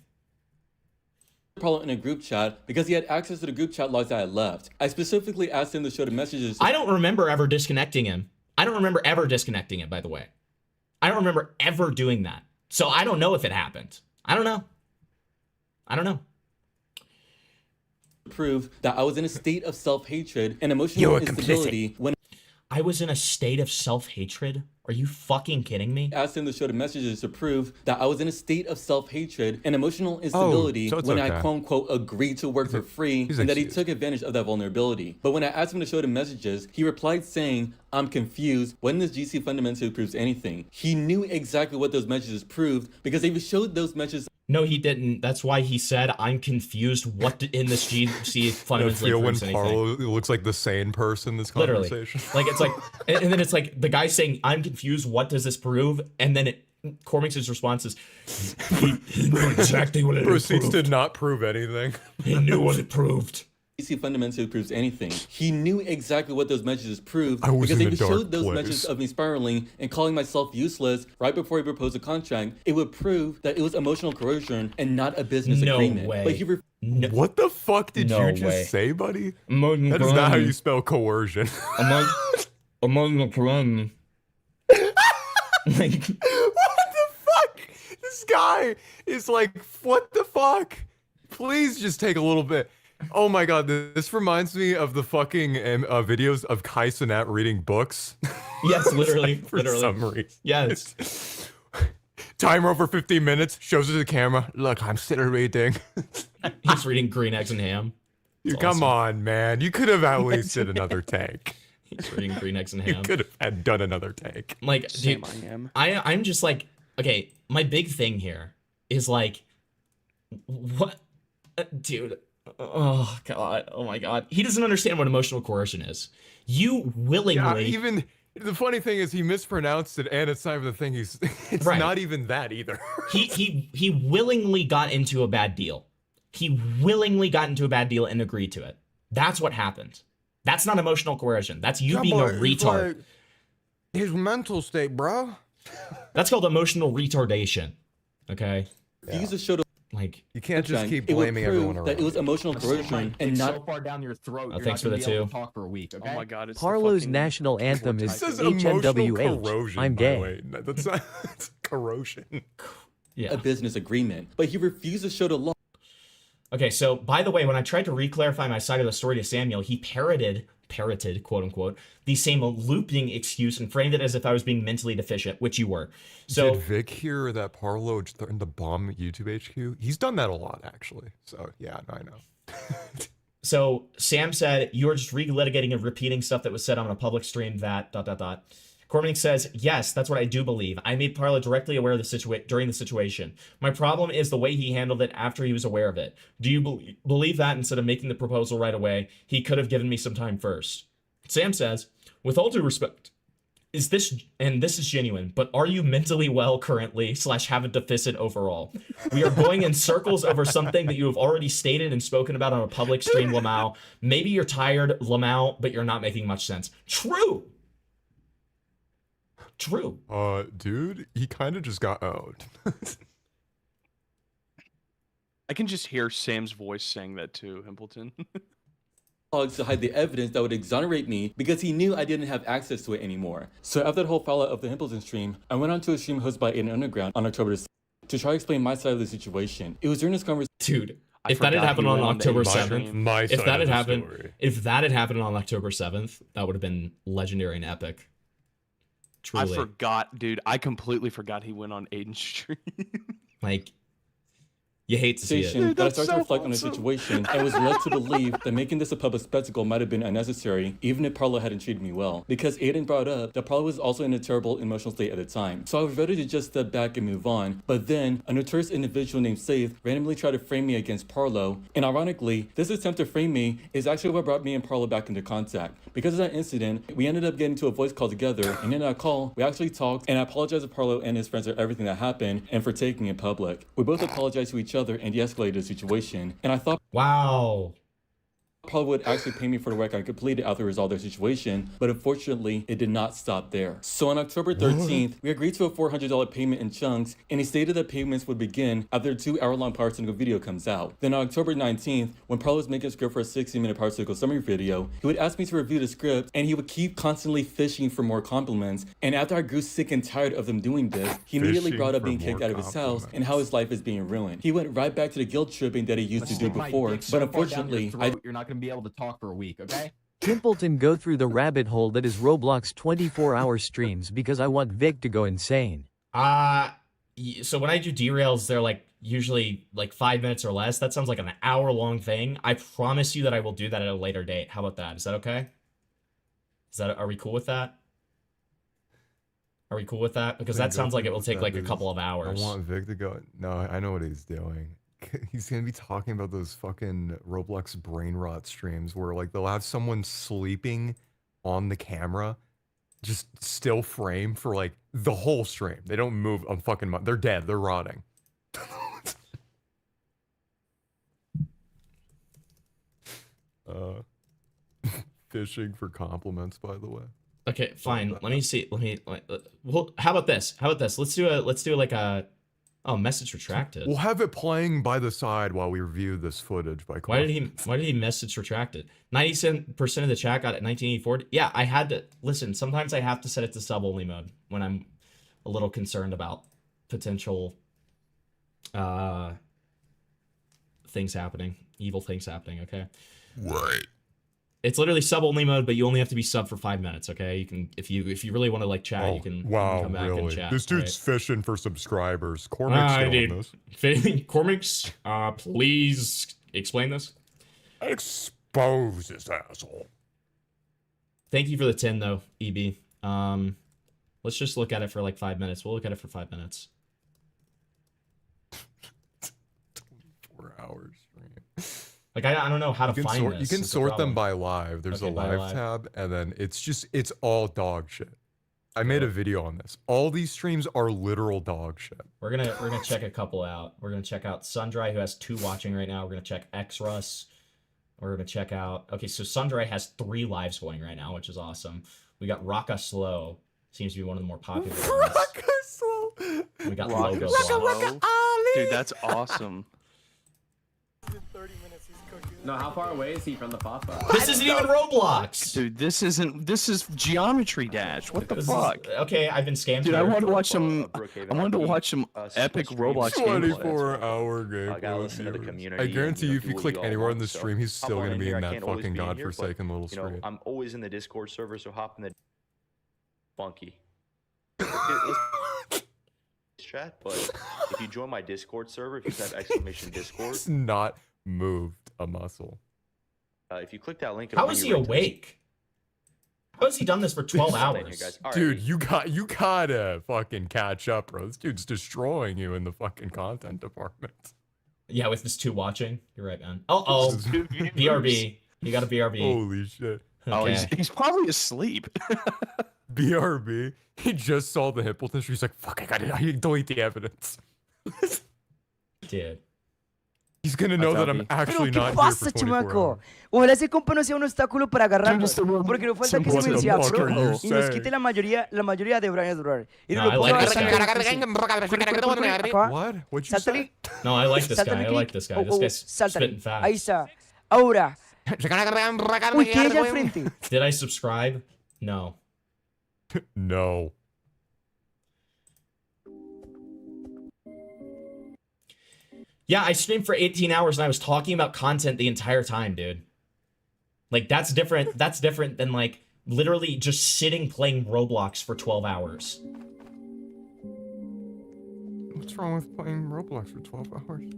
Parlo in a group chat because he had access to the group chat logs that I had left. I specifically asked him to show the messages. I don't remember ever disconnecting him. I don't remember ever disconnecting him, by the way. I don't remember ever doing that. So I don't know if it happened. I don't know. Prove that I was in a state of self-hatred and emotional instability when I was in a state of self-hatred? Are you fucking kidding me? I asked him to show the messages to prove that I was in a state of self-hatred and emotional instability so it's when I okay. quote-unquote agreed to work for free He's and that he excused. took advantage of that vulnerability. But when I asked him to show the messages, he replied saying, I'm confused when this GC fundamentally proves anything. He knew exactly what those messages proved because they showed those messages. No, he didn't. That's why he said, I'm confused in this GC I fundamentally feel when proves anything. Parlo looks like the sane person in this Literally. conversation. Like, it's like, and then it's like the guy saying, I'm confused, what does this prove? And then Cormix's response is, he knew exactly what it Proceeds proved. to not prove anything. He knew what it proved. GC fundamentally proves anything. He knew exactly what those messages proved I was because in they a dark showed those place. messages of me spiraling and calling myself useless right before he proposed a contract. It would prove that it was emotional coercion and not a business No agreement. way. But he What the fuck did No you just way. say, buddy? That is not how you spell coercion. Among the Quran. Like, What the fuck? This guy is like, what the fuck? Please just take a little bit. Oh my god, this reminds me of the fucking videos of Kai Cenat reading books. yes, literally. For literally. some reason. Yes. Timer over 15 minutes, shows it to the camera. Look, I'm still reading. He's reading Green Eggs and Ham. You It's come awesome. on, man. You could have at least did another take. He's reading Green Eggs and You Ham. could have had done another take. Like, dude, I'm just like, okay, my big thing here is like, what, dude, oh god, oh my god, he doesn't understand what emotional coercion is. You willingly, Yeah, even the funny thing is he mispronounced it, and it's not even the thing he's. It's Right. not even that either. he willingly got into a bad deal. He willingly got into a bad deal and agreed to it. That's what happened. That's not emotional coercion. That's you being a retard. His mental state, bro. That's called emotional retardation. Okay. He used to show the like you can't just keep it would blaming prove everyone around. that it was emotional coercion and not so far down your throat. Oh, You're thanks not for gonna the be able two. to talk for a week. Okay? Oh my god, it's the Parlo's fucking national anthem is It says emotional HNWH. corrosion. I'm by the gay. way. No, that's not it's corrosion. yeah. a business agreement. But he refused to show the law. Okay, so by the way, when I tried to re-clarify my side of the story to Samuel, he parroted, quote unquote, the same looping excuse and framed it as if I was being mentally deficient, which you were. So Did Vic hear that Parlo threatened to bomb YouTube HQ? He's done that a lot, actually. So yeah, no, I know. So Sam said, you're just relitigating and repeating stuff that was said on a public stream that ... Cormix says, yes, that's what I do believe. I made Parlo directly aware of the during the situation. My problem is the way he handled it after he was aware of it. Do you believe that instead of making the proposal right away, he could have given me some time first? Sam says, with all due respect, this is genuine, but are you mentally well currently / have a deficit overall? We are going in circles over something that you have already stated and spoken about on a public stream, Lamau. Maybe you're tired, Lamau, but you're not making much sense. True. Dude, he kind of just got owned. I can just hear Sam's voice saying that too, Himpleton. to hide the evidence that would exonerate me because he knew I didn't have access to it anymore. So after the whole fallout of the Himpleton stream, I went onto a stream hosted by Aiden Underground on October 6th to try to explain my side of the situation. It was during this conversation. Dude, if that had happened on October 7th, if that had happened on October 7th, that would have been legendary and epic. Truly. I forgot, dude. I completely forgot he went on Aiden's stream. Like, you hate to see it. Dude, that I started to reflect on the situation and was led to believe that making this a public spectacle might have been unnecessary, even if Parlo hadn't treated me well. Because Aiden brought up that Parlo was also in a terrible emotional state at the time. So I was ready to just step back and move on. But then, a notorious individual named Safe randomly tried to frame me against Parlo. And ironically, this attempt to frame me is actually what brought me and Parlo back into contact. Because of that incident, we ended up getting to a voice call together, and in that call, we actually talked, and I apologized to Parlo and his friends for everything that happened, and for taking it public. We both apologized to each other and de-escalated the situation, and I thought, wow, Parlo would actually pay me for the work I completed after we resolved their situation, but unfortunately, it did not stop there. So on October 13th, we agreed to a $400 payment in chunks, and he stated that payments would begin after the 2-hour-long Power Cycle video comes out. Then on October 19th, when Parlo was making a script for a 60-minute Power Cycle summary video, he would ask me to review the script, and he would keep constantly fishing for more compliments, and after I grew sick and tired of them doing this, he immediately brought up being kicked out of his house and how his life is being ruined. He went right back to the guilt tripping that he used to do before, but unfortunately, you're not gonna be able to talk for a week, okay? Pimpleton go through the rabbit hole that is Roblox 24-hour streams because I want Vic to go insane. So when I do derails, they're like usually like 5 minutes or less. That sounds like an hour-long thing. I promise you that I will do that at a later date. How about that? Is that okay? Are we cool with that? Are we cool with that? Because that sounds like it will take like a couple of hours. I want Vic to go. No, I know what he's doing. He's gonna be talking about those fucking Roblox brain rot streams where like they'll have someone sleeping on the camera, just still frame for like the whole stream. They don't move a fucking they're dead. They're rotting. Fishing for compliments, by the way. Okay, fine. Let me see. Well, how about this? Let's do like a. Oh, message retracted. We'll have it playing by the side while we review this footage. Why did he message retracted? 97% of the chat got it 1984. Yeah, I had to listen. Sometimes I have to set it to sub only mode when I'm a little concerned about potential things happening, evil things happening. Okay. Right. It's literally sub only mode, but you only have to be sub for 5 minutes. Okay, you can if you really want to like chat, you can come back and chat. This dude's fishing for subscribers. Cormix doing this. Cormix, please explain this. Expose this asshole. Thank you for the 10 though, EB. Let's just look at it for like 5 minutes. We'll look at it for 5 minutes. 4 hours. Like I don't know how to find this. You can sort them by live. There's a live tab, and then it's all dog shit. I made a video on this. All these streams are literal dog shit. We're gonna check a couple out. We're gonna check out Sundry, who has 2 watching right now. We're gonna check XRus. We're gonna check out. Okay, so Sundry has 3 lives going right now, which is awesome. We got Rocka Slow. Seems to be one of the more popular ones. Rocka Slow. We got Rocka Logo Slow. Dude, that's awesome. No, how far away is he from the pop-up? This isn't even Roblox, dude. This is Geometry Dash. What the fuck? Okay, I've been scammed. Dude, I wanted to watch some. I wanted to watch some epic Roblox gameplay. 24-hour gameplay. I guarantee you, if you click anywhere in the stream, he's still gonna be in that fucking godforsaken little stream. I'm always in the Discord server, so hop in the funky chat. But if you join my Discord server, if you type exclamation Discord, it's not moved a muscle. If you click that link, how is he awake? How has he done this for 12 hours? Dude, you gotta fucking catch up, bro. This dude's destroying you in the fucking content department. Yeah, with this 2 watching. You're right, man. Oh, BRB. You got a BRB. Holy shit. Okay. Oh, he's probably asleep. BRB. He just saw the Himpleton. He's like, fuck, I gotta delete the evidence. Dude. He's gonna know that I'm actually not here for 24 hours. Ojalá ese compa no sea un obstáculo para agarrarnos, porque no falta que se me sea pro y nos quite la mayoría de Brian Durar. Y no, I like this guy. What? What'd you say? No, I like this guy. I like this guy. This guy's spitting fast. Ahí está. Ahora, Uy, ¿qué hay allá al frente? Did I subscribe? No. No. Yeah, I streamed for 18 hours and I was talking about content the entire time, dude. Like, that's different. That's different than, like, literally just sitting playing Roblox for 12 hours. What's wrong with playing Roblox for 12 hours?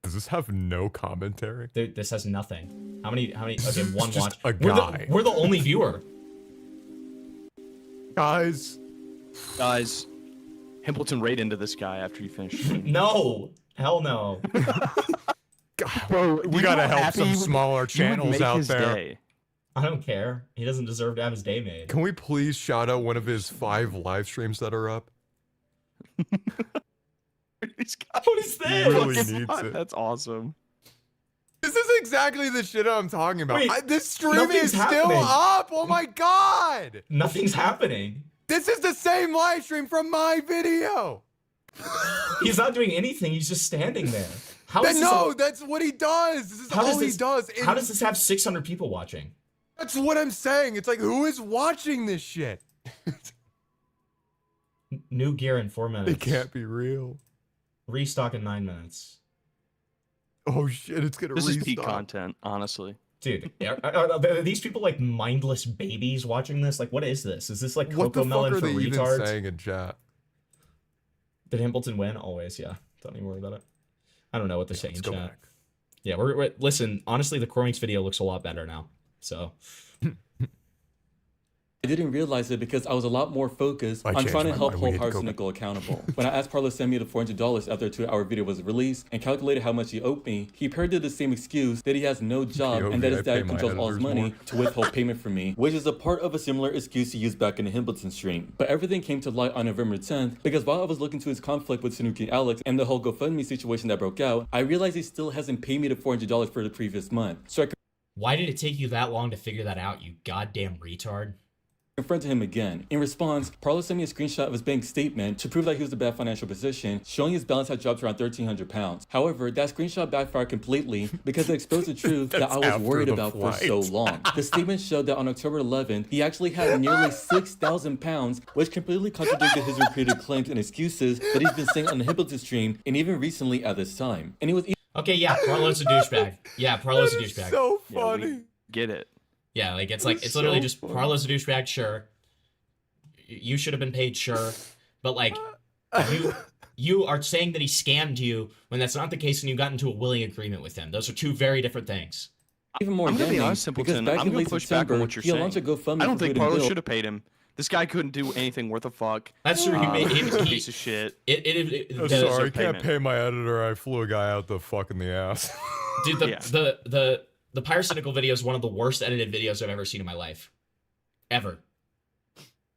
Does this have no commentary? Dude, this has nothing. How many, okay, one Just watch. a guy. We're the only viewer. Guys, Himpleton raid into this guy after you finish streaming. No. Hell no. Bro, we gotta help some smaller channels out there. Day. I don't care. He doesn't deserve to have his day made. Can we please shout out one of his 5 live streams that are up? What is He this? really needs it. That's awesome. This is exactly the shit I'm talking about. Wait, This stream nothing's is still happening. up. Oh my god. Nothing's happening. This is the same live stream from my video. He's not doing anything. He's just standing there. How is this No, that's what he does. This is How all does he this- does. How does this have 600 people watching? That's what I'm saying. It's like, who is watching this shit? New gear in 4 minutes. It can't be real. Restock in 9 minutes. Oh shit, it's gonna This is restock. peak content, honestly. Dude, are these people like mindless babies watching this? Like, what is this? Is this like What the Coco fuck Melon are for they even retards? saying in chat? Did Himpleton win? Always, yeah. Don't even worry about it. I don't know what they're saying in let's go chat. back. Yeah, we're listen. Honestly, the Cormix video looks a lot better now. So I didn't realize it because I was a lot more focused on changed trying to my help mind. We hold need to go Parlo accountable. When I asked Parlo to send me the $400 after a 2-hour video was released and calculated how much he owed me, he paired the same excuse that he has no job and that his dad controls all his money to withhold payment from me, which is a part of a similar excuse he used back in the Himpleton stream. But everything came to light on November 10th because while I was looking to his conflict with Nuke and Alex and the whole GoFundMe situation that broke out, I realized he still hasn't paid me the $400 for the previous month. So I why did it take you that long to figure that out, you goddamn retard? confronted him again. In response, Parlo sent me a screenshot of his bank statement to prove that he was in a bad financial position, showing his balance had dropped around 1,300 pounds. However, that screenshot backfired completely because it exposed the truth that I was worried about for so long. The statement showed that on October 11th, he actually had nearly 6,000 pounds, which completely contradicted his repeated claims and excuses that he's been saying on the Himpleton stream and even recently at this time. And it was Okay, yeah, Parlo's a douchebag. Yeah, Parlo's a douchebag. So Yeah, funny. Get it. Yeah, like it's literally just Parlo's a douchebag, sure. You should have been paid, sure. But like you are saying that he scammed you when that's not the case and you got into a willing agreement with him. Those are two very different things. even more I'm gonna be damning honest, because Simpleton. back I'm in gonna late push back on September, what you're he launched a saying. GoFundMe I don't for think food and Parlo bill. should have paid him. This guy couldn't do anything worth a fuck. That's true. He's a piece of shit. I'm the- sorry, I can't payment. pay my editor. I flew a guy out the fuck in the ass. Dude, the Pyrocynical video is one of the worst edited videos I've ever seen in my life. Ever.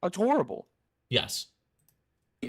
It's horrible. Yes.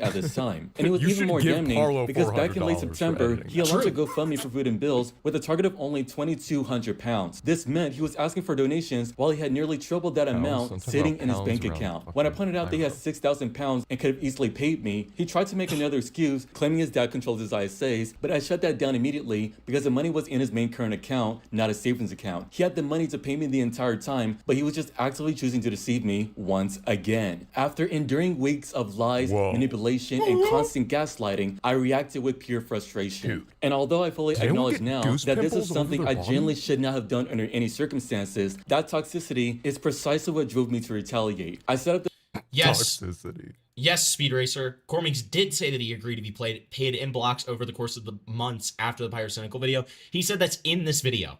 At this time. And it was You even should more give damning Parlo because back in late $400 for September, editing. he launched a GoFundMe for food and bills with a target of only 2,200 pounds. This meant he was asking for donations while he had nearly tripled that Pounds? I'm amount talking sitting about in his pounds bank around account. When I pointed out that he had 6,000 pounds and could have easily paid me, he tried to make another excuse, claiming his dad controls his ISAs, but I shut that down immediately because the money was in his main current account, not a savings account. He had the money to pay me the entire time, but he was just actively choosing to deceive me once again. After enduring weeks of lies, manipulation, and constant gaslighting, I reacted with pure frustration. Dude, and although I fully did anyone acknowledge get now goose that this pimples is all over something their I body? genuinely should not have done under any circumstances, that toxicity is precisely what drove me to retaliate. I set up the Yes. Toxicity. Yes, Speed Racer. Cormix did say that he agreed to be paid in blocks over the course of the months after the Pyrocynical video. He said that's in this video.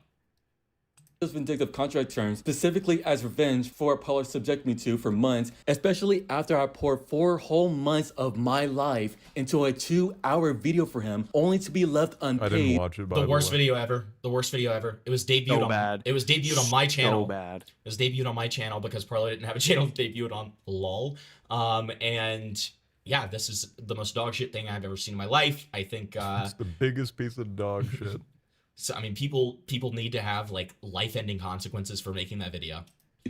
those vindictive contract terms, specifically as revenge for what Parlo subjected me to for months, especially after I poured 4 whole months of my life into a 2-hour video for him, only to be left unpaid. I didn't watch it, by The worst video ever. The worst video ever. It was debuted So on bad. It was debuted on my channel. So bad. It was debuted on my channel because Parlo didn't have a channel to debut it on. Lol. And yeah, this is the most dog shit thing I've ever seen in my life. I think It's the biggest piece of dog shit. so I mean people need to have like life-ending consequences for making that video.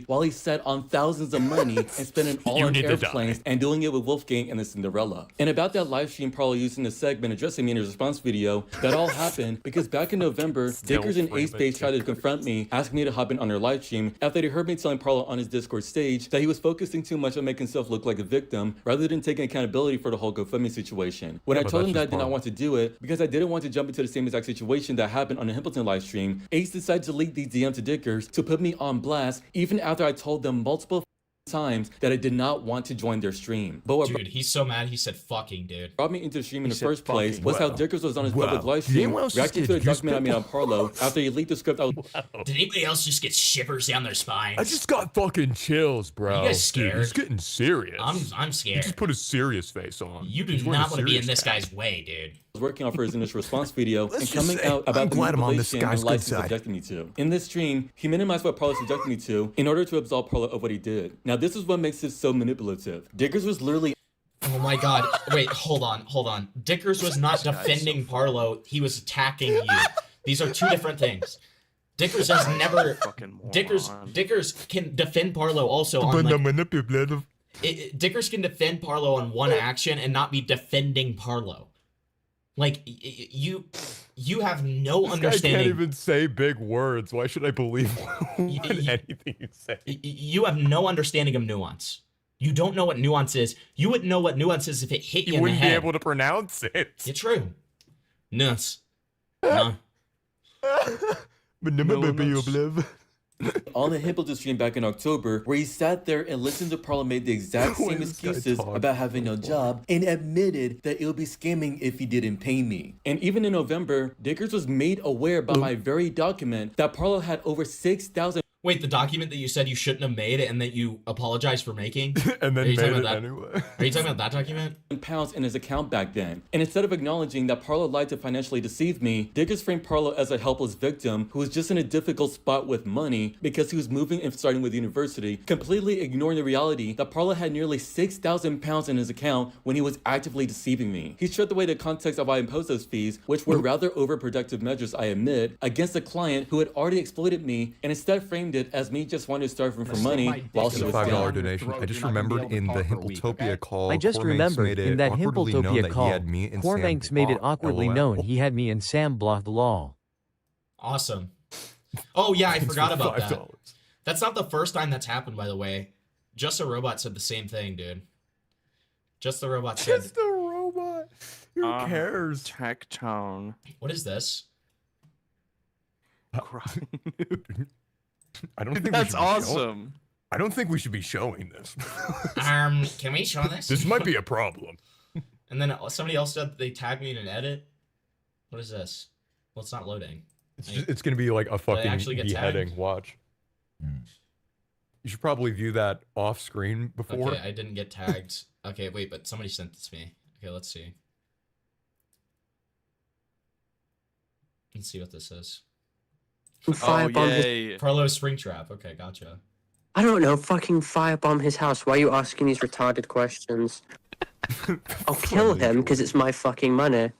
while he sat on thousands of money and spent it all on airplanes and doing it with Wolfgang and the Cinderella. And about that live stream Parlo used in the segment addressing me in his response video, that all happened because back in November, Dickers and Ace tried to confront me, asking me to hop in on their live stream after they heard me telling Parlo on his Discord stage that he was focusing too much on making himself look like a victim rather than taking accountability for the whole GoFundMe situation. When I told him that I did not want to do it because I didn't want to jump into the same exact situation that happened on the Himpleton live stream, Ace decided to leak these DMs to Dickers to put me on blast even after I told them multiple times that I did not want to join their stream. But what Dude, he's so mad he said fucking, dude. brought me into the stream in the first place was how Dickers was on his public live stream anyone else reacting just to the get document I made on Parlo after he leaked the script. Did anybody else just get shivers down their spines? I just got fucking chills, bro. You guys scared? Dude, he's getting serious. I'm He scared. just put a serious face on. You do He's wearing not a want to be in serious this hat. guy's way, dude. Was working on for his initial response video Let's and just coming say, out I'm about the glad I'm on this manipulation guy's and good lies he side. subjected me to. In this stream, he minimized what Parlo subjected me to in order to absolve Parlo of what he did. Now, this is what makes this so manipulative. Dickers was literally Oh my god. Wait, hold on. Dickers was not defending Parlo, he was attacking you. These are two different things. Dickers has never Dickers can defend Parlo also on like, manipulative. Dickers can defend Parlo on one action and not be defending Parlo. Like you have no I understanding. can't even say big words. Why should I believe anything you say? You have no understanding of nuance. You don't know what nuance is. You wouldn't know what nuance is if it hit you in the wouldn't head. be able to pronounce it. It's true. Nuance. No. on the Himpleton stream back in October, where he sat there and listened to Parlo make the exact same excuses about having no job and admitted that it would be scamming if he didn't pay me. And even in November, Dickers was made aware by my very document that Parlo had over 6,000. Wait, the document that you said you shouldn't have made and that you apologized for making? And then Are you made talking it about that? anyway. Are you talking about that document? Pounds in his account back then. And instead of acknowledging that Parlo lied to financially deceive me, Dickers framed Parlo as a helpless victim who was just in a difficult spot with money because he was moving and starting with university, completely ignoring the reality that Parlo had nearly 6,000 pounds in his account when he was actively deceiving me. He stripped away the context of why I imposed those fees, which were rather overproductive measures, I admit, against a client who had already exploited me, and instead framed it as me just wanted to starve him for money while he was $5 down. donation. I just remembered in the Himpletopia call. I just Cormix remembered made it in that awkwardly known Himpletopia that he call, had me and Sam Cormix made it blocked, awkwardly LOL. known he had me and Sam blocked lol. Awesome. Oh yeah, I forgot for about that. $5. That's not the first time that's happened, by the way. Just a Robot said the same thing, dude. Just the Robot said. Just a robot. Who cares? Tech tone. What is this? I don't think That's we should be awesome. I don't think we should be showing this. Can we show this? This might be a problem. And then somebody else said they tagged me in an edit. What is this? Well, it's not loading. It's gonna be like a fucking actually get beheading. tagged? Watch. You should probably view that off screen before. Okay, I didn't get tagged. Okay, wait, but somebody sent this to me. Okay, let's see. Let's see what this is. Firebomb Parlo Springtrap. Okay, gotcha. I don't know, fucking firebomb his house. Why are you asking these retarded questions? I'll kill him because it's my fucking money.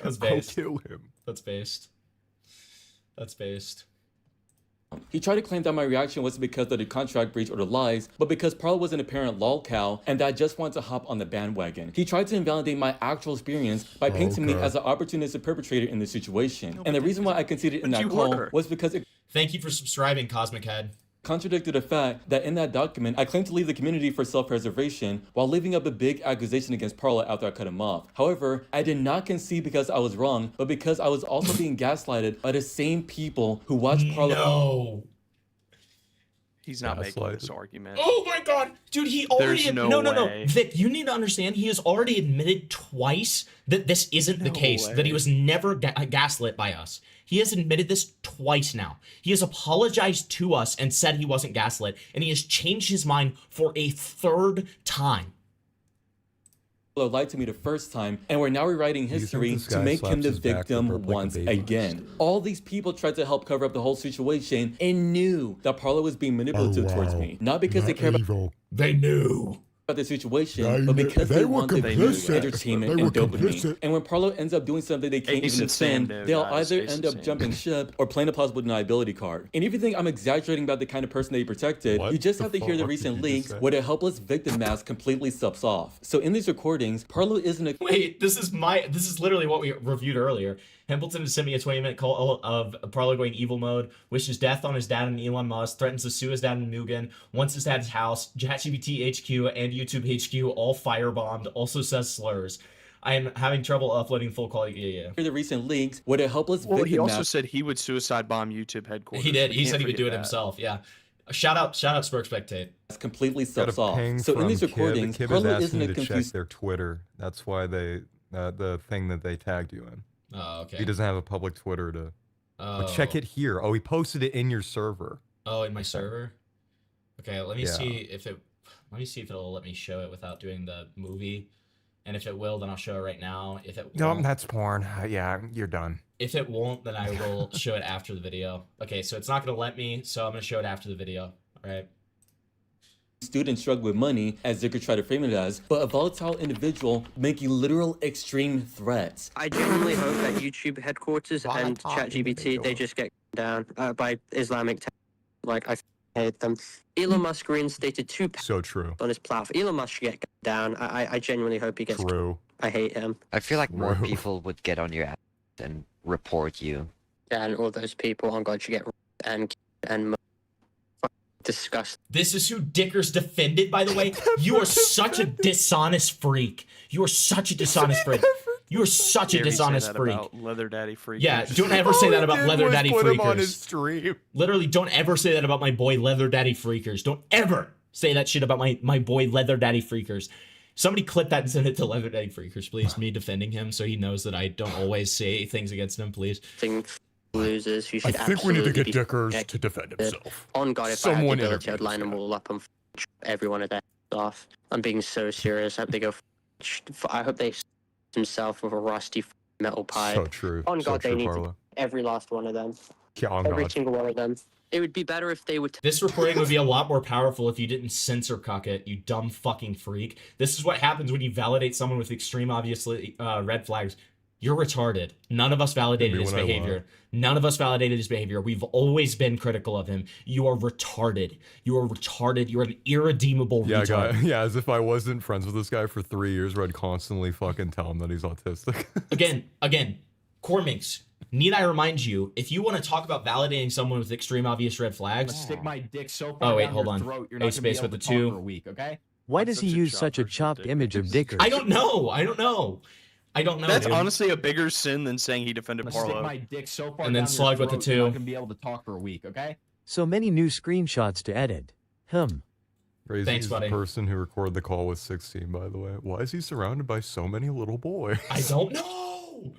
That's based. I'll kill him. That's based. That's based. He tried to claim that my reaction wasn't because of the contract breach or the lies, but because Parlo was an apparent lol cow and that I just wanted to hop on the bandwagon. He tried to invalidate my actual experience by painting me as an opportunistic perpetrator in this situation. And the reason why I conceded in that call was because it Thank you for subscribing, Cosmic Head. contradicted the fact that in that document, I claimed to leave the community for self-preservation while leaving up a big accusation against Parlo after I cut him off. However, I did not concede because I was wrong, but because I was also being gaslighted by the same people who watched Parlo. No. He's not making this argument. Oh my god, dude, he already There's no way. Vic, you need to understand he has already admitted twice that this isn't the case, that he was never gaslit by us. He has admitted this twice now. He has apologized to us and said he wasn't gaslit, and he has changed his mind for a third time. Lied to me the first time, and we're now rewriting history this to guy make him slaps the his back victim rub like a once baby? again. All these people tried to help cover up the whole situation and knew that Parlo was being manipulative towards me. Not because they care about They knew. about the situation, but because they want the views, entertainment, and dopamine. And when Parlo ends up doing something they can't even defend, they'll either end up jumping ship or playing a plausible deniability card. And if you think I'm exaggerating about the kind of person they protected, you just have to hear the recent leaks where the helpless victim mask completely subs off. So in these recordings, Parlo isn't a— Wait, this is literally what we reviewed earlier. Hempleton sent me a 20-minute call of Parlo going evil mode, wishes death on his dad and Elon Musk, threatens to sue his dad and Mugen, wants his dad's house, ChatGPT HQ and YouTube HQ all firebombed, also says slurs. I am having trouble uploading full quality. Yeah. The recent leaks where the helpless Well, victim he also mask— said he would suicide bomb YouTube headquarters. He did. He Can't said he would forget do it that. himself. Yeah. Shout out Spark Spectate. completely Got a subs off. ping So in from these Kib. recordings, Kib is Parlo asking isn't you a to check confused— their Twitter. That's why they the thing that they tagged you in. Oh, okay. He doesn't have a public Twitter to. Oh. But check it here. Oh, he posted it in your server. Oh, in my server. Okay, let me Yeah. see if it. Let me see if it'll let me show it without doing the movie, and if it will, then I'll show it right now. If it No, won't, that's porn. Yeah, you're done. if it won't, then I will show it after the video. Okay, so it's not gonna let me, so I'm gonna show it after the video. All right. students struggle with money, as they could try to frame it as, but a volatile individual making literal extreme threats. I genuinely hope that YouTube headquarters and ChatGPT, they just get down by Islamic like, I hate them. Elon Musk reinstated 2 So true. on his platform. Elon Musk should get down. I genuinely hope he gets True. I hate him. I feel like more True. people would get on your ass and report you. Yeah, and all those people on God should get and disgusting. This is who Dicker's defended, by the way. You are such a dishonest freak. You are such a dishonest freak. You are such a Dare he say dishonest that freak. about Leather Daddy Freak. Yeah, don't ever say that about Leather Daddy Put him on his Freakers. stream. Literally, don't ever say that about my boy Leather Daddy Freakers. Don't ever say that shit about my boy Leather Daddy Freakers. Somebody clip that and send it to Leather Daddy Freakers, please. Me defending him so he knows that I don't always say things against him, please. Losers who should I think we need to get absolutely be Dickers protected. to defend himself. On God, if Someone I had the ability, interview I'd line them all up and every one of their heads off. I'm being so serious. I hope they go. I hope they himself with a rusty metal pipe. So true. On So God, they true, need Parlo. to every last one of them. Yeah, on Every God. single one of them. It would be better if they would. This recording would be a lot more powerful if you didn't censor cuck it, you dumb fucking freak. This is what happens when you validate someone with extreme, obviously, red flags. You're retarded. None of us validated his behavior. None of us validated his behavior. We've always been critical of him. You are retarded. You are retarded. You're an irredeemable retard. Yeah, as if I wasn't friends with this guy for 3 years where I'd constantly fucking tell him that he's autistic. Again, Cormix, need I remind you, if you want to talk about validating someone with extreme obvious red flags, Stick my dick so far oh wait, down hold your on. throat, you're A not gonna be space able with the to talk for a 2. week, okay? Why does he use such a chopped image of Dickers? I don't know. I don't know. That's dude. honestly a bigger sin than saying he defended Stick Parlo. my dick so far And then down slug your with the throat, you're 2. not gonna be able to talk for a week, okay? So many new screenshots to edit. Crazy. Thanks, He's buddy. The person who recorded the call was 16, by the way. Why is he surrounded by so many little boys? I don't know.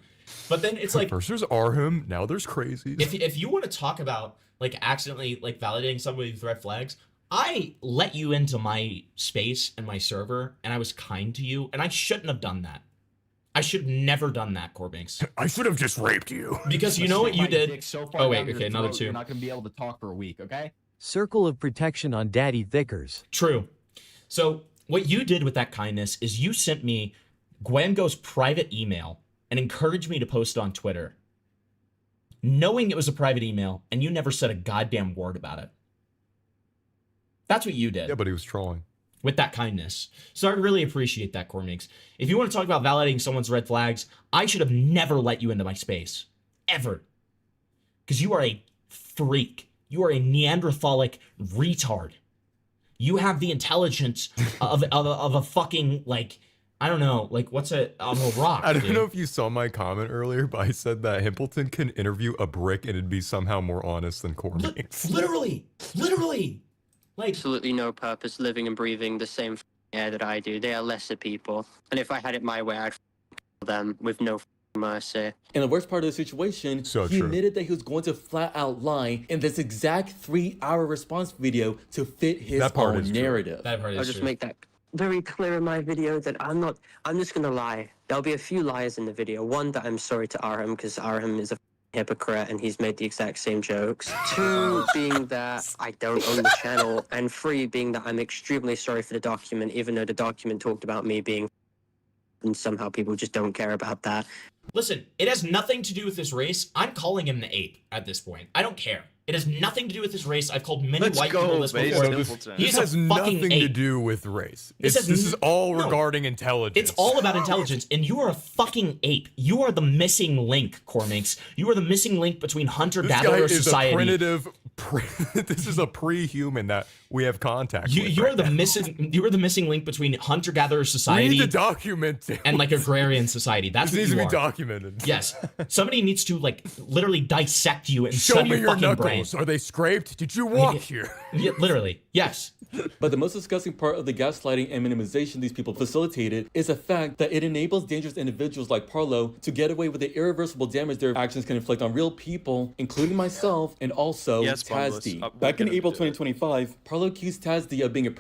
But then it's like, first there's Arham, now there's crazies. if you want to talk about like accidentally like validating somebody with red flags, I let you into my space and my server, and I was kind to you, and I shouldn't have done that. I should have never done that, Cormix. I should have just raped you. Because you know what you Stick my did. dick so far Oh wait, down your okay, another throat, 2. You're not gonna be able to talk for a week, okay? Circle of protection on Daddy Thickers. True. So what you did with that kindness is you sent me Gwengo's private email and encouraged me to post it on Twitter, knowing it was a private email, and you never said a goddamn word about it. That's what you did. Yeah, but he was trolling. With that kindness. So I really appreciate that, Cormix. If you want to talk about validating someone's red flags, I should have never let you into my space. Ever. Because you are a freak. You are a Neanderthalic retard. You have the intelligence of a fucking, like, I don't know, like, what's a rock, I don't dude. know if you saw my comment earlier, but I said that Himpleton can interview a brick and it'd be somehow more honest than Cormix. Literally. Like, absolutely no purpose living and breathing the same air that I do. They are lesser people, and if I had it my way, I'd kill them with no mercy. And the worst part of the situation, he admitted that he was going to flat out lie in this exact 3-hour response video to fit his own narrative. That part is I'll just make that very clear in my video that I'm just gonna lie. There'll be a few lies in the video. One, that I'm sorry to Arham, because Arham is a hypocrite and he's made the exact same jokes. 2, being that I don't own the channel. And 3, being that I'm extremely sorry for the document, even though the document talked about me being, and somehow people just don't care about that. Listen, it has nothing to do with this race. I'm calling him the ape at this point. I don't care. It has nothing to do with this race. I've called many white people this before. This has nothing to do with race. This is all regarding intelligence. It's all about intelligence, and you are a fucking ape. You are the missing link, Cormix. You are the missing link between hunter-gatherer society. This is a pre-human that we have contact with. You are the missing link between hunter-gatherer society. We need to document it. And like agrarian society. That's this what needs you to be are. documented. Yes. Somebody needs to like literally dissect you and Show set me your your fucking knuckles. brain. Are they scraped? Did you walk here? Yeah, literally. Yes. But the most disgusting part of the gaslighting and minimization these people facilitated is the fact that it enables dangerous individuals like Parlo to get away with the irreversible damage their actions can inflict on real people, including myself and also Tazdy. Back in April 2025, Parlo accused Tazdy of being a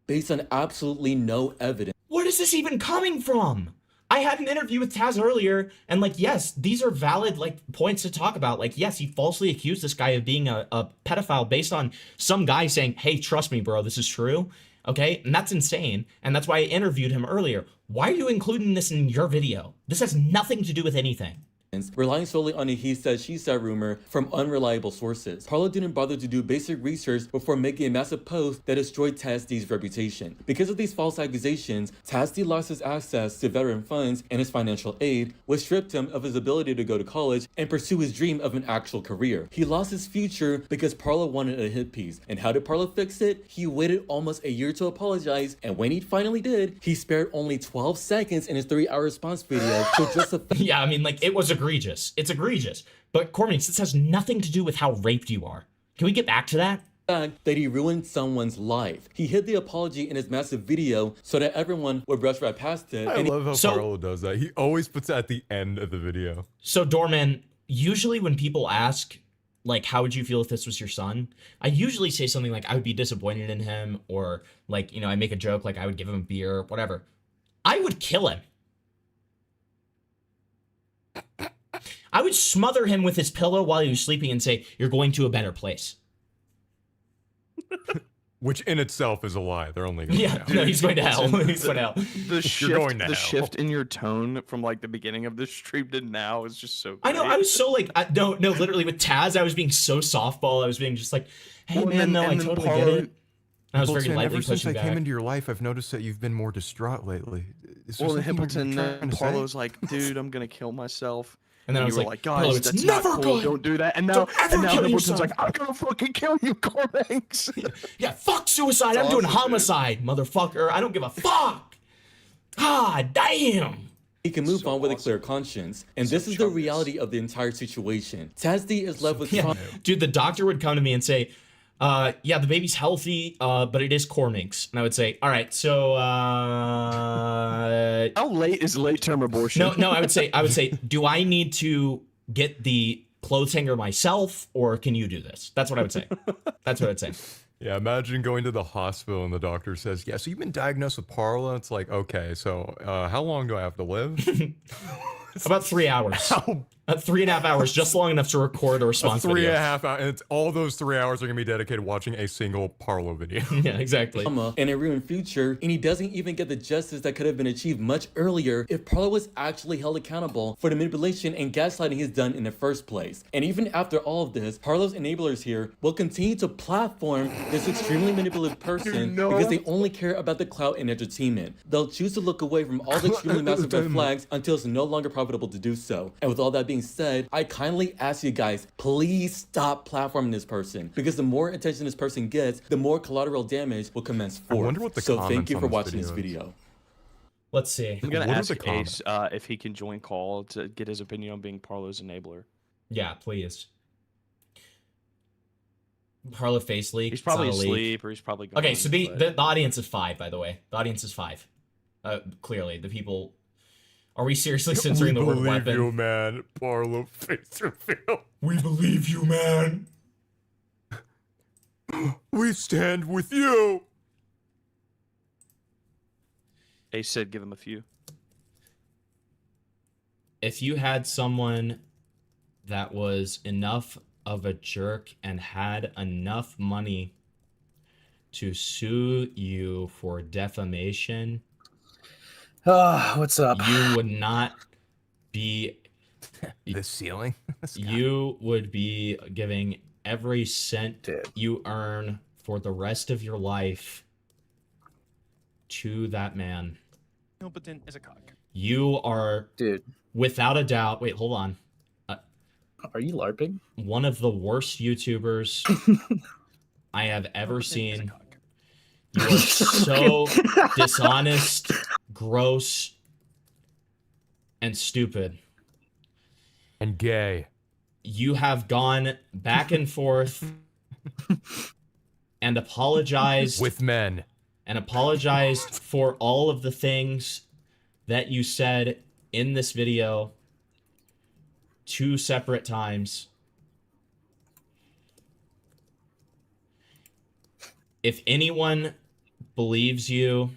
based on absolutely no evidence. Where is this even coming from? I had an interview with Taz earlier, and like, yes, these are valid like points to talk about. Like, yes, he falsely accused this guy of being a pedophile based on some guy saying, hey, trust me, bro, this is true. Okay, and that's insane. And that's why I interviewed him earlier. Why are you including this in your video? This has nothing to do with anything. Relying solely on a he said, she said rumor from unreliable sources. Parlo didn't bother to do basic research before making a massive post that destroyed Tazdy's reputation. Because of these false accusations, Tazdy lost his access to veteran funds and his financial aid, which stripped him of his ability to go to college and pursue his dream of an actual career. He lost his future because Parlo wanted a hit piece. And how did Parlo fix it? He waited almost a year to apologize, and when he finally did, he spared only 12 seconds in his 3-hour response video to justify. Yeah, I mean, like, it was egregious. It's egregious. But Cormix, this has nothing to do with how raped you are. Can we get back to that? Fact that he ruined someone's life. He hid the apology in his massive video so that everyone would brush right past it. I love how Parlo does that. He always puts it at the end of the video. So, Doorman, usually when people ask, like, how would you feel if this was your son? I usually say something like, I would be disappointed in him, or, like, you know, I make a joke, like, I would give him a beer, whatever. I would kill him. I would smother him with his pillow while he was sleeping and say, you're going to a better place. Which in itself is a lie. They're only going to hell. No, he's going to hell. He's going to hell. The shift in your tone from like the beginning of the stream to now is just so great. I know, I was so like, no, literally with Taz, I was being so softball. I was being just like, hey, man, I totally get it. I was very lightly ever since pushing I back. came into your life, I've noticed that you've been more distraught lately. Well, Hippleton, Parlo's like, dude, I'm going to kill myself. And then I was you like, were like, guys, Parlo, it's that's never not cool. good. Don't do that. And now kill Hippleton's yourself. like, I'm gonna fucking kill you, Cormix. Yeah, fuck suicide. I'm doing homicide, motherfucker. I don't give a fuck. God damn. He can move on with a clear conscience. And this is the reality of the entire situation. Tazdy is left with trauma. Dude, the doctor would come to me and say, yeah, the baby's healthy, but it is Cormix. And I would say, all right, so, how late is late-term abortion? No, I would say, do I need to get the clothes hanger myself, or can you do this? That's what I would say. That's what I'd say. Yeah, imagine going to the hospital and the doctor says, yeah, so you've been diagnosed with Parlo. It's like, okay, so how long do I have to live? About 3 hours. 3.5 hours, just long enough to record a response video. 3.5 hours, and it's all those 3 hours are gonna be dedicated watching a single Parlo video. Yeah, exactly. And a ruined future, and he doesn't even get the justice that could have been achieved much earlier if Parlo was actually held accountable for the manipulation and gaslighting he's done in the first place. And even after all of this, Parlo's enablers here will continue to platform this extremely manipulative person because they only care about the clout and entertainment. They'll choose to look away from all the extremely massive red flags until it's no longer profitable to do so. And with all that being said, I kindly ask you guys, please stop platforming this person, because the more attention this person gets, the more collateral damage will commence forth. I wonder what the so thank you for comments on watching this is. video. Let's see. I'm gonna What are ask the Ace if he can join call to get his opinion on being Parlo's enabler. Yeah, please. Parlo face leak. He's probably It's not a leak. asleep, or he's probably gone. Okay, so the audience is 5, by the way. The audience is 5. Clearly, the people. Are we seriously censoring the word weapon? We believe you, man. Parlo face reveal. We believe you, man. We stand with you. Ace said give him a few. If you had someone that was enough of a jerk and had enough money to sue you for defamation, what's up? you would not be the ceiling. You would be giving every cent you earn for the rest of your life to that man. Hilton is a cock. You are, without a doubt. Wait, hold on. Are you LARPing? One of the worst YouTubers I have ever seen. You are so dishonest, gross, and stupid. And gay. You have gone back and forth and apologized with men. And apologized for all of the things that you said in this video 2 separate times. If anyone believes you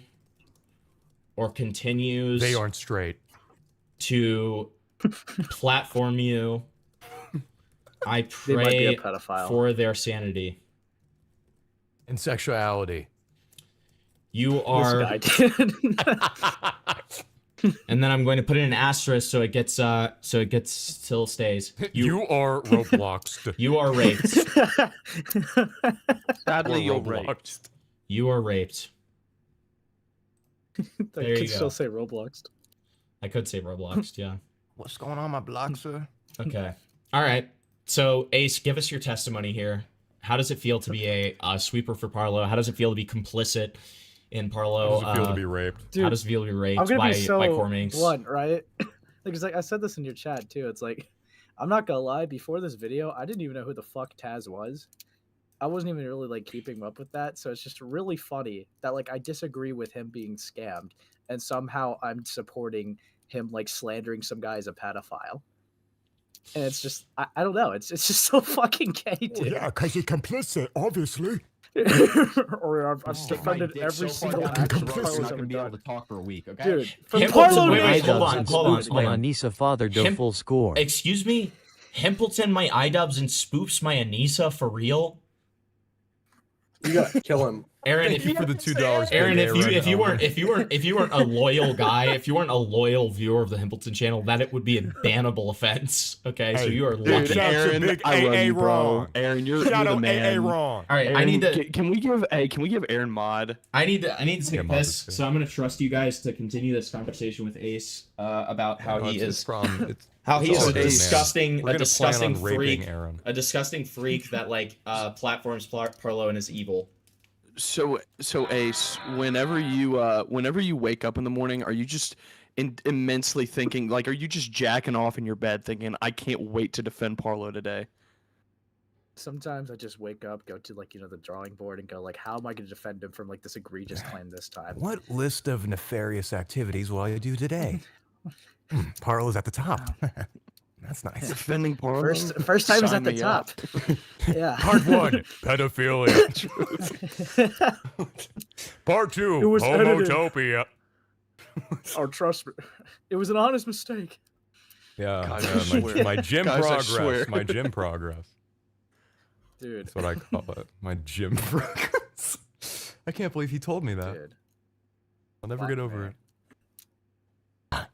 or continues, they aren't straight, to platform you, I They might be a pray pedophile. for their sanity. And sexuality. You are. And then I'm going to put in an asterisk so it gets still stays. You are Robloxed. You are raped. Sadly, you're raped. You are raped. I There you could go. still say Robloxed. I could say Robloxed, yeah. What's going on, my block, sir? Okay. All right. So, Ace, give us your testimony here. How does it feel to be a sweeper for Parlo? How does it feel to be complicit in Parlo? How does it feel to be raped? How does it feel to be raped I'm gonna by be so Cormix? blunt, right? It's like I said this in your chat too. It's like, I'm not gonna lie. Before this video, I didn't even know who the fuck Taz was. I wasn't even really like keeping up with that. So it's just really funny that like I disagree with him being scammed, and somehow I'm supporting him like slandering some guy as a pedophile. And it's just I don't know. It's just so fucking gay, dude. Yeah, because you're complicit, obviously. Or I've defended every single action Parlo's ever be able done. to talk for a week, okay? Dude, from Himpleton, Parlo wait, DMs. hold on. Anissa father do full score. Excuse me? Himpleton my iDubbbz and spoofs my Anissa for real? You gotta kill him. Aaron, Thank you for the $2. Aaron, big if you Aaron. weren't a loyal guy, if you weren't a loyal viewer of the Himpleton channel, that it would be a bannable offense. Okay, so Hey, you are dude, lucky. shout out to Aaron, big I love AA you, bro. wrong. Aaron, you're Shout the out man. AA wrong. All right, Aaron, I need to. Can we give Aaron mod? I need to take Yeah, a Mod piss, is so I'm gonna trust you guys to continue this conversation with Ace about how he It's is from, it's, how it's he's all a good, man. disgusting We're gonna plan disgusting on raping freak, Aaron. a disgusting freak that like platforms Parlo and is evil. So Ace, whenever you wake up in the morning, are you just immensely thinking, like, are you just jacking off in your bed thinking, I can't wait to defend Parlo today? Sometimes I just wake up, go to like the drawing board, and go like, how am I going to defend him from like this egregious claim this time? What list of nefarious activities will I do today? Parlo's at the top. That's nice. Defending Parlo. First time is Sign at the me top. up. Yeah. Part 1, pedophilia. Part 2, It was edited. homotopia. Oh, trust me, it was an honest mistake. Yeah, Guys, yeah, I swear. my gym Guys, I progress. swear. My gym progress. Dude. That's what I call it. My gym progress. I can't believe he told me that. Dude. I'll never get over it.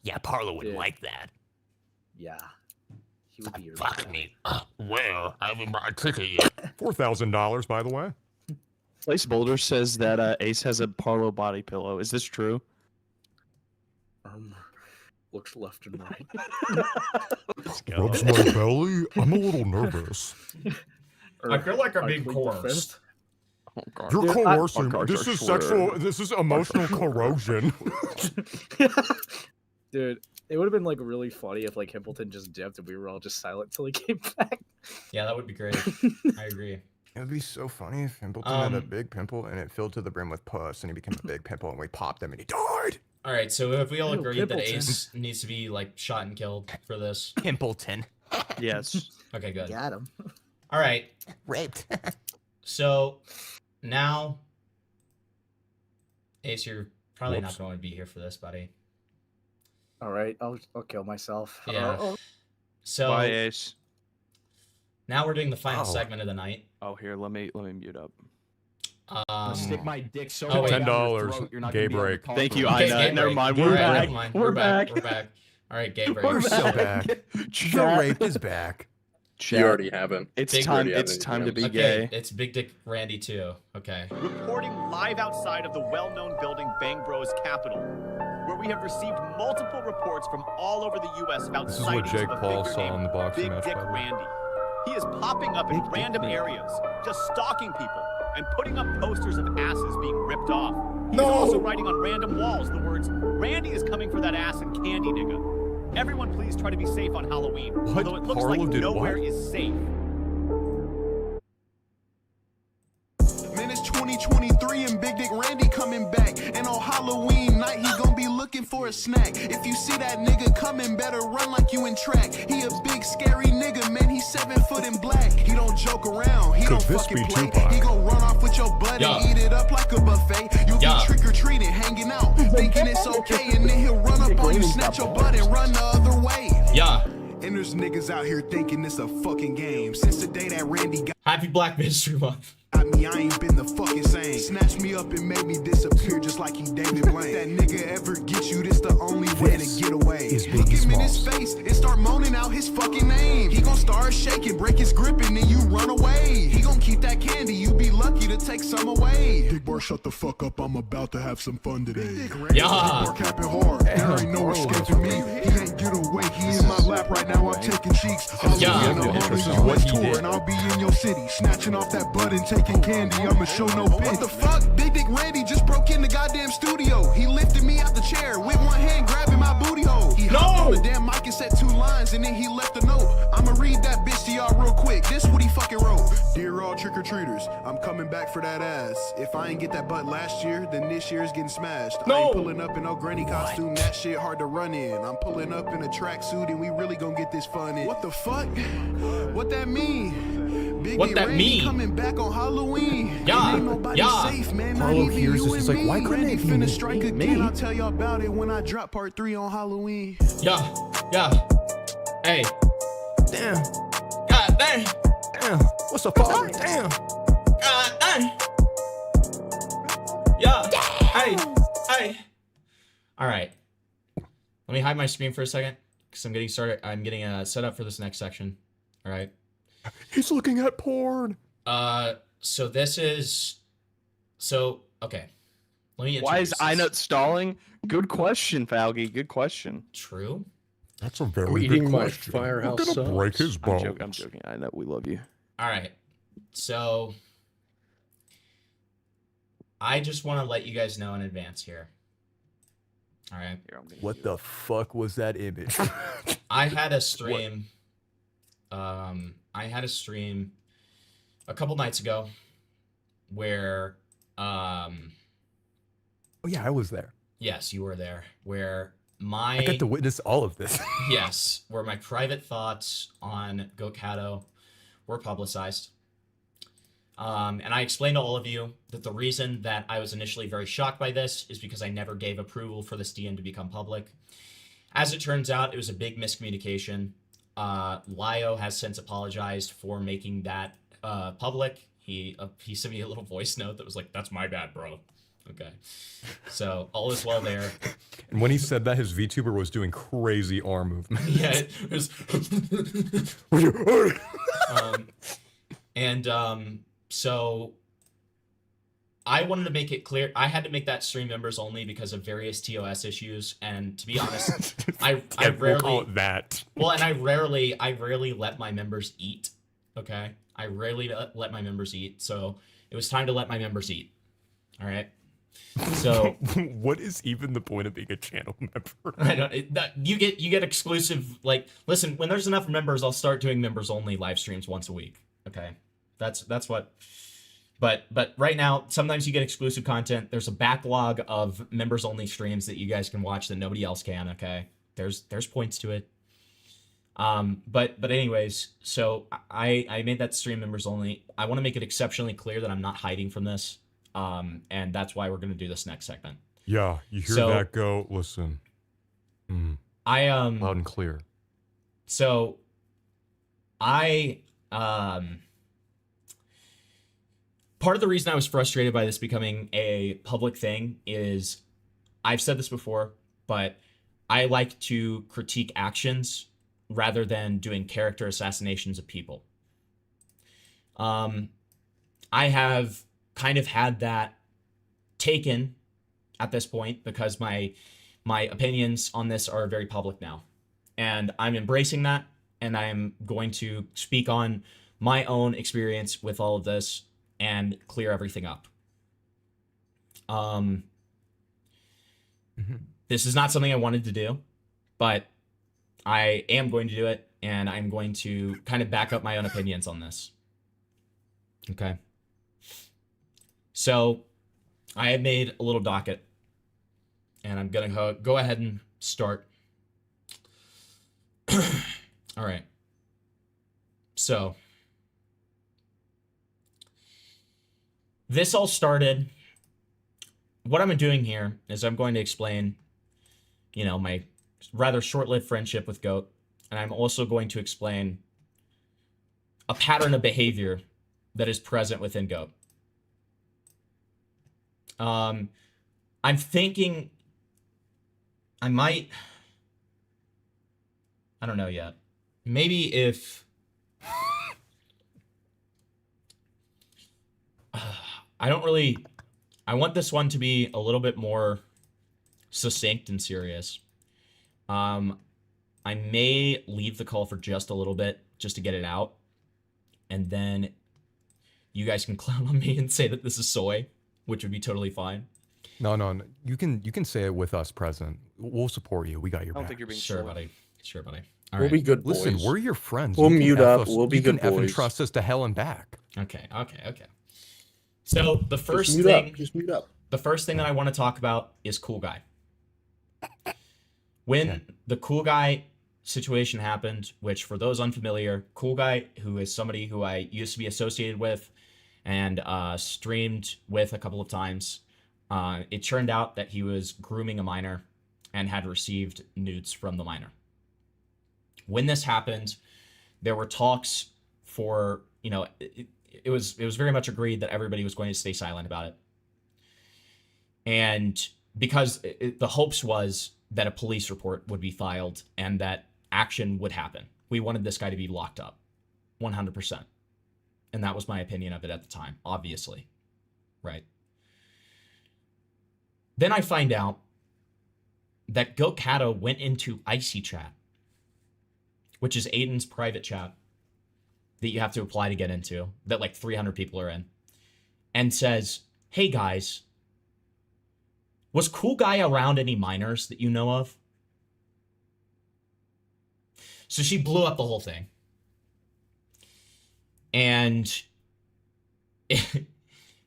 Yeah, Parlo would Dude. like that. Yeah. He would be your Fuck me. Well, I haven't bought a ticket yet. $4,000, by the way. Place Boulder says that Ace has a Parlo body pillow. Is this true? Looks left and right. Rubs my belly. I'm a little nervous. I feel like I'm being plead the coerced. fifth. Oh, God. You're Dude, coercing. Our This cards are is swear. sexual. This is emotional corrosion. Dude, it would have been like really funny if like Himpleton just dipped and we were all just silent till he came back. Yeah, that would be great. I agree. It would be so funny if Pimpleton had a big pimple and it filled to the brim with pus and he became a big pimple and we popped him and he died. All right, so if we all Ew, agree that Pimpleton. Ace needs to be like shot and killed for this, Pimpleton. Yes. okay, good. Got him. All right, Raped. so now, Ace, you're probably Whoops. not going to be here for this, buddy. All right, I'll kill myself. Yeah. Oh, So Bye, Ace. Now we're doing the final segment of the night. Oh, here, let me mute up. Stick my dick so Oh, wait. $10 gay break. Thank you. Okay, I gay never break. mind. All We're right, back. never mind. We're back. We're back. All right, gay break. We're so back. The rape is back. You already haven't. It's Big time. Randy It's haven't time to yet. be Okay, gay. it's Big Dick Randy too. Okay. Reporting live outside of the well-known building Bang Bros Capital, where we have received multiple reports from all over the U.S. about This is what sightings Jake of a Paul figure saw named in the boxing Big match, Dick by the way. Randy. He is popping up in random areas, just stalking people, and putting up posters of asses being ripped off. He's also writing on random walls the words, "Randy is coming for that ass and candy, nigga." Everyone please try to be safe on Halloween, What? although it looks Parlo like did nowhere what? is safe. Man, it's 2023 and Big Dick Randy coming back. And on Halloween night, he gon' be looking for a snack. If you see that nigga coming, better run like you in track. He a big scary nigga, man, he's 7 foot in black. He don't joke around, he Could don't this fucking be play. Tupac? He gon' run off with your butt and eat it up like a buffet. You'll be trick-or-treating, hanging out, thinking it's okay. And then he'll run up on you, snatch your butt and run the other way. Yeah. And there's niggas out here thinking it's a fucking game. Since the day that Randy got Happy Black Mystery Month. me, I ain't been the fucking same. Snatched me up and made me disappear just like he David Blaine. That nigga ever get you, this the only way to get away. Look him in his face and start moaning out his fucking name. He gon' start shaking, break his grip, and then you run away. He gon' keep that candy, you be lucky to take some away. Big boy, shut the fuck up, I'm about to have some fun today. Yeah. Big boy capping hard, there ain't no escaping me. He ain't get away, he in my lap right now, I'm taking cheeks. Yeah. This is what he did. And I'll be in your city, snatching off that butt and taking candy. I'ma show no bitch. What the fuck? Big Dick Randy just broke in the goddamn studio. He lifted me out the chair with one hand grabbing my booty hole. He hopped on the damn mic and said 2 lines and then he left a note. I'ma read that bitch to y'all real quick. This what he fucking wrote. Dear all trick-or-treaters, I'm coming back for that ass. If I ain't get that butt last year, then this year's getting smashed. I ain't pulling up in no granny costume. That shit hard to run in. I'm pulling up in a tracksuit and we really gonna get this fun in. What the fuck? What that mean? Big What Dick that Randy mean? coming back on Halloween. Yeah, Ain't nobody yeah. safe, man. Parlo Not even hears you this, he's and like, me. why couldn't Randy it be finna me? strike again. I'll tell y'all about it when I drop part 3 on Halloween. Yeah. Yeah. Hey. Damn. God dang. Damn. What's up, Paul? Damn. God dang. Yeah. Hey. Hey. All right. Let me hide my screen for a second because I'm getting started. I'm getting set up for this next section. All right. He's looking at porn. So this is. So okay. Let me. Why is introduce this. iNut stalling? Good question, Falgy. Good question. True. That's a very Reading good my question. Firehouse We're gonna Subs. break his I'm bones. joking. I'm joking. I know we love you. All right. So I just want to let you guys know in advance here. All right. What the fuck was that image? I had a stream. I had a stream a couple nights ago where Oh yeah, I was there. yes, you were there, where my I got to witness all of this. yes, where my private thoughts on Goatcatto were publicized. And I explained to all of you that the reason that I was initially very shocked by this is because I never gave approval for this DM to become public. As it turns out, it was a big miscommunication. Lio has since apologized for making that public. He sent me a little voice note that was like, "That's my bad, bro." Okay, so all is well there. And when he said that, his VTuber was doing crazy arm movements. Yeah, it was. So I wanted to make it clear. I had to make that stream members only because of various TOS issues, and to be honest, I We'll call rarely it that. well, and I rarely let my members eat. Okay, I rarely let my members eat, so it was time to let my members eat. All right. So what is even the point of being a channel member? I don't. You get exclusive. Like, listen, when there's enough members, I'll start doing members only live streams once a week. Okay, that's what. But right now, sometimes you get exclusive content. There's a backlog of members only streams that you guys can watch that nobody else can. Okay, there's points to it. But anyways, so I made that stream members only. I want to make it exceptionally clear that I'm not hiding from this. And that's why we're gonna do this next segment. Yeah, you hear So- that go? Listen. I loud and clear. So I Part of the reason I was frustrated by this becoming a public thing is, I've said this before, but I like to critique actions rather than doing character assassinations of people. I have kind of had that taken at this point because my opinions on this are very public now. And I'm embracing that, and I'm going to speak on my own experience with all of this and clear everything up. This is not something I wanted to do, but I am going to do it, and I'm going to kind of back up my own opinions on this. Okay. So I have made a little docket, and I'm going to go ahead and start. All right. So this all started. What I'm doing here is I'm going to explain, you know, my rather short-lived friendship with Goat, and I'm also going to explain a pattern of behavior that is present within Goat. I'm thinking I don't know yet. Maybe if I want this one to be a little bit more succinct and serious. I may leave the call for just a little bit just to get it out, and then you guys can clown on me and say that this is soy, which would be totally fine. No. You can say it with us present. We'll support you. We got your back. I don't think you're being Sure, buddy. Sure, buddy. All We'll right. be good boys. Listen, we're your friends. We'll You can mute F up. us- We'll be you good can F and boys. trust us to hell and back. Okay. So the first mute thing, up. Just mute up. the first thing that I want to talk about is Cool Guy. When the Cool Guy situation happened, which for those unfamiliar, Cool Guy, who is somebody who I used to be associated with and streamed with a couple of times, it turned out that he was grooming a minor and had received nudes from the minor. When this happened, there were talks for, you know, it was very much agreed that everybody was going to stay silent about it. And because the hopes was that a police report would be filed and that action would happen. We wanted this guy to be locked up 100%. And that was my opinion of it at the time, obviously. Right. Then I find out that Goatcatto went into Icy Chat, which is Aiden's private chat that you have to apply to get into, that like 300 people are in, and says, "Hey guys, was Cool Guy around any minors that you know of?" So she blew up the whole thing. And it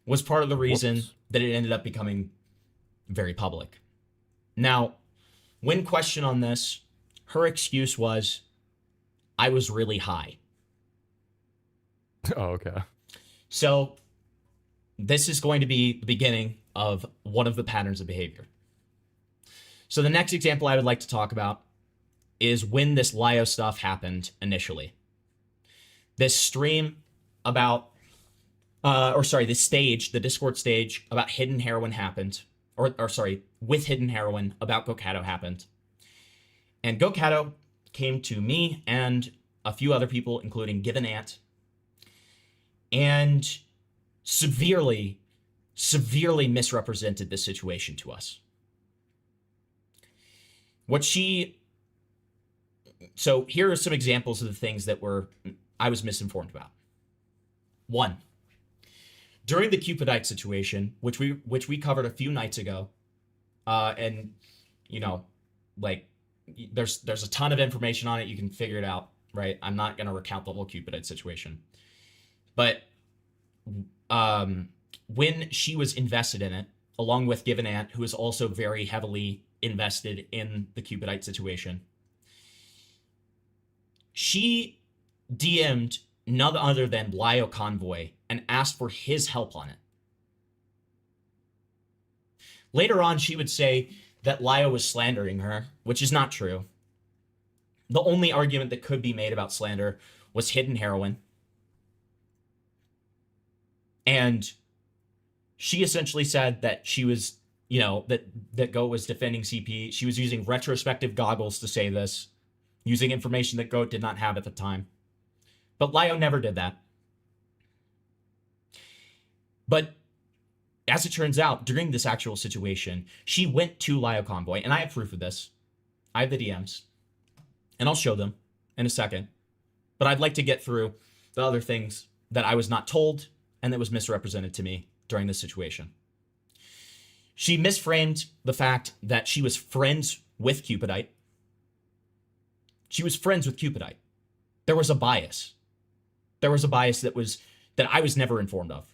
was part of the reason that it ended up becoming very public. Now, when questioned on this, her excuse was, "I was really high." Oh, okay. So this is going to be the beginning of one of the patterns of behavior. So the next example I would like to talk about is when this Lio stuff happened initially. This stream about, this stage, the Discord stage about hidden heroin happened, with hidden heroin about Goatcatto happened. And Goatcatto came to me and a few other people, including Given Ant, and severely misrepresented the situation to us. So here are some examples of the things that I was misinformed about. 1, during the Cupidite situation, which we covered a few nights ago, and you know, like there's a ton of information on it. You can figure it out, right? I'm not gonna recount the whole Cupidite situation, but when she was invested in it, along with Given Ant, who is also very heavily invested in the Cupidite situation, she DM'd none other than Lio Convoy and asked for his help on it. Later on, she would say that Lio was slandering her, which is not true. The only argument that could be made about slander was hidden heroin, And she essentially said that she was, you know, that Goat was defending CP. She was using retrospective goggles to say this, using information that Goat did not have at the time. But Lio never did that. But as it turns out, during this actual situation, she went to Lio Convoy, and I have proof of this. I have the DMs, and I'll show them in a second. But I'd like to get through the other things that I was not told and that was misrepresented to me during this situation. She misframed the fact that she was friends with Cupidite. She was friends with Cupidite. There was a bias. There was a bias that I was never informed of.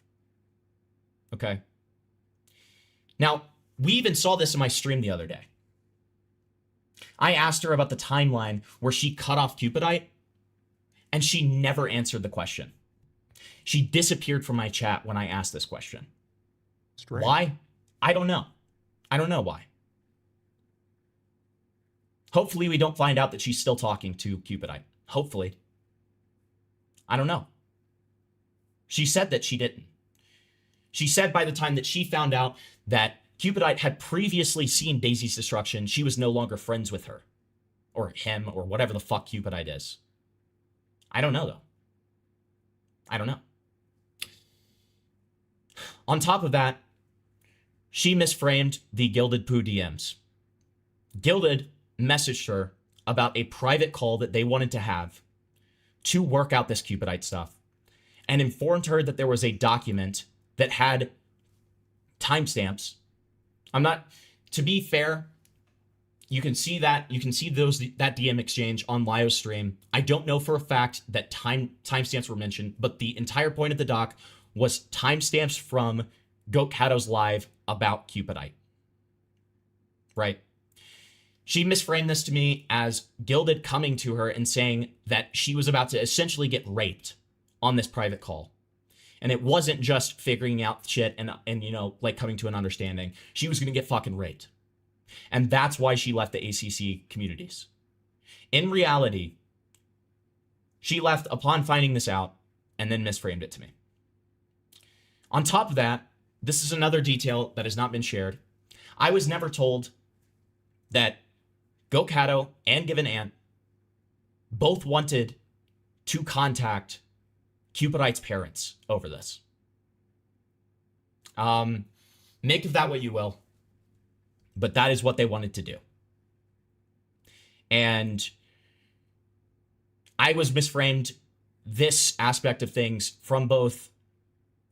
Okay. Now, we even saw this in my stream the other day. I asked her about the timeline where she cut off Cupidite, and she never answered the question. She disappeared from my chat when I asked this question. Strange. Why? I don't know. I don't know why. Hopefully we don't find out that she's still talking to Cupidite. Hopefully. I don't know. She said that she didn't. She said by the time that she found out that Cupidite had previously seen Daisy's destruction, she was no longer friends with her. Or him, or whatever the fuck Cupidite is. I don't know, though. I don't know. On top of that, she misframed the Gilded Poo DMs. Gilded messaged her about a private call that they wanted to have to work out this Cupidite stuff, and informed her that there was a document that had timestamps. To be fair, you can see that that DM exchange on Lio's stream. I don't know for a fact that timestamps were mentioned, but the entire point of the doc was timestamps from Goatcatto's live about Cupidite. Right? She misframed this to me as Gilded coming to her and saying that she was about to essentially get raped on this private call. And it wasn't just figuring out shit and you know, like coming to an understanding. She was going to get fucking raped. And that's why she left the ACC communities. In reality, she left upon finding this out and then misframed it to me. On top of that, this is another detail that has not been shared. I was never told that Goatcatto and Given Ant both wanted to contact Cupidite's parents over this. Make of that what you will, but that is what they wanted to do. And I was misframed this aspect of things from both.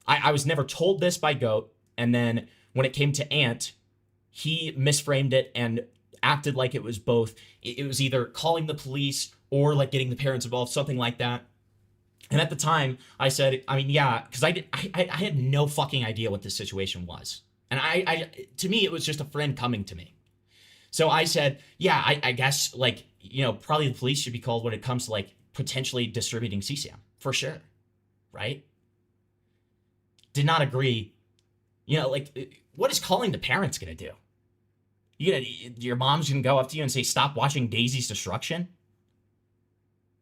I was never told this by Goat, and then when it came to Ant, he misframed it and acted like it was both. It was either calling the police or like getting the parents involved, something like that. And at the time, I said, I mean, yeah, because I had no fucking idea what this situation was. And to me, it was just a friend coming to me. So I said, yeah, I guess, like, you know, probably the police should be called when it comes to, like, potentially distributing CSAM. For sure. Right? Did not agree. You know, like, what is calling the parents going to do? Your mom's going to go up to you and say, stop watching Daisy's destruction?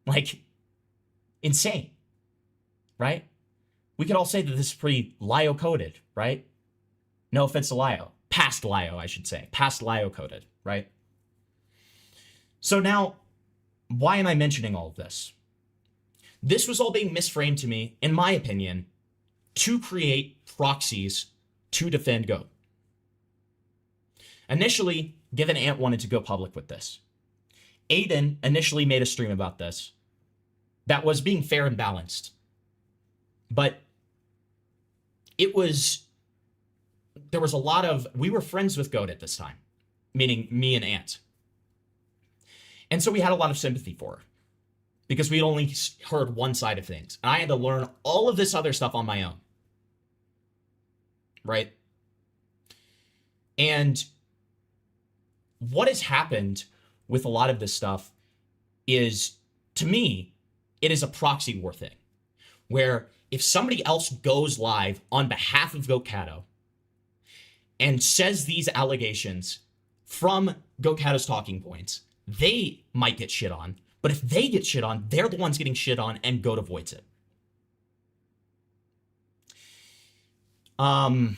Like, insane. Right? We could all say that this is pretty Lio-coded, right? No offense to Lio. Past Lio, I should say. Past Lio-coded, right? So now, why am I mentioning all of this? This was all being misframed to me, in my opinion, to create proxies to defend Goat. Initially, Given Ant wanted to go public with this. Aiden initially made a stream about this that was being fair and balanced. But there was a lot of, we were friends with Goat at this time, meaning me and Ant. And so we had a lot of sympathy for her because we'd only heard one side of things. And I had to learn all of this other stuff on my own. Right? And what has happened with a lot of this stuff is, to me, it is a proxy war thing, where if somebody else goes live on behalf of Goatcatto and says these allegations from Goatcatto's talking points, they might get shit on. But if they get shit on, they're the ones getting shit on, and Goat avoids it. And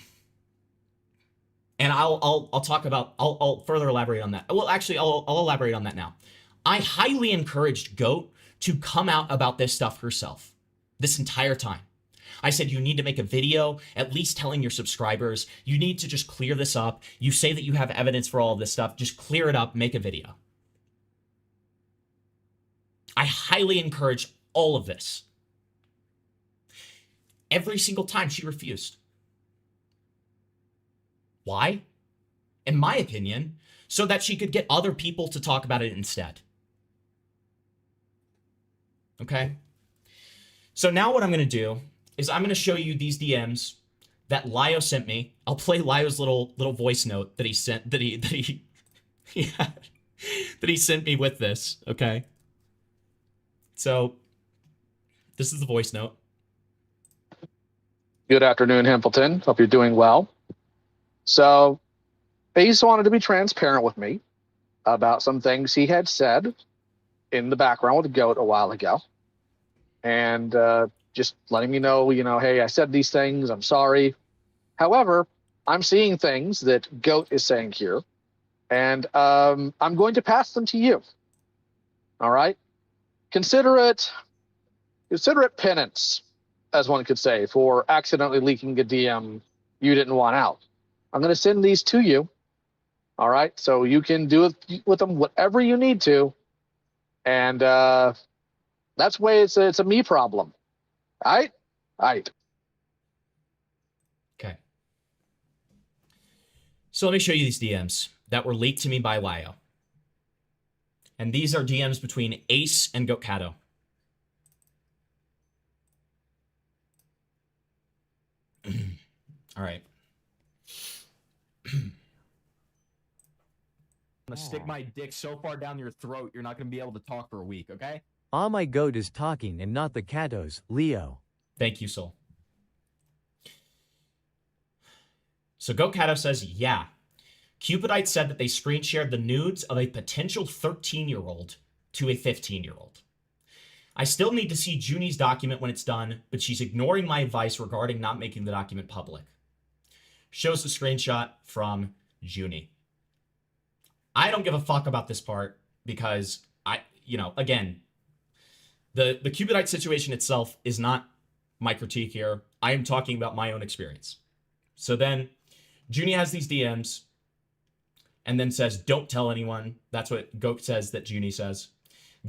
I'll talk about, I'll further elaborate on that. Well, actually, I'll elaborate on that now. I highly encouraged Goat to come out about this stuff herself this entire time. I said, you need to make a video, at least telling your subscribers. You need to just clear this up. You say that you have evidence for all of this stuff. Just clear it up, make a video. I highly encourage all of this. Every single time she refused. Why? In my opinion, so that she could get other people to talk about it instead. Okay? So now what I'm going to do is I'm going to show you these DMs that Lio sent me. I'll play Lio's little voice note that he sent, that he sent me with this, okay? So this is the voice note. Good afternoon, Hempleton. Hope you're doing well. So, Ace wanted to be transparent with me about some things he had said in the background with Goat a while ago. And just letting me know, hey, I said these things, I'm sorry. However, I'm seeing things that Goat is saying here, and I'm going to pass them to you. All right? Consider it penance, as one could say, for accidentally leaking a DM you didn't want out. I'm going to send these to you. All right? So you can do with them whatever you need to. And that's why it's a me problem. All right? All right. Okay. So let me show you these DMs that were leaked to me by Lio. And these are DMs between Ace and Goatcatto. All right. I'm gonna stick my dick so far down your throat, you're not gonna be able to talk for a week, okay? My goat is talking and not the Catos, Leo. Thank you, Soul. So Goatcatto says, yeah. Cupidite said that they screen shared the nudes of a potential 13-year-old to a 15-year-old. I still need to see Junie's document when it's done, but she's ignoring my advice regarding not making the document public. Shows the screenshot from Junie. I don't give a fuck about this part because again, the Cupidite situation itself is not my critique here. I am talking about my own experience. So then Junie has these DMs and then says, don't tell anyone. That's what Goat says that Junie says.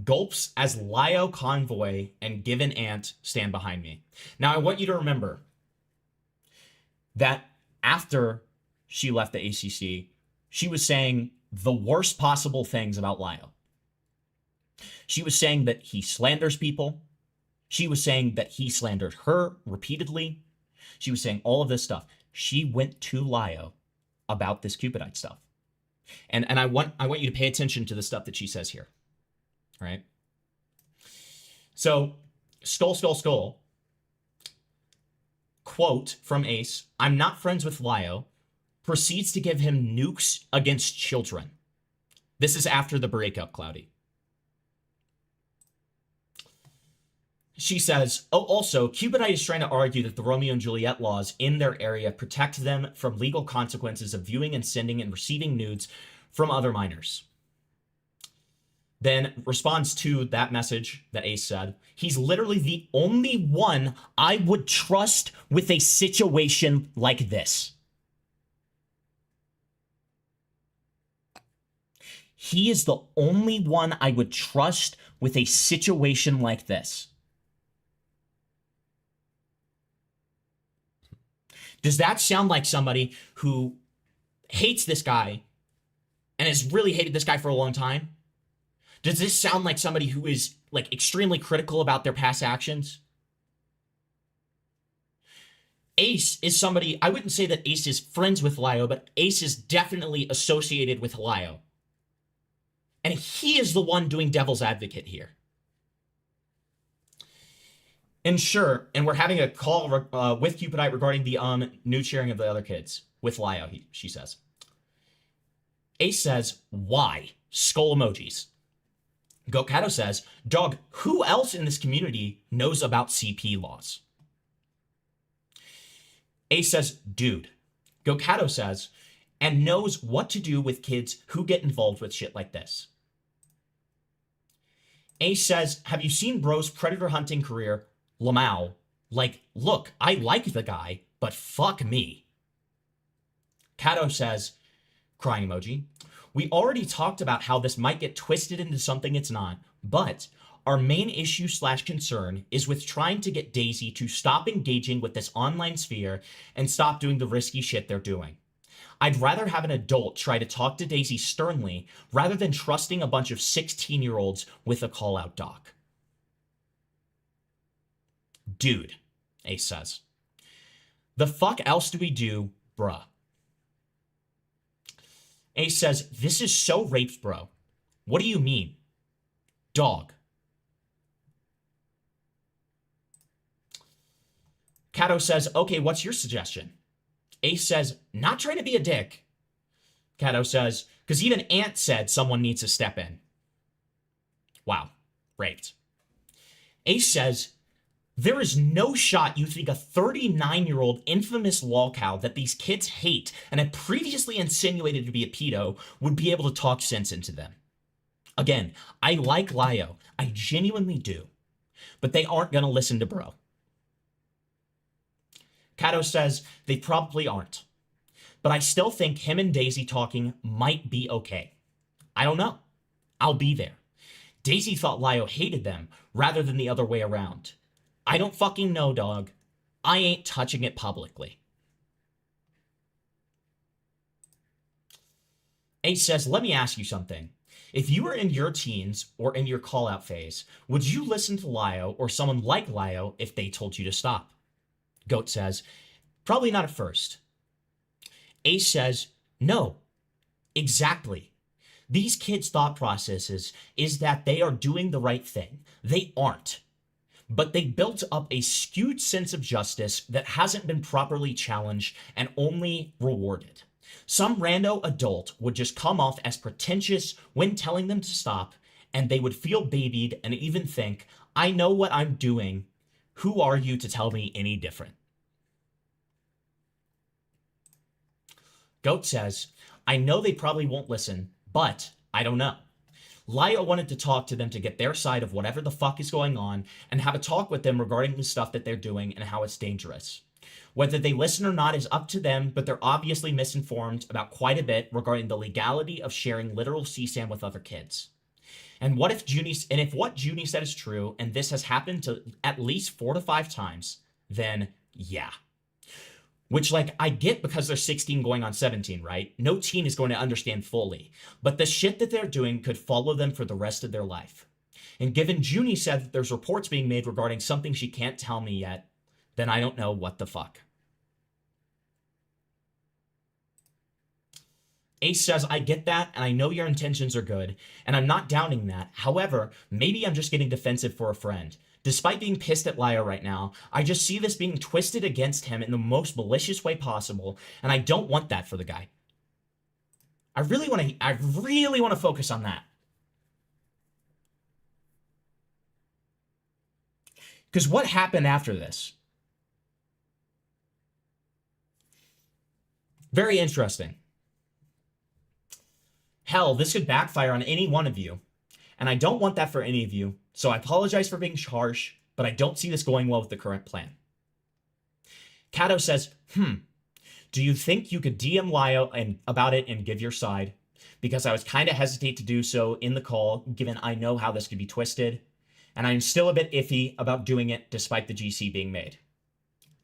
Gulps as Lio convoy and Given Ant stand behind me. Now I want you to remember that after she left the ACC, she was saying the worst possible things about Lio. She was saying that he slanders people. She was saying that he slandered her repeatedly. She was saying all of this stuff. She went to Lio about this Cupidite stuff. And I want you to pay attention to the stuff that she says here. All right? So, Skull. Quote from Ace, I'm not friends with Lio, proceeds to give him nukes against children. This is after the breakup, Cloudy. She says, oh, also, Cupidite is trying to argue that the Romeo and Juliet laws in their area protect them from legal consequences of viewing and sending and receiving nudes from other minors. Then responds to that message that Ace said, he's literally the only one I would trust with a situation like this. He is the only one I would trust with a situation like this. Does that sound like somebody who hates this guy and has really hated this guy for a long time? Does this sound like somebody who is like extremely critical about their past actions? Ace is somebody, I wouldn't say that Ace is friends with Lio, but Ace is definitely associated with Lio. And he is the one doing devil's advocate here. And sure, and we're having a call with Cupidite regarding the nude sharing of the other kids with Lio, she says. Ace says, why? Skull emojis. Goatcatto says, dog, who else in this community knows about CP laws? Ace says, dude. Goatcatto says, and knows what to do with kids who get involved with shit like this. Ace says, have you seen bro's predator hunting career? Lamau. Like, look, I like the guy, but fuck me. Kato says, crying emoji, we already talked about how this might get twisted into something it's not, but our main issue / concern is with trying to get Daisy to stop engaging with this online sphere and stop doing the risky shit they're doing. I'd rather have an adult try to talk to Daisy sternly rather than trusting a bunch of 16-year-olds with a call-out doc. Dude, Ace says. The fuck else do we do, bruh? Ace says, this is so raped, bro. What do you mean? Dog. Kato says, okay, what's your suggestion? Ace says, not trying to be a dick. Kato says, because even Ant said someone needs to step in. Wow, raped. Ace says, there is no shot you think a 39-year-old infamous lolcow that these kids hate and had previously insinuated to be a pedo would be able to talk sense into them. Again, I like Lyo. I genuinely do. But they aren't going to listen to bro. Kato says they probably aren't. But I still think him and Daisy talking might be okay. I don't know. I'll be there. Daisy thought Lyo hated them rather than the other way around. I don't fucking know, dog. I ain't touching it publicly. Ace says, let me ask you something. If you were in your teens or in your call-out phase, would you listen to Lyo or someone like Lyo if they told you to stop? Goat says, probably not at first. Ace says, no, exactly. These kids' thought processes is that they are doing the right thing. They aren't. But they built up a skewed sense of justice that hasn't been properly challenged and only rewarded. Some rando adult would just come off as pretentious when telling them to stop, and they would feel babied and even think, I know what I'm doing. Who are you to tell me any different? Goat says, I know they probably won't listen, but I don't know. Lyo wanted to talk to them to get their side of whatever the fuck is going on and have a talk with them regarding the stuff that they're doing and how it's dangerous. Whether they listen or not is up to them, but they're obviously misinformed about quite a bit regarding the legality of sharing literal CSAM with other kids. And what if if what Junie said is true, and this has happened to at least 4 to 5 times, then yeah. Which, like, I get because they're 16 going on 17, right? No teen is going to understand fully. But the shit that they're doing could follow them for the rest of their life. And given Junie said that there's reports being made regarding something she can't tell me yet, then I don't know what the fuck. Ace says, I get that, and I know your intentions are good, and I'm not doubting that. However, maybe I'm just getting defensive for a friend. Despite being pissed at Lyo right now, I just see this being twisted against him in the most malicious way possible, and I don't want that for the guy. I really want to focus on that. Because what happened after this? Very interesting. Hell, this could backfire on any one of you. And I don't want that for any of you, so I apologize for being harsh, but I don't see this going well with the current plan. Kato says, do you think you could DM Lyo about it and give your side? Because I was kind of hesitate to do so in the call, given I know how this could be twisted, and I'm still a bit iffy about doing it despite the GC being made.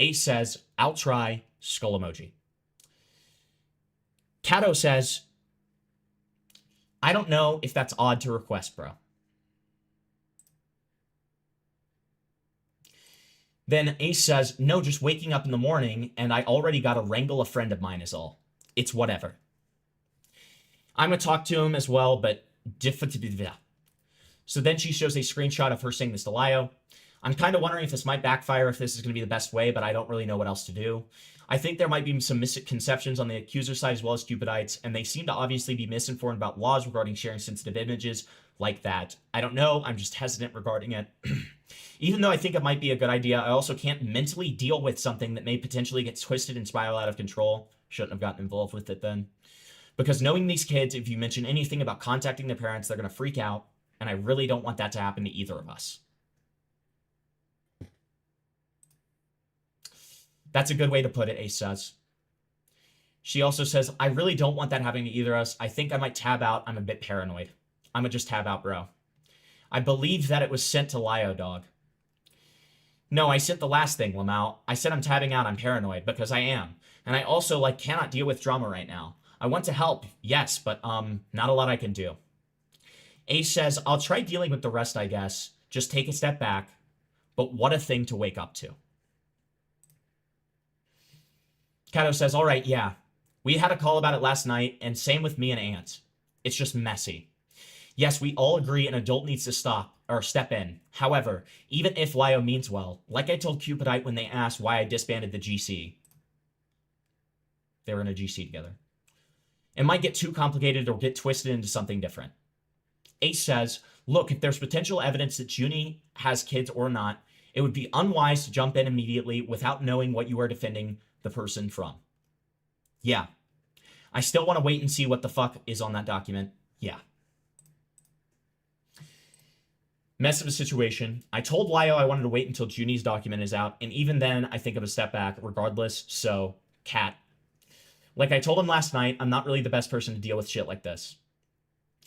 Ace says, I'll try, skull emoji. Kato says, I don't know if that's odd to request, bro. Then Ace says, no, just waking up in the morning, and I already got to wrangle a friend of mine is all. It's whatever. I'm going to talk to him as well, but... So then she shows a screenshot of her saying this to Lyo. I'm kind of wondering if this might backfire, if this is going to be the best way, but I don't really know what else to do. I think there might be some misconceptions on the accuser side as well as Cupidites, and they seem to obviously be misinformed about laws regarding sharing sensitive images like that. I don't know. I'm just hesitant regarding it. Even though I think it might be a good idea, I also can't mentally deal with something that may potentially get twisted and spiral out of control. Shouldn't have gotten involved with it then. Because knowing these kids, if you mention anything about contacting their parents, they're going to freak out, and I really don't want that to happen to either of us. That's a good way to put it, Ace says. She also says, I really don't want that happening to either of us. I think I might tab out. I'm a bit paranoid. I'm gonna just tab out, bro. I believe that it was sent to Lio, dog. No, I sent the last thing, Lamau. I said I'm tabbing out. I'm paranoid, because I am. And I also, like, cannot deal with drama right now. I want to help, yes, but, not a lot I can do. Ace says, I'll try dealing with the rest, I guess. Just take a step back. But what a thing to wake up to. Kato says, all right, yeah. We had a call about it last night, and same with me and Ant. It's just messy. Yes, we all agree an adult needs to step in. However, even if Lio means well, like I told Cupidite when they asked why I disbanded the GC. They were in a GC together. It might get too complicated or get twisted into something different. Ace says, look, if there's potential evidence that Junie has kids or not, it would be unwise to jump in immediately without knowing what you are defending the person from. Yeah. I still want to wait and see what the fuck is on that document. Yeah. Mess of a situation. I told Lio I wanted to wait until Junie's document is out, and even then, I think of a step back regardless, so, cat. Like I told him last night, I'm not really the best person to deal with shit like this.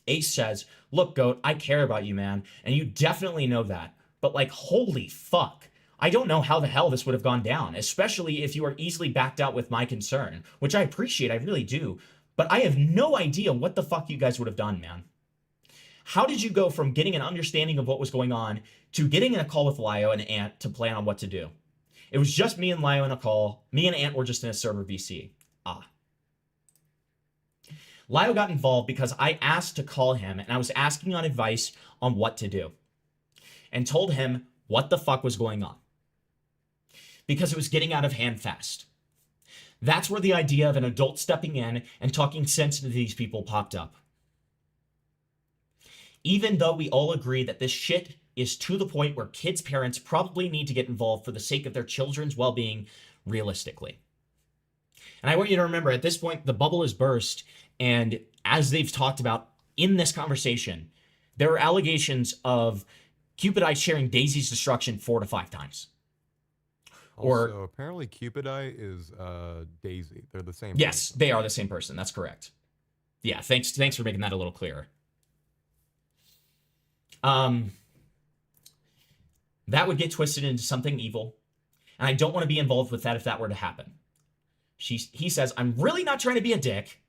Ace says, look, Goat, I care about you, man, and you definitely know that, but like, holy fuck. I don't know how the hell this would have gone down, especially if you are easily backed out with my concern, which I appreciate, I really do, but I have no idea what the fuck you guys would have done, man. How did you go from getting an understanding of what was going on to getting in a call with Lio and Ant to plan on what to do? It was just me and Lio in a call. Me and Ant were just in a server VC. Ah. Lio got involved because I asked to call him and I was asking on advice on what to do. And told him what the fuck was going on. Because it was getting out of hand fast. That's where the idea of an adult stepping in and talking sense to these people popped up. Even though we all agree that this shit is to the point where kids' parents probably need to get involved for the sake of their children's well-being realistically. And I want you to remember, at this point, the bubble is burst, and as they've talked about in this conversation, there are allegations of Cupidite sharing Daisy's destruction 4 to 5 times. Also, apparently Cupidite is Daisy. They're the same Yes, person. they are the same person. That's correct. Yeah, thanks for making that a little clearer. That would get twisted into something evil, and I don't want to be involved with that if that were to happen. He says, I'm really not trying to be a dick.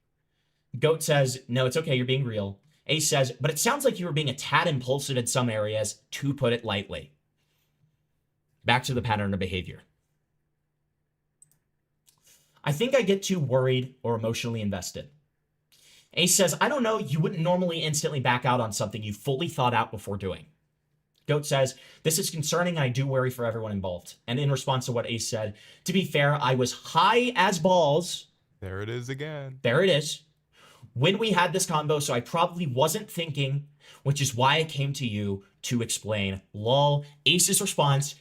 Goat says, no, it's okay, you're being real. Ace says, but it sounds like you were being a tad impulsive in some areas, to put it lightly. Back to the pattern of behavior. I think I get too worried or emotionally invested. Ace says, I don't know, you wouldn't normally instantly back out on something you fully thought out before doing. Goat says, this is concerning and I do worry for everyone involved. And in response to what Ace said, to be fair, I was high as balls. There it is again. There it is. When we had this combo, so I probably wasn't thinking, which is why I came to you to explain. Lol. Ace's response,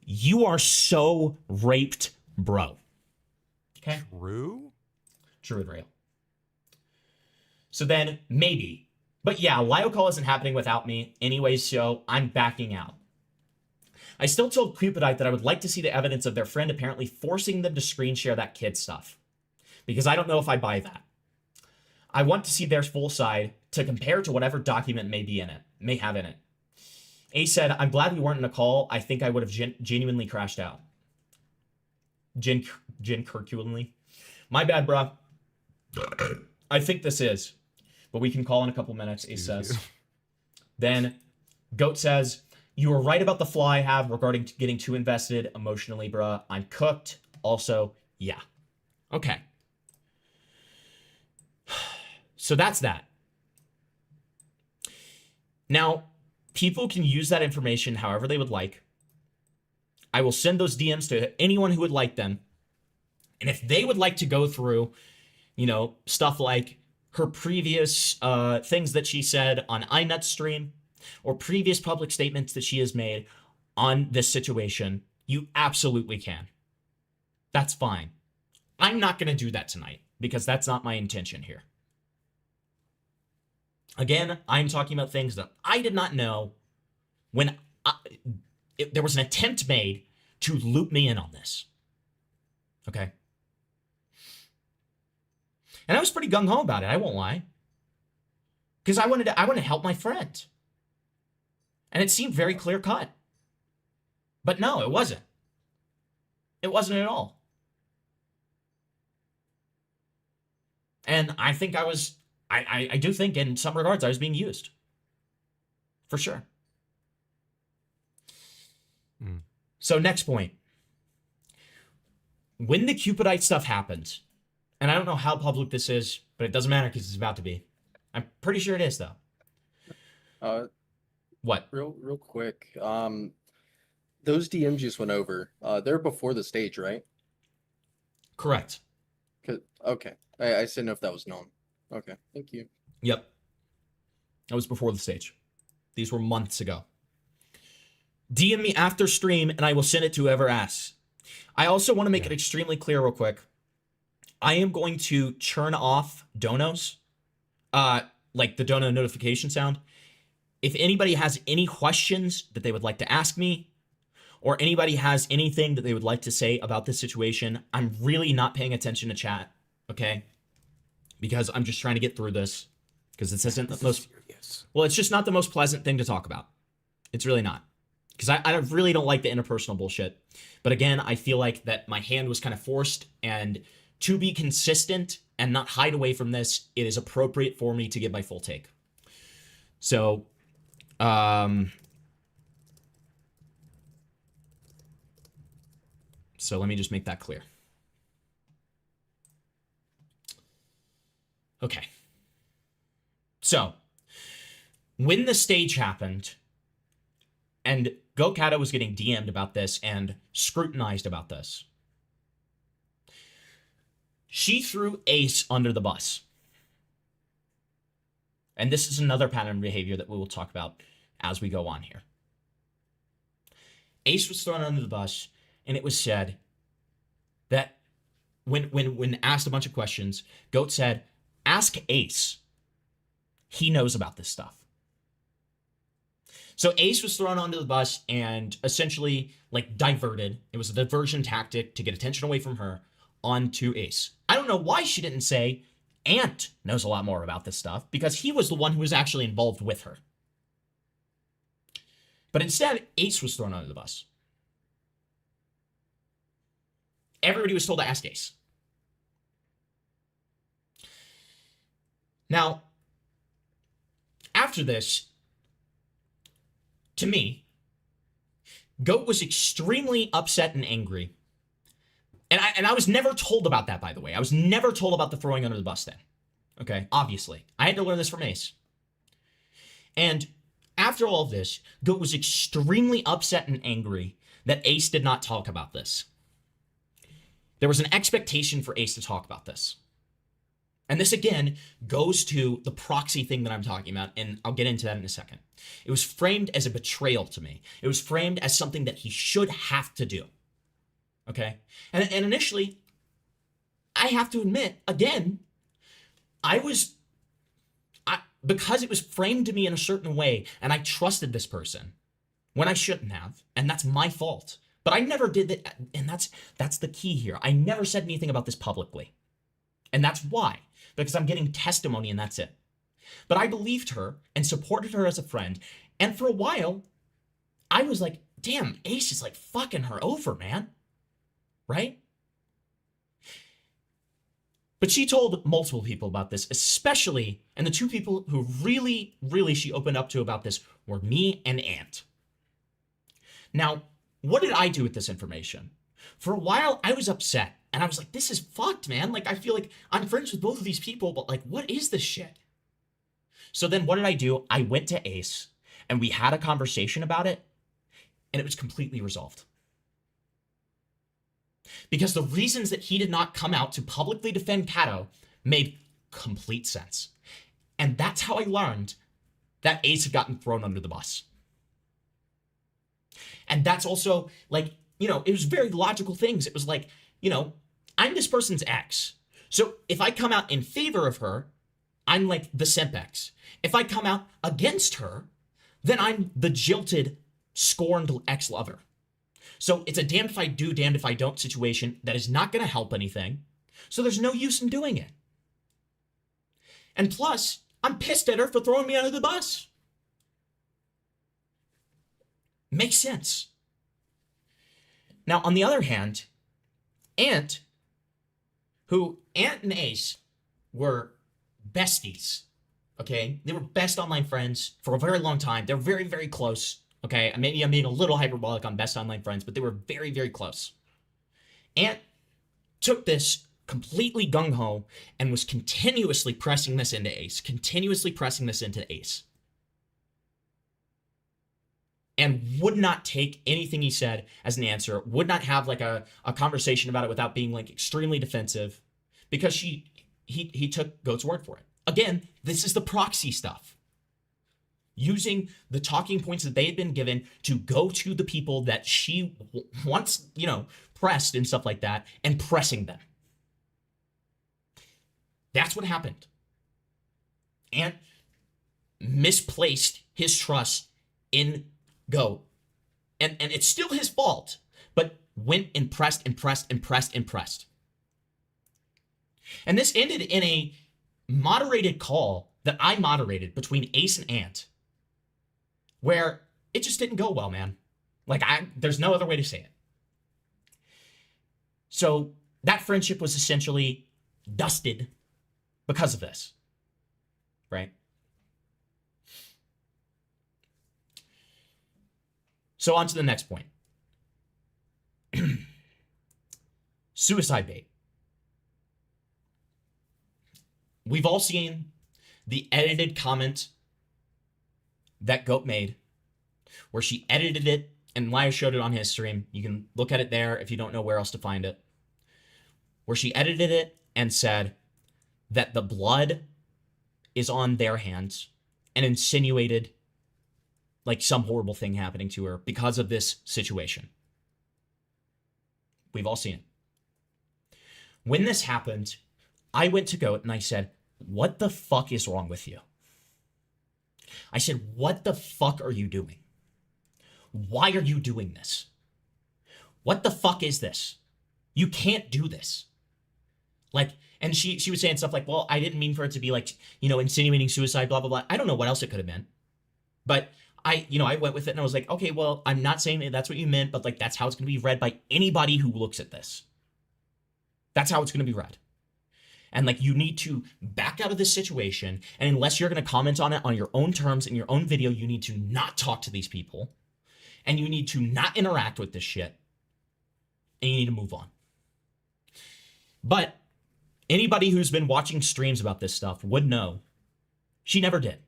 you are so raped, bro. Okay? True? True and real. So then, maybe. But yeah, Lio call isn't happening without me anyways, so I'm backing out. I still told Cupidite that I would like to see the evidence of their friend apparently forcing them to screen share that kid stuff. Because I don't know if I buy that. I want to see their full side to compare to whatever document may have in it. Ace said, I'm glad we weren't in a call. I think I would have genuinely crashed out. Curcularly. My bad, bro. I think this is. But we can call in a couple minutes, Ace says. Then Goat says, you were right about the flaw I have regarding getting too invested emotionally, bruh. I'm cooked. Also, yeah. Okay. So that's that. Now, people can use that information however they would like. I will send those DMs to anyone who would like them. And if they would like to go through, you know, stuff like her previous things that she said on iNut's stream or previous public statements that she has made on this situation, you absolutely can. That's fine. I'm not going to do that tonight because that's not my intention here. Again, I'm talking about things that I did not know when there was an attempt made to loop me in on this. Okay? And I was pretty gung-ho about it, I won't lie. Because I wanted to help my friend. And it seemed very clear-cut. But no, it wasn't. It wasn't at all. And I think I do think in some regards I was being used. For sure. So next point. When the Cupidite stuff happened, and I don't know how public this is, but it doesn't matter because it's about to be. I'm pretty sure it is though. What? Real quick. Those DMs just went over. They're before the stage, right? Correct. Okay. I just didn't know if that was known. Okay. Thank you. Yep. That was before the stage. These were months ago. DM me after stream and I will send it to whoever asks. I also want to make it extremely clear real quick. I am going to churn off donos, like the dono notification sound. If anybody has any questions that they would like to ask me, or anybody has anything that they would like to say about this situation, I'm really not paying attention to chat, okay? Because I'm just trying to get through this, because this isn't the most... Well, it's just not the most pleasant thing to talk about. It's really not. Because I really don't like the interpersonal bullshit. But again, I feel like that my hand was kind of forced, and to be consistent and not hide away from this, it is appropriate for me to give my full take. So, so let me just make that clear. Okay. So, when the stage happened, and Goatcatto was getting DM'd about this and scrutinized about this, she threw Ace under the bus. And this is another pattern of behavior that we will talk about as we go on here. Ace was thrown under the bus, and it was said that when asked a bunch of questions, Goat said, ask Ace. He knows about this stuff. So Ace was thrown onto the bus and essentially like diverted. It was a diversion tactic to get attention away from her onto Ace. I don't know why she didn't say Ant knows a lot more about this stuff, because he was the one who was actually involved with her. But instead, Ace was thrown under the bus. Everybody was told to ask Ace. Now, after this, to me, Goat was extremely upset and angry. And I was never told about that, by the way. I was never told about the throwing under the bus thing. Okay, obviously. I had to learn this from Ace. And after all of this, Goat was extremely upset and angry that Ace did not talk about this. There was an expectation for Ace to talk about this. And this, again, goes to the proxy thing that I'm talking about, and I'll get into that in a second. It was framed as a betrayal to me. It was framed as something that he should have to do. Okay? And initially, I have to admit, again, because it was framed to me in a certain way, and I trusted this person when I shouldn't have, and that's my fault. But I never did that, and that's the key here. I never said anything about this publicly. And that's why. Because I'm getting testimony and that's it. But I believed her and supported her as a friend. And for a while, I was like, damn, Ace is like fucking her over, man. Right? But she told multiple people about this, especially, and the two people who really, really she opened up to about this were me and Ant. Now, what did I do with this information? For a while, I was upset. And I was like, this is fucked, man. Like, I feel like I'm friends with both of these people, but like, what is this shit? So then what did I do? I went to Ace and we had a conversation about it and it was completely resolved. because the reasons that he did not come out to publicly defend Kato made complete sense. And that's how I learned that Ace had gotten thrown under the bus. And that's also, like, you know, it was very logical things. It was like, you know, I'm this person's ex. So if I come out in favor of her, I'm like the simp ex. If I come out against her, then I'm the jilted, scorned ex-lover. So it's a damned if I do, damned if I don't situation that is not going to help anything. So there's no use in doing it. And plus, I'm pissed at her for throwing me under the bus. Makes sense. Now, on the other hand, Ant and Ace were besties, okay? They were best online friends for a very long time. They're very, very close, okay? Maybe I'm being a little hyperbolic on best online friends, but they were very, very close. Ant took this completely gung-ho and was continuously pressing this into Ace, and would not take anything he said as an answer, would not have like a conversation about it without being like extremely defensive, because he took Goat's word for it. Again, this is the proxy stuff. Using the talking points that they had been given to go to the people that she once, you know, pressed and stuff like that, and pressing them. That's what happened. Ant misplaced his trust in Goat. And it's still his fault, but went and pressed and pressed and pressed and pressed. And this ended in a moderated call that I moderated between Ace and Ant, where it just didn't go well, man. Like, there's no other way to say it. So that friendship was essentially dusted because of this, right? So on to the next point. Suicide bait. We've all seen the edited comment that Goat made, where she edited it, and Laya showed it on his stream. You can look at it there if you don't know where else to find it. Where she edited it and said that the blood is on their hands, and insinuated like some horrible thing happening to her because of this situation. We've all seen it. When this happened, I went to Goat and I said, what the fuck is wrong with you? I said, what the fuck are you doing? Why are you doing this? What the fuck is this? You can't do this. Like, and she was saying stuff like, well, I didn't mean for it to be like, you know, insinuating suicide, blah, blah, blah. I don't know what else it could have been. But I went with it and I was like, okay, well, I'm not saying that that's what you meant, but like, that's how it's going to be read by anybody who looks at this. That's how it's going to be read. And like, you need to back out of this situation. And unless you're going to comment on it on your own terms in your own video, you need to not talk to these people. And you need to not interact with this shit. And you need to move on. But anybody who's been watching streams about this stuff would know she never did.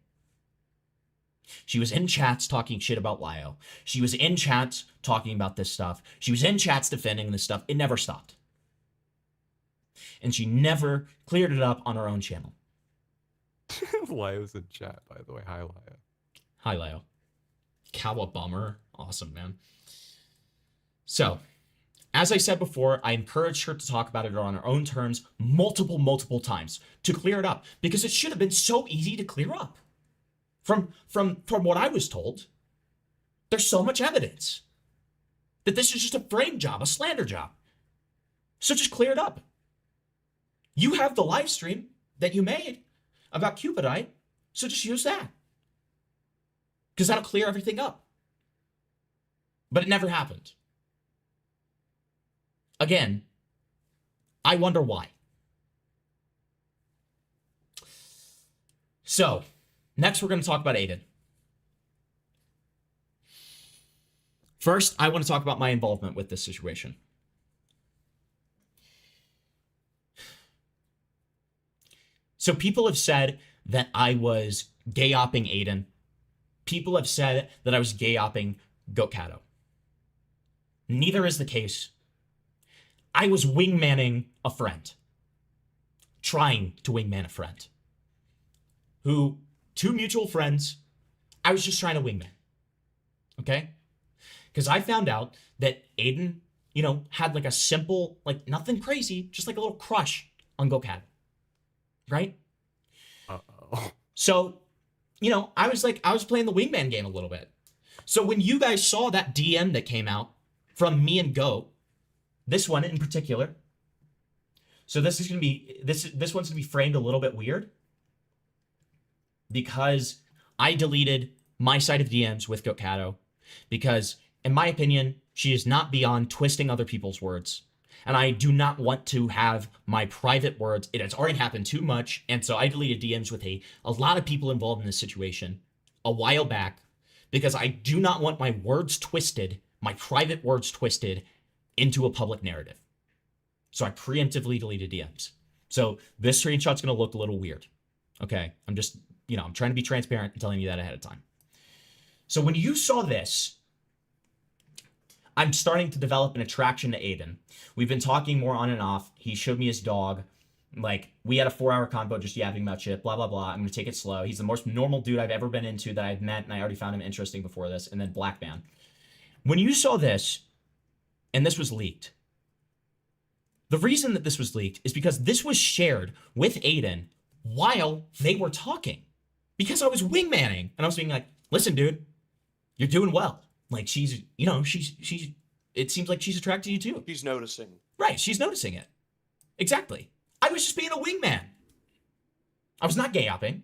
She was in chats talking shit about Lyo. She was in chats talking about this stuff. She was in chats defending this stuff. It never stopped. And she never cleared it up on her own channel. Lyo's in chat, by the way. Hi, Lyo. Hi, Lyo. Cowabummer. Awesome, man. So, as I said before, I encouraged her to talk about it on her own terms multiple times to clear it up, because it should have been so easy to clear up. From what I was told, there's so much evidence that this is just a frame job, a slander job. So just clear it up. You have the live stream that you made about Cupidite, so just use that. Because that'll clear everything up. But it never happened. Again, I wonder why. So, next we're going to talk about Aiden. First, I want to talk about my involvement with this situation. So people have said that I was gay-opping Aiden. People have said that I was gay-opping Goatcatto. Neither is the case. I was wingmanning a friend. Trying to wingman a friend. Who, two mutual friends, I was just trying to wingman. Okay? Because I found out that Aiden, you know, had like a simple, like nothing crazy, just like a little crush on Goatcatto. Right? Uh-oh. So, you know, I was playing the wingman game a little bit. So when you guys saw that DM that came out from me and Goat, this one in particular, so this is gonna be this one's gonna be framed a little bit weird because I deleted my side of DMs with Goatcatto because, in my opinion, she is not beyond twisting other people's words. And I do not want to have my private words. It has already happened too much. And so I deleted DMs with a lot of people involved in this situation a while back because I do not want my words twisted, my private words twisted into a public narrative. So I preemptively deleted DMs. So this screenshot's going to look a little weird. Okay. I'm just, you know, I'm trying to be transparent and telling you that ahead of time. So when you saw this, I'm starting to develop an attraction to Aiden. We've been talking more on and off. He showed me his dog. Like, we had a 4-hour convo just yapping about shit, blah, blah, blah. I'm going to take it slow. He's the most normal dude I've ever been into that I've met, and I already found him interesting before this. And then Black Man. When you saw this, and this was leaked, the reason that this was leaked is because this was shared with Aiden while they were talking. Because I was wingmanning, and I was being like, listen, dude, you're doing well. Like, she's, you know, she's, it seems like she's attracted to you too. He's noticing. Right, she's noticing it. Exactly. I was just being a wingman. I was not gay-opping.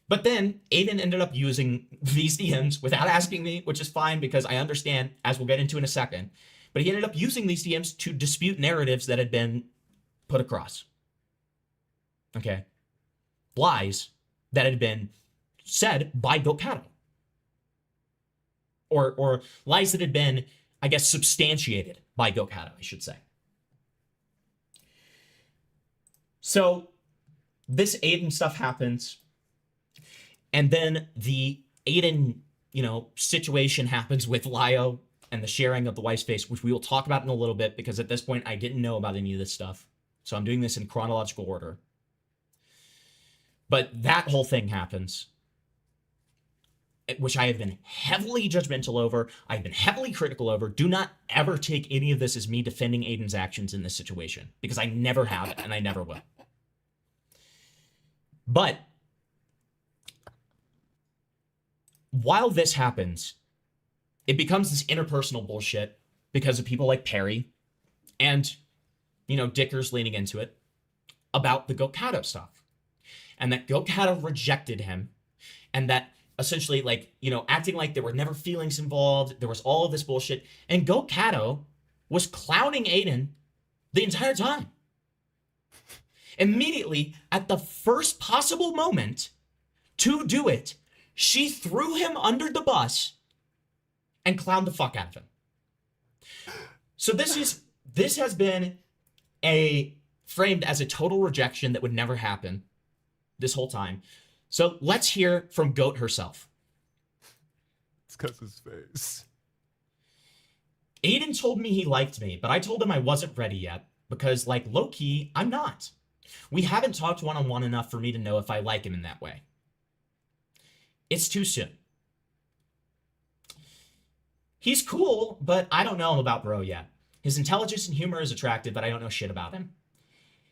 But then Aiden ended up using these DMs without asking me, which is fine because I understand, as we'll get into in a second. But he ended up using these DMs to dispute narratives that had been put across. Okay. Lies that had been said by Goatcatto. Or lies that had been, I guess, substantiated by Goatcatto, I should say. So this Aiden stuff happens. And then the Aiden, you know, situation happens with Lio and the sharing of the wife's face, which we will talk about in a little bit because at this point I didn't know about any of this stuff. So I'm doing this in chronological order. But that whole thing happens, which I have been heavily judgmental over. I've been heavily critical over. Do not ever take any of this as me defending Aiden's actions in this situation because I never have and I never will. But while this happens, it becomes this interpersonal bullshit because of people like Perry and, you know, Dickers leaning into it about the Goatcatto stuff. And that Goatcatto rejected him and that essentially, like, you know, acting like there were never feelings involved. There was all of this bullshit. And Goatcatto was clowning Aiden the entire time. Immediately, at the first possible moment to do it, she threw him under the bus and clowned the fuck out of him. So this has been framed as a total rejection that would never happen this whole time. So let's hear from Goat herself. It's because his face. Aiden told me he liked me, but I told him I wasn't ready yet because, like, low-key, I'm not. We haven't talked one-on-one enough for me to know if I like him in that way. It's too soon. He's cool, but I don't know him about bro yet. His intelligence and humor is attractive, but I don't know shit about him.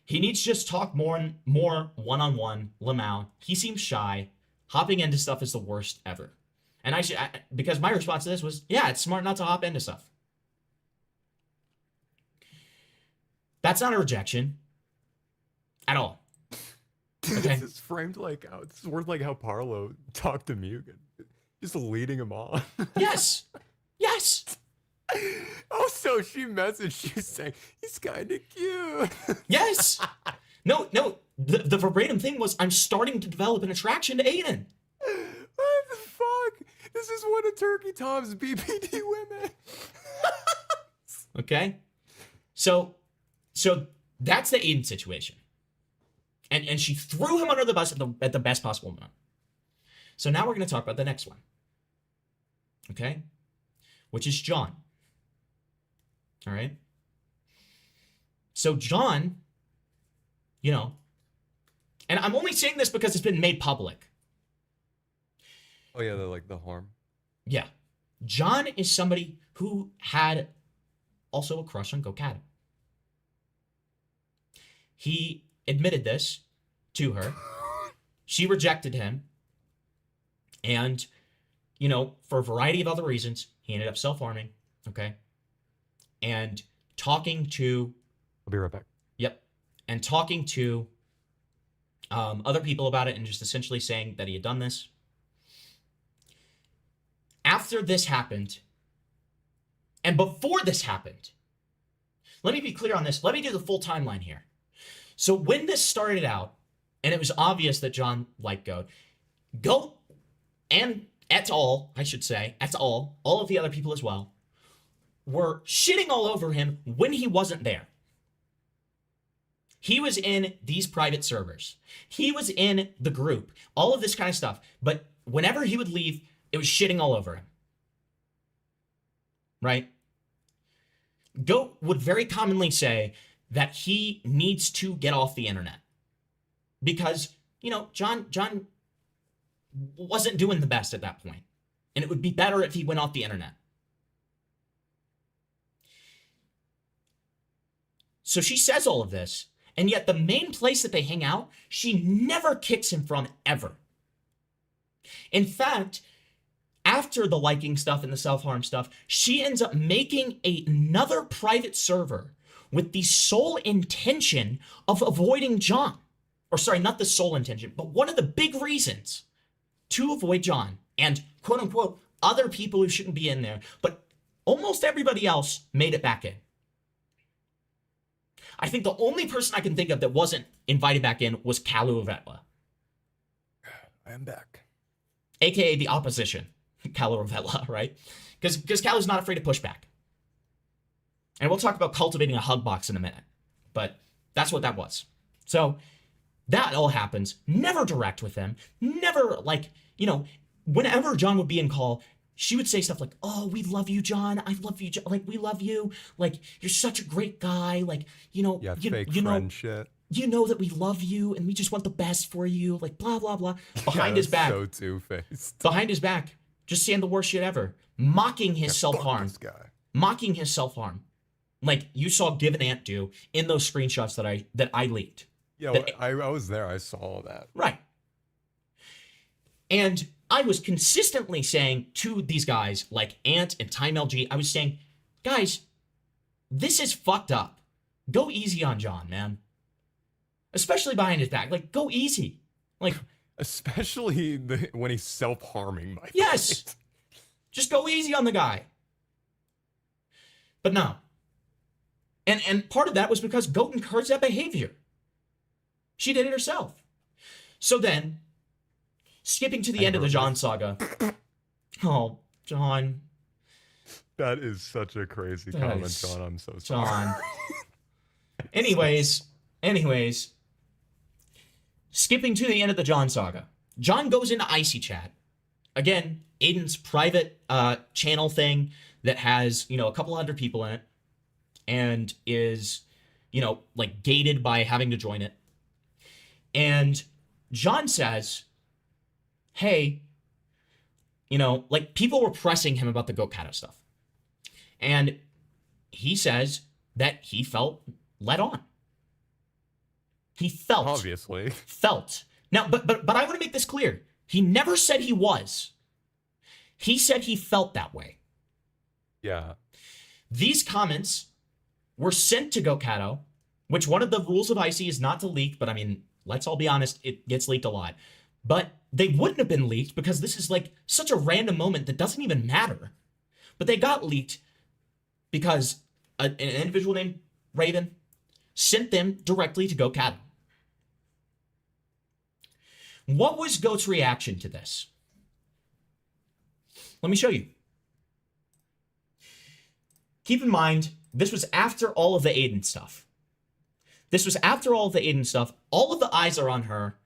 He needs to just talk more one-on-one, Lamau. He seems shy. Hopping into stuff is the worst ever. And because my response to this was, yeah, it's smart not to hop into stuff. That's not a rejection. At all. Okay. This is framed like how it's worth like how Parlo talked to Mugen, just leading him on. Yes. Yes. Also, she messaged you saying he's kind of cute. Yes. No. The verbatim thing was, I'm starting to develop an attraction to Aiden. What the fuck? This is one of Turkey Tom's BPD women. Okay. So that's the Aiden situation. And she threw him under the bus at the best possible moment. So now we're going to talk about the next one. Okay? Which is John. All right? So John, you know, and I'm only saying this because it's been made public. Oh yeah, the harm. Yeah. John is somebody who had also a crush on Goatcatto. He admitted this to her. She rejected him. And, you know, for a variety of other reasons, he ended up self-harming. Okay. And talking to... I'll be right back. Yep. And talking to other people about it and just essentially saying that he had done this. After this happened, and before this happened, let me be clear on this. Let me do the full timeline here. So when this started out, and it was obvious that John liked Goat, and et al., I should say, all of the other people as well, were shitting all over him when he wasn't there. He was in these private servers. He was in the group, all of this kind of stuff. But whenever he would leave, it was shitting all over him. Right? Goat would very commonly say that he needs to get off the internet. Because, you know, John wasn't doing the best at that point. And it would be better if he went off the internet. So she says all of this, and yet the main place that they hang out, she never kicks him from ever. In fact, after the liking stuff and the self-harm stuff, she ends up making another private server with the sole intention of avoiding John. Or sorry, not the sole intention, but one of the big reasons to avoid John and quote unquote other people who shouldn't be in there, but almost everybody else made it back in. I think the only person I can think of that wasn't invited back in was Kalu. I am back. AKA the opposition, Kalu, right? Because Kalu's not afraid to push back. And we'll talk about cultivating a hug box in a minute. But that's what that was. So that all happens. Never direct with him. Never, like, you know, whenever John would be in call, she would say stuff like, oh, we love you, John. I love you, John. Like, we love you. Like, you're such a great guy. Like, you know, Yeah, you fake know, friend shit. you know that we love you and we just want the best for you. Like, blah, blah, blah. Behind his that's back. So two-faced. Behind his back. Just saying the worst shit ever. Mocking his self-harm. This guy. Mocking his self-harm. Like you saw Give an Ant do in those screenshots that I leaked. Yeah, That- I was there. I saw all that. Right. And I was consistently saying to these guys like Ant and Time LG, I was saying, guys, this is fucked up. Go easy on John, man. Especially behind his back. Like, go easy. Like, especially when he's self-harming. By yes. Just go easy on the guy. But no. And part of that was because Goat encouraged that behavior. She did it herself. So then, skipping to the end of the John saga. Oh, John. That is such a crazy That comment, is- John. I'm so sorry. John. Anyways, skipping to the end of the John saga. John goes into Icy Chat. Again, Aiden's private channel thing that has, you know, a couple hundred people in it and is, you know, like gated by having to join it. And John says, hey, you know, like people were pressing him about the Goatcatto stuff. And he says that he felt led on. He felt. Obviously. Felt. Now, but I want to make this clear. He never said he was. He said he felt that way. Yeah. These comments were sent to Goatcatto, which one of the rules of Icy is not to leak, but I mean, let's all be honest, it gets leaked a lot. But they wouldn't have been leaked because this is like such a random moment that doesn't even matter. But they got leaked because an individual named Raven sent them directly to Goatcatto. What was Goat's reaction to this? Let me show you. Keep in mind, this was after all of the Aiden stuff. This was after all of the Aiden stuff. All of the eyes are on her,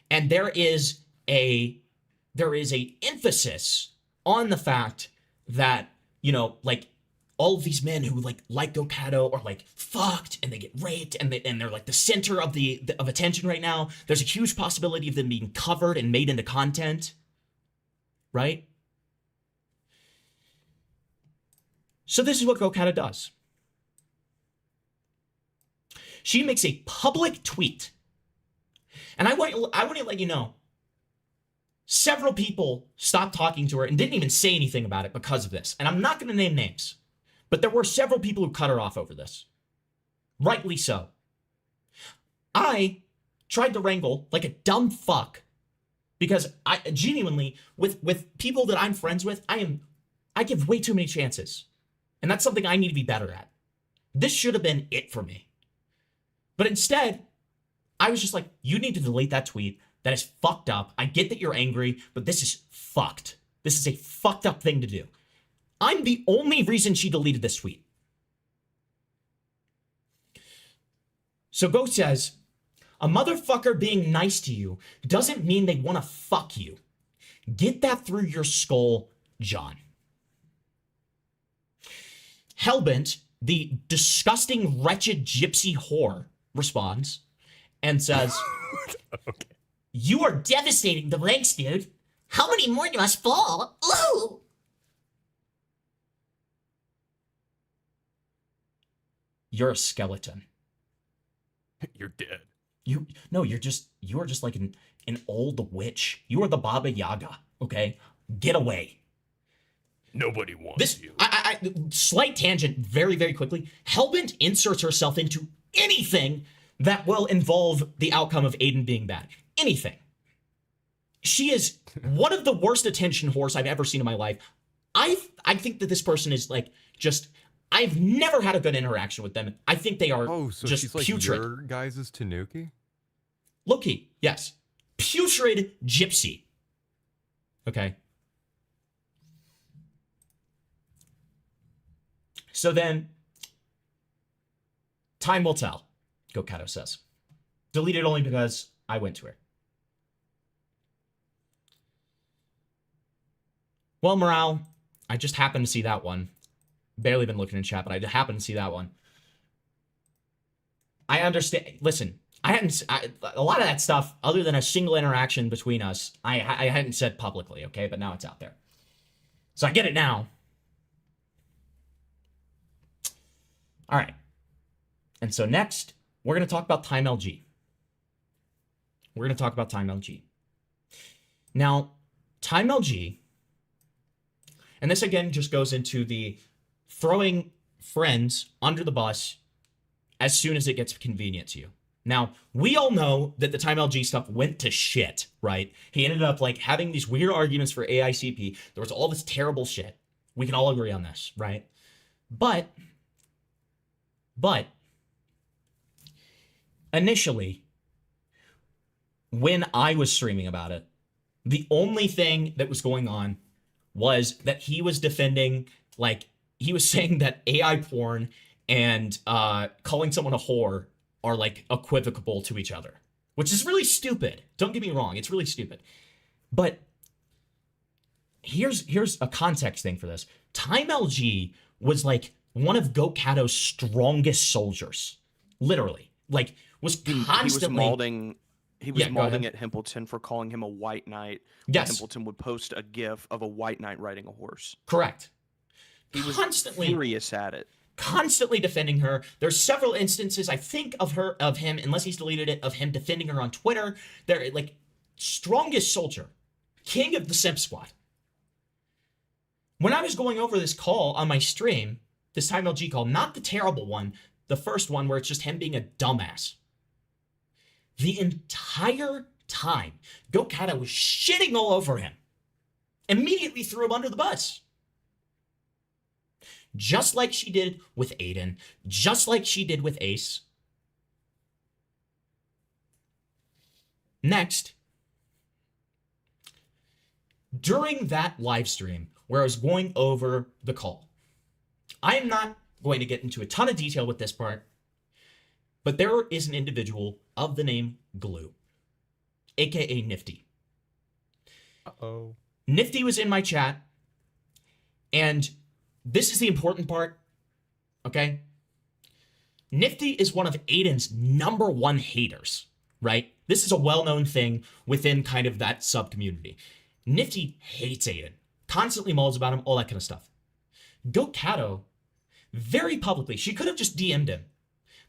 and there is a emphasis on the fact that, you know, like all of these men who like Goatcatto are like fucked and they get raped and they're like the center of of attention right now. There's a huge possibility of them being covered and made into content, right? So this is what Goatcatto does. She makes a public tweet, and I want to let you know, several people stopped talking to her and didn't even say anything about it because of this. And I'm not going to name names, but there were several people who cut her off over this. Rightly so. I tried to wrangle like a dumb fuck because I genuinely, with people that I'm friends with, I give way too many chances. And that's something I need to be better at. This should have been it for me. But instead, I was just like, you need to delete that tweet. That is fucked up. I get that you're angry, but this is fucked. This is a fucked up thing to do. I'm the only reason she deleted this tweet. So Go says, a motherfucker being nice to you doesn't mean they want to fuck you. Get that through your skull, John. Hellbent, the disgusting, wretched gypsy whore, responds and says, okay. You are devastating the ranks, dude. How many more must fall? Ooh! You're a skeleton. You're dead. You are just like an old witch. You are the Baba Yaga, okay? Get away. Nobody wants you. Slight tangent, very, very quickly. Hellbent inserts herself into anything that will involve the outcome of Aiden being bad. Anything. She is one of the worst attention whores I've ever seen in my life. I think that this person is like just. I've never had a good interaction with them. I think they are So just she's like putrid. your guys' Tanuki? Loki, yes. Putrid gypsy. Okay. So then, time will tell, Goatcatto says. Deleted only because I went to her. Well, Morale, I just happened to see that one. Barely been looking in chat, but I happened to see that one. I understand. Listen, a lot of that stuff, other than a single interaction between us, I hadn't said publicly, okay? But now it's out there. So I get it now. All right. And so next, we're going to talk about Time LG. We're going to talk about Time LG. Now, Time LG, and this again just goes into the throwing friends under the bus as soon as it gets convenient to you. Now, we all know that the Time LG stuff went to shit, right? He ended up like having these weird arguments for AICP. There was all this terrible shit. We can all agree on this, right? But initially, when I was streaming about it, the only thing that was going on was that he was defending, like, he was saying that AI porn and calling someone a whore are, like, equivocable to each other, which is really stupid. Don't get me wrong. It's really stupid. But here's a context thing for this. Time LG was, like, one of Goatcatto's strongest soldiers. Literally. Like, was constantly... He was mauling at Himpleton for calling him a white knight. Yes. Himpleton would post a gif of a white knight riding a horse. Correct. He was constantly furious at it. Constantly defending her. There's several instances, I think, of him, unless he's deleted it, of him defending her on Twitter. They're like strongest soldier, king of the Simp Squad. When I was going over this call on my stream, this Time LG call, not the terrible one, the first one where it's just him being a dumbass. The entire time, Goatcatto was shitting all over him. Immediately threw him under the bus. Just like she did with Aiden. Just like she did with Ace. Next, during that live stream where I was going over the call, I am not going to get into a ton of detail with this part, but there is an individual of the name Glue, aka Nifty. Uh-oh. Nifty was in my chat, and this is the important part. Okay? Nifty is one of Aiden's #1 haters, right? This is a well-known thing within kind of that sub-community. Nifty hates Aiden, constantly mulls about him, all that kind of stuff. Goatcatto, very publicly, she could have just DM'd him,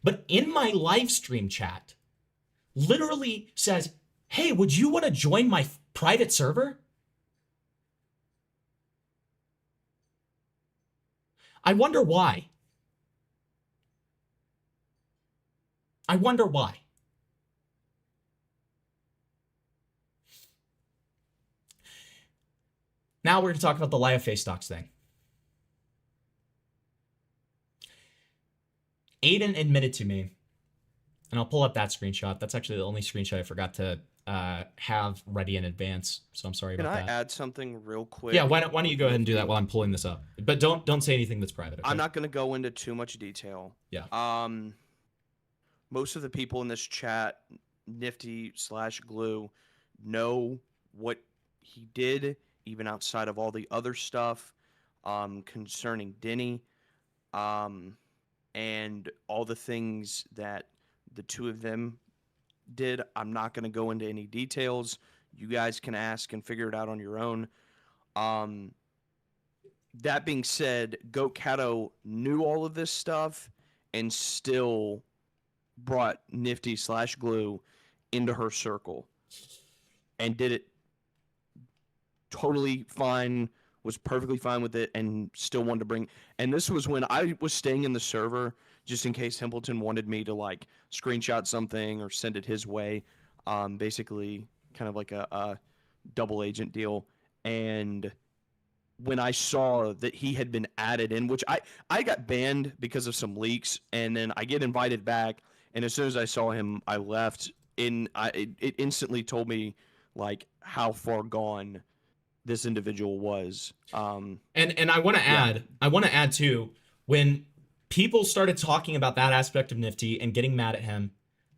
but in my live stream chat, literally says, hey, would you want to join my private server? I wonder why. I wonder why. Now we're going to talk about the Lio face stocks thing. Aiden admitted to me, and I'll pull up that screenshot. That's actually the only screenshot I forgot to have ready in advance, so I'm sorry about that. Can I add something real quick? Yeah, why don't you go ahead and do that while I'm pulling this up? But don't say anything that's private. Okay? I'm not going to go into too much detail. Yeah. Most of the people in this chat, Nifty/Glue, know what he did, even outside of all the other stuff concerning Denny, and all the things that the two of them did. I'm not going to go into any details. You guys can ask and figure it out on your own. That being said, Goatcatto knew all of this stuff and still brought Nifty/Glue into her circle and did it totally fine, was perfectly fine with it, and still wanted to bring. And this was when I was staying in the server just in case Templeton wanted me to like screenshot something or send it his way. Basically kind of like a double agent deal. And when I saw that he had been added in, which I got banned because of some leaks, and then I get invited back, and as soon as I saw him, I left. It instantly told me like how far gone this individual was. And I want to add, I want to add too, when people started talking about that aspect of Nifty and getting mad at him,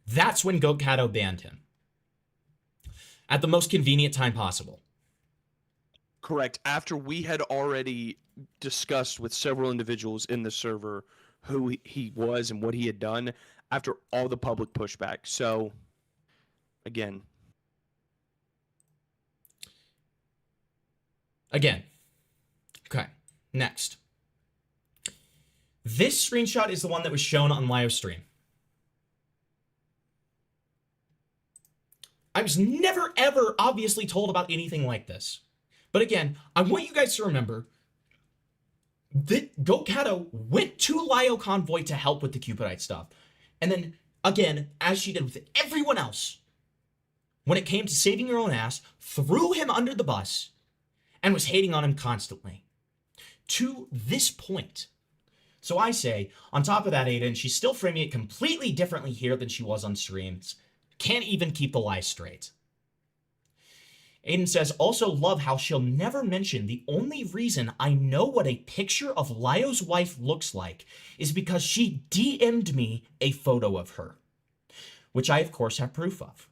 that's when Goatcatto banned him at the most convenient time possible. Correct. After we had already discussed with several individuals in the server who he was and what he had done, after all the public pushback. So, again. Okay, next. This screenshot is the one that was shown on live stream. I was never, ever obviously told about anything like this. But again, I want you guys to remember that Goatcatto went to Lio Convoy to help with the Cupidite stuff. And then, again, as she did with everyone else, when it came to saving her own ass, threw him under the bus and was hating on him constantly. To this point. So I say, on top of that, Aiden, she's still framing it completely differently here than she was on streams. Can't even keep the lie straight. Aiden says, also love how she'll never mention the only reason I know what a picture of Lio's wife looks like is because she DM'd me a photo of her, which I of course have proof of.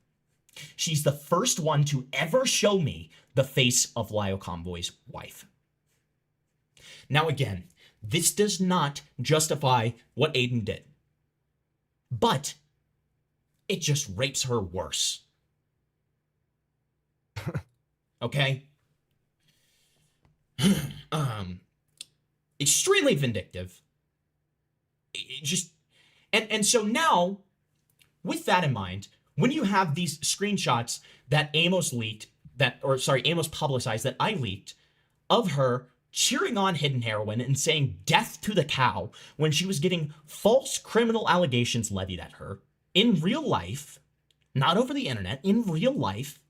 She's the first one to ever show me the face of Lio Convoy's wife. Now again, this does not justify what Aiden did, but it just rapes her worse. Okay? Extremely vindictive. It just and so now, with that in mind, when you have these screenshots that Amos leaked, Amos publicized that I leaked, of her cheering on Hidden Heroine and saying death to the cow when she was getting false criminal allegations levied at her in real life, not over the internet, in real life,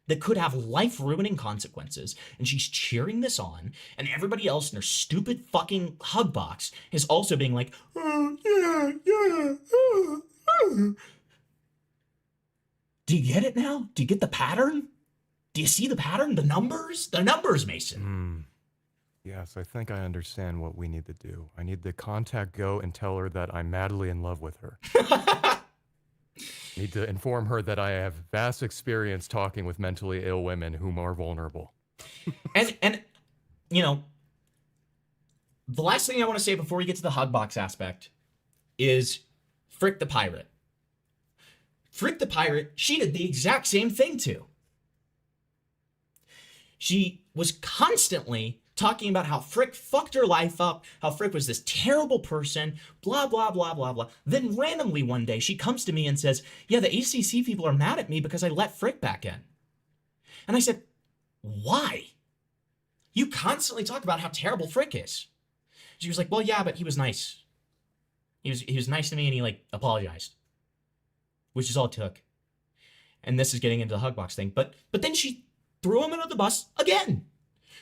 that could have life-ruining consequences, and she's cheering this on, and everybody else in her stupid fucking hug box is also being like, oh, yeah. Do you get it now? Do you get the pattern? Do you see the pattern? The numbers? The numbers, Mason. Yes, I think I understand what we need to do. I need to contact Go and tell her that I'm madly in love with her. Need to inform her that I have vast experience talking with mentally ill women whom are vulnerable. and you know, the last thing I want to say before we get to the Hugbox aspect is Frick the Pirate. Frick the Pirate, she did the exact same thing too. She was constantly talking about how Frick fucked her life up, how Frick was this terrible person, blah, blah, blah, blah, blah. Then randomly one day, she comes to me and says, yeah, the ACC people are mad at me because I let Frick back in. And I said, why? You constantly talk about how terrible Frick is. She was like, well, yeah, but he was nice. He was nice to me and he like apologized. Which is all it took. And this is getting into the Hugbox thing. But then she threw him under the bus again.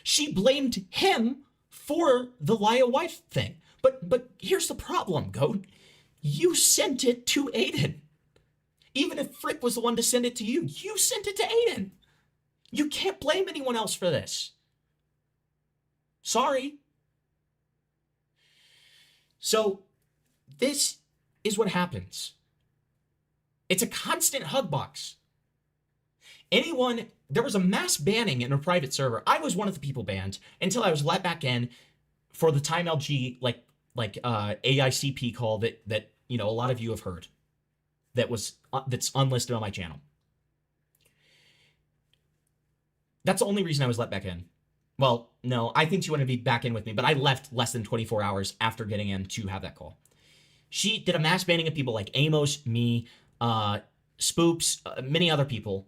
She blamed him for the lie of wife thing. But here's the problem, Goat. You sent it to Aiden. Even if Frick was the one to send it to you, you sent it to Aiden. You can't blame anyone else for this. Sorry. So, this is what happens. It's a constant Hugbox. There was a mass banning in a private server. I was one of the people banned until I was let back in for the Time LG AICP call that a lot of you have heard. That's unlisted on my channel. That's the only reason I was let back in. Well, no, I think she wanted to be back in with me, but I left less than 24 hours after getting in to have that call. She did a mass banning of people like Amos, me, Spoops, many other people.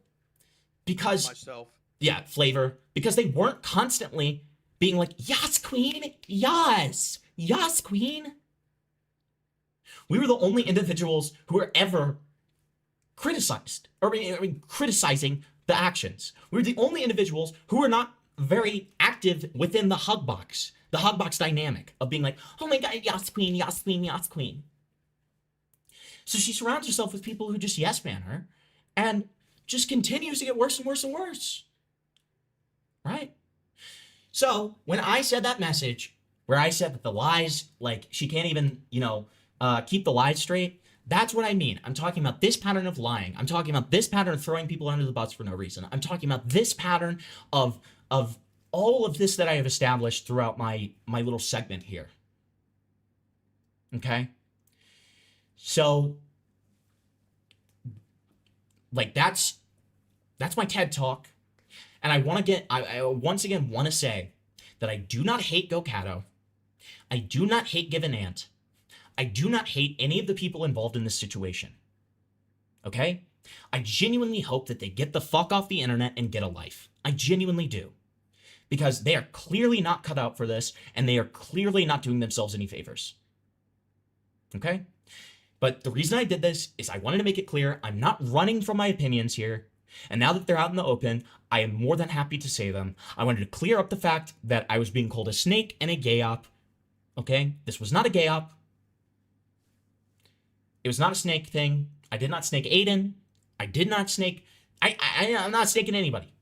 Because myself. Yeah, Flavor. Because they weren't constantly being like, yes, queen, yes, yes, queen. We were the only individuals who were ever criticized, or criticizing the actions. We were the only individuals who were not very active within the Hugbox dynamic of being like, oh my god, yes, queen, yes, queen, yes, queen. So she surrounds herself with people who just yes man her, and just continues to get worse and worse and worse. Right? So when I said that message, where I said that the lies, like she can't even, keep the lies straight, that's what I mean. I'm talking about this pattern of lying. I'm talking about this pattern of throwing people under the bus for no reason. I'm talking about this pattern of all of this that I have established throughout my little segment here. Okay? So, like, that's my TED Talk. And I once again want to say that I do not hate Goatcatto. I do not hate Give an Ant. I do not hate any of the people involved in this situation. Okay? I genuinely hope that they get the fuck off the internet and get a life. I genuinely do. Because they are clearly not cut out for this, and they are clearly not doing themselves any favors. Okay? But the reason I did this is I wanted to make it clear I'm not running from my opinions here. And now that they're out in the open, I am more than happy to say them. I wanted to clear up the fact that I was being called a snake and a gay op. Okay? This was not a gay op. It was not a snake thing. I did not snake Aiden. I did not snake... I'm not snaking anybody.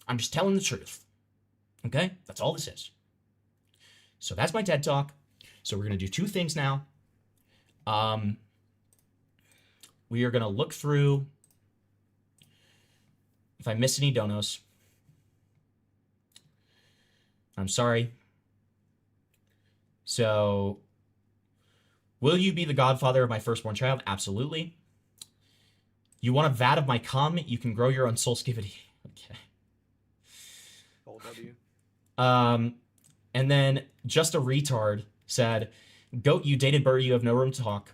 I'm just telling the truth. Okay? That's all this is. So that's my TED Talk. So we're going to do two things now. We are going to look through... If I miss any donos, I'm sorry. So, will you be the godfather of my firstborn child? Absolutely. You want a vat of my cum? You can grow your own soul skivity. Okay. And then just a retard said, Goat, you dated Bird, you have no room to talk.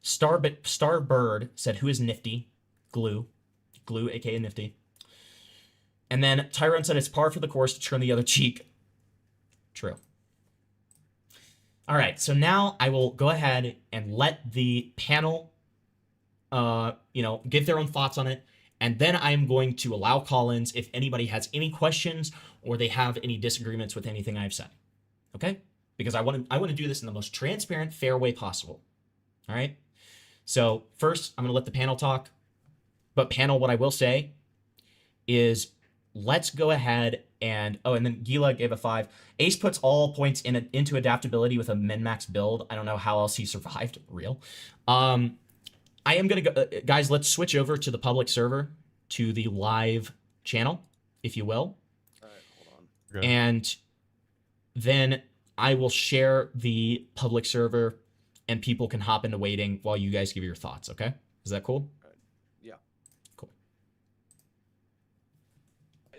Starbird said, who is Nifty? Glue, aka Nifty. And then Tyrone said it's par for the course to turn the other cheek. True. All right, so now I will go ahead and let the panel, give their own thoughts on it. And then I'm going to allow call-ins if anybody has any questions or they have any disagreements with anything I've said. Okay? Because I want to do this in the most transparent, fair way possible. All right? So first, I'm going to let the panel talk. But panel, what I will say is let's go ahead and... Oh, and then Gila gave a 5. Ace puts all points into adaptability with a min-max build. I don't know how else he survived. Real. I am going to go... guys, let's switch over to the public server, to the live channel, if you will. All right, hold on. And then I will share the public server and people can hop into waiting while you guys give your thoughts, okay? Is that cool? Yeah. Cool.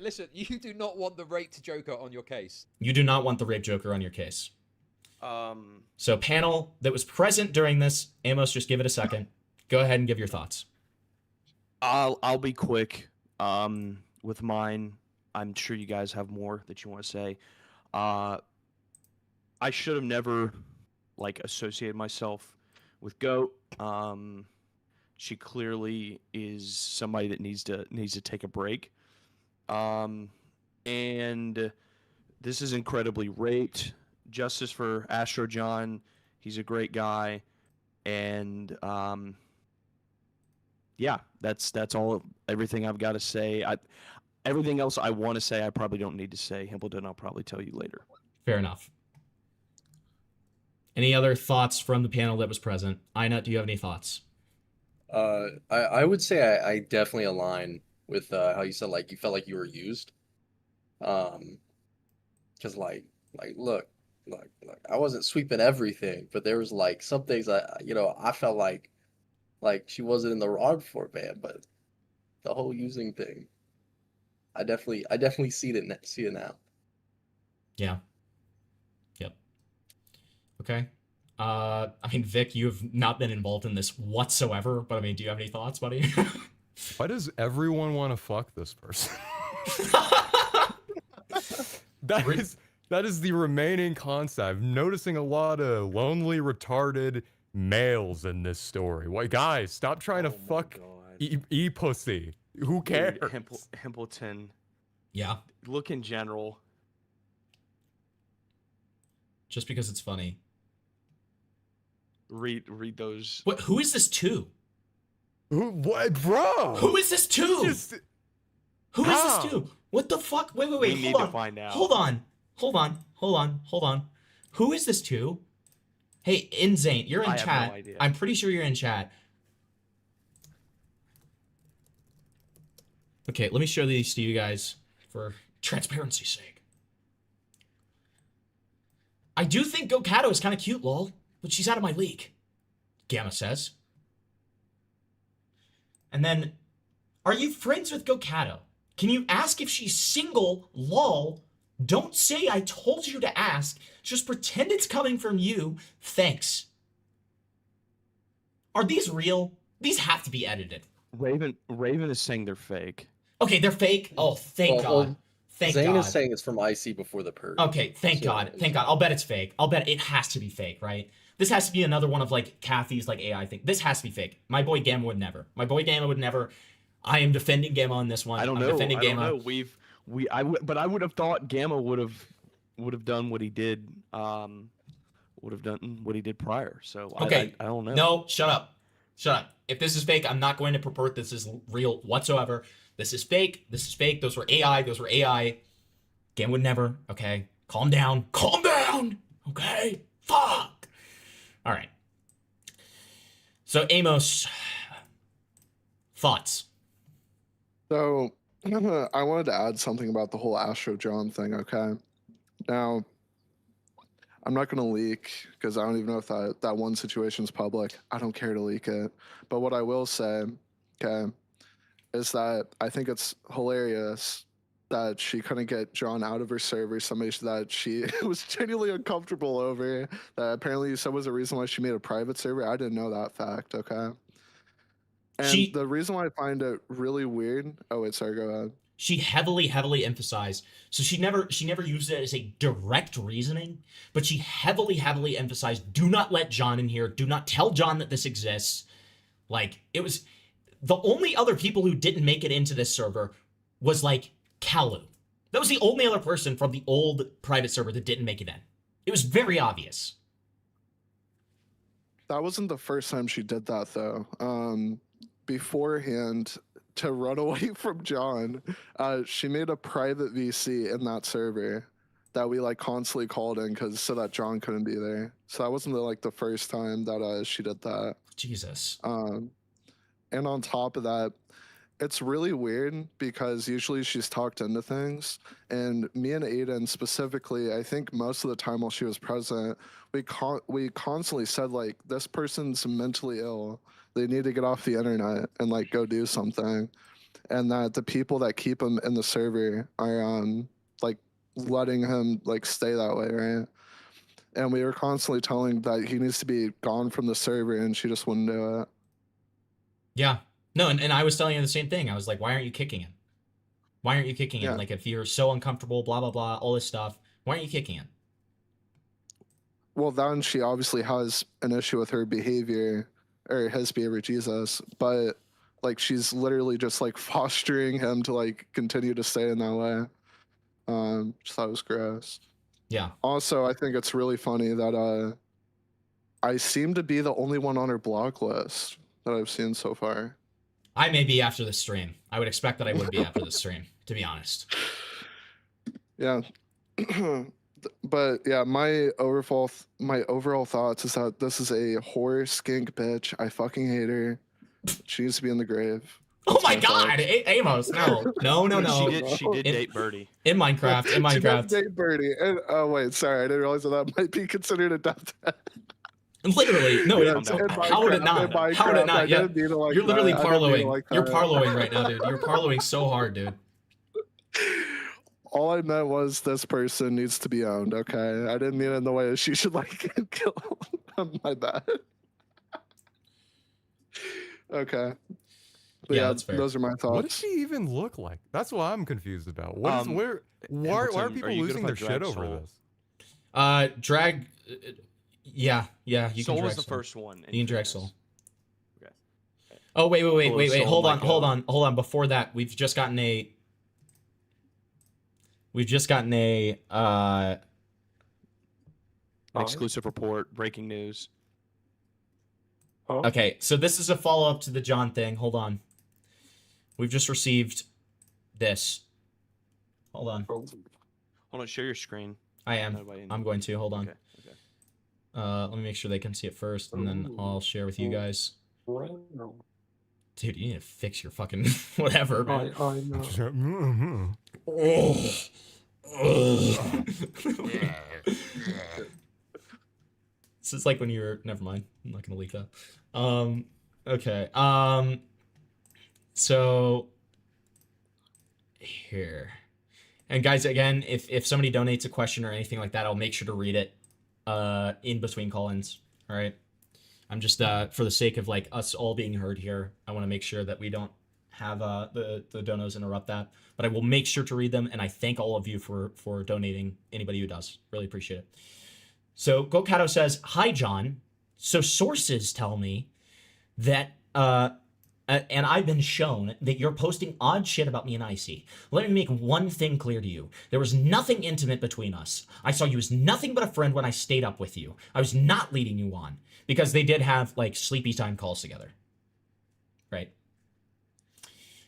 Listen, you do not want the raped Joker on your case. You do not want the rape Joker on your case. Um, So panel that was present during this, Amos, just give it a second. Go ahead and give your thoughts. I'll be quick. With mine, I'm sure you guys have more that you want to say. I should have never like associated myself with Goat. She clearly is somebody that needs to take a break. And this is incredibly raped. Justice for Astro John. He's a great guy. And yeah, that's all. Everything I've got to say. Everything else I want to say, I probably don't need to say. Hambledon, I'll probably tell you later. Fair enough. Any other thoughts from the panel that was present? Inut, do you have any thoughts? I would say I definitely align with how you said like you felt like you were used. Because like look, I wasn't sweeping everything, but there was like some things I felt like she wasn't in the wrong for, man. But the whole using thing, I definitely see it now. Yeah. Yep. Okay. I mean, Vic, you have not been involved in this whatsoever, but I mean, do you have any thoughts, buddy? Why does everyone want to fuck this person? That is the remaining concept. I'm noticing a lot of lonely, retarded males in this story. Why, guys, stop trying to fuck pussy. Who cares? Dude, Hempleton. Yeah. Look in general. Just because it's funny. Read those. What? Who is this to? What, bro? Who is this to? Who is this to? What the fuck? Wait. We need to find out. Hold on. Who is this to? Hey, Inzane, you're in I chat. have no idea. I'm pretty sure you're in chat. Okay, let me show these to you guys for transparency's sake. I do think Goatcatto is kind of cute, lol, but she's out of my league, Gamma says. And then, are you friends with Goatcatto? Can you ask if she's single, lol? Don't say I told you to ask. Just pretend it's coming from you. Thanks. Are these real? These have to be edited. Raven is saying they're fake. Okay, they're fake? Oh, thank God. Thank Zane God. is saying it's from IC before the purge. Okay, thank God. Thank God. I'll bet it's fake. I'll bet it has to be fake, right? This has to be another one of like Kathy's like AI thing. This has to be fake. My boy Gamma would never. I am defending Gamma on this one. I don't I'm know. defending Gamma. I don't know. But I would have thought Gamma would have done what he did. Would have done what he did prior. So Okay. I don't know. No, shut up. If this is fake, I'm not going to purport this is real whatsoever. This is fake. Those were AI. Gamma would never. Okay. Calm down. Okay. Fuck. All right. So Amos, thoughts? So I wanted to add something about the whole Astro John thing. Okay. Now, I'm not going to leak because I don't even know if that one situation is public. I don't care to leak it. But what I will say, okay, is that I think it's hilarious that she couldn't get John out of her server, somebody that she was genuinely uncomfortable over, that apparently you said was a reason why she made a private server. I didn't know that fact, okay? And the reason why I find it really weird... Oh, wait, sorry, go ahead. She heavily emphasized. So she never used it as a direct reasoning, but she heavily emphasized, do not let John in here. Do not tell John that this exists. Like, it was... The only other people who didn't make it into this server was, like, Kalu. That was the only other person from the old private server that didn't make it in. It was very obvious. That wasn't the first time she did that, though. Beforehand, to run away from John, she made a private VC in that server that we, like, constantly called in so that John couldn't be there. So that wasn't, the first time that she did that. Jesus. And on top of that, it's really weird because usually she's talked into things, and me and Aiden specifically, I think most of the time while she was present, we constantly said like, this person's mentally ill. They need to get off the internet and like go do something, and that the people that keep him in the server are like letting him like stay that way, right? And we were constantly telling that he needs to be gone from the server, and she just wouldn't do it. Yeah. No, and I was telling you the same thing. I was like, why aren't you kicking him? Why aren't you kicking him? Like, if you're so uncomfortable, blah, blah, blah, all this stuff, why aren't you kicking him? Well, then she obviously has an issue with her behavior, or his behavior, Jesus. But, like, she's literally just, like, fostering him to, like, continue to stay in that way. Just thought it was gross. Yeah. Also, I think it's really funny that I seem to be the only one on her block list that I've seen so far. I may be after the stream. I would expect that I would be after the stream, to be honest. Yeah. But yeah, my overall thoughts is that this is a whore skink bitch. I fucking hate her. She needs to be in the grave. Oh my god, Amos, no. No. She did date Birdie. In Minecraft, She did date Birdie. And, oh wait, sorry, I didn't realize that might be considered a death threat. Literally, no. How would it not? How would it not? Yeah, you're literally parloing. You're parloing right now, dude. You're parloing so hard, dude. All I meant was this person needs to be owned. Okay, I didn't mean it in the way she should like get killed. My bad. Okay. But yeah, that's fair. Those are my thoughts. What does she even look like? That's what I'm confused about. What is why are people losing their shit over this? Drag. Yeah. You Soul can drag was the first one. You can drag Soul. Okay. Oh wait. Hold on. Before that, we've just gotten a. Exclusive report. Breaking news. Okay, so this is a follow-up to the John thing. Hold on. We've just received this. Hold on. Hold on, share your screen. I am. I'm going to. Hold on. Okay. Let me make sure they can see it first, and then I'll share with you guys. Dude, you need to fix your fucking whatever, man. I know. This is like when you were. Never mind. I'm not gonna leak that. Okay. So here, and guys, again, if somebody donates a question or anything like that, I'll make sure to read it in between call-ins. All right. I'm just for the sake of like us all being heard here, I want to make sure that we don't have the donos interrupt that. But I will make sure to read them, and I thank all of you for donating. Anybody who does, really appreciate it. So Goatcatto says, "Hi John. So sources tell me that and I've been shown that you're posting odd shit about me and Icy. Let me make one thing clear to you. There was nothing intimate between us. I saw you as nothing but a friend when I stayed up with you. I was not leading you on." Because they did have, like, sleepy time calls together. Right?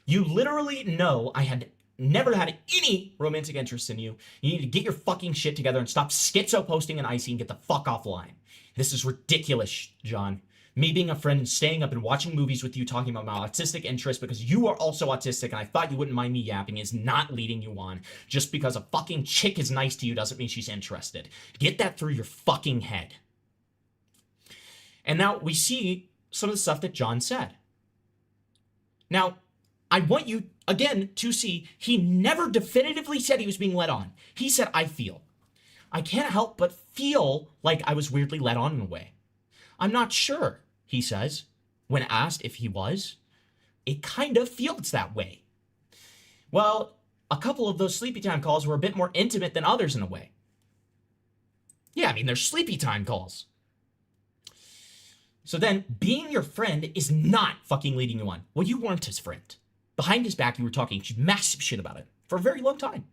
"You literally know I had never had any romantic interest in you. You need to get your fucking shit together and stop schizo posting and Icy and get the fuck offline. This is ridiculous, John. Me being a friend and staying up and watching movies with you talking about my autistic interests because you are also autistic and I thought you wouldn't mind me yapping is not leading you on. Just because a fucking chick is nice to you doesn't mean she's interested. Get that through your fucking head." And now we see some of the stuff that John said. Now, I want you, again, to see he never definitively said he was being led on. He said, "I feel. I can't help but feel like I was weirdly led on in a way. I'm not sure," he says, when asked if he was. "It kind of feels that way." Well, a couple of those sleepy time calls were a bit more intimate than others in a way. Yeah, I mean, they're sleepy time calls. So then, being your friend is not fucking leading you on. Well, you weren't his friend. Behind his back, you were talking massive shit about it for a very long time.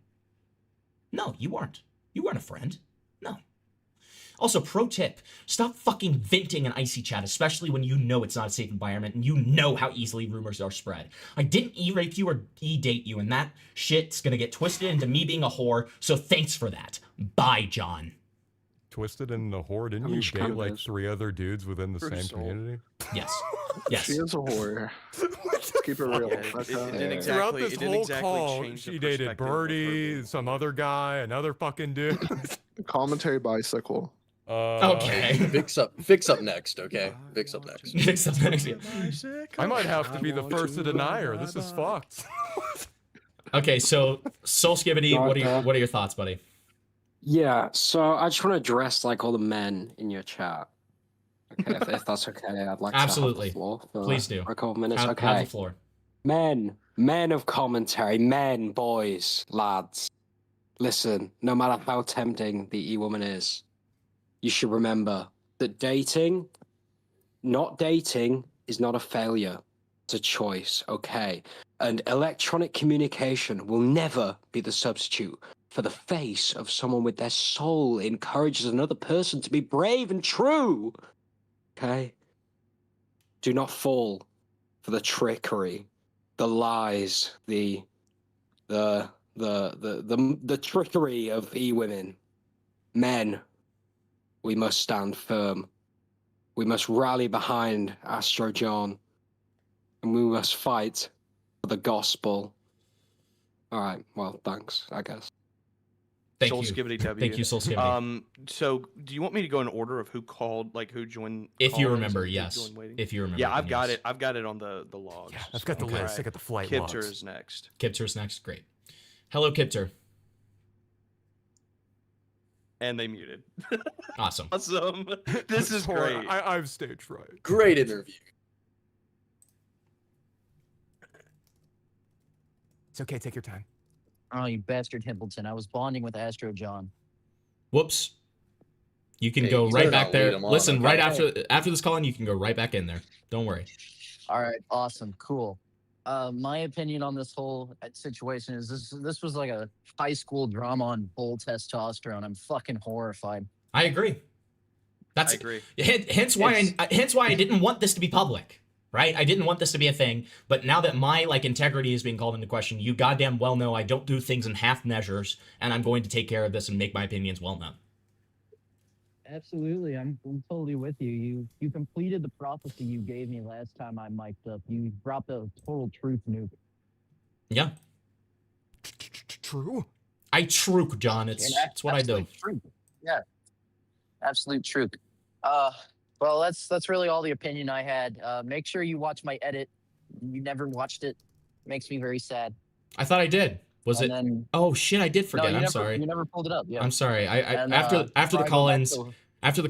No, you weren't. You weren't a friend. No. Also, pro tip, stop fucking venting in Icy chat, especially when you know it's not a safe environment and you know how easily rumors are spread. I didn't E-rape you or E-date you, and that shit's gonna get twisted into me being a whore, so thanks for that. Bye, John. twisted in the whore? Didn't I mean, you she date kind of like is. 3 other dudes within the Brutal. same community? Yes. Yes. She is a whore. Let's keep it real. Yeah, it didn't Throughout exactly, this it didn't whole exactly call, change the she dated perspective of her Birdie, being some other guy, another fucking dude. Commentary bicycle. Okay. Fix up next, okay? Fix up next. Fix up next. I might have to be the first to deny her. This is fucked. Okay, so Soul Skibbity, what are your thoughts, buddy? Yeah, so I just want to address like all the men in your chat. Okay, if that's okay, I'd like Absolutely. to have the floor for, Please do. for a couple of minutes. Have Okay. the floor. Men of commentary, men, boys, lads. Listen, no matter how tempting the E-woman is, you should remember that not dating is not a failure. It's a choice, okay? And electronic communication will never be the substitute for the face of someone with their soul encourages another person to be brave and true. Okay? Do not fall for the trickery, the lies, the trickery of E-women. Men, we must stand firm. We must rally behind Astro John. And we must fight for the gospel. All right, well, thanks, I guess. Thank Soul you. Skibbity W. Thank you, Soul Skibbity. So do you want me to go in order of who called, like who joined? If you call-ins remember, and who yes. joined waiting? If you remember, Yeah, I've then got yes. it. I've got it on the logs. Yeah, I've got the list. I got the flight Kipter logs. is next. Kipter's next. Great. Hello, Kipter. And they muted. Awesome. Awesome. This is Sorry, great. I've stage fright. Great interview. It's okay. Take your time. Oh, you bastard Himpleton. I was bonding with Astro John. Whoops. You can Hey, go you right better back not there. lead 'em on, Listen, okay? right after this call-in, you can go right back in there. Don't worry. All right, awesome, cool. My opinion on this whole situation is this was like a high school drama on bull testosterone. I'm fucking horrified. I agree. That's I agree. Hence why I didn't want this to be public, right? I didn't want this to be a thing. But now that my integrity is being called into question, you goddamn well know I don't do things in half measures, and I'm going to take care of this and make my opinions well known. Absolutely, I'm totally with you. You completed the prophecy you gave me last time I mic'd up. You dropped the total truth nuke. Yeah. True. I truke, John. It's what I do. Absolute truth. Yeah, absolute truth. Well, that's really all the opinion I had. Make sure you watch my edit. You never watched it. Makes me very sad. I thought I did. Was And it? then- Oh shit! I did forget. No, you I'm never, sorry. You never pulled it up. Yeah. I'm sorry. And, After the try to go back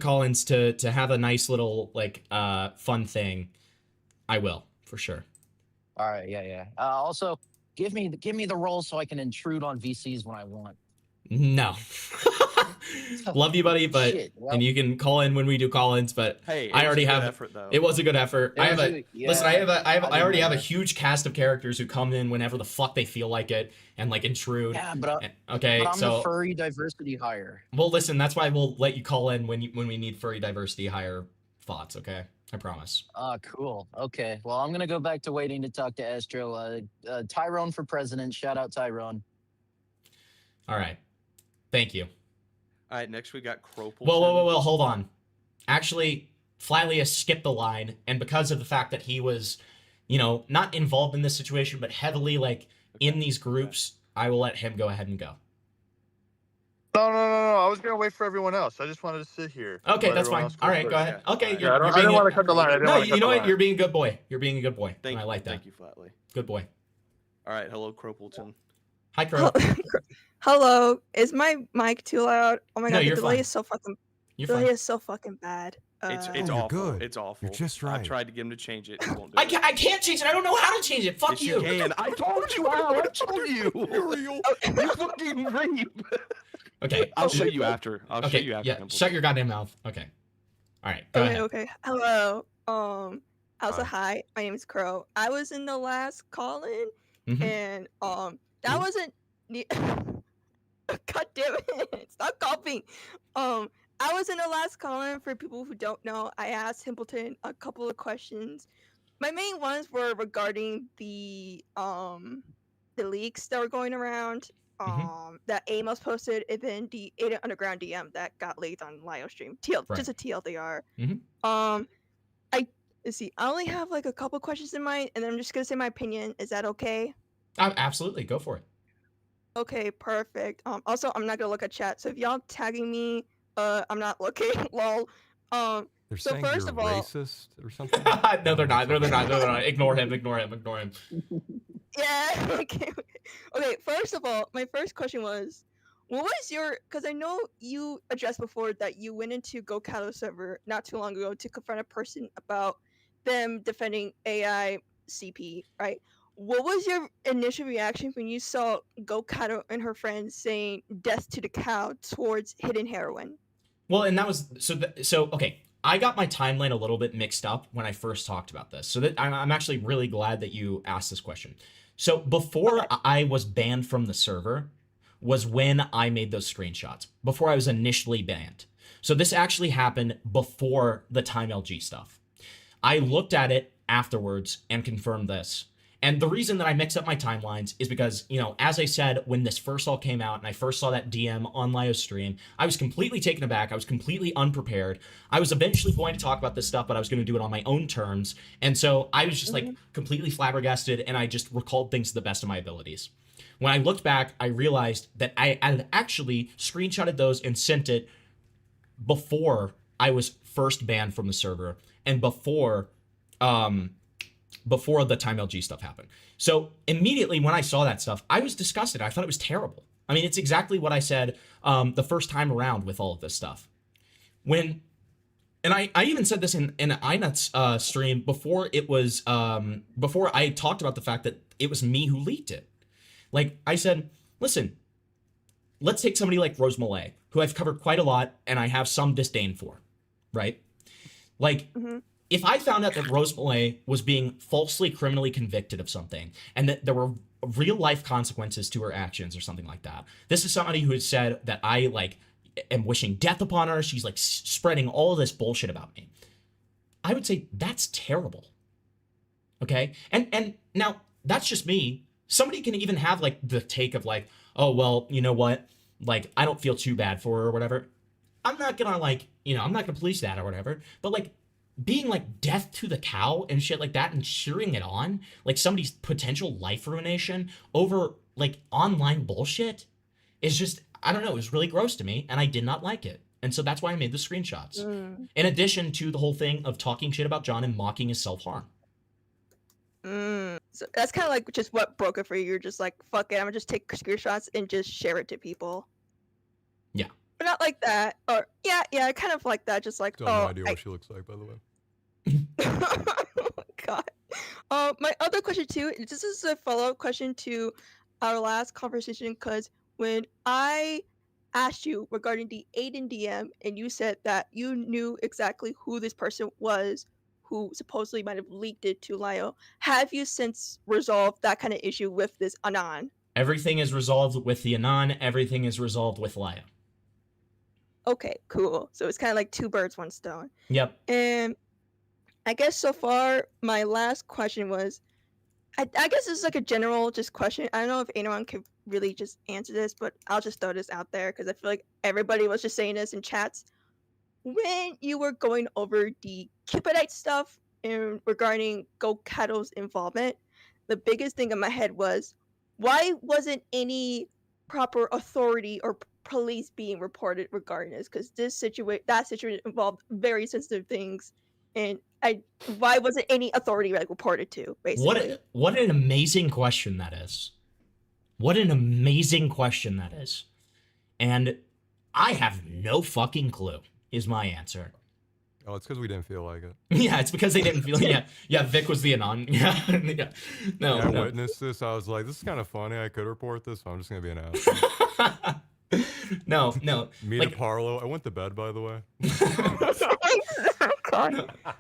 call-ins, to- to have a nice little fun thing, I will for sure. All right. Yeah. Also, give me the role so I can intrude on VCs when I want. No. Love you, buddy, but Shit, well- and you can call in when we do call-ins, but Hey, it I was already a good have effort, though. It was a good effort. It I was have a- yeah, listen. I already have a remember. huge cast of characters who come in whenever the fuck they feel like it and intrude. Yeah, but okay, but I'm so the furry diversity hire. well, listen. That's why we'll let you call in when we need furry diversity hire thoughts. Okay, I promise. Cool. Okay. Well, I'm gonna go back to waiting to talk to Astro. Tyrone for president. Shout out Tyrone. All right, thank you. All right, next we got Cropel. Whoa, hold on. Actually, Flylius skipped the line, and because of the fact that he was, not involved in this situation, but heavily in these groups, I will let him go ahead and go. No. I was gonna wait for everyone else. I just wanted to sit here. Okay, Let that's everyone fine. else All go right, first. go ahead. Okay, Yeah, I didn't want to cut the line. No, you know what? You're being a good boy. You're being a good boy. Thank and I you. like that. Thank you, Flatley. Good boy. All right, hello, Cropelton. Hi, Crow. Hello, is my mic too loud? Oh my No, god, you're the delay fine. is so fucking. You're delay fine. is so fucking bad. It's you're awful. good. It's awful. You're just I right. tried to get him to change it. He won't do I it. can't change it. I don't know how to change it. Fuck Yes, you. you can. I told you how. I told you. You fucking rape. Okay. I'll show you after. I'll show Okay. you after. Yeah. Pimple. Shut your goddamn mouth. Okay. All right. Go ahead. Okay. Hello. Also, hi. My name is Crow. I was in the last call-in, Mhm. and that wasn't. God damn it! Stop coughing. I was in the last call-in. For people who don't know, I asked Himpleton a couple of questions. My main ones were regarding the leaks that were going around, that Amos posted, and then the Aiden Underground DM that got leaked on live stream. Just a TLDR. Let's see. I only have like a couple questions in mind, and then I'm just gonna say my opinion. Is that okay? Absolutely, go for it. Okay, perfect. Also, I'm not gonna look at chat, so if y'all tagging me, I'm not looking. Lol. They're So saying first you're of all, racist or something. No, they're not. No, they're not. No, they're not. Ignore him. Ignore him. Ignore him. yeah. Okay. Okay. First of all, my first question was, what was your? Because I know you addressed before that you went into Goatcatto server not too long ago to confront a person about them defending AI CP, right? What was your initial reaction when you saw Goatcatto and her friends saying "death to the cow" towards hidden heroin? Well, and that was so okay. I got my timeline a little bit mixed up when I first talked about this. So that I'm actually really glad that you asked this question. So before I was banned from the server was when I made those screenshots, before I was initially banned. So this actually happened before the Time LG stuff. I looked at it afterwards and confirmed this. And the reason that I mix up my timelines is because, you know, as I said, when this first all came out and I first saw that DM on Lio's stream, I was completely taken aback. I was completely unprepared. I was eventually going to talk about this stuff, but I was going to do it on my own terms. And so I was just like completely flabbergasted, and I just recalled things to the best of my abilities. When I looked back, I realized that I had actually screenshotted those and sent it before I was first banned from the server and before the Time LG stuff happened. So immediately when I saw that stuff, I was disgusted. I thought it was terrible. I mean, it's exactly what I said the first time around with all of this stuff. And I even said this in Einut's stream before it was, before I talked about the fact that it was me who leaked it. Like, I said, listen, let's take somebody like Rose Malay, who I've covered quite a lot and I have some disdain for, right? Like, if I found out that Rose Malay was being falsely criminally convicted of something and that there were real life consequences to her actions or something like that, this is somebody who has said that I like am wishing death upon her. She's like spreading all of this bullshit about me. I would say that's terrible. Okay. And now that's just me. Somebody can even have like the take of like, oh, well, you know what? Like, I don't feel too bad for her or whatever. I'm not gonna like, you know, I'm not gonna police that or whatever, but like, being like death to the cow and shit like that and cheering it on, like somebody's potential life ruination over like online bullshit is just, I don't know, it was really gross to me and I did not like it. And so that's why I made the screenshots. In addition to the whole thing of talking shit about John and mocking his self-harm. So that's kind of like just what broke it for you. You're just like, fuck it, I'm gonna just take screenshots and just share it to people. Yeah. But not like that. Or yeah, kind of like that. Just like, Still have no idea what she looks like, by the way. God. My other question too, this is a follow-up question to our last conversation, because when I asked you regarding the Aiden DM and you said that you knew exactly who this person was who supposedly might have leaked it to Lio, have you since resolved that kind of issue with this Anon? Everything is resolved with the Anon. Everything is resolved with Lio. Okay, cool. So it's kind of like two birds, one stone. Yep. And I guess so far, my last question was, I guess this is like a general just question. I don't know if anyone could really just answer this, but I'll just throw this out there because I feel like everybody was just saying this in chats. When you were going over the Cupidite stuff and regarding Goatcatto's involvement, the biggest thing in my head was, why wasn't any proper authority or police being reported regarding this? Because that situation involved very sensitive things, and why wasn't any authority like reported to? Basically, What an amazing question that is. What an amazing question that is. And I have no fucking clue, is my answer. Oh, it's because we didn't feel like it. Yeah, it's because they didn't feel it. Yeah, Vic was the Anon. Yeah. No, I no. witnessed this. I was like, this is kind of funny. I could report this, so I'm just going to be an ass. No. Me to Parlo. I went to bed, by the way.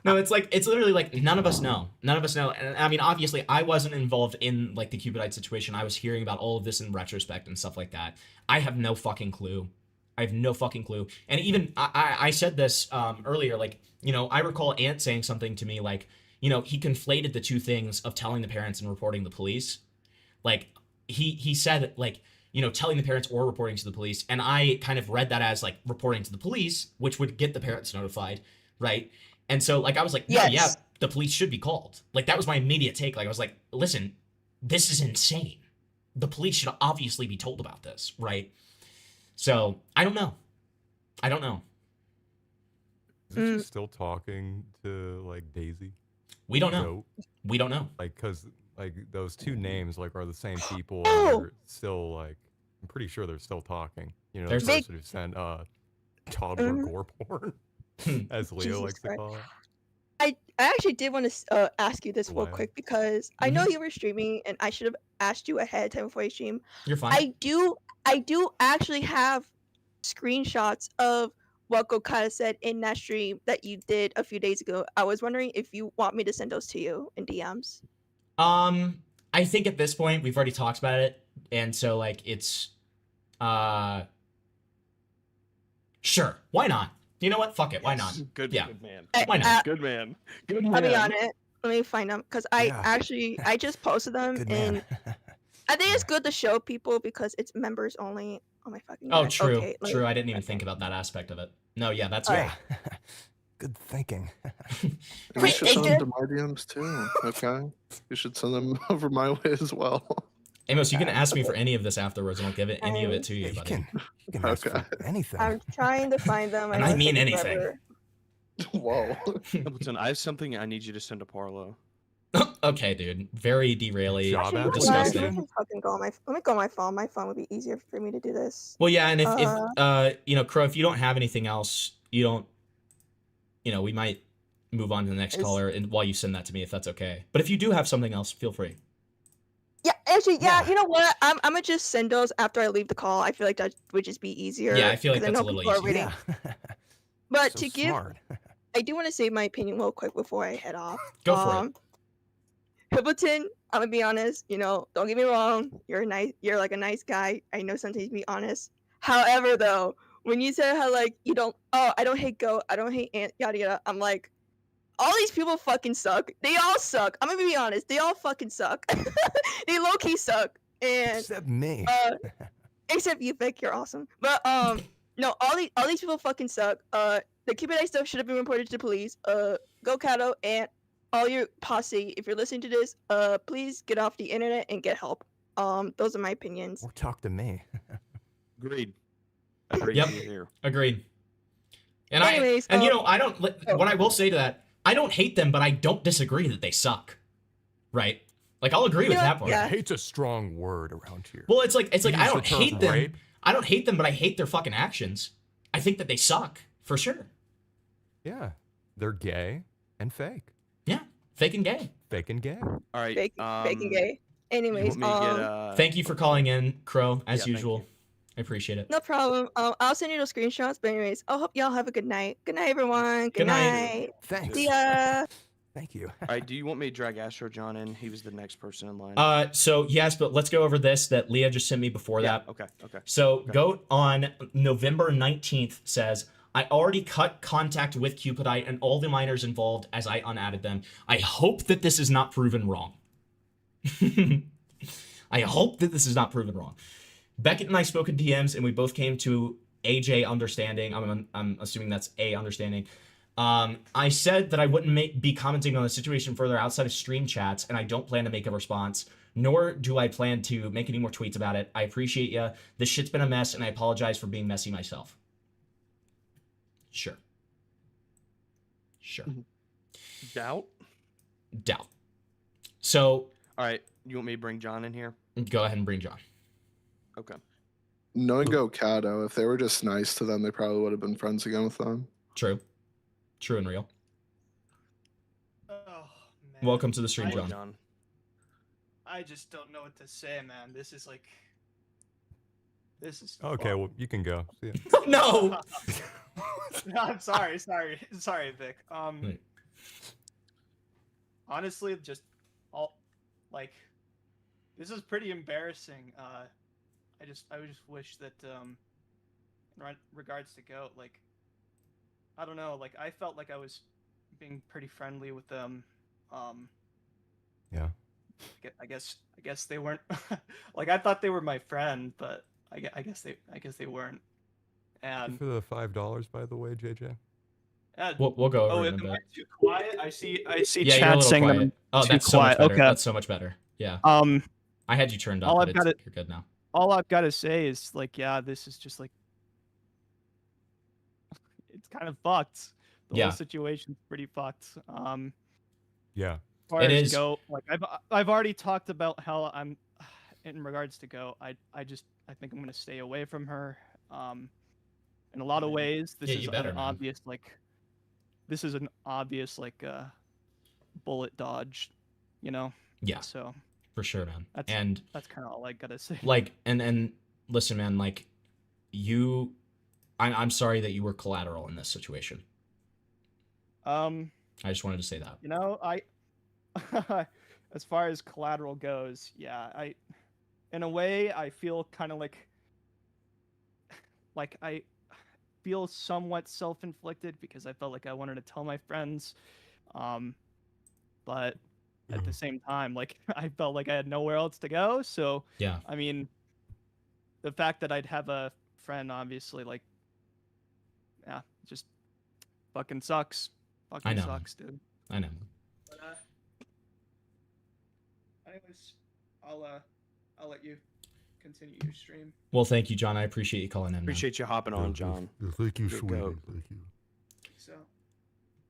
No, it's literally like none of us know. None of us know. And I mean, obviously, I wasn't involved in like the Cupidite situation. I was hearing about all of this in retrospect and stuff like that. I have no fucking clue. I have no fucking clue. And even I said this earlier, like, you know, I recall Ant saying something to me like, you know, he conflated the two things of telling the parents and reporting the police. Like he said, like, telling the parents or reporting to the police. And I kind of read that as like reporting to the police, which would get the parents notified, right? And so like I was like, no, yeah, the police should be called. Like that was my immediate take. Like I was like, listen, this is insane. The police should obviously be told about this, right? So I don't know. Is she still talking to like Daisy? We don't know. Goat? We don't know. Like, cause like those two names like are the same people. Oh! And they're still like, I'm pretty sure they're still talking. You know, the There's- person who sent toddler gore porn, as Leo Jesus likes to Christ. call it. I actually did want to ask you this real Wow. quick because I know you were streaming and I should have asked you ahead of time before you stream. You're fine. I do actually have screenshots of what Goatcatto said in that stream that you did a few days ago. I was wondering if you want me to send those to you in DMs. I think at this point we've already talked about it, and so like it's sure, why not? You know what? Fuck it, why not? Good, yeah. good man. Why not? Good man. Good man. I'll be on it. Let me find them because I Yeah. actually I just posted them Good and man. I think it's good to show people because it's members only. Oh my fucking Oh, god. true, Okay, let me- true. I didn't even think about that aspect of it. No, yeah, that's Alright. great. Good thinking. And you should send them to my DMs too. Okay, you should send them over my way as well. Amos, you can ask me for any of this afterwards, and I'll give it any of it to you, buddy. You can ask for anything. I'm trying to find them. And know I it's mean taking anything. forever. Whoa. Listen, I have something I need you to send to Parlo. Okay, dude. Very derailing, Job Actually, disgusting. let me fucking go on my. Let me go on my phone. My phone would be easier for me to do this. Well, yeah, and if Crow, if you don't have anything else, you don't, we might move on to the next caller, and while you send that to me, if that's okay. But if you do have something else, feel free. Yeah, actually, yeah. You know what? I'm gonna just send those after I leave the call. I feel like that would just be easier. Yeah, I feel like 'cause that's a know little people are easier. waiting. But So to give, smart. I do want to say my opinion real quick before I head off. Go for it. Hibbleton, I'm gonna be honest. Don't get me wrong. You're like a nice guy. I know sometimes you be honest. However, though, when you said how like you don't, I don't hate Goat, I don't hate Ant, yada yada. I'm like, all these people fucking suck. They all suck. I'm gonna be honest. They all fucking suck. They low key suck. And Except me. except you, Vic. You're awesome. But no, all these people fucking suck. The Keep It Nice stuff should have been reported to the police. Goatcatto and all your posse, if you're listening to this, please get off the internet and get help. Those are my opinions. Or talk to me. Agreed. Agreed. Yep. Here. Agreed. And Anyways, I don't. What I will say to that, I don't hate them, but I don't disagree that they suck. Right? Like I'll agree with that part. Hate's a strong word around here. Well, it's like You I use don't the term hate them. rape. I don't hate them, but I hate their fucking actions. I think that they suck for sure. Yeah, they're gay and fake. Yeah, fake and gay. Fake and gay. All right. Fake and gay. Anyways, Thank you for calling in, Crow, as Yeah, thank usual. I appreciate it. no problem. I'll send you those screenshots. But anyways, I hope y'all have a good night. Good night, everyone. Good night. night. Thanks. See ya. Thank you. All right. Do you want me to drag Astro John in? He was the next person in line. So yes, but let's go over this that Leah just sent me before Yeah, that. okay, okay, So okay. Goat on November 19th says, I already cut contact with Cupidite and all the minors involved as I unadded them. I hope that this is not proven wrong. I hope that this is not proven wrong. Beckett and I spoke in DMs and we both came to AJ understanding. I'm assuming that's a understanding. I said that I wouldn't be commenting on the situation further outside of stream chats, and I don't plan to make a response, nor do I plan to make any more tweets about it. I appreciate ya. This shit's been a mess, and I apologize for being messy myself. Sure. Sure. Doubt. Doubt. So, All right. You want me to bring John in here? go ahead and bring John. Okay. Knowing Goatcatto, if they were just nice to them, they probably would have been friends again with them. True. True and real. Oh, man. Welcome to the stream, I- John. I just don't know what to say, man. This is like. This is. Okay, well you can go. See ya. No. No, I'm sorry, sorry, Vic. Honestly, just all like, this is pretty embarrassing. I just wish that in regards to Goat, like, I don't know, like I felt like I was being pretty friendly with them. Yeah. I guess they weren't like I thought they were my friend, but I guess they weren't. And For the $5, by the way, JJ. We'll go over oh, it in a am I bit. too quiet? I see Yeah, you're a chat little saying that quiet. I'm Oh, too that's so much quiet. better. Okay. That's so much better. Yeah. I had you turned up, all but I've got you're good now. All I've got to say is like, yeah, this is just like, it's kind of fucked. The Yeah. whole situation's pretty fucked. Yeah. As far It as is. Goat, like I've already talked about how I'm, in regards to Goat, I think I'm gonna stay away from her. In a lot of ways, this Yeah, is you better, an man. obvious bullet dodge, you know. Yeah. So For sure, man. that's kind of all I gotta say. Like, and listen, man, like, I'm sorry that you were collateral in this situation. I just wanted to say that. You know, as far as collateral goes, yeah, in a way, I feel kind of like I feel somewhat self-inflicted because I felt like I wanted to tell my friends, but at the same time, like I felt like I had nowhere else to go. So yeah, I mean, the fact that I'd have a friend, obviously, like, yeah, just fucking sucks. Fucking I know. sucks, dude. I know. But, anyways, I'll let you continue your stream. Well, thank you, John. I appreciate you calling in. Man. Appreciate you hopping on, John. Thank you, Good sweetie. goat. Thank you. So.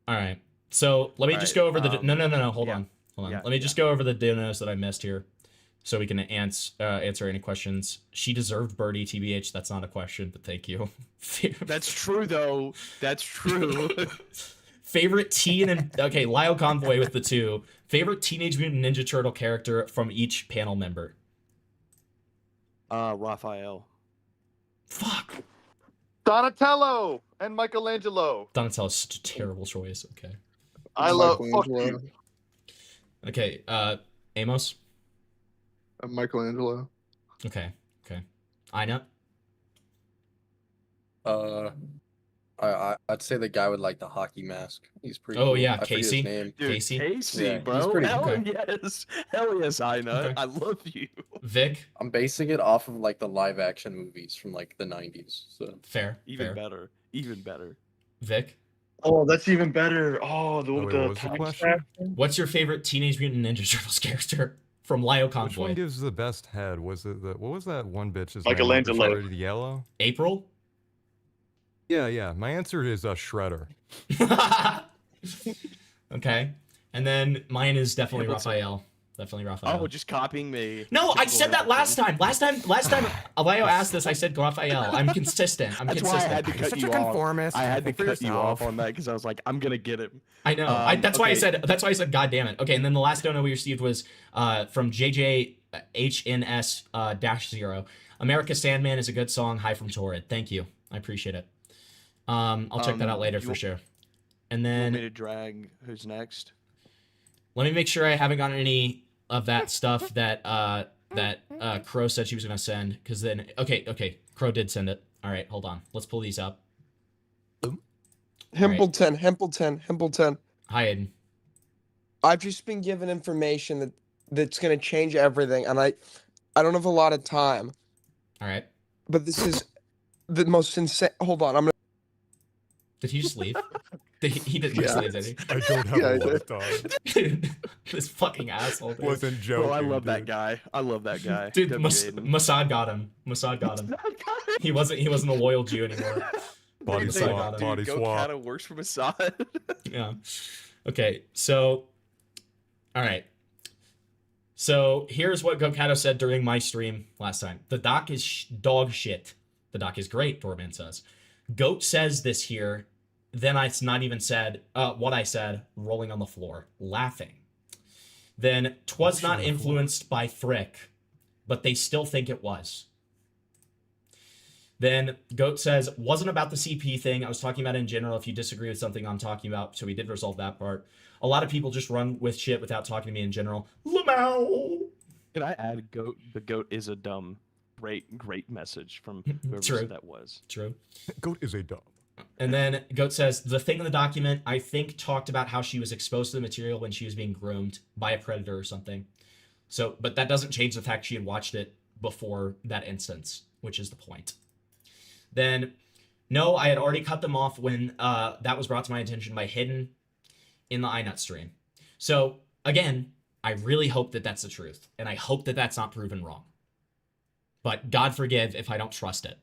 All right. So let me just go over the. No. Hold on. Yeah, Let me just go over the donos that I missed here, so we can answer any questions. She deserved birdie, TBH. That's not a question, but thank you. That's true, though. That's true. Favorite teen and okay, Lyle Convoy with the 2. Favorite Teenage Mutant Ninja Turtle character from each panel member. Raphael. Fuck. Donatello and Michelangelo. Donatello's such a terrible choice. Okay. I love fuck you. Okay. Amos. Michelangelo. Okay. Ina. I'd say the guy with like the hockey mask. He's pretty. Oh cool. yeah, I forget Casey. His name. Dude, Casey, yeah, bro. he's pretty Hell cool. yes. Hell yes, I know. Okay. I love you. Vic. I'm basing it off of like the live action movies from like the 90s. So Fair. Even better. Even better. Vic. Oh, that's even better. Oh, wait, what was the time question? stamp. What's your favorite Teenage Mutant Ninja Turtles character from Lyle Which Convoy? one gives the best head? Was it the what was that one bitch's Michelangelo. name? Shredded yellow. April. Yeah. My answer is Shredder. Okay. And then mine is definitely Raphael. Definitely Raphael. Oh, just copying me. No, I Typical said that last American. time. Last time Alio asked this, I said Raphael. I'm consistent. That's why I had to cut such you a off. conformist. I had to Think for cut you off yourself. on that because I was like, I'm gonna get him. I know. That's why I said. That's why I said. God damn it. Okay, and then the last dono we received was from JJHNS-0. America Sandman is a good song. Hi from Torrid. Thank you. I appreciate it. I'll check that out later for sure. And You want then me to drag who's next? let me make sure I haven't gotten any of that stuff that Crow said she was gonna send. Because then okay, Crow did send it. All right, hold on. Let's pull these up. Hempleton. Hi, Aiden. I've just been given information that's gonna change everything, and I don't have a lot of time. All right. But this is the most insane. Hold on, I'm gonna. Did he just leave? He didn't just leave, did he? I don't have a lot of time. This fucking asshole. Dude. Wasn't joking. Bro, I love dude. that guy. I love that guy. Dude, W. Aiden. Mossad got him. He wasn't a loyal Jew anymore. Body Dude, swap. dude, Body swap. Goatcatto works for Mossad. Yeah. Okay, so all right. So here's what Goatcatto said during my stream last time. The doc is dog shit. The doc is great, Doorman says. Goat says this here. Then it's not even said what I said, rolling on the floor, laughing. Then, 'twas not influenced by Thrick, but they still think it was. Then Goat says, wasn't about the CP thing. I was talking about in general. If you disagree with something I'm talking about, so we did resolve that part. A lot of people just run with shit without talking to me in general. Lamau! Can I add goat? The goat is a dumb. Great message from whoever True. said that was. True. Goat is a dumb. And then Goat says, the thing in the document, I think, talked about how she was exposed to the material when she was being groomed by a predator or something. So, but that doesn't change the fact she had watched it before that instance. which is the point. Then, no, I had already cut them off when that was brought to my attention by Hidden in the iNut stream. So, again, I really hope that that's the truth, and I hope that that's not proven wrong. But God forgive if I don't trust it.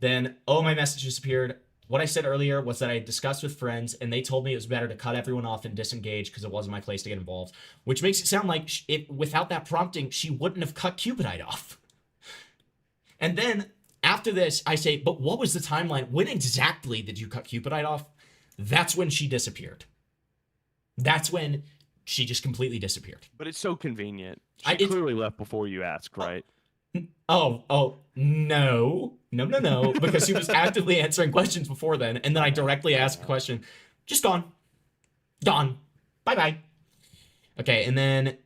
Then, oh, my message disappeared. What I said earlier was that I had discussed with friends, and they told me it was better to cut everyone off and disengage because it wasn't my place to get involved, which makes it sound like without that prompting, she wouldn't have cut Cupidite off. And then, after this, I say, but what was the timeline? When exactly did you cut Cupidite off? That's when she disappeared. That's when she just completely disappeared. But it's so convenient. She clearly left before you asked, right? Oh, no, because she was actively answering questions before then, and then I directly asked a question. Just gone. Bye-bye. Okay, and then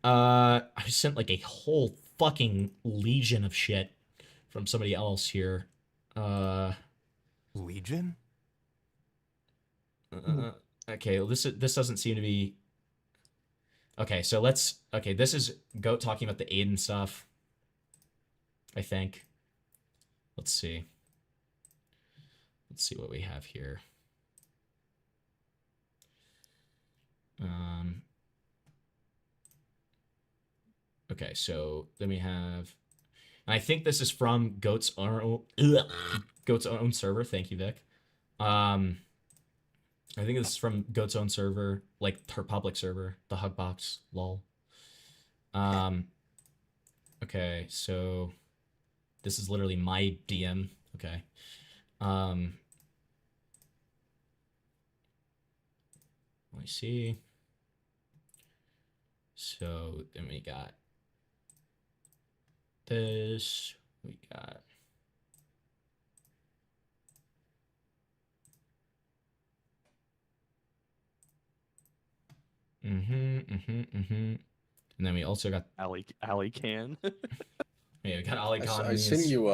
I sent like a whole fucking legion of shit from somebody else here. Legion? Okay, well, this doesn't seem to be... Okay, so let's... Okay, this is Goat talking about the Aiden stuff, I think. Let's see. Let's see what we have here. Okay, so then we have... And I think this is from Goat's own server. Thank you, Vic. I think this is from Goat's own server, like her public server, the Hugbox, lol. Okay, so this is literally my DM. Okay. Let me see. So then we got this. We got and then we also got Ali Can. Yeah, we got Ali Khan. I sent you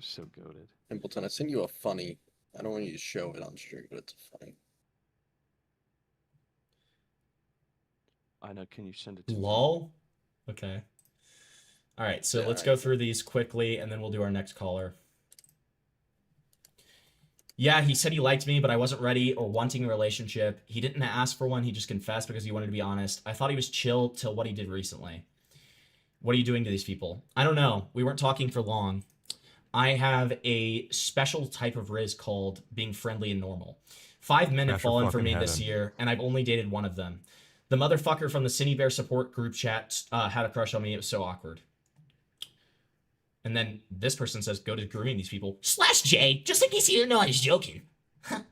so goated. Templeton, I sent you a funny. I don't want you to show it on stream, but it's funny. I know. Can you send it to lol? Okay. All right, so let's go through these quickly, and then we'll do our next caller. Yeah, he said he liked me, but I wasn't ready or wanting a relationship. He didn't ask for one. He just confessed because he wanted to be honest. I thought he was chill till what he did recently. What are you doing to these people? I don't know. We weren't talking for long. I have a special type of riz called being friendly and normal. 5 men have fallen for me this year, and I've only dated one of them. The motherfucker from the Cine Bear support group chat had a crush on me. It was so awkward. And then this person says, go to grooming these people. /J, just in case you didn't know I was joking. I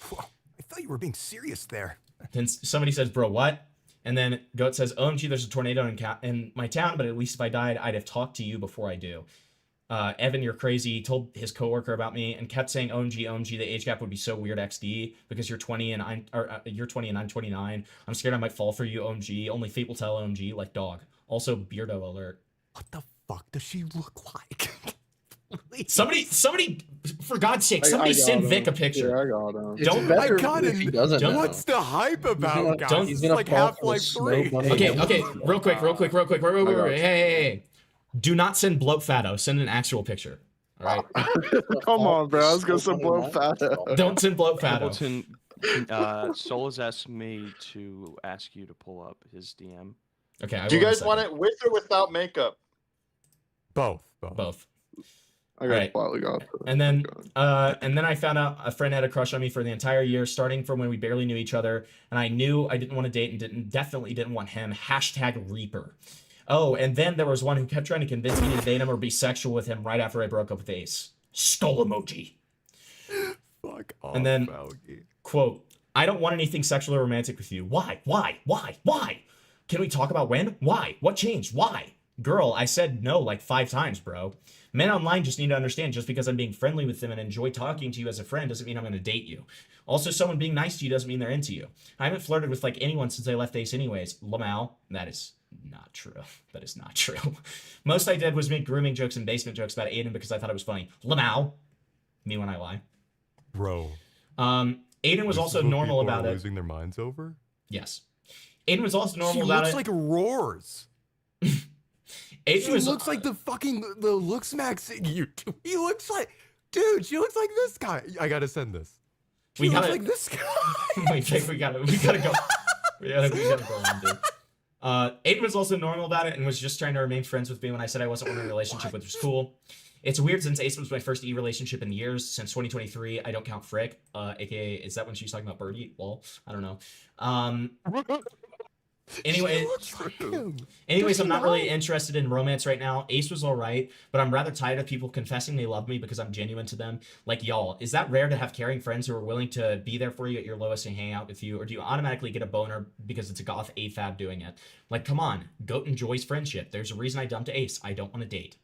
thought you were being serious there. Then somebody says, bro, what? And then Goat says, OMG, there's a tornado in my town, but at least if I died, I'd have talked to you before I do. Evan, you're crazy. He told his coworker about me and kept saying, OMG, the age gap would be so weird, XD, because you're 20 and you're 20 and I'm 29. I'm scared I might fall for you, OMG. Only fate will tell, OMG, like dog. Also, Beardo alert. What the fuck does she look like? Somebody, for God's sake, somebody send Vic a picture. Yeah, I got him. What's the hype about, guys? It's like Half-Life 3. Okay, real quick. Hey. Do not send Bloat Fatto. Send an actual picture. All right. Come on, bro. I was gonna say Bloat Fatto. Don't send Bloat Fatto. Sol has asked me to ask you to pull up his DM. Okay. Do you guys want it with or without makeup? Both. I got slightly got. And then I found out a friend had a crush on me for the entire year, starting from when we barely knew each other, and I knew I didn't want to date and definitely didn't want him. #Reaper. Oh, and then there was one who kept trying to convince me to date him or be sexual with him right after I broke up with Ace. Skull emoji. Fuck off, and then, Falky. quote, I don't want anything sexual or romantic with you. Why? Can we talk about when? Why? What changed? Why? Girl, I said no like 5 times, bro. Men online just need to understand just because I'm being friendly with them and enjoy talking to you as a friend doesn't mean I'm going to date you. Also, someone being nice to you doesn't mean they're into you. I haven't flirted with like anyone since I left Ace anyways. Lamau, that is not true. That is not true. Most I did was make grooming jokes and basement jokes about Aiden because I thought it was funny. Lamau, me when I lie. Bro. Aiden was also normal about it. Losing their minds over? Yes. Aiden was also normal she about it. looks like roars. Aiden He was looks like the fucking the looks max YouTube. He looks like, dude. She looks like this guy. I gotta send this. She looks like this guy. Wait, Jake, we gotta go. We gotta go on, dude. Aiden was also normal about it and was just trying to remain friends with me when I said I wasn't wanting a relationship, which was cool. It's weird since Ace was my first E relationship in years. Since 2023, I don't count Frick. AKA, is that when she's talking about Birdie? Lol. I don't know. Anyways, I'm not really interested in romance right now. Ace was alright, but I'm rather tired of people confessing they love me because I'm genuine to them. Like, y'all, is that rare to have caring friends who are willing to be there for you at your lowest and hang out with you? Or do you automatically get a boner because it's a goth AFAB doing it? Like, come on. Goat enjoys friendship. There's a reason I dumped Ace. I don't want to date.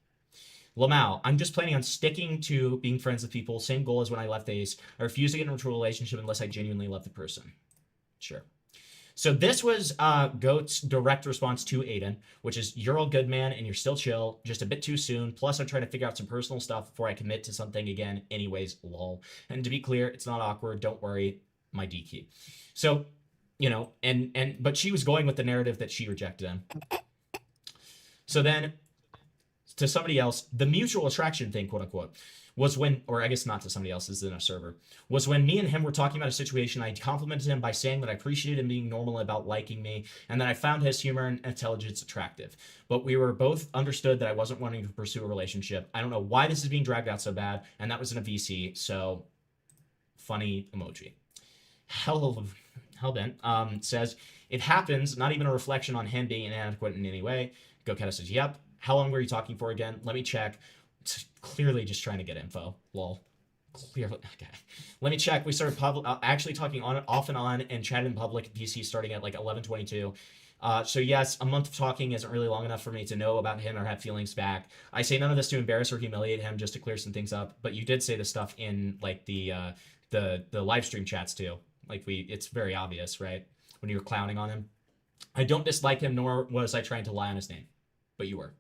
Lamau, I'm just planning on sticking to being friends with people. Same goal as when I left Ace. I refuse to get into a relationship unless I genuinely love the person. Sure. So this was Goat's direct response to Aiden, which is, you're all good, man, and you're still chill, just a bit too soon. Plus, I'm trying to figure out some personal stuff before I commit to something again. Anyways, lol. And to be clear, it's not awkward. Don't worry, my D key. So, you know, but she was going with the narrative that she rejected him. So then, to somebody else, the mutual attraction thing, quote unquote, was when, or I guess not to somebody else, this is in a server, was when me and him were talking about a situation. I complimented him by saying that I appreciated him being normal about liking me, and that I found his humor and intelligence attractive. But we were both understood that I wasn't wanting to pursue a relationship. I don't know why this is being dragged out so bad, and that was in a VC, so funny emoji. Hellbent says, it happens, not even a reflection on him being inadequate in any way. Goatcatto says, yep. How long were you talking for again? Let me check. Clearly just trying to get info. Lol. Clearly. Okay. Let me check. We started actually talking off and on and chatted in public PC starting at like 11:22. So yes, a month of talking isn't really long enough for me to know about him or have feelings back. I say none of this to embarrass or humiliate him, just to clear some things up. But you did say this stuff in like the live stream chats too. Like it's very obvious, right? When you were clowning on him. I don't dislike him, nor was I trying to lie on his name, but you were.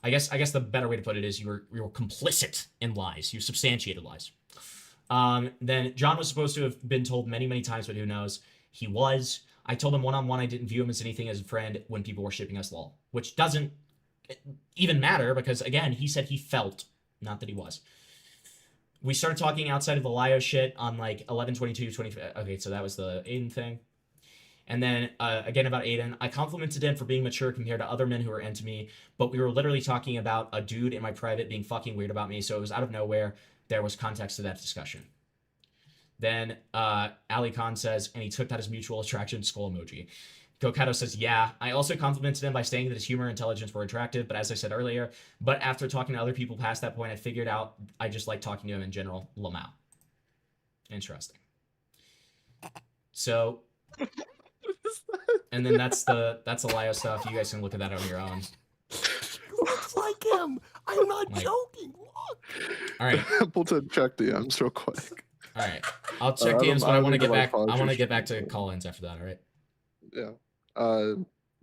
I guess the better way to put it is you were complicit in lies. You substantiated lies. Then John was supposed to have been told many, many times, but who knows? He was. I told him one-on-one I didn't view him as anything as a friend when people were shipping us lol. Which doesn't even matter because, again, he said he felt, not that he was. We started talking outside of the Lio shit on like 11:22, 25. Okay, so that was the Aiden thing. And then, again, about Aiden, I complimented him for being mature compared to other men who were into me, but we were literally talking about a dude in my private being fucking weird about me, so it was out of nowhere. There was context to that discussion. Then, Ali Khan says, and he took that as mutual attraction, skull emoji. Goatcatto says, yeah. I also complimented him by saying that his humor and intelligence were attractive, but as I said earlier, but after talking to other people past that point, I figured out I just like talking to him in general. Lamau. Interesting. So... And then that's the Lio stuff. You guys can look at that on your own. Looks like him. I'm not joking. Look. All right. We'll check DMs real quick. All right. I'll check DMs, but I want to get back. I want to get back to call-ins after that. All right. Yeah.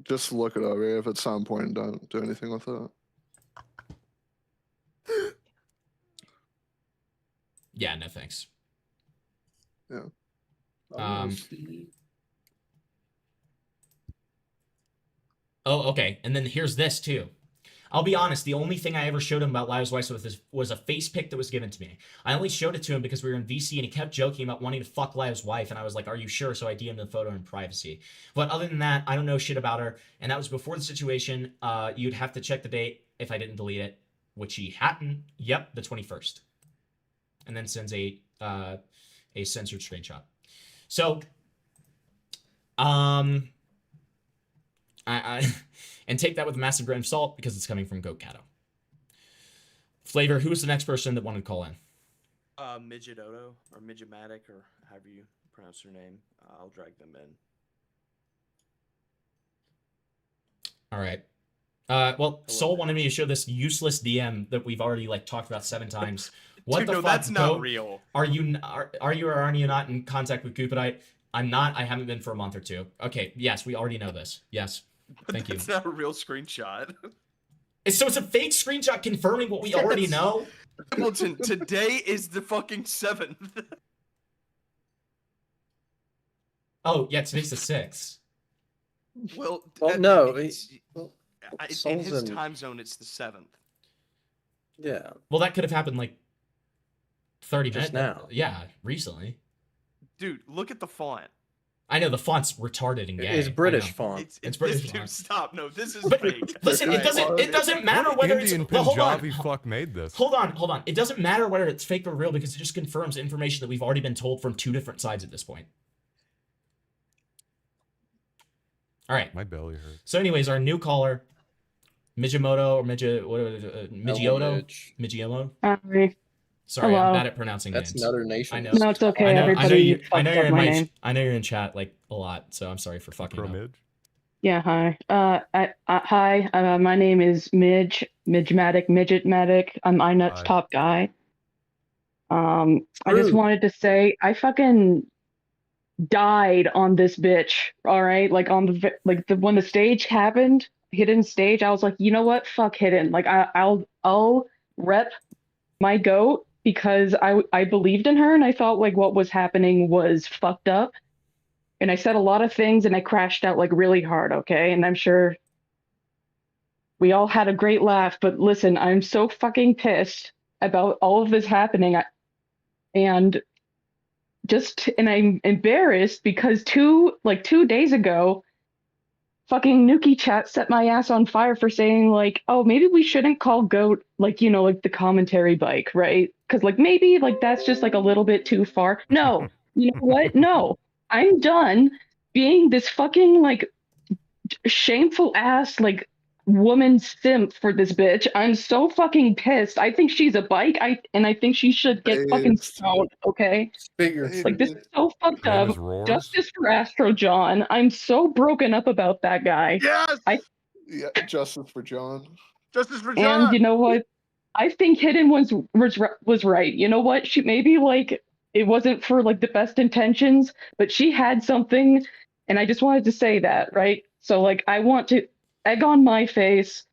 Just look it over. If it's not important, don't do anything with it. Yeah. No thanks. Yeah. Oh, okay. And then here's this too. I'll be honest, the only thing I ever showed him about Lio's wife was a face pic that was given to me. I only showed it to him because we were in VC and he kept joking about wanting to fuck Lio's wife, and I was like, are you sure? So I DM'd the photo in privacy. But other than that, I don't know shit about her, and that was before the situation. You'd have to check the date if I didn't delete it, which he hadn't. Yep, the 21st. And then sends a censored screenshot. So, and take that with a massive grain of salt because it's coming from Goatcatto. Flavor, who was the next person that wanted to call in? Midget Odo or Midgetmatic or however you pronounce their name. I'll drag them in. All right. Well, Soul wanted me to show this useless DM that we've already like talked about 7 times. What Dude, the no, fuck? that's not real. Are you or are you not in contact with Goopidite? I'm not. I haven't been for a month or 2. Okay. Yes, we already know this. Yes. Thank you. It's not a real screenshot. So it's a fake screenshot confirming what we already know? Hamilton, today is the fucking 7th. Oh, yeah, today's the 6th. Well, no. in his time zone, it's the 7th. Yeah. Well, that could have happened like 30 Just minutes. now. Yeah, recently. Dude, look at the font. I know the font's retarded and gay. It's British font. It's British Dude, font. stop. No, this is But fake. listen, it doesn't matter What whether it's Indian well, hold on. Punjabi fuck made this? Hold on. It doesn't matter whether it's fake or real because it just confirms information that we've already been told from 2 different sides at this point. All right. My belly hurts. So, anyways, our new caller, Mijimoto or Mijioto? Mijiomo? Sorry, Hello. I'm bad at pronouncing That's names. Nutter Nation. I know. No, it's okay. I know Everybody you. I know fucks you're up in my my. name. I know you're in chat like a lot, so I'm sorry for fucking up. Yeah, hi. Hi. My name is Midgetmatic. I'm iNut's Hi. top guy. I just wanted to say I fucking died on this bitch. All right, like on the when the stage happened, hidden stage. I was like, you know what? Fuck hidden. Like I'll rep my goat because I believed in her and I thought like what was happening was fucked up. And I said a lot of things and I crashed out like really hard, okay? And I'm sure we all had a great laugh, but listen, I'm so fucking pissed about all of this happening. And I'm embarrassed because 2 days ago, fucking Nuke chat set my ass on fire for saying like, oh, maybe we shouldn't call Goat like, you know, like the commentary bike, right? Because like maybe like that's just like a little bit too far. No, you know what? No, I'm done being this fucking like shameful ass like woman simp for this bitch. I'm so fucking pissed. I think she's a bike. I think she should get fucking stoned, okay? Like this is so fucked Name up. is Roars. Justice for Astro John. I'm so broken up about that guy. Yes. Yeah, justice for John. Justice for John. And you know what? I think Hidden was right. You know what? She maybe like it wasn't for like the best intentions, but she had something, and I just wanted to say that, right? So like I want to egg on my face.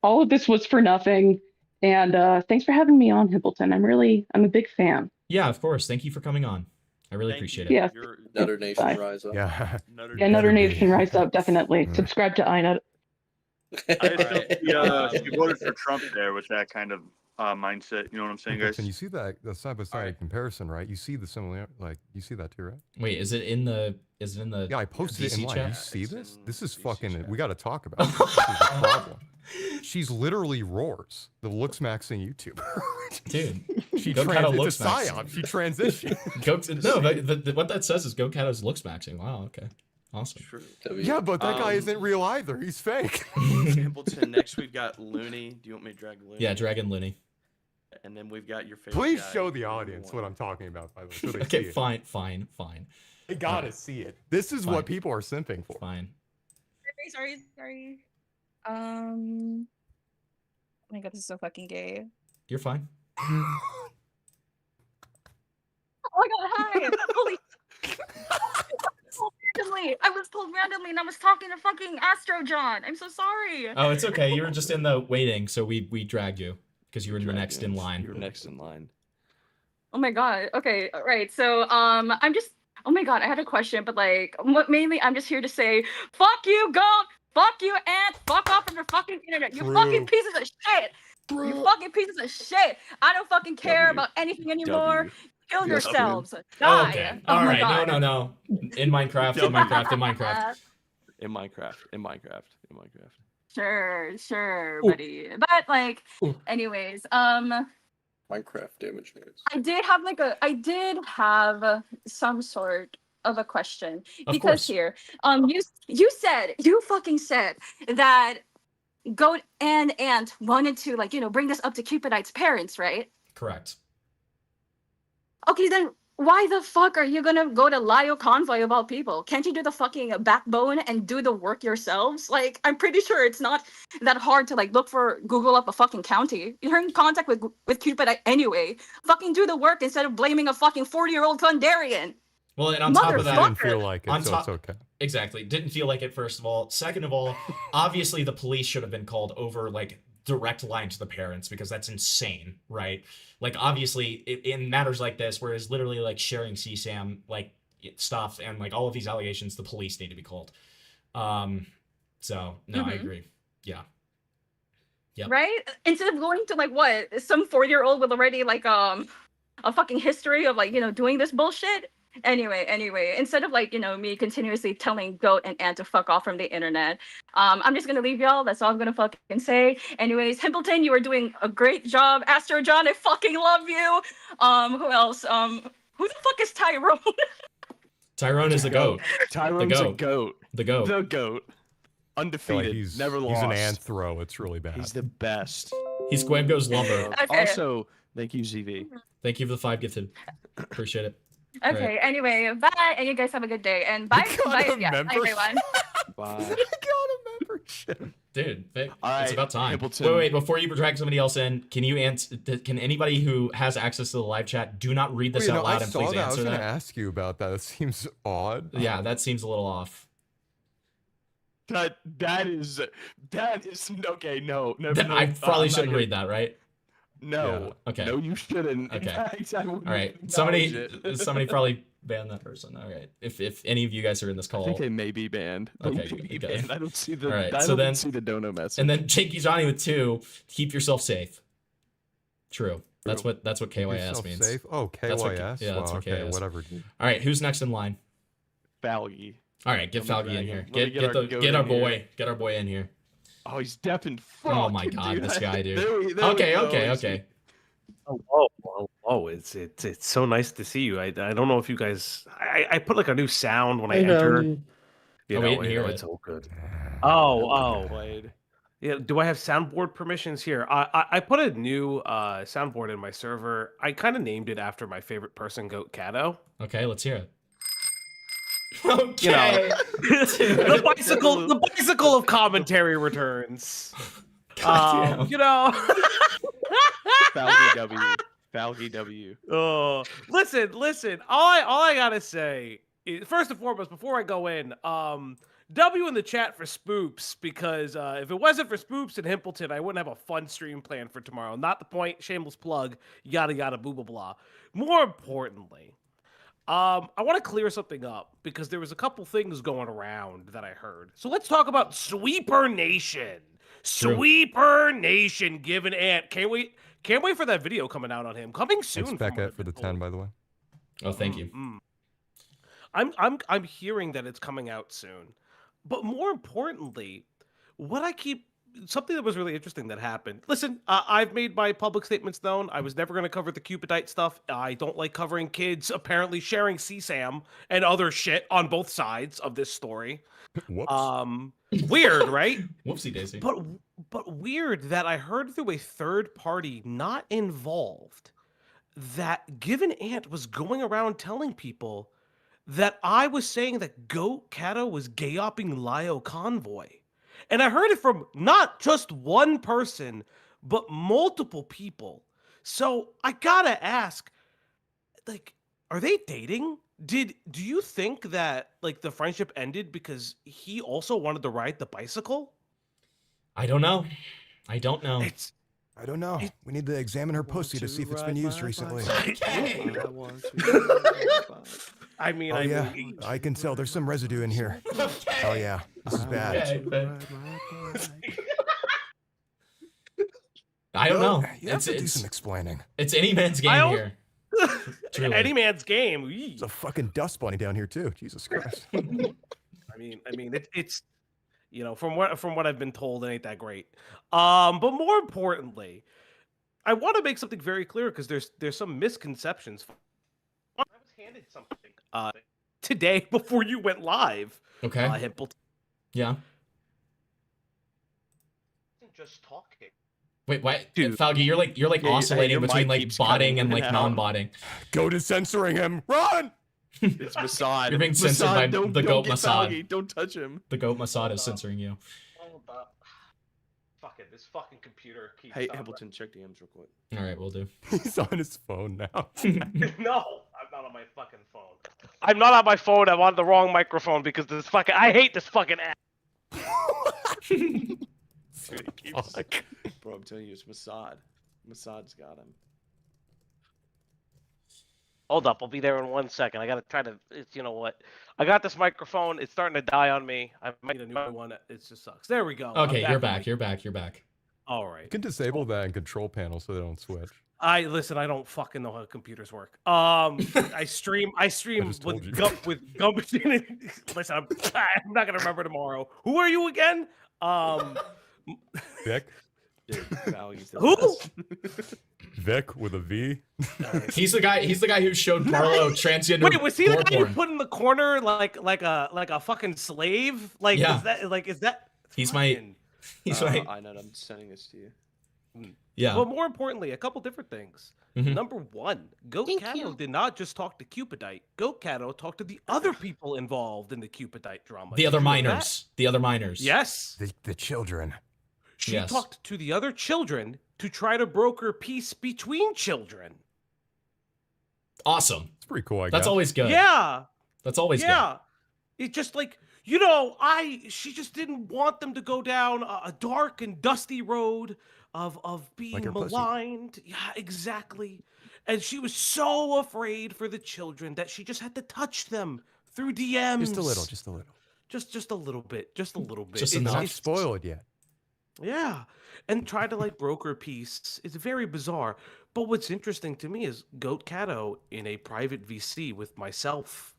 All of this was for nothing. And thanks for having me on, Hibbleton. I'm a big fan. Yeah, of course. Thank you for coming on. I really appreciate it. Yeah. Nutter Nation Bye. rise up. Yeah. Yeah, Nutter Nation rise up, definitely. Subscribe to iNut. I assume she voted for Trump there with that kind of mindset. You know what I'm saying, guys? And you see that the side by side comparison, right? You see the similar, like you see that too, right? Wait, is it in the? Yeah, I posted it in DC line. chat? You see this? This is fucking. We got to talk about this. This is a problem. She's literally Roars, the looks maxing YouTuber. Dude, she Goatcatto it's looks a psyop. She transitioned. No, what that says is Goatcatto's looks maxing. Wow, okay. Awesome. Yeah, but that guy isn't real either. He's fake. Templeton. Next, we've got Looney. Do you want me to drag Looney? Yeah, Dragon Looney. And then we've got your favorite Please guy, show the audience what I'm talking about, by the way, so they Okay, see it. fine. They gotta see it. This is Fine. what people are simping for. Fine. Sorry. Oh my god, this is so fucking gay. You're fine. Oh my god, hi! Holy. I was pulled randomly and I was talking to fucking Astro John. I'm so sorry. Oh, it's okay. You were just in the waiting, so we dragged you because you were next in line. You were next in line. Oh my god. Okay, right. So I'm just oh my god, I had a question, but like mainly I'm just here to say fuck you, Goat, fuck you, Ant, fuck off from your fucking internet. You fucking pieces of shit. You fucking pieces of shit. I don't fucking care about anything anymore. Kill yourselves. Die. Okay. Oh All my right. God. No. In Minecraft. Sure, buddy. But like, anyways, Minecraft damage hands. I did have some sort of a question Of because course. here, you fucking said that Goat and Ant wanted to like bring this up to Cupidite's parents, right? Correct. Okay, then why the fuck are you gonna go to Lio Convoy of all people? Can't you do the fucking backbone and do the work yourselves? Like, I'm pretty sure it's not that hard to like Google up a fucking county. You're in contact with Cupidite anyway. Fucking do the work instead of blaming a fucking 40-year-old Thunderian. Well, and on top of that, Motherfucker. Didn't feel like it, so it's okay. Exactly. Didn't feel like it, first of all. Second of all, obviously the police should have been called over, like, direct line to the parents, because that's insane, right? Like, obviously, in matters like this, where it's literally, like, sharing CSAM, like, stuff, and, like, all of these allegations, the police need to be called. So, no, I agree. Yeah. Yep. Right? Instead of going to like what some 4-year-old with already like a fucking history of like doing this bullshit. Anyway, instead of like me continuously telling Goat and Ant to fuck off from the internet, I'm just gonna leave y'all. That's all I'm gonna fucking say. Anyways, Himpleton, you are doing a great job. Astro John, I fucking love you. Who else? Who the fuck is Tyrone? Tyrone is the goat. Tyrone's the a goat. goat. The goat. The goat. Undefeated. Never lost. He's an anthro. It's really bad. He's the best. He's Gwamgo's lumber. Okay. Also, thank you, ZV. Thank you for the 5 gifted. Appreciate it. Okay, Alright. anyway, bye, and you guys have a good day, and bye, bye, bye everyone. Bye. Dude, Vic, All it's right, about time. Himpleton. Wait, before you drag somebody else in, can you answer? Can anybody who has access to the live chat do not read this out loud and please I was answer gonna that? ask you about that. It seems odd. Yeah, that seems a little off. That is okay. No, I probably I'm not shouldn't gonna- read that, right? No. Yeah, okay. No, you shouldn't. In Okay. fact, I wouldn't All right. acknowledge Somebody it. probably banned that person. All right. If any of you guys are in this call, I think they may be banned. They Okay, may be okay. banned. I don't see the. All right, I so don't then- see the dono message. and then Chinky Johnny with 2. Keep yourself safe. True. That's what KYS Yourself means. safe? Oh, That's what- KYS? yeah, that's Well, what okay, KYS. whatever, dude. All right, who's next in line? Falgy. All right, get Let me Falgy in drag here. him. Let me Get our goat our in here. boy. Get our boy in here. Oh, he's deaf and fuck. Oh my god, dude. this guy, dude. There we Okay. go. He's- Oh, it's so nice to see you. I don't know if you guys. I put like a new sound when I Hey, enter. we didn't hear it. It's all good. Oh. Played. Yeah. Do I have soundboard permissions here? I put a new soundboard in my server. I kind of named it after my favorite person, Goatcatto. Okay, let's hear it. You know, the bicycle of commentary returns. You know. Falgy W. Falgy W. Oh, listen. All I gotta say is, first and foremost, before I go in, W in the chat for Spoops, because if it wasn't for Spoops and Himpleton, I wouldn't have a fun stream planned for tomorrow. Not the point. Shameless plug. Yada yada boo blah blah. More importantly, I want to clear something up because there was a couple things going around that I heard. So let's talk about Sweeper Nation. True. Sweeper Nation, giving Ant. Can't wait for that video coming out on him. Coming soon. Thanks, from what Beckett, for the 10, by the way. Oh, thank you. I'm hearing that it's coming out soon. But more importantly, something that was really interesting that happened. Listen, I've made my public statements known. I was never going to cover the Cupidite stuff. I don't like covering kids apparently sharing CSAM and other shit on both sides of this story. Whoops. Weird, right? Whoopsie daisy. But weird that I heard through a third party not involved that Given Ant was going around telling people that I was saying that Goatcatto was gay-opping Lio Convoy. And I heard it from not just one person, but multiple people. So I gotta ask, like, are they dating? Do you think that like the friendship ended because he also wanted to ride the bicycle? I don't know. I don't know. I don't know. We need to examine her pussy to see if it's been used recently. I mean, Oh yeah, I can tell there's some residue in here. Oh yeah, this is bad. I don't know. You have to do some explaining. It's any man's game here. Truly. Any man's game. There's a fucking dust bunny down here too. Jesus Christ. I mean, it's you know, from what I've been told, it ain't that great. But more importantly, I want to make something very clear because there's some misconceptions. I was handed something today before you went live. Okay. Himpleton. Yeah. Just talking. Wait, what? Dude. Falgy, you're like Yeah, oscillating your between mic like keeps botting cutting and in like and out. non-botting. Go to censoring him. Run! It's Mossad. You're being censored by don't, the don't Goat get Mossad. Falgy. Don't touch him. The Goat Mossad is censoring you. Fuck it, this fucking computer keeps. Hey, Himpleton, check DMs real quick. All right, we'll do. He's on his phone now. No, I'm not on my fucking phone. I'm not on my phone. I'm on the wrong microphone because this fucking. I hate this fucking app. Dude, it keeps... Bro, I'm telling you, it's Mossad. Mossad's got him. Hold up, I'll be there in 1 second. I gotta try to. It's, you know what? I got this microphone. It's starting to die on me. I might need a new one. It just sucks. There we go. I'm Okay, you're on back. my- You're back. You're back. All right. You can disable that in control panel so they don't switch. Listen. I don't fucking know how computers work. I stream just told you. with gum. Listen, I'm not gonna remember tomorrow. Who are you again? Vic? Who? Vic with a V. He's the guy. He's the guy who showed Parlo transgender. Wait, was he the guy you porn. put in the corner like a fucking slave? Like, Yeah. is that? He's my. He's my. I know. I'm sending this to you. Yeah. But more importantly, a couple different things. Mhm. Number one, Goatcatto did not just talk to Cupidite. Goatcatto talked to the other people involved in the Cupidite drama. The Did other you know minors. The other minors. that? Yes. The children. She Yes. talked to the other children to try to broker peace between children. Awesome. It's pretty cool, I guess. That's always good. Yeah. That's always Yeah. It just like, she just didn't want them to go down a dark and dusty road of being her pussy. maligned. Yeah, exactly. And she was so afraid for the children that she just had to touch them through DMs. Just a little. Just a little. Just a little bit. Just a little bit. Just It's- enough. Not it's- spoiled yet. Yeah. And try to like broker peace. It's very bizarre. But what's interesting to me is Goatcatto in a private VC with myself,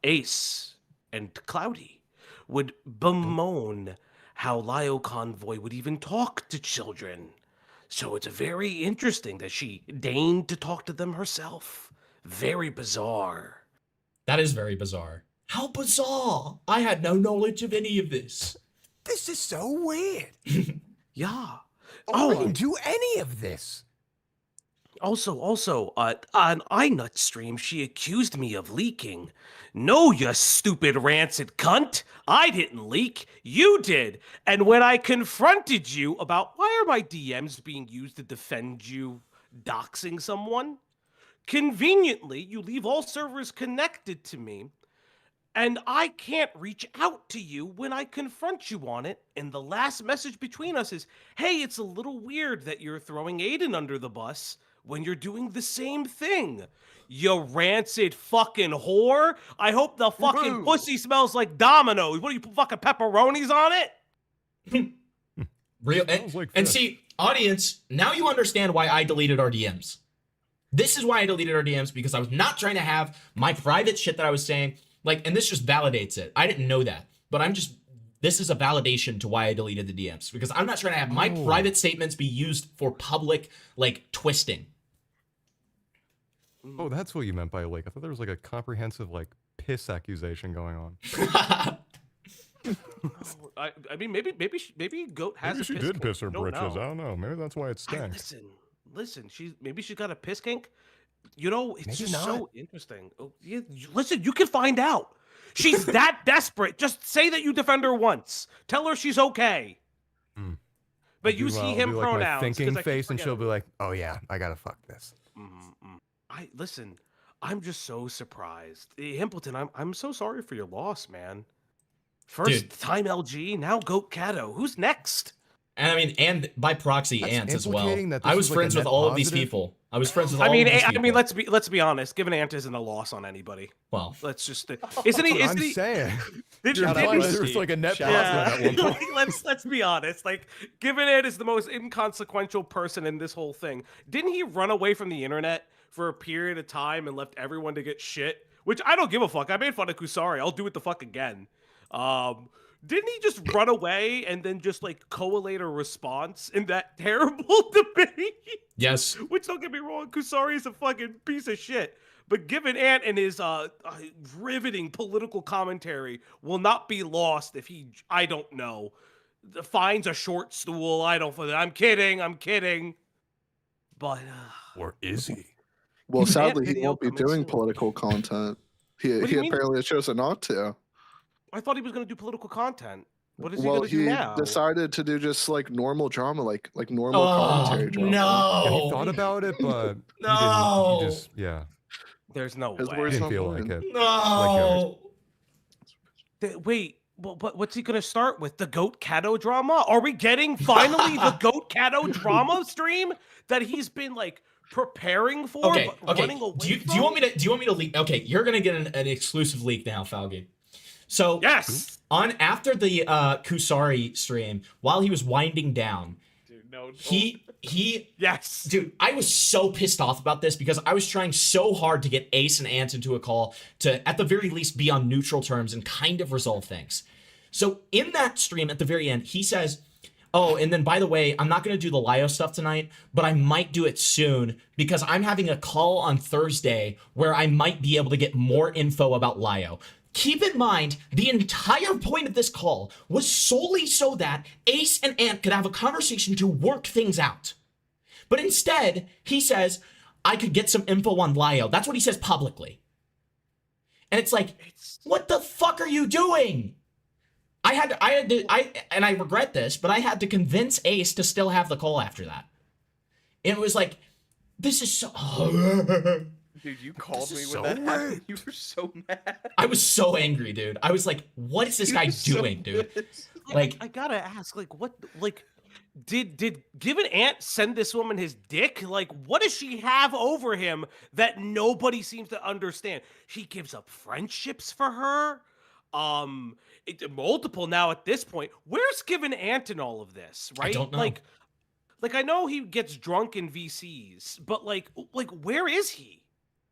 Ace, and Cloudy would bemoan how Lio Convoy would even talk to children. So it's very interesting that she deigned to talk to them herself. Very bizarre. That is very bizarre. How bizarre! I had no knowledge of any of this. This is so weird. Yeah. I didn't do any of this. Also, on iNut stream, she accused me of leaking. No, you stupid rancid cunt. I didn't leak. You did. And when I confronted you about why are my DMs being used to defend you doxing someone, conveniently, you leave all servers connected to me, and I can't reach out to you when I confront you on it. And the last message between us is, hey, it's a little weird that you're throwing Aiden under the bus when you're doing the same thing. You rancid fucking whore. I hope the fucking pussy smells like Domino's. What do you put fucking pepperonis on it? Real and see, audience, now you understand why I deleted our DMs. This is why I deleted our DMs, because I was not trying to have my private shit that I was saying, like, and this just validates it. I didn't know that, but this is a validation to why I deleted the DMs, because I'm not trying to have my private statements be used for public, like, twisting. Oh, that's what you meant by like. I thought there was like a comprehensive like piss accusation going on. I mean, maybe Goat has. Maybe she did piss her britches. I don't know. Maybe that's why it stinks. Listen. Maybe she got a piss kink. You know, it's Maybe just not. so interesting. Oh, yeah, listen, you can find out. She's that desperate. Just say that you defend her once. Tell her she's okay. But you see him I'll do, like, pronouns. my 'cause thinking I keep face, and she'll forgetting. be like, "Oh yeah, I gotta fuck this." Listen. I'm just so surprised. Himpleton, I'm so sorry for your loss, man. First Dude. time LG, now Goatcatto. Who's next? And I mean, and by proxy, That's Ants as well. implicating that this I was was, like, a friends with net all of these positive? people. I was friends with all of these people. I mean, let's be honest. Giving Ant isn't a loss on anybody. Well, let's just isn't he? That's what Isn't I'm he? saying. Did You're you? telling me there was like a net positive at one point. let's be honest. Like, Giving Ant is the most inconsequential person in this whole thing. Didn't he run away from the internet for a period of time and left everyone to get shit? Which I don't give a fuck. I made fun of Kusari. I'll do it the fuck again. Didn't he just run away and then just like collate a response in that terrible debate? Yes. Which, don't get me wrong, Kusari is a fucking piece of shit. But Giving Ant and his riveting political commentary will not be lost if he, I don't know, finds a short stool. I'm kidding. But or is he? Well, Ant sadly, he video won't be coming doing soon. political content. What do He you mean? apparently has chosen not to. I thought he was going to do political content. What is he Well, going to do he now? decided to do just like normal drama, like normal Oh, commentary drama. no. Yeah, he thought about it, but No. he just There's no His way. words didn't not feel like mine. it. No. Wait, what's he going to start with? The Goatcatto drama? Are we getting finally the Goatcatto drama stream that he's been like preparing for, Okay, but okay. running away Do you want me to leak? Okay, you're gonna get an exclusive leak now, Falgi. So yes, after the Kusari stream, while he was winding down, Dude, no. he yes, dude, I was so pissed off about this because I was trying so hard to get Ace and Ant into a call to at the very least be on neutral terms and kind of resolve things. So in that stream at the very end, he says, oh, and then by the way, I'm not going to do the Lio stuff tonight, but I might do it soon because I'm having a call on Thursday where I might be able to get more info about Lio. Keep in mind, the entire point of this call was solely so that Ace and Ant could have a conversation to work things out. But instead, he says, I could get some info on Lio. That's what he says publicly. And it's like, what the fuck are you doing? And I regret this, but I had to convince Ace to still have the call after that. It was like, this is so... Dude, you called me when so that happened. You were so mad. I was so angry, dude. I was like, what is this guy doing, dude? Like, I gotta ask, like, what, like, did Given Ant send this woman his dick? Like, what does she have over him that nobody seems to understand? She gives up friendships for her. Multiple now at this point. Where's Given Ant in all of this, right? I don't know. Like I know he gets drunk in VCs, but like where is he?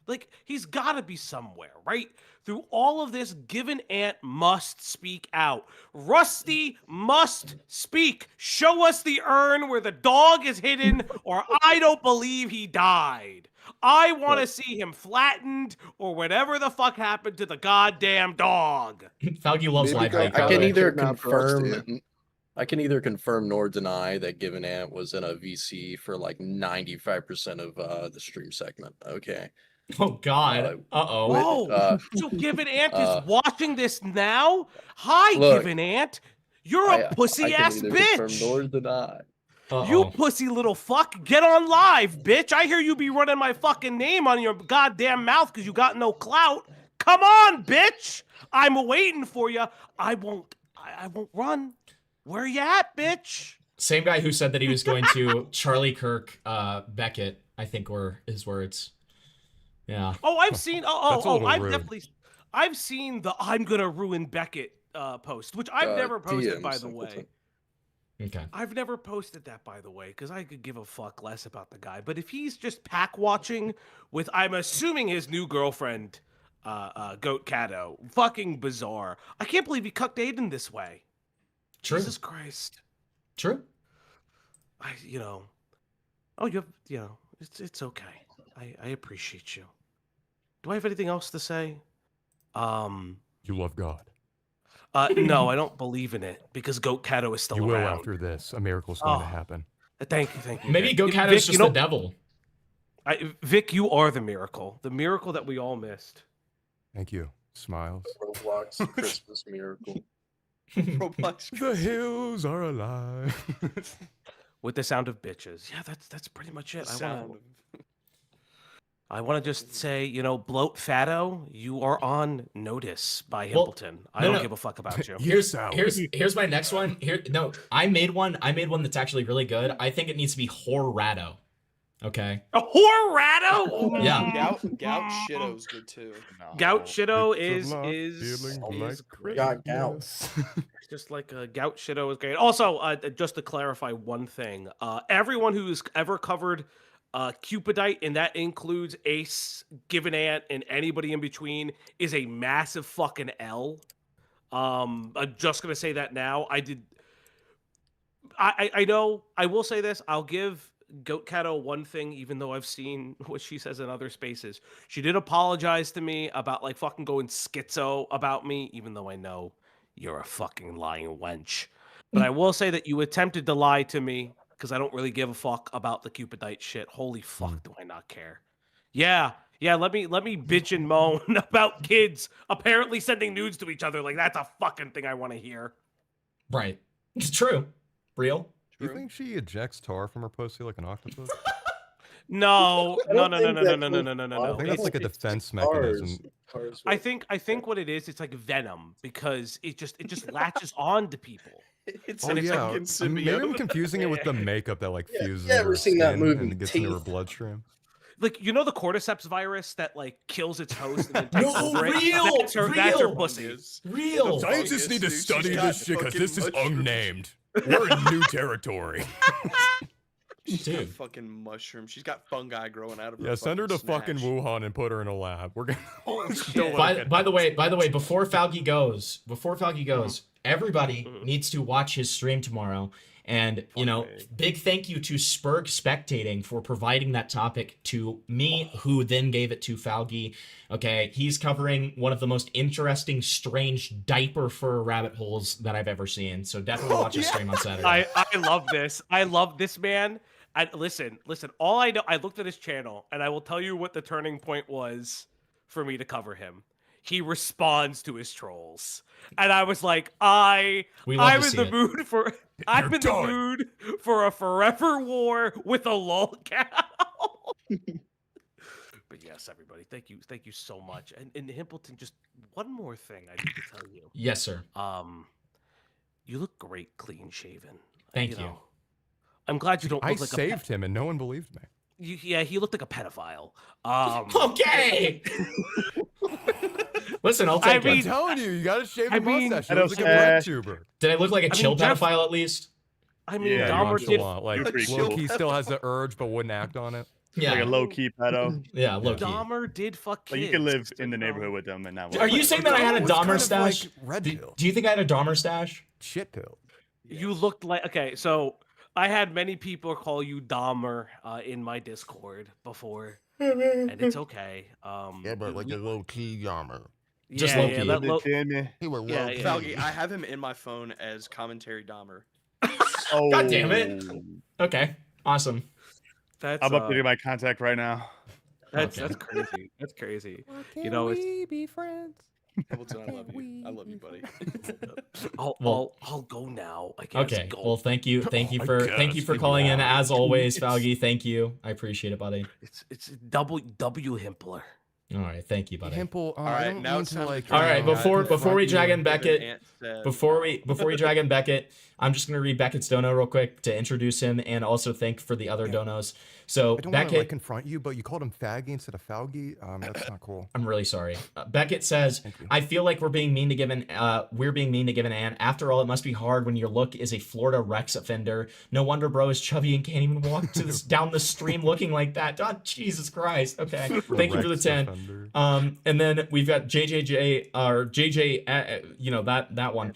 Like, he's got to be somewhere, right? Through all of this, Given Ant must speak out. Rusty must speak. Show us the urn where the dog is hidden, or I don't believe he died. I want to see him flattened, or whatever the fuck happened to the goddamn dog. Falgi loves live I leak. can either kidnapped confirm. I can either confirm nor deny that Given Ant was in a VC for like 95% of the stream segment. Okay. Oh God. Uh-oh. Whoa. So Given Ant is watching this now? Hi, look, Given Ant. You're a pussy ass bitch. Confirm nor deny. You pussy little fuck. Get on live, bitch. I hear you be running my fucking name on your goddamn mouth because you got no clout. Come on, bitch. I'm waiting for you. I won't run. Where you at, bitch? Same guy who said that he was going to Charlie Kirk Beckett, I think were his words. Yeah. Oh, I've seen. I've rude. definitely. I've seen the "I'm gonna ruin Beckett" post, which I've never posted, DMs, by the way. Okay. I've never posted that, by the way, because I could give a fuck less about the guy. But if he's just pack watching with, I'm assuming his new girlfriend, Goatcatto, fucking bizarre. I can't believe he cucked Aiden this way. True. Jesus Christ. True. It's okay. I appreciate you. Do I have anything else to say? You love God. No, I don't believe in it because Goatcatto is still You will around. after this. A miracle's going to happen. Thank you. Maybe Vic. Goatcatto Vic, is just the devil. Vic, you are the miracle that we all missed. Thank you. Smiles. Roblox Christmas miracle. Roblox. The hills are alive. With the sound of bitches. Yeah, that's pretty much it. I want to just say, Bloat Fatto, you are on notice by Himpleton. I don't give a fuck about you. Here's my next one. I made one that's actually really good. I think it needs to be Horrado. Okay. A Horrado? Yeah. Gout Shitto's good too. Gout Shitto is got gout. just like a Gout Shitto is great. Also, just to clarify one thing, everyone who's ever covered Cupidite, and that includes Ace, Given Ant, and anybody in between, is a massive fucking L. I'm just gonna say that now. I know. I will say this. I'll give Goatcatto one thing, even though I've seen what she says in other spaces. She did apologize to me about like fucking going schizo about me, even though I know you're a fucking lying wench. But I will say that you attempted to lie to me because I don't really give a fuck about the Cupidite shit. Holy fuck, do I not care? Yeah. Let me bitch and moan about kids apparently sending nudes to each other. Like that's a fucking thing I want to hear. Right. It's true. Real. Do you think she ejects tar from her pussy like an octopus? No. I think that's like a defense mechanism. I think what it is, it's like venom because it just latches on to people. Maybe I'm confusing it with the makeup that like fuses. You ever her seen that skin movie, and gets into her Teeth? bloodstream. like you know the cordyceps virus that like kills its host and then takes No, over it? real, That's her real. pussy. Real. Scientists need to study this shit because this is unnamed. We're in new territory. She's got fucking mushrooms. She's got fungi growing out of her. Yeah, send her to fucking snatch. Wuhan and put her in a lab. We're gonna. By the way, before Falgi goes, everybody needs to watch his stream tomorrow. And, you know, big thank you to Spurg Spectating for providing that topic to me, who then gave it to Falgi. Okay, he's covering one of the most interesting, strange diaper fur rabbit holes that I've ever seen. So definitely watch his stream on Saturday. I love this. I love this man. And listen. All I know, I looked at his channel, and I will tell you what the turning point was for me to cover him. He responds to his trolls, and I was like, I'm in the mood for. I'm in the mood for a forever war with a lolcow. But yes, everybody, thank you so much. And Himpleton, just one more thing I need to tell you. Yes, sir. You look great, clean shaven. Thank you. Know, I'm glad you don't. I Look like saved him, and no one believed me. Yeah, he looked like a pedophile. Okay. Listen, I'll take it. I'm telling you, you gotta shave the mustache. You look like a bread tuber. Did I look like a chill pedophile at least? I mean, Yeah, Dahmer you did. like Loki still has the urge, but wouldn't act on it. Yeah, like a low key pedo. Yeah, low key. Dahmer did fuck kids. Like you can live in the neighborhood with them and not. Are you saying that I had a Dahmer stash? Red Do you think I had a Dahmer stash? Shit pill. You looked like so. I had many people call you Dahmer in my Discord before, and it's okay. Yeah, but like a low key Dahmer. Just low key. Falgi, I have him in my phone as commentary Dahmer. Oh, God damn it. Okay, awesome. That's I'm updating my contact right now. That's crazy. That's crazy. You know, it's. Be friends? Hamilton, I love you. I love you, buddy. I'll go now. I guess. Okay. Go. Well, thank you for calling in as always, Falgi. Thank you. I appreciate it, buddy. It's W Himpler. All right, thank you, buddy. Himple, All right, now it's time like. All right, before we drag in Beckett, Ant said- before we drag in Beckett, I'm just gonna read Beckett's dono real quick to introduce him and also thank for the other donos. So I don't want to Beckett, like confront you, but you called him faggy instead of Falgi. That's not cool. I'm really sorry. Beckett says, I feel like we're being mean to give an Ant. After all, it must be hard when your look is a Florida Rex offender. No wonder bro is chubby and can't even walk to this down the stream looking like that. Oh, Jesus Christ. Okay. Thank you for the 10. And then we've got JJJ or JJ, you know, that one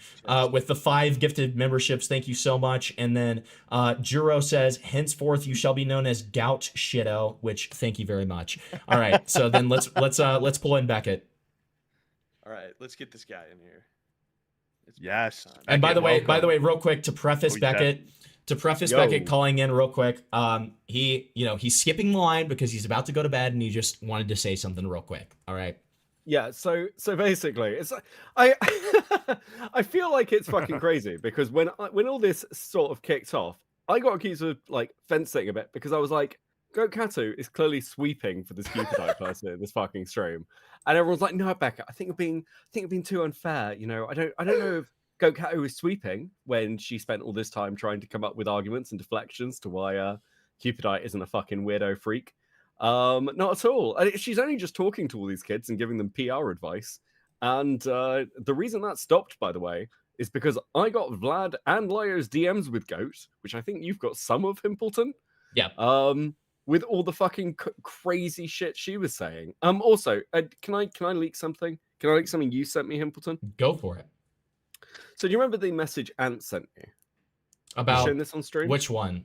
with the 5 gifted memberships. Thank you so much. And then Juro says, henceforth you shall be known as Gout Shitto, which thank you very much. All right, so then let's pull in Beckett. All right, let's get this guy in here. Yes. And by the way, real quick to preface Beckett, Beckett calling in real quick. He's skipping the line because he's about to go to bed and he just wanted to say something real quick. All right. Yeah, so basically, it's I I feel like it's fucking crazy because when all this sort of kicked off, I got accused of like fencing a bit because I was like, Goatcatto is clearly sweeping for this Cupidite person in this fucking stream, and everyone's like, no, Becca, I think you're being too unfair. You know, I don't know if Goatcatto is sweeping when she spent all this time trying to come up with arguments and deflections to why Cupidite isn't a fucking weirdo freak. Not at all. She's only just talking to all these kids and giving them PR advice. And the reason that stopped, by the way, is because I got Vlad and Lyo's DMs with Goat, which I think you've got some of, Himpleton. Yeah. With all the fucking crazy shit she was saying. Also, can I leak something? Can I leak something you sent me, Himpleton? Go for it. So do you remember the message Ant sent you? About showing this on stream? Which one?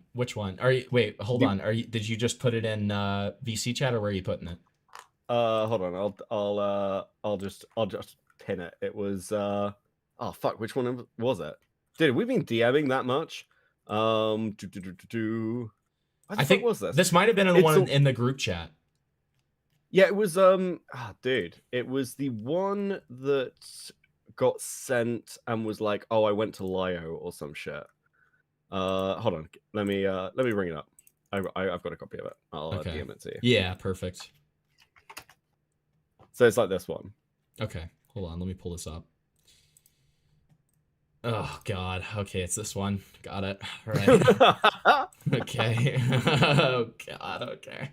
Are you? Wait, hold on. Did you just put it in VC chat or where are you putting it? Hold on. I'll just pin it. It was oh fuck, which one was it? Dude, we've been DMing that much. I think was this might have been the one in the group chat. Yeah, it was dude, it was the one that got sent and was like, oh, I went to Lyo or some shit. Hold on, let me bring it up. I've got a copy of it. I'll DM it to you. Yeah, perfect. So it's like this one. Okay, hold on, let me pull this up. Oh god, okay, it's this one. Got it. All right. Okay. Oh god, okay.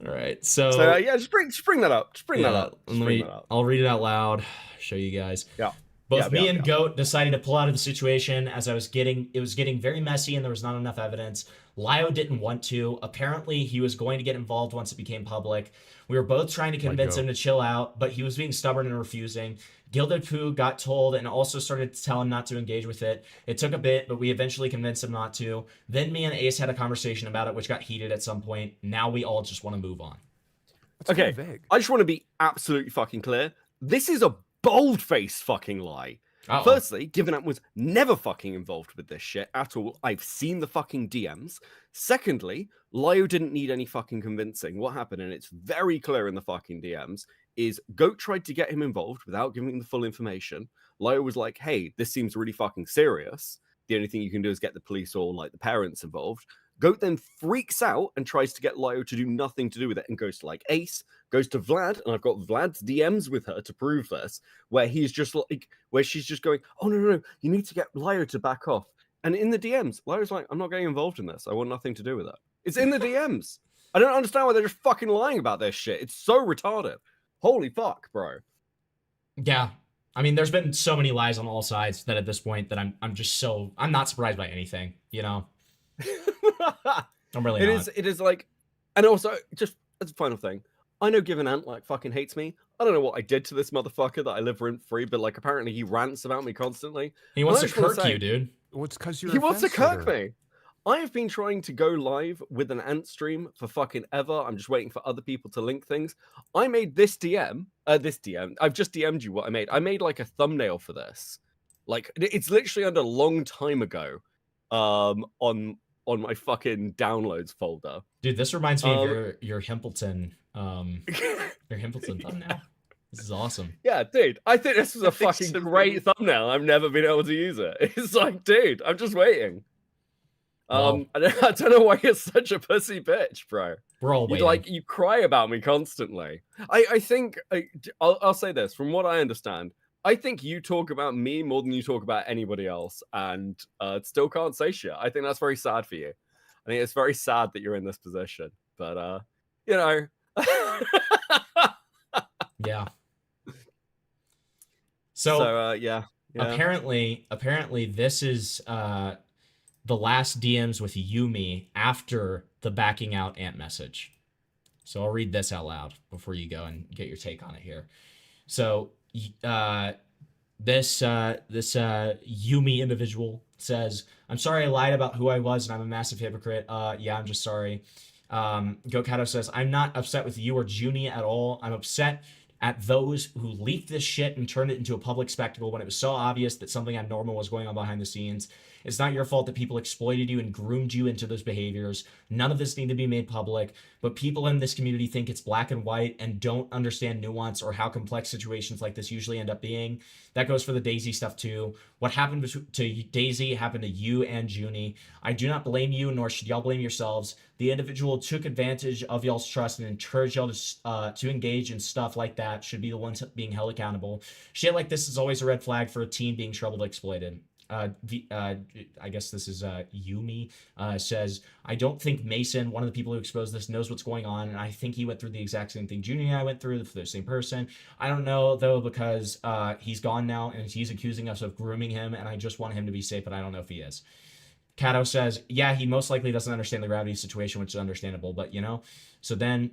All right, so yeah, just bring that up. Just bring that up. Just bring that up. I'll read it out loud. Show you guys. Yeah. Both me and Goat decided to pull out of the situation as it was getting very messy and there was not enough evidence. Lio didn't want to. Apparently, he was going to get involved once it became public. We were both trying to convince him to chill out, but he was being stubborn and refusing. Gilded Pooh got told and also started to tell him not to engage with it. It took a bit, but we eventually convinced him not to. Then me and Ace had a conversation about it, which got heated at some point. Now we all just want to move on. Okay, I just want to be absolutely fucking clear. This is a bold-faced fucking lie. Uh-oh. Firstly, Given Up was never fucking involved with this shit at all. I've seen the fucking DMs. Secondly, Lio didn't need any fucking convincing. What happened, and it's very clear in the fucking DMs, is Goat tried to get him involved without giving him the full information. Lio was like, hey, this seems really fucking serious. The only thing you can do is get the police or like the parents involved. Goat then freaks out and tries to get Lio to do nothing to do with it and goes to like Ace, goes to Vlad, and I've got Vlad's DMs with her to prove this, where he's just like, where she's just going, oh, no, you need to get Lio to back off. And in the DMs, Lio's like, I'm not getting involved in this. I want nothing to do with it. It's in the DMs. I don't understand why they're just fucking lying about this shit. It's so retarded. Holy fuck, bro. Yeah. I mean, there's been so many lies on all sides that at this point that I'm not surprised by anything, you know? I'm really not. It is like, and also, just as a final thing, I know Given Ant like fucking hates me. I don't know what I did to this motherfucker that I live rent-free, but like apparently he rants about me constantly. He wants to kirk you, dude. Well, it's because He wants to kirk me. I have been trying to go live with an Ant stream for fucking ever. I'm just waiting for other people to link things. I made this DM. I've just DM'd you what I made. I made like a thumbnail for this. Like it's literally under a long time ago. On my fucking downloads folder. Dude, this reminds me of your Himpleton thumbnail. This is awesome. Yeah, dude. I think this was a fucking great thumbnail. I've never been able to use it. It's like, dude, I'm just waiting. I don't know why you're such a pussy bitch, bro. We're all waiting. Like you cry about me constantly. I think I'll say this from what I understand. I think you talk about me more than you talk about anybody else, and still can't say shit. I think that's very sad for you. I think it's very sad that you're in this position. But you know, yeah. So yeah. Apparently, this is the last DMs with Yumi after the backing out Ant message. So I'll read this out loud before you go and get your take on it here. So this Yumi individual says, I'm sorry I lied about who I was and I'm a massive hypocrite. Yeah, I'm just sorry. Goatcatto says, I'm not upset with you or Junie at all. I'm upset at those who leaked this shit and turned it into a public spectacle when it was so obvious that something abnormal was going on behind the scenes. It's not your fault that people exploited you and groomed you into those behaviors. None of this need to be made public, but people in this community think it's black and white and don't understand nuance or how complex situations like this usually end up being. That goes for the Daisy stuff too. What happened to Daisy happened to you and Junie. I do not blame you, nor should y'all blame yourselves. The individual took advantage of y'all's trust and encouraged y'all to engage in stuff like that should be the ones being held accountable. Shit like this is always a red flag for a teen being troubled exploited. I guess this is Yumi, says, I don't think Mason, one of the people who exposed this, knows what's going on, and I think he went through the exact same thing Junior and I went through for the same person. I don't know, though, because he's gone now, and he's accusing us of grooming him, and I just want him to be safe, but I don't know if he is. Kato says, yeah, he most likely doesn't understand the gravity of the situation, which is understandable, but, you know. So then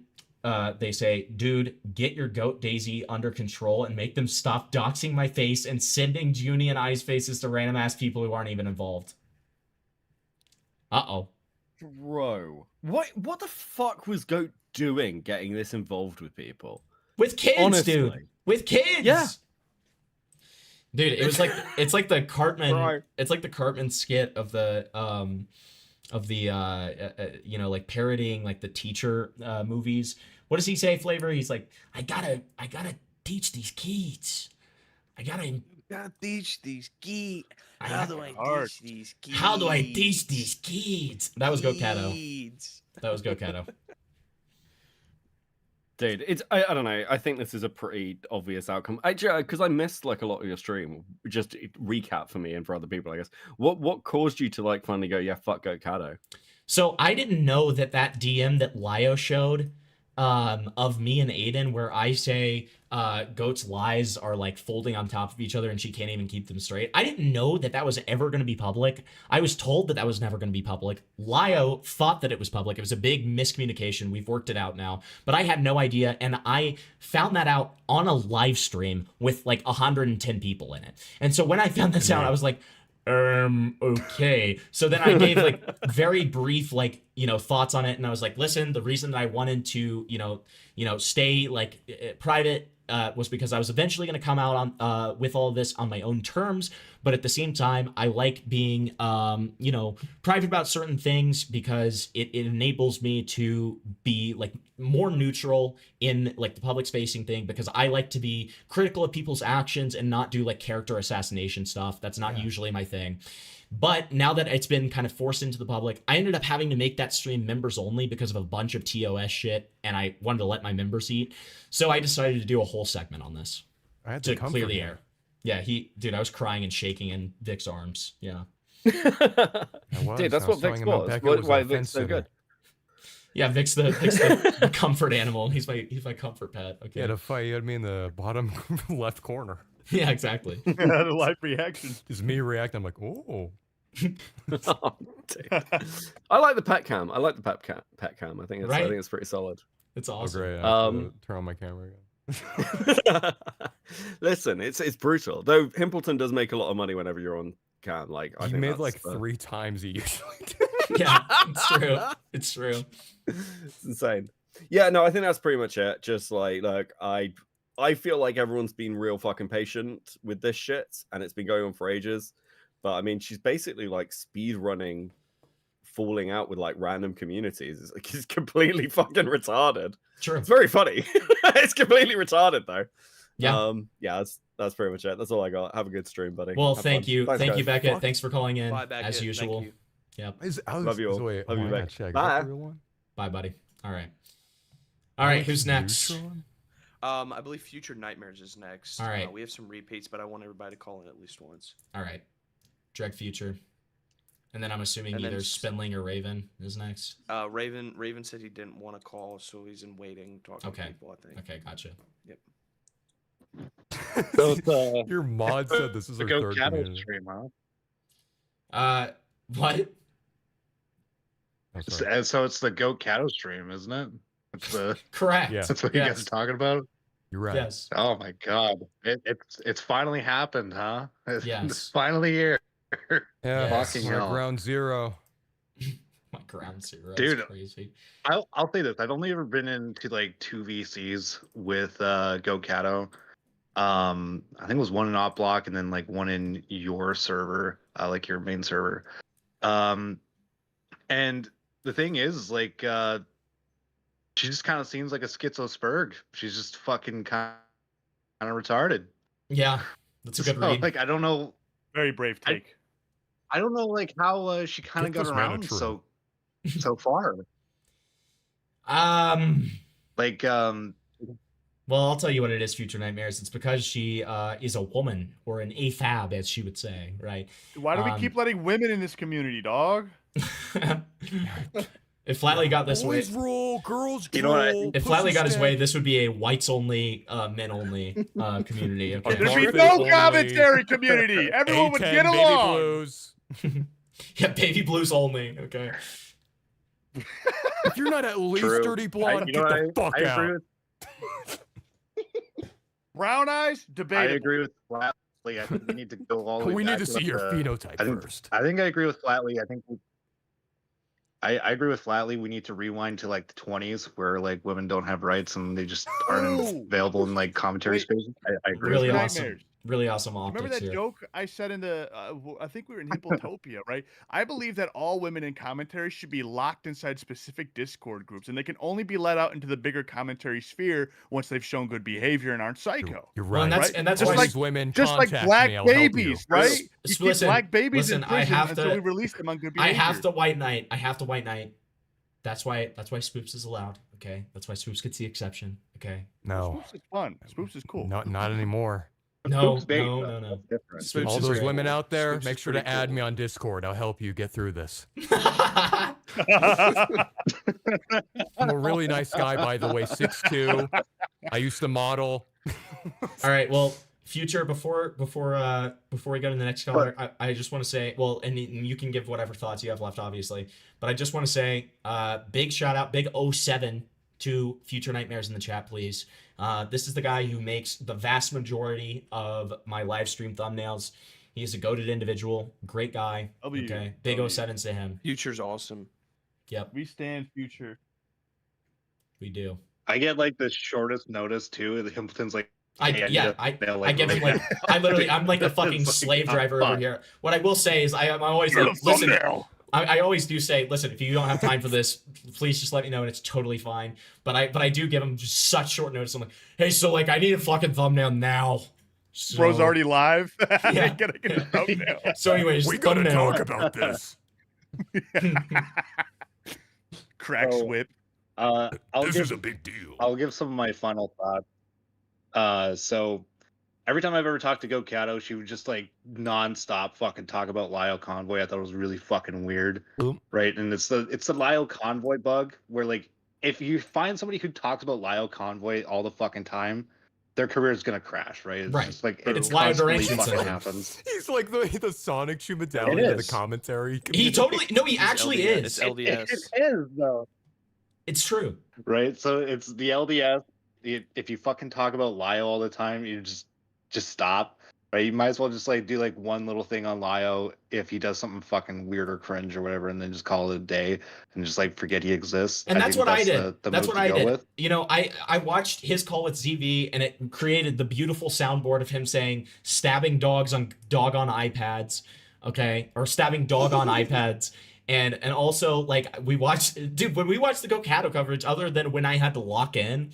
they say, dude, get your goat Daisy under control and make them stop doxing my face and sending Junie and I's faces to random ass people who aren't even involved. Uh-oh. Bro. What the fuck was Goat doing getting this involved with people? With kids, honestly. Dude. With kids. Yeah. Dude, it's like the Cartman Right. It's like the Cartman skit of the you know, like parodying like the teacher movies. What does he say, Flavor? He's like, I gotta teach these kids. I gotta teach these kids. How do I teach these kids? How do I teach these kids? That was Goatcatto. That was Goatcatto. Dude, I don't know. I think this is a pretty obvious outcome. Actually, because I missed like a lot of your stream. Just recap for me and for other people, I guess. What caused you to like finally go, yeah, fuck Goatcatto? So I didn't know that DM that Lio showed of me and Aiden where I say Goat's lies are like folding on top of each other and she can't even keep them straight. I didn't know that that was ever going to be public. I was told that that was never going to be public. Lio thought that it was public. It was a big miscommunication. We've worked it out now, but I had no idea, and I found that out on a live stream with like 110 people in it. And so when I found this out, I was like, okay. So then I gave like very brief, like, you know, thoughts on it. And I was like, listen, the reason that I wanted to, you know, stay like private was because I was eventually going to come out on with all of this on my own terms. But at the same time, I like being, you know, private about certain things because it enables me to be like more neutral in like the public facing thing, because I like to be critical of people's actions and not do like character assassination stuff. That's not usually my thing. But now that it's been kind of forced into the public, I ended up having to make that stream members only because of a bunch of TOS shit, and I wanted to let my members eat. So I decided to do a whole segment on this to clear the air. Yeah, dude, I was crying and shaking in Vic's arms. Yeah. Dude, that's what Vic's was. Why Vic's so good? Yeah, Vic's the comfort animal. He's my comfort pet. Okay. Yeah, to fight, you had me in the bottom left corner. Yeah, exactly. The live reaction. Just me reacting. I'm like, oh. Oh, I like the pet cam. I like the pet cam. I think it's pretty solid. It's awesome. Oh, great. I have to turn on my camera again. Listen, it's brutal. Though Himpleton does make a lot of money whenever you're on cam. Like I He think made that's, like 3 times he usually Yeah, it's true. It's true. It's insane. Yeah, no, I think that's pretty much it. Just like I feel like everyone's been real fucking patient with this shit, and it's been going on for ages. But I mean, she's basically like speed running, falling out with like random communities. It's completely fucking retarded. True. It's very funny. It's completely retarded though. Yeah. Yeah. That's pretty much it. That's all I got. Have a good stream, buddy. Well, Have thank fun. you. Thanks, Thank you, guys. Beckett. Thanks for calling in, Bye, Beckett. as Thank usual. you. Yep. Love you all. Wait, Love you, why Beck. not check? Is that Bye. the real one? Bye, buddy. All right. All right, who's next? I believe Future Nightmares is next. All right. We have some repeats, but I want everybody to call in at least once. All right. Dread Future. And then I'm assuming And then either Spinling or Raven is next. Raven said he didn't want to call, so he's in waiting, talking to people, I think. Okay, gotcha. Yep. So Your mod said this is the our third Goatcatto community. stream, huh? What? So it's the Goatcatto stream, isn't it? It's the Correct. Yeah. That's what you guys are talking about. You're right. Yes. Oh my god, it's finally happened, huh? It's Yes. finally here. Yeah, Fucking like hell. round 0. My ground zero. Dude, That's crazy. I'll say this: I've only ever been into like 2 VCs with Goatcatto. I think it was one in Op Block and then like one in your server, like your main server. And the thing is, like, she just kind of seems like a schizospurg. She's just fucking kind of retarded. Yeah, that's a good read. Like, I don't know. Very brave take. I don't know, like, how she kind of Get got this man a around true. so far. Like, Well, I'll tell you what it is, Future Nightmares. It's because she is a woman, or an AFAB, as she would say, right? Why do we keep letting women in this community, dog? If Flatley got this way, Boys rule, girls You know what I rule, think? if pussy Flatley got his way, stank. this would be a whites only, men only community. Okay. There'd be Carpet no only. commentary community. Everyone would A10 get baby along. blues. Yeah, baby blues only. Okay. If you're not at least True. dirty blonde, you get know the what fuck I out. agree with Brown eyes, I debatable. agree with Flatley. I think we need to go all the way We need back to see your the- phenotype I think, first. I think I agree with Flatley. I agree with Flatley. We need to rewind to like the 20s where like women don't have rights and they just aren't Ooh. available in like commentary Wait. spaces. I agree Really with that. awesome. Nightmares. Really awesome optics Remember that here. joke I said in the, I think we were in Hippotopia, right? I believe that all women in commentary should be locked inside specific Discord groups, and they can only be let out into the bigger commentary sphere once they've shown good behavior and aren't psycho. You're Well, right. and that's right? and that's Just why like- These women Just like contact black me, I'll help you. babies, right? You keep Listen, black babies listen, in I prison have until to- we release them on good I behavior. have to white knight. I have to white knight. That's why Spoops is allowed. Okay. That's why Spoops gets the exception. Okay. No, Spoops is fun. Spoops is cool. not anymore. No, Spook's bait, no, though. no, no. That's different. Spooks All is those great. women out there, Spooks make is sure to pretty add cool. me on Discord. I'll help you get through this. I'm a really nice guy, by the way, 6'2". I used to model. All right, well, Future, before we go to the next caller, I just want to say, well, and you can give whatever thoughts you have left, obviously, but I just want to say, big shout out, big 07 to Future Nightmares in the chat, please. This is the guy who makes the vast majority of my live stream thumbnails. He is a goated individual, great guy. Okay, big 07s to him. Future's awesome. Yep, We stand Future. we do. I get like the shortest notice too. The Himpleton's like, I "Hey, yeah, need I, to nail, I give him like I'm like a fucking It's like, slave oh, driver over fuck. here. What I will say is I'm always You're like, a listen, thumbnail. I always do say, listen, if you don't have time for this, please just let me know and it's totally fine. But I do give him just such short notice. I'm like, hey, so like I need a fucking thumbnail now. So, Bro's already live. Yeah. Gotta get a thumbnail. So anyways, We gotta thumbnail. talk about this. Crack So, whip. I'll This give, is a big deal. I'll give some of my final thoughts. So every time I've ever talked to Goatcatto, she would just like nonstop fucking talk about Lyle Convoy. I thought it was really fucking weird. Right? And it's the Lyle Convoy bug where like if you find somebody who talks about Lyle Convoy all the fucking time, their career is gonna crash, right? It's Right. just like It's it Lyle constantly Duration fucking syndrome. happens. He's like the Sonic shoe It medallion of the is. commentary. He totally no, he It's actually LDS. is. It's LDS. It is though. It's true. Right? So it's the LDS. If you fucking talk about Lyle all the time, you just stop. Right? You might as well just like do like one little thing on Lyle if he does something fucking weird or cringe or whatever, and then just call it a day and just like forget he exists. And that's think what I did. The That's move what to I go did. with. You know, I watched his call with ZV and it created the beautiful soundboard of him saying stabbing dogs on doggone iPads, okay, or stabbing dog on iPads. And also like we watched, dude, when we watched the Goatcatto coverage, other than when I had to lock in,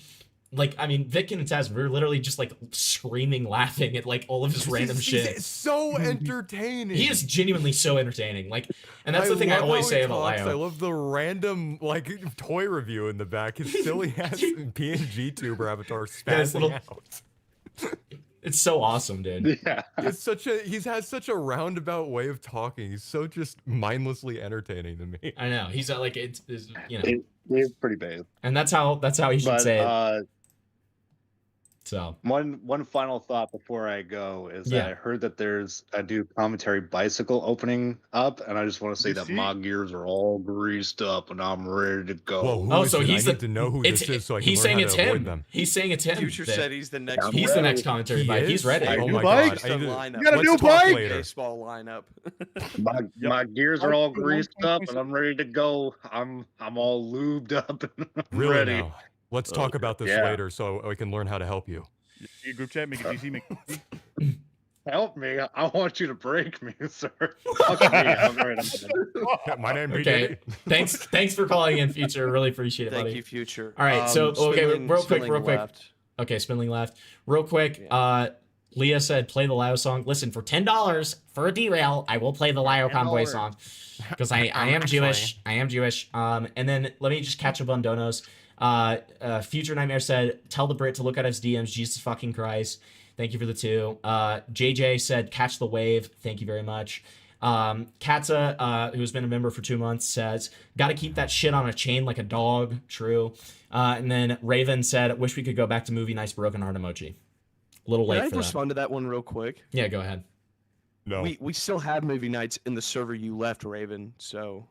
like I mean, Vic and Taz, we were literally just like screaming, laughing at like all of his random shit. He's so entertaining. He is genuinely so entertaining. Like, and that's the thing I love always how he say about talks. I Lyle. love the random like toy review in the back. His silly ass PNG tuber avatar Yeah, his spazzing little- out. It's so awesome, dude. Yeah. He has such a roundabout way of talking. He's so just mindlessly entertaining to me. I know he's like it's you know, He's pretty big. and that's how you should But say it. So one final thought before I go is that Yeah. I heard that there's a new commentary bicycle opening up, and I just want to say that my gears are all greased up and I'm ready to go. Whoa, who Oh, is so it? he's I the need to know who it's, this is so I can he's learn saying how it's to avoid him. them. He's saying it's him. Future Vic. said he's the next. He's the bro. next commentary He bike. He's is? ready. Oh New my bike? god. Just I a need to- lineup. You got a let's new talk bike? later. Baseball lineup. My gears are all greased up and I'm ready to go. I'm all lubed up and I'm Really ready. now. Let's talk about this Yeah. later so I can learn how to help you. Your group chat, make it DC, make it Help me! I want you to break me, sir. Fuck me. I'm ready. My name Okay. Thanks for calling in, Future. Really appreciate it, Thank buddy. you, Future. All right, so okay, Spindling- real quick. Spindling left. Okay, Spindling left. Real quick. Leah said, "Play the Lio song." Listen, for $10 for a derail, I will play the Lio Convoy song because I am Jewish. I am Jewish. And then let me just catch up on donos. Future Nightmare said, "Tell the Brit to look at his DMs." Jesus fucking Christ. Thank you for the 2. JJ said, "Catch the wave." Thank you very much. Katza, who's been a member for 2 months, says, "Gotta keep that shit on a chain like a dog." True. And then Raven said, "Wish we could go back to movie nights broken heart emoji." A little Can late I for that. respond to that one real quick? Yeah, go ahead. No. We still have movie nights in the server you left, Raven. So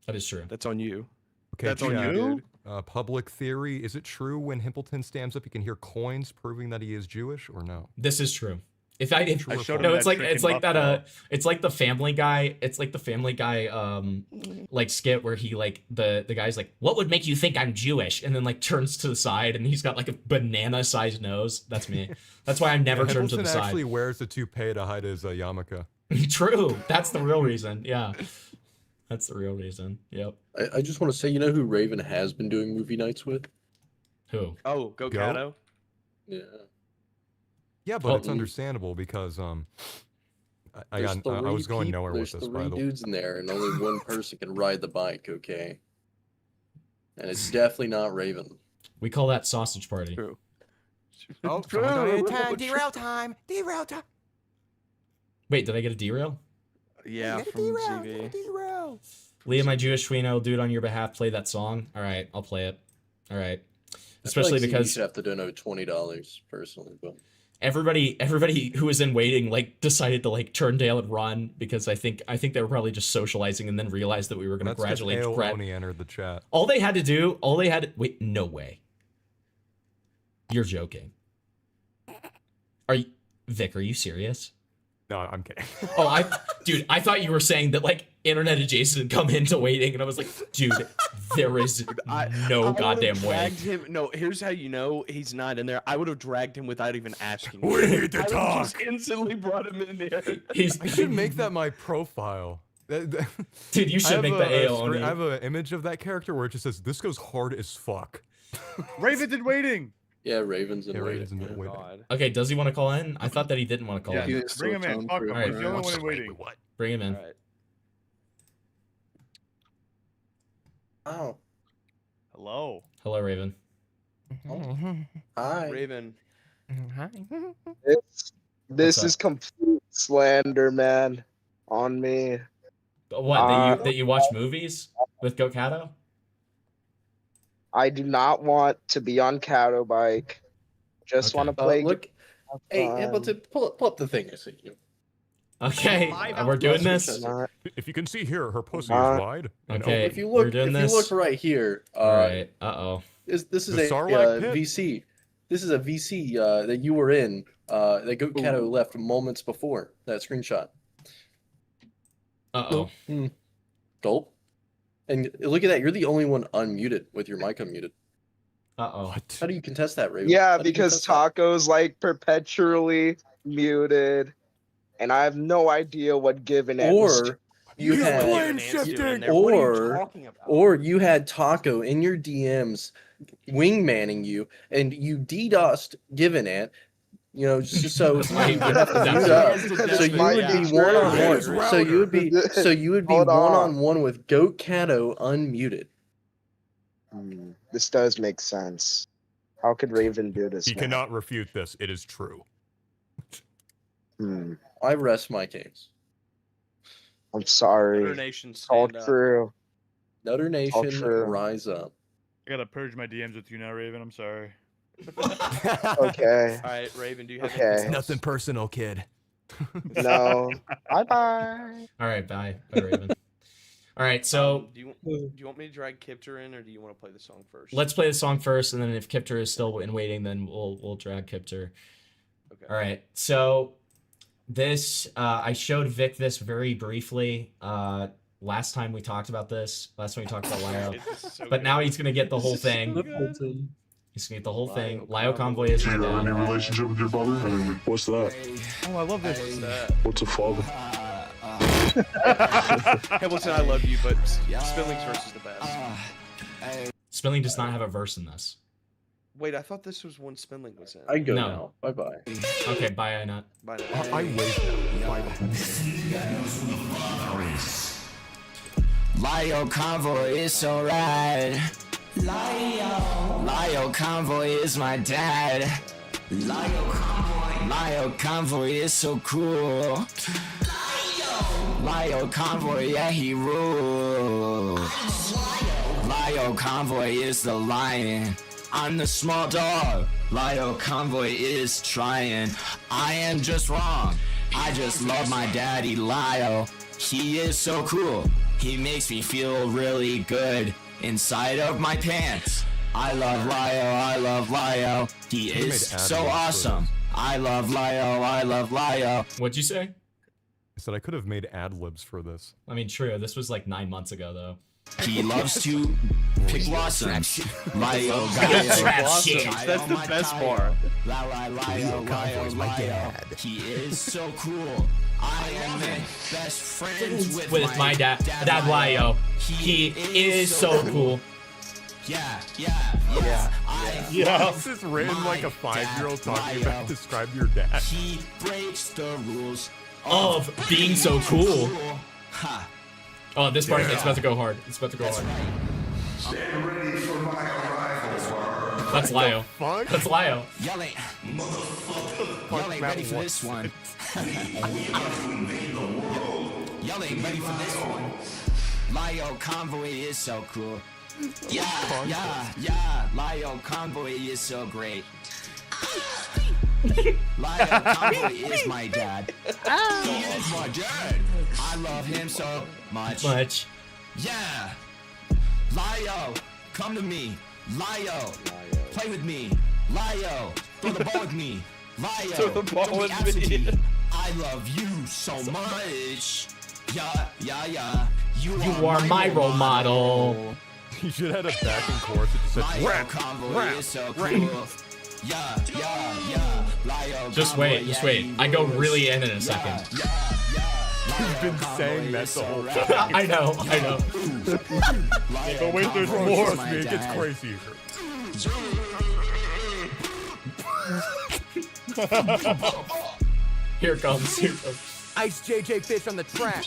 That is true. that's on you. Okay, That's on chat. you, dude. Public theory. Is it true when Himpleton stands up, you can hear coins proving that he is Jewish or no? This is true. If I True or showed false? no, it's like trick in that Buffalo. it's like the Family Guy. It's like the Family Guy like skit where he like the guy's like, "What would make you think I'm Jewish?" and then like turns to the side and he's got like a banana sized nose. That's me. That's why I never Yeah, turn to Himpleton the side. actually wears the toupee to hide his yarmulke. True. That's the real reason. Yeah. That's the real reason. Yep. I just want to say, you know who Raven has been doing movie nights with? Who? Oh, Goatcatto. Yeah. Yeah, but Oh. it's understandable because I There's was three going nowhere with There's this, by three the way. dudes in there, and only one person can ride the bike. Okay. And it's definitely not Raven. We call that sausage party. True. Oh, someone donated 10. Derail time. Derail time. Wait, did I get a derail? Yeah, from ZV. Leah, my Jewish Sween, I'll do it on your behalf. Play that song. All right, I'll play it. All right. I feel Especially like ZV because should have to donate $20 personally, but everybody who was in waiting like decided to like turn tail and run because I think they were probably just socializing and then realized that we were going to gradually. Only entered the chat. All they had to wait. No way. You're joking. Are you, Vic? Are you serious? No, I'm kidding. Oh, I thought you were saying that like internet adjacent come into waiting, and I was like, dude, there is no goddamn way. No, here's how you know he's not in there. I would have dragged him without even asking. We need to I would've talk. just instantly brought him in there. I should make that my profile. Dude, you should make that AO on I have an image of that character where it just says, "This goes hard as fuck." Raven's in waiting. Yeah, Raven's in Yeah, waiting. Raven's in yeah. waiting. Okay, does he want to call in? I thought that he didn't want to call Yeah, in. bring him in. Fuck him. All right. He's the only one in waiting. Bring him in. All right. Oh. Hello. Hello, Raven. Hi. Raven. This up? is complete slander, man, on me. What, that you watch movies with Goatcatto? I do not want to be on Catto Bike. Just want to play. Look, hey, Hamilton, pull up the thing I sent you. Okay, we're doing this. If you can see here, her pussy is Uh, wide. and Okay, If you we're look, doing if this. you look right here, All right. Uh-oh. this is The a Sarlacc pit? VC. This is a VC that you were in. That Goatcatto left moments before that screenshot. Uh-oh. Gulp. And look at that. You're the only one unmuted with your mic unmuted. Uh-oh. How do you contest that, Raven? Yeah, How do you because contest that? Taco's like perpetually muted, and I have no idea what given it was. Or you He's had, blame shifting. or you had Taco in your DMs wingmanning you, and you DDoSed Given Ant. You know, just so you would have to mute up. So you would be one on one. So you would be Hold one on. on one with Goatcatto unmuted. This does make sense. How could Raven do this? You now? cannot refute this. It is true. I rest my case. I'm sorry. Nutter Nation, It's all stand up. true. Nutter Nation, true. rise up. I gotta purge my DMs with you now, Raven. I'm sorry. Okay. All right, Raven, do you have Okay. anything else? Nothing personal, kid. No. Bye bye. All right, bye. Bye, Raven. All right, so Do you want me to drag Kipter in, or do you want to play the song first? let's play the song first, and then if Kipter is still in waiting, then we'll drag Kipter. Okay. All right, so this I showed Vic this very briefly last time we talked about this. Last time we talked about Lio, This is so but good. now he's gonna get the whole thing. He's gonna get the whole thing. Lio Convoy is my Any dad. relationship with your brother? I mean, what's that? Oh, I love this. What's that? What's a father? Hamilton, I love you, but Spilling's verse is the best. Spilling does not have a verse in this. Wait, I thought this was one Spilling was in. I go No. now. Bye bye. Okay, bye, Inut. Bye now. I wait now. Lio Convoy is so rad. Lio Convoy is my dad. Lio Convoy is so cool. Lio Convoy, yeah, he rules. Lio Convoy is the lion. I'm the small dog. Lio Convoy is trying. I am just wrong. I just love my daddy, Lio. He is so cool. He makes me feel really good inside of my pants. I love Lio, I love Lio. He You is made so ad-libs for awesome. I love Lio, I love Lio. What'd you say? I said I could have made ad libs for this. I mean, true. This was like 9 months ago, though. He loves to pick blossoms. Lio, Blossoms, that's the best part. Lio. He is so cool. I am best friends With my dad, Lio. He is so cool. Yeah. This is written like a 5-year-old talking about describe your dad. He breaks the rules Of being so cool. Ha. Oh, this part, it's about to go hard. It's about to go hard. Stand ready for my arrival. That's Lio. That's Lio. Y'all ain't ready for this one. Y'all ain't ready for this one. Lio Convoy is so cool. Yeah. Lio Convoy is so great. Lio Convoy is my dad. He is my dad. I love him so much. Yeah. Lio, come to me. Lio, play with me. Lio, throw the ball with me. Lio, Throw the ball don't be with absentee. me. I love you so much. Yeah. You are my role model. You should have had a backing chorus that just said Lio rap, Convoy rap, is so rap. cool. Yeah. Lio Just Convoy, wait. yeah, I go really in a second. You've been saying that the whole time. I know. But wait, there's more. Trust me, it gets crazier. Here it comes. Ice JJ Fish on the track.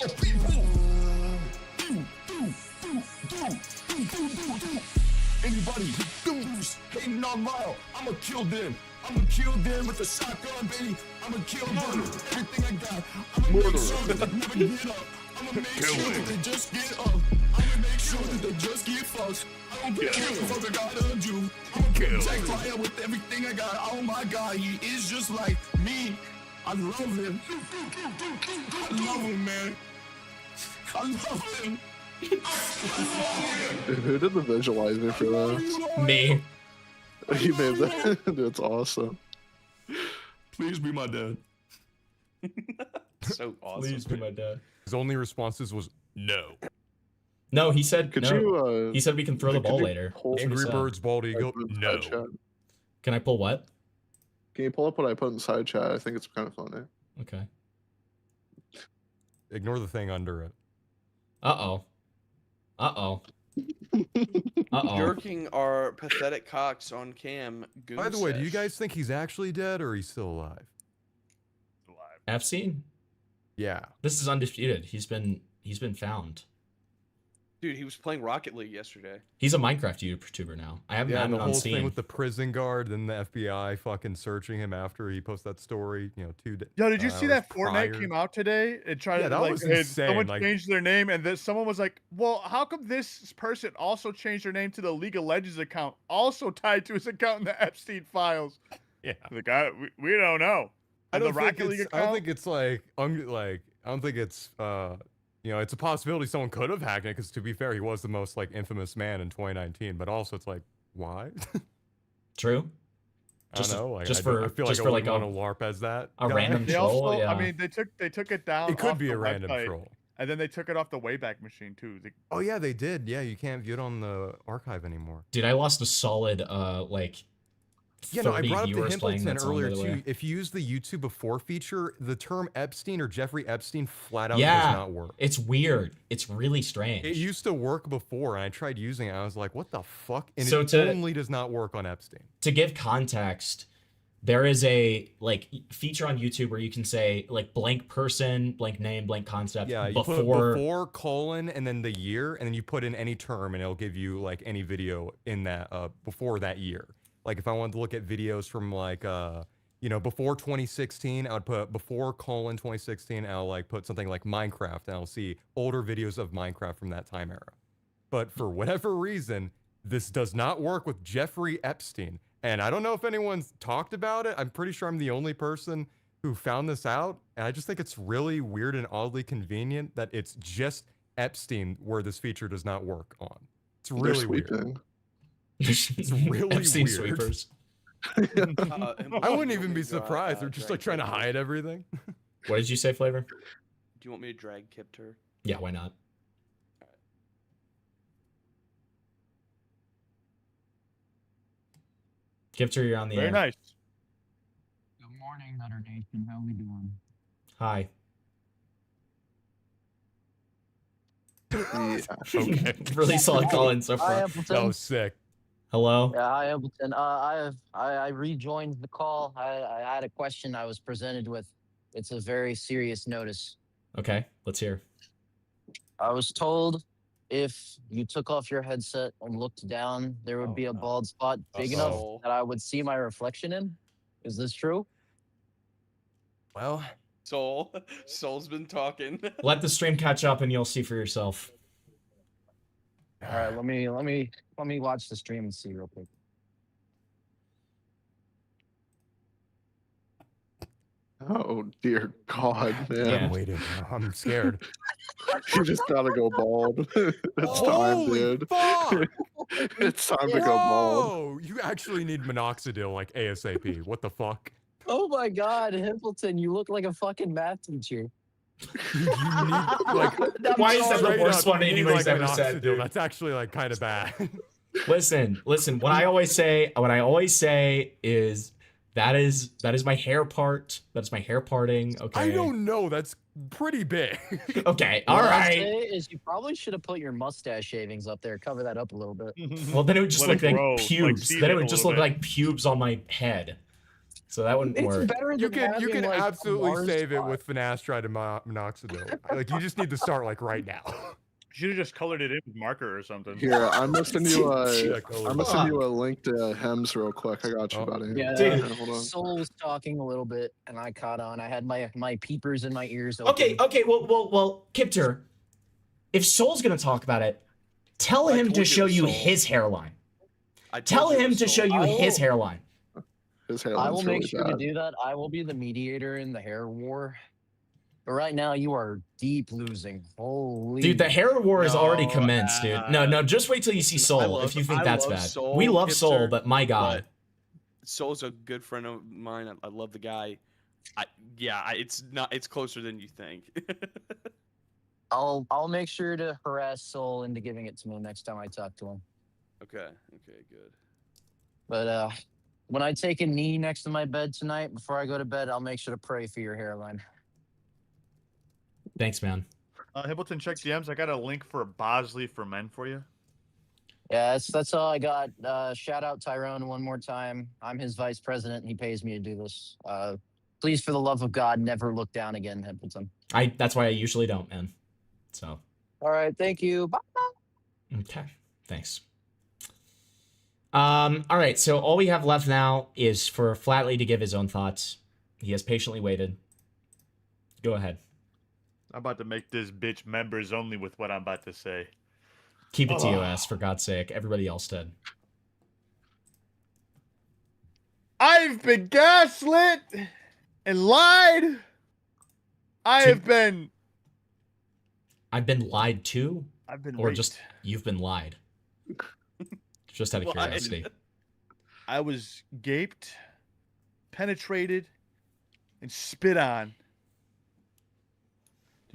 Anybody who's hating on Lyle, I'ma kill them. I'ma kill them with a shotgun, baby. I'ma kill them. Everything I got. I'ma make sure that they never get up. I'ma make sure that they just get up. I'ma make sure that they just get fucked. I don't care what the fuck I gotta do. I'ma protect Lyle with everything I got. Oh my god, he is just like me. I love him. I love him, man. I love him. Who did the visualizer for this? Me. You made that. That's awesome. Please be my dad. So awesome. Please be my dad. His only responses was no. No, he said Could no. you, he said we can throw the could ball you later. pull That's what he Angry said. Birds, Bald Eagle, no. Chat? Can I pull what? Can you pull up what I put in side chat? I think it's kind of funny. Okay. Ignore the thing under it. Uh-oh. Jerking our pathetic cocks on cam. By the way, do you guys think he's actually dead or he's still alive? Epstein? Yeah. This is undisputed. He's been found. Dude, he was playing Rocket League yesterday. He's a Minecraft YouTuber now. I haven't Yeah, had and him the on whole Steam. thing with the prison guard, then the FBI fucking searching him after he posted that story, 2 days. Yo, did you see that Fortnite prior. came out today and tried Yeah, to that like was hey, insane, someone like- changed their name and then someone was like, "Well, how come this person also changed their name to the League of Legends account, also tied to his account in the Epstein files?" Yeah, the guy we don't know. I And don't, the think Rocket League it's, I don't account? think it's like, I don't think it's, it's a possibility someone could have hacked it, because to be fair, he was the most, infamous man in 2019, but also it's like, why? True. I don't know. I I feel like I for wouldn't a want to LARP as that. a guy. random They troll. also, Yeah. I mean, they took it down. It could off be the a random website, troll. and then they took it off the Wayback Machine too. Oh yeah, they did. Yeah, you can't view it on the archive anymore. Dude, I lost a solid 30 I brought up the viewers playing Himpleton that song, earlier by the way. too. If you use the YouTube before feature, the term Epstein or Jeffrey Epstein flat out Yeah, does not work. it's weird. It's really strange. It used to work before, and I tried using it. I was like, "What the fuck?" And So it to- only does not work on Epstein. To give context, there is a feature on YouTube where you can say blank person, blank name, blank concept Yeah, you before. put before colon and then the year, and then you put in any term, and it'll give you any video in that before that year. Like if I wanted to look at videos from before 2016, I would put before colon 2016. And I'll put something like Minecraft, and I'll see older videos of Minecraft from that time era. But for whatever reason, this does not work with Jeffrey Epstein. And I don't know if anyone's talked about it. I'm pretty sure I'm the only person who found this out. And I just think it's really weird and oddly convenient that it's just Epstein where this feature does not work on. It's really weird. It's really Epstein weird. sweepers. I wouldn't even be surprised. They're just trying to hide everything. What did you say, Flavor? Do you want me to drag Kipter? Yeah, why not? Gifter, you're on the Very air. nice. Good morning, Nutter Nation. How we doing? Hi. Okay. Really solid call in so Hi, far. Appleton. That was sick. Hello. Yeah, hi, Appleton. I rejoined the call. I had a question I was presented with. It's a very serious notice. Okay, let's hear. I was told if you took off your headset and looked down, there would be a no. bald spot big enough Uh-oh. that I would see my reflection in? Is this true? Well, Soul's been talking. Let the stream catch up, and you'll see for yourself. All right, let me watch the stream and see real quick. Oh dear God, man! I'm waiting. I'm scared. You just gotta go bald. It's time, Holy dude. fuck! It's time to go bald. Whoa! You actually need minoxidil like ASAP. What the fuck? Oh my God, Himpleton, you look like a fucking math teacher. You need like. Why is that the straight worst up, one you need, anybody's like, ever said, minoxidil. dude? That's actually like kind of bad. Listen. What I always say is that is my hair part. That's my hair parting. Okay. I don't know. That's pretty big. Okay. What All I'd right. say is you probably should have put your mustache shavings up there, cover that up a little bit. Well, then it would just Let look it like grow, like pubes. seed Then it it a would just little look bit. like pubes on my head. So that wouldn't work. Better You than can having, like, a absolutely Mars save it spot. with finasteride and minoxidil. Like you just need to start like right now. Should have just colored it in with marker or something. Here, I'm gonna send you Yeah, a. color. I'm gonna send you a link to Hems real quick. I got you, buddy. Yeah, Dude. Hold on. Soul was talking a little bit, and I caught on. I had my peepers in my ears open. Okay. Well, Kipter, if Soul's gonna talk about it, tell Well, I him told to you show it was you Soul. his hairline. I told Tell you it him was to show Soul. you his Oh. hairline. His I hairline's will really make sure bad. to do that. I will be the mediator in the hair war. But right now, you are deep losing. Holy. Dude, the hair war is already No, commenced, dude. No, just wait till you see Soul if you think that's bad. We love Soul, but my God. Soul's a good friend of mine. I love the guy. It's closer than you think. I'll make sure to harass Soul into giving it to me next time I talk to him. Okay, good. But when I take a knee next to my bed tonight before I go to bed, I'll make sure to pray for your hairline. Thanks, man. Himpleton, check DMs. I got a link for a Bosley for men for you. Yeah, that's all I got. Shout out Tyrone one more time. I'm his vice president, and he pays me to do this. Please, for the love of God, never look down again, Himpleton. That's why I usually don't, man. So. All right, thank you. Bye. Okay, thanks. All right, so all we have left now is for Flatley to give his own thoughts. He has patiently waited. Go ahead. I'm about to make this bitch members only with what I'm about to say. Keep it to your ass, for God's sake. Everybody else did. I've been gaslit and lied. I've been lied to? I've been Or raped. just you've been lied? Just out of curiosity. I was gaped, penetrated, and spit on. Do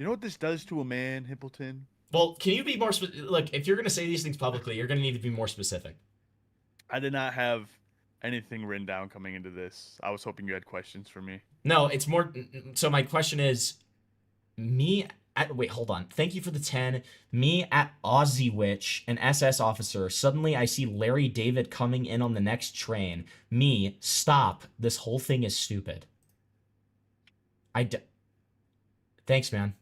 you know what this does to a man, Himpleton? Well, can you be more specific? Like, if you're going to say these things publicly, you're going to need to be more specific. I did not have anything written down coming into this. I was hoping you had questions for me. No, it's more. So my question is, wait, hold on. Thank you for the 10. Me at Aussie Witch, an SS officer. Suddenly I see Larry David coming in on the next train. Me, stop. This whole thing is stupid. Thanks, man.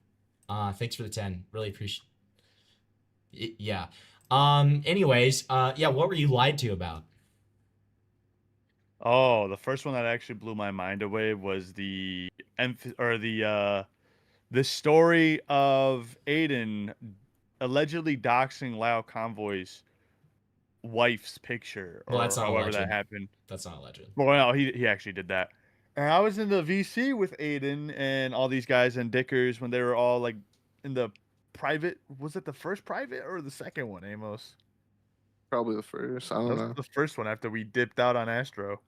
Thanks for the 10. Really appreciate it. Yeah. Anyways, yeah, what were you lied to about? Oh, the first one that actually blew my mind away was the story of Aiden allegedly doxing Lao Convoy's wife's picture, or Well, that's not however alleged. that happened. That's not alleged. Well, no, he actually did that. And I was in the VC with Aiden and all these guys and Dickers when they were all like in the private. Was it the first private or the second one, Amos? Probably the first. I don't That know. was the first one after we dipped out on Astro.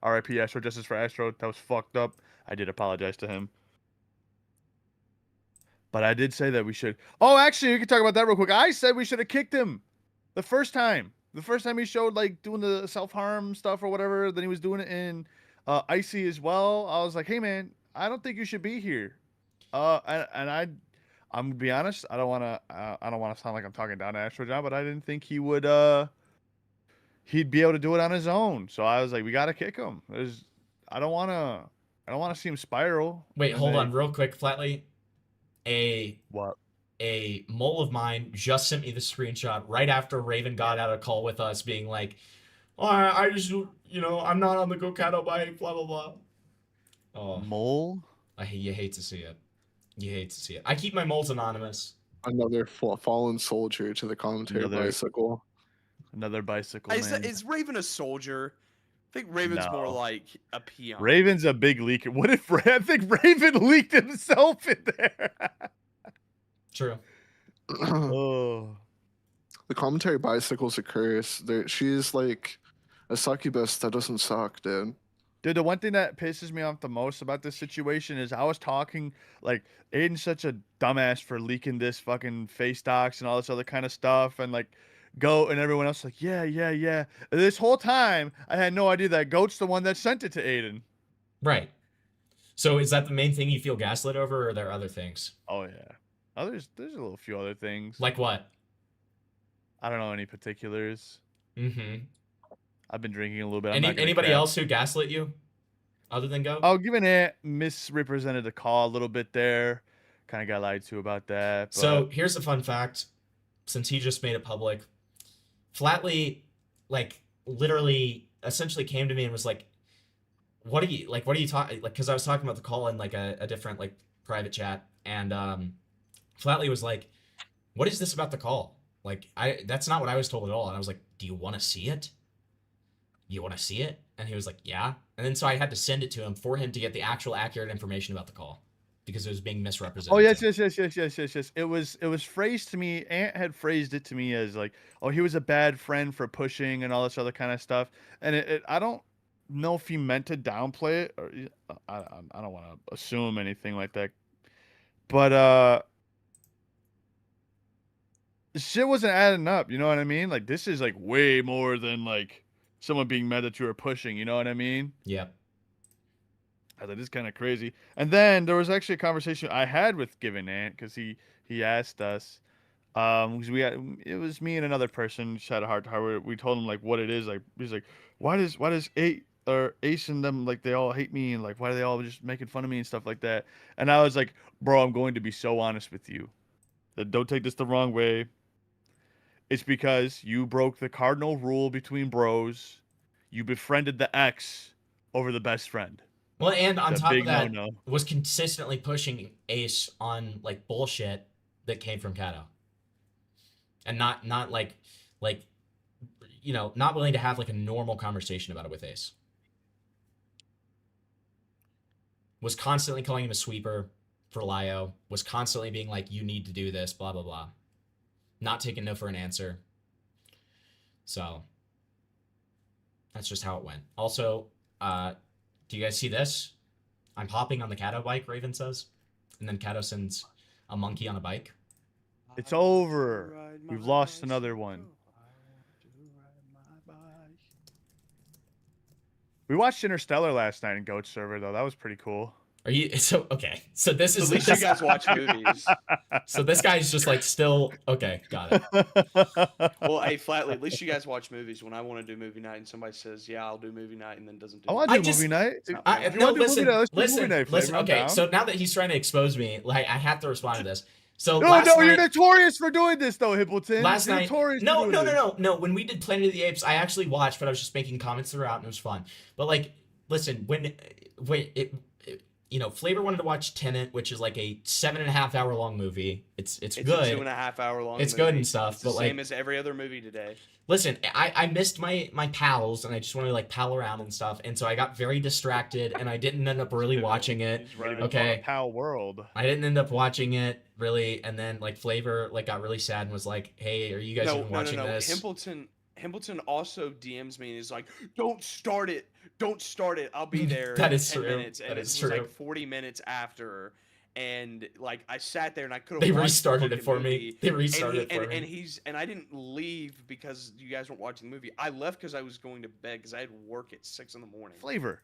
RIP Astro, justice for Astro. That was fucked up. I did apologize to him. But I did say that we should. Oh, actually, we can talk about that real quick. I said we should have kicked him the first time. The first time he showed like doing the self-harm stuff or whatever. Then he was doing it in Icy as well. I was like, hey man, I don't think you should be here. I'm gonna be honest. I don't want to sound like I'm talking down to Astro John, but I didn't think he would. He'd be able to do it on his own. So I was like, we gotta kick him. I don't want to see him spiral. Wait, And hold they- on real quick, Flatley. What? a mole of mine just sent me the screenshot right after Raven got out of call with us, being like, "Oh, I just, I'm not on the Goatcatto bike, blah blah blah." Oh, mole. You hate to see it. You hate to see it. I keep my moles anonymous. Another fallen soldier to the commentary bicycle. Another bicycle. Is Raven a soldier? I think Raven's more No. like a peon. Raven's a big leaker. What if I think Raven leaked himself in there? True. Oh. The commentary bicycle's a curse. She's like a succubus that doesn't suck, dude. Dude, the one thing that pisses me off the most about this situation is I was talking, like, Aiden's such a dumbass for leaking this fucking face docs and all this other kind of stuff, and like Goat and everyone else like, yeah. And this whole time, I had no idea that Goat's the one that sent it to Aiden. Right. So is that the main thing you feel gaslit over, or are there other things? Oh yeah. There's a little few other things. Like what? I don't know any particulars. Mm-hmm. I've been drinking a little bit. Anybody else who gaslit you, other than Goat? Oh, given it misrepresented the call a little bit there. Kind of got lied to about that. But... So here's a fun fact. Since he just made it public, Flatly, like, literally, essentially came to me and was like, what are you talking, like, because I was talking about the call in, like, a different, like, private chat, and Flatly was like, what is this about the call? Like, that's not what I was told at all. And I was like, do you want to see it? You want to see it? And he was like, yeah. And then so I had to send it to him for him to get the actual accurate information about the call, because it was being misrepresented. Oh yes. It was phrased to me. Ant had phrased it to me as like, oh, he was a bad friend for pushing and all this other kind of stuff. And I don't know if he meant to downplay it, or I don't want to assume anything like that. But shit wasn't adding up. You know what I mean? Like, this is like way more than like someone being mad that you were pushing. You know what I mean? Yep. I thought this is kind of crazy. And then there was actually a conversation I had with Given Ant, because he asked us, because it was me and another person just had a heart to heart. We told him like what it is. Like, he's like, why does Ace and them, like, they all hate me, and like, why are they all just making fun of me and stuff like that? And I was like, bro, I'm going to be so honest with you. Don't take this the wrong way. It's because you broke the cardinal rule between bros. You befriended the ex over the best friend. Well, and on top of that, no-no. was consistently pushing Ace on like bullshit that came from Kato, and not like not willing to have like a normal conversation about it with Ace. Was constantly calling him a sweeper for Lio. Was constantly being like, "You need to do this," blah blah blah. Not taking no for an answer. So that's just how it went. Also, do you guys see this? I'm hopping on the Kato bike, Raven says. And then Kato sends a monkey on a bike. It's over. We've lost another one. We watched Interstellar last night in Goat server, though. That was pretty cool. Are you okay? So this is At least you guys watch movies. So this guy's just like still okay. Got it. Well, hey, Flatly, at least you guys watch movies. When I want to do movie night and somebody says, "Yeah, I'll do movie night," and then doesn't do. I want to do movie night. If you want to do movie night, let's do movie night. Listen. I'm Okay, down. so now that he's trying to expose me, like I have to respond to this. So No, you're notorious for doing this, though, Hippleton. Last You're night, notorious for no. doing this. When we did Planet of the Apes, I actually watched, but I was just making comments throughout, and it was fun. But like, listen, Flavor wanted to watch Tenet, which is like a 7.5 hour long movie. It's good. A 2.5 hour long. It's movie. good and stuff. It's but the like, same as every other movie today. Listen, I missed my pals, and I just wanted to like pal around and stuff, and so I got very distracted, and I didn't end up really watching it. Okay. Pal world. I didn't end up watching it really, and then like Flavor like got really sad and was like, "Hey, are you guys even watching this?" Himpleton also DMs me and is like, "Don't start it. Don't start it. I'll be there." That in is 10 true. Minutes. And That it is was true. like 40 minutes after, and like I sat there and I could have. They restarted it for me. They restarted it for me. And I didn't leave because you guys weren't watching the movie. I left because I was going to bed because I had work at 6 in the morning. Flavor,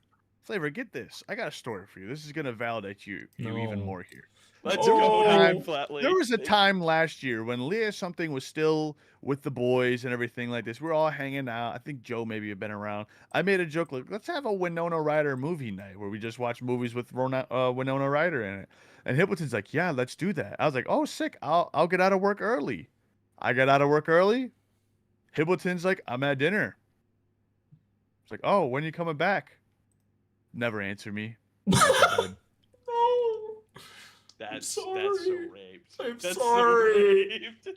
get this. I got a story for you. This is gonna validate you even more here. Let's go, Flatly. There was a time last year when Leah something was still with the boys and everything like this. We're all hanging out. I think Joe maybe had been around. I made a joke like, let's have a Winona Ryder movie night where we just watch movies with Winona Ryder in it. And Hibbleton's like, yeah, let's do that. I was like, oh, sick. I'll get out of work early. I got out of work early. Hibbleton's like, I'm at dinner. It's like, oh, when are you coming back? Never answer me. That's sorry. that's so raped. I'm That's sorry. So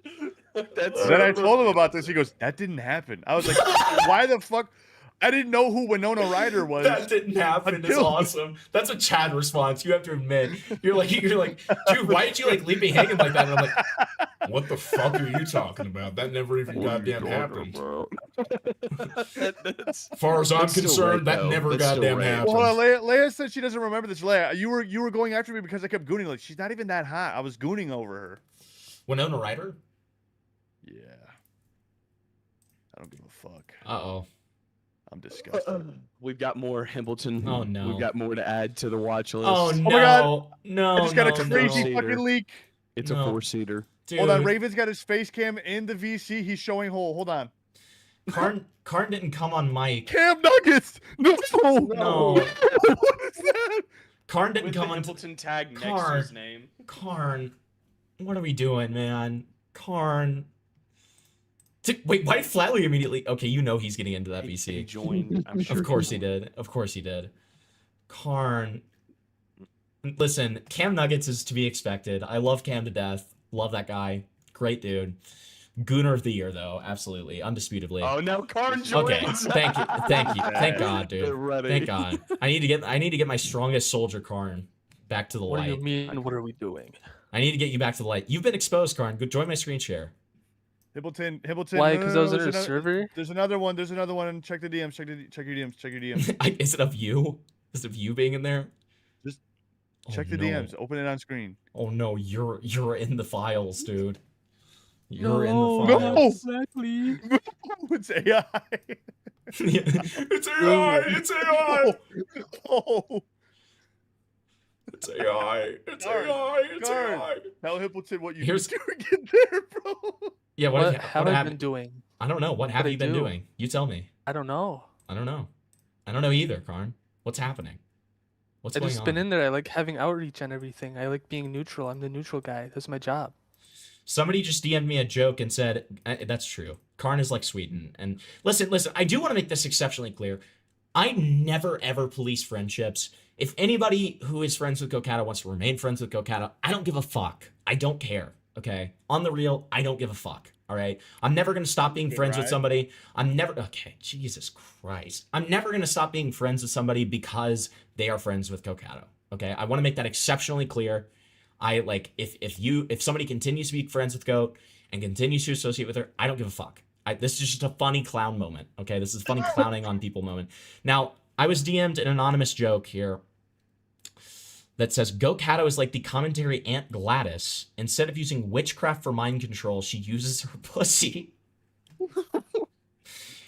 raped. That's Then I told him about this. He goes, that didn't happen. I was like, why the fuck? I didn't know who Winona Ryder was. That didn't happen. It's until- awesome. That's a Chad response. You have to admit. You're like, dude, why did you like leave me hanging like that? And I'm like, what the fuck are you talking about? That never even goddamn happened. As far as I'm That's still concerned, rape, that though. never That's still goddamn rape. happened. Well, Leia said she doesn't remember this. Leia, you were going after me because I kept gooning. Like, she's not even that hot. I was gooning over her. Winona Ryder? Yeah. I don't give a fuck. Uh-oh. I'm disgusted. We've got more Hambleton. Oh, no. We've got more to add to the watch list. Oh, no. my God. No, I just got no, a crazy no. fucking leak. It's No. a 4-seater. Dude. Hold on, Raven's got his face cam in the VC. He's showing hole. Hold on. Karn didn't come on mic. Cam Nuggets! No! No. What is that? Karn didn't With the come on. Hambleton tag next to Karn. his name. Karn. What are we doing, man? Karn. Wait, why Flatley immediately? Okay, you know he's getting into that He VC. joined. I'm sure. Of course he did. Of course he did. Karn. Listen, Cam Nuggets is to be expected. I love Cam to death. Love that guy. Great dude. Gooner of the year, though. Absolutely. Undisputably. Oh, now Karn joins. Okay. Thank you. Thank you. Thank God, Get dude. ready. Thank God. I need to get my strongest soldier, Karn, back to the What do you light. mean? What are we doing? I need to get you back to the light. You've been exposed, Karn. Go join my screen share. Hambleton. Why? no, Because no, I was no, in there's a another- server? There's another one. There's another one. Check the DMs. Check your DMs. Check your DMs. Is it of you? Is it of you being in there? Just Oh, check the no. DMs. Open it on screen. Oh no, you're in the files, dude. You're in No, the no. files. Exactly. It's AI. It's AI. It's AI. Oh. It's AI. It's Karn, AI. It's Karn, AI. Tell Hambleton what you Here's- do to get there, bro. Yeah. What What have what I happened? been doing? I don't know. What have I you been do? doing? You tell me. I don't know. I don't know. I don't know either, Karn. What's happening? What's I going just on? been in there. I like having outreach and everything. I like being neutral. I'm the neutral guy. That's my job. Somebody just DM'd me a joke and said, that's true. Karn is like Sweden. And listen, I do want to make this exceptionally clear. I never, ever police friendships. If anybody who is friends with Goatcatto wants to remain friends with Goatcatto, I don't give a fuck. I don't care, okay? On the real, I don't give a fuck, all right? I'm never going to stop being friends with somebody. Okay, Jesus Christ. I'm never going to stop being friends with somebody because they are friends with Goatcatto, okay? I want to make that exceptionally clear. I like if somebody continues to be friends with Goat and continues to associate with her, I don't give a fuck. This is just a funny clown moment, okay? This is funny clowning on people moment. Now, I was DM'd an anonymous joke here that says Goatcatto is like the commentary Aunt Gladys. Instead of using witchcraft for mind control, she uses her pussy.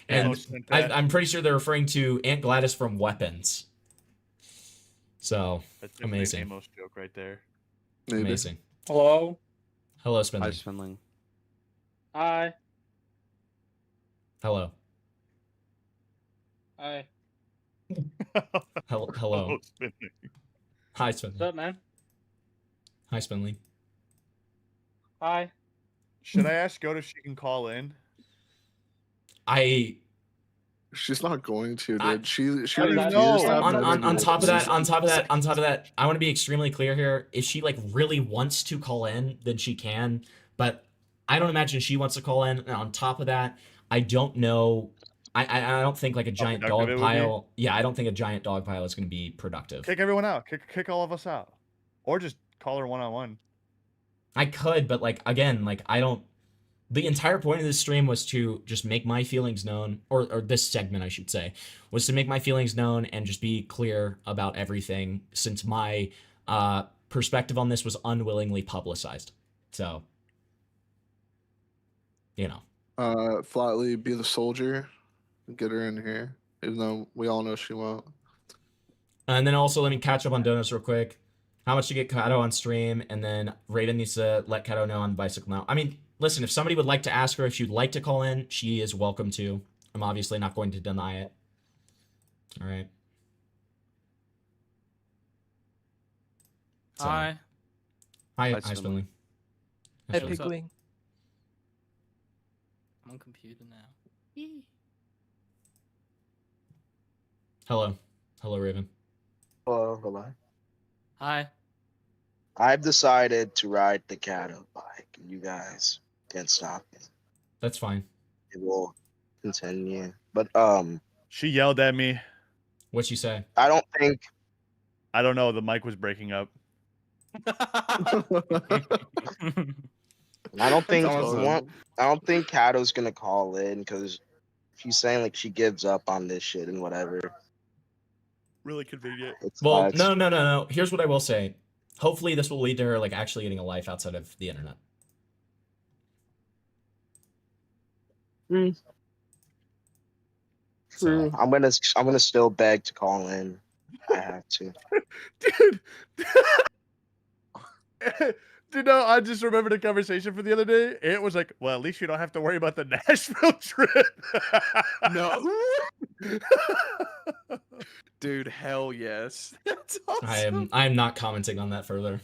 And I'm pretty sure they're referring to Aunt Gladys from Weapons. So That's definitely amazing. an Amos joke right there. Maybe. Amazing. Hello. Hello, Spindling. Hi, Spindling. Hi. Hello. Hi. Hello. Spindling. Hi, What's Spindling. up, man? Hi, Spindling. Hi. Should I ask Goat if she can call in? She's not going to, dude. She I refused don't to know. have On top of that, conversations. on top of that, I want to be extremely clear here. If she like really wants to call in, then she can. But I don't imagine she wants to call in. And on top of that, I don't know. I don't think like a giant productive dog it would be? pile. Yeah, I don't think a giant dog pile is going to be productive. Kick everyone out. Kick all of us out. Or just call her one-on-one. I could, but like again, like I don't. The entire point of this stream was to just make my feelings known, or this segment, I should say, was to make my feelings known and just be clear about everything, since my perspective on this was unwillingly publicized. So, you know. Flatly be the soldier. Get her in here, even though we all know she won't. And then also, let me catch up on donuts real quick. How much to get Kato on stream, and then Raven needs to let Kato know on Bicycle now. I mean, listen, if somebody would like to ask her if she'd like to call in, she is welcome to. I'm obviously not going to deny it. All right. So, Hi. Hi, Spinley. Hi, Spinley. Pigling. I'm on computer now. Hello. Hello, Raven. Hello. Hi. I've decided to ride the Gokado bike, and you guys can't stop me. That's fine. It will continue, but She yelled at me. What'd she say? I don't think. I don't know. The mic was breaking up. I don't think awesome. I don't think Kato's gonna call in because she's saying like she gives up on this shit and whatever. Really convenient. Well, no. Here's what I will say. Hopefully, this will lead to her like actually getting a life outside of the internet. True. I'm gonna still beg to call in. I have to. Dude, no, I just remembered a conversation from the other day. It was like, well, at least you don't have to worry about the Nashville trip. No. Dude, hell yes. That's awesome. I am not commenting on that further.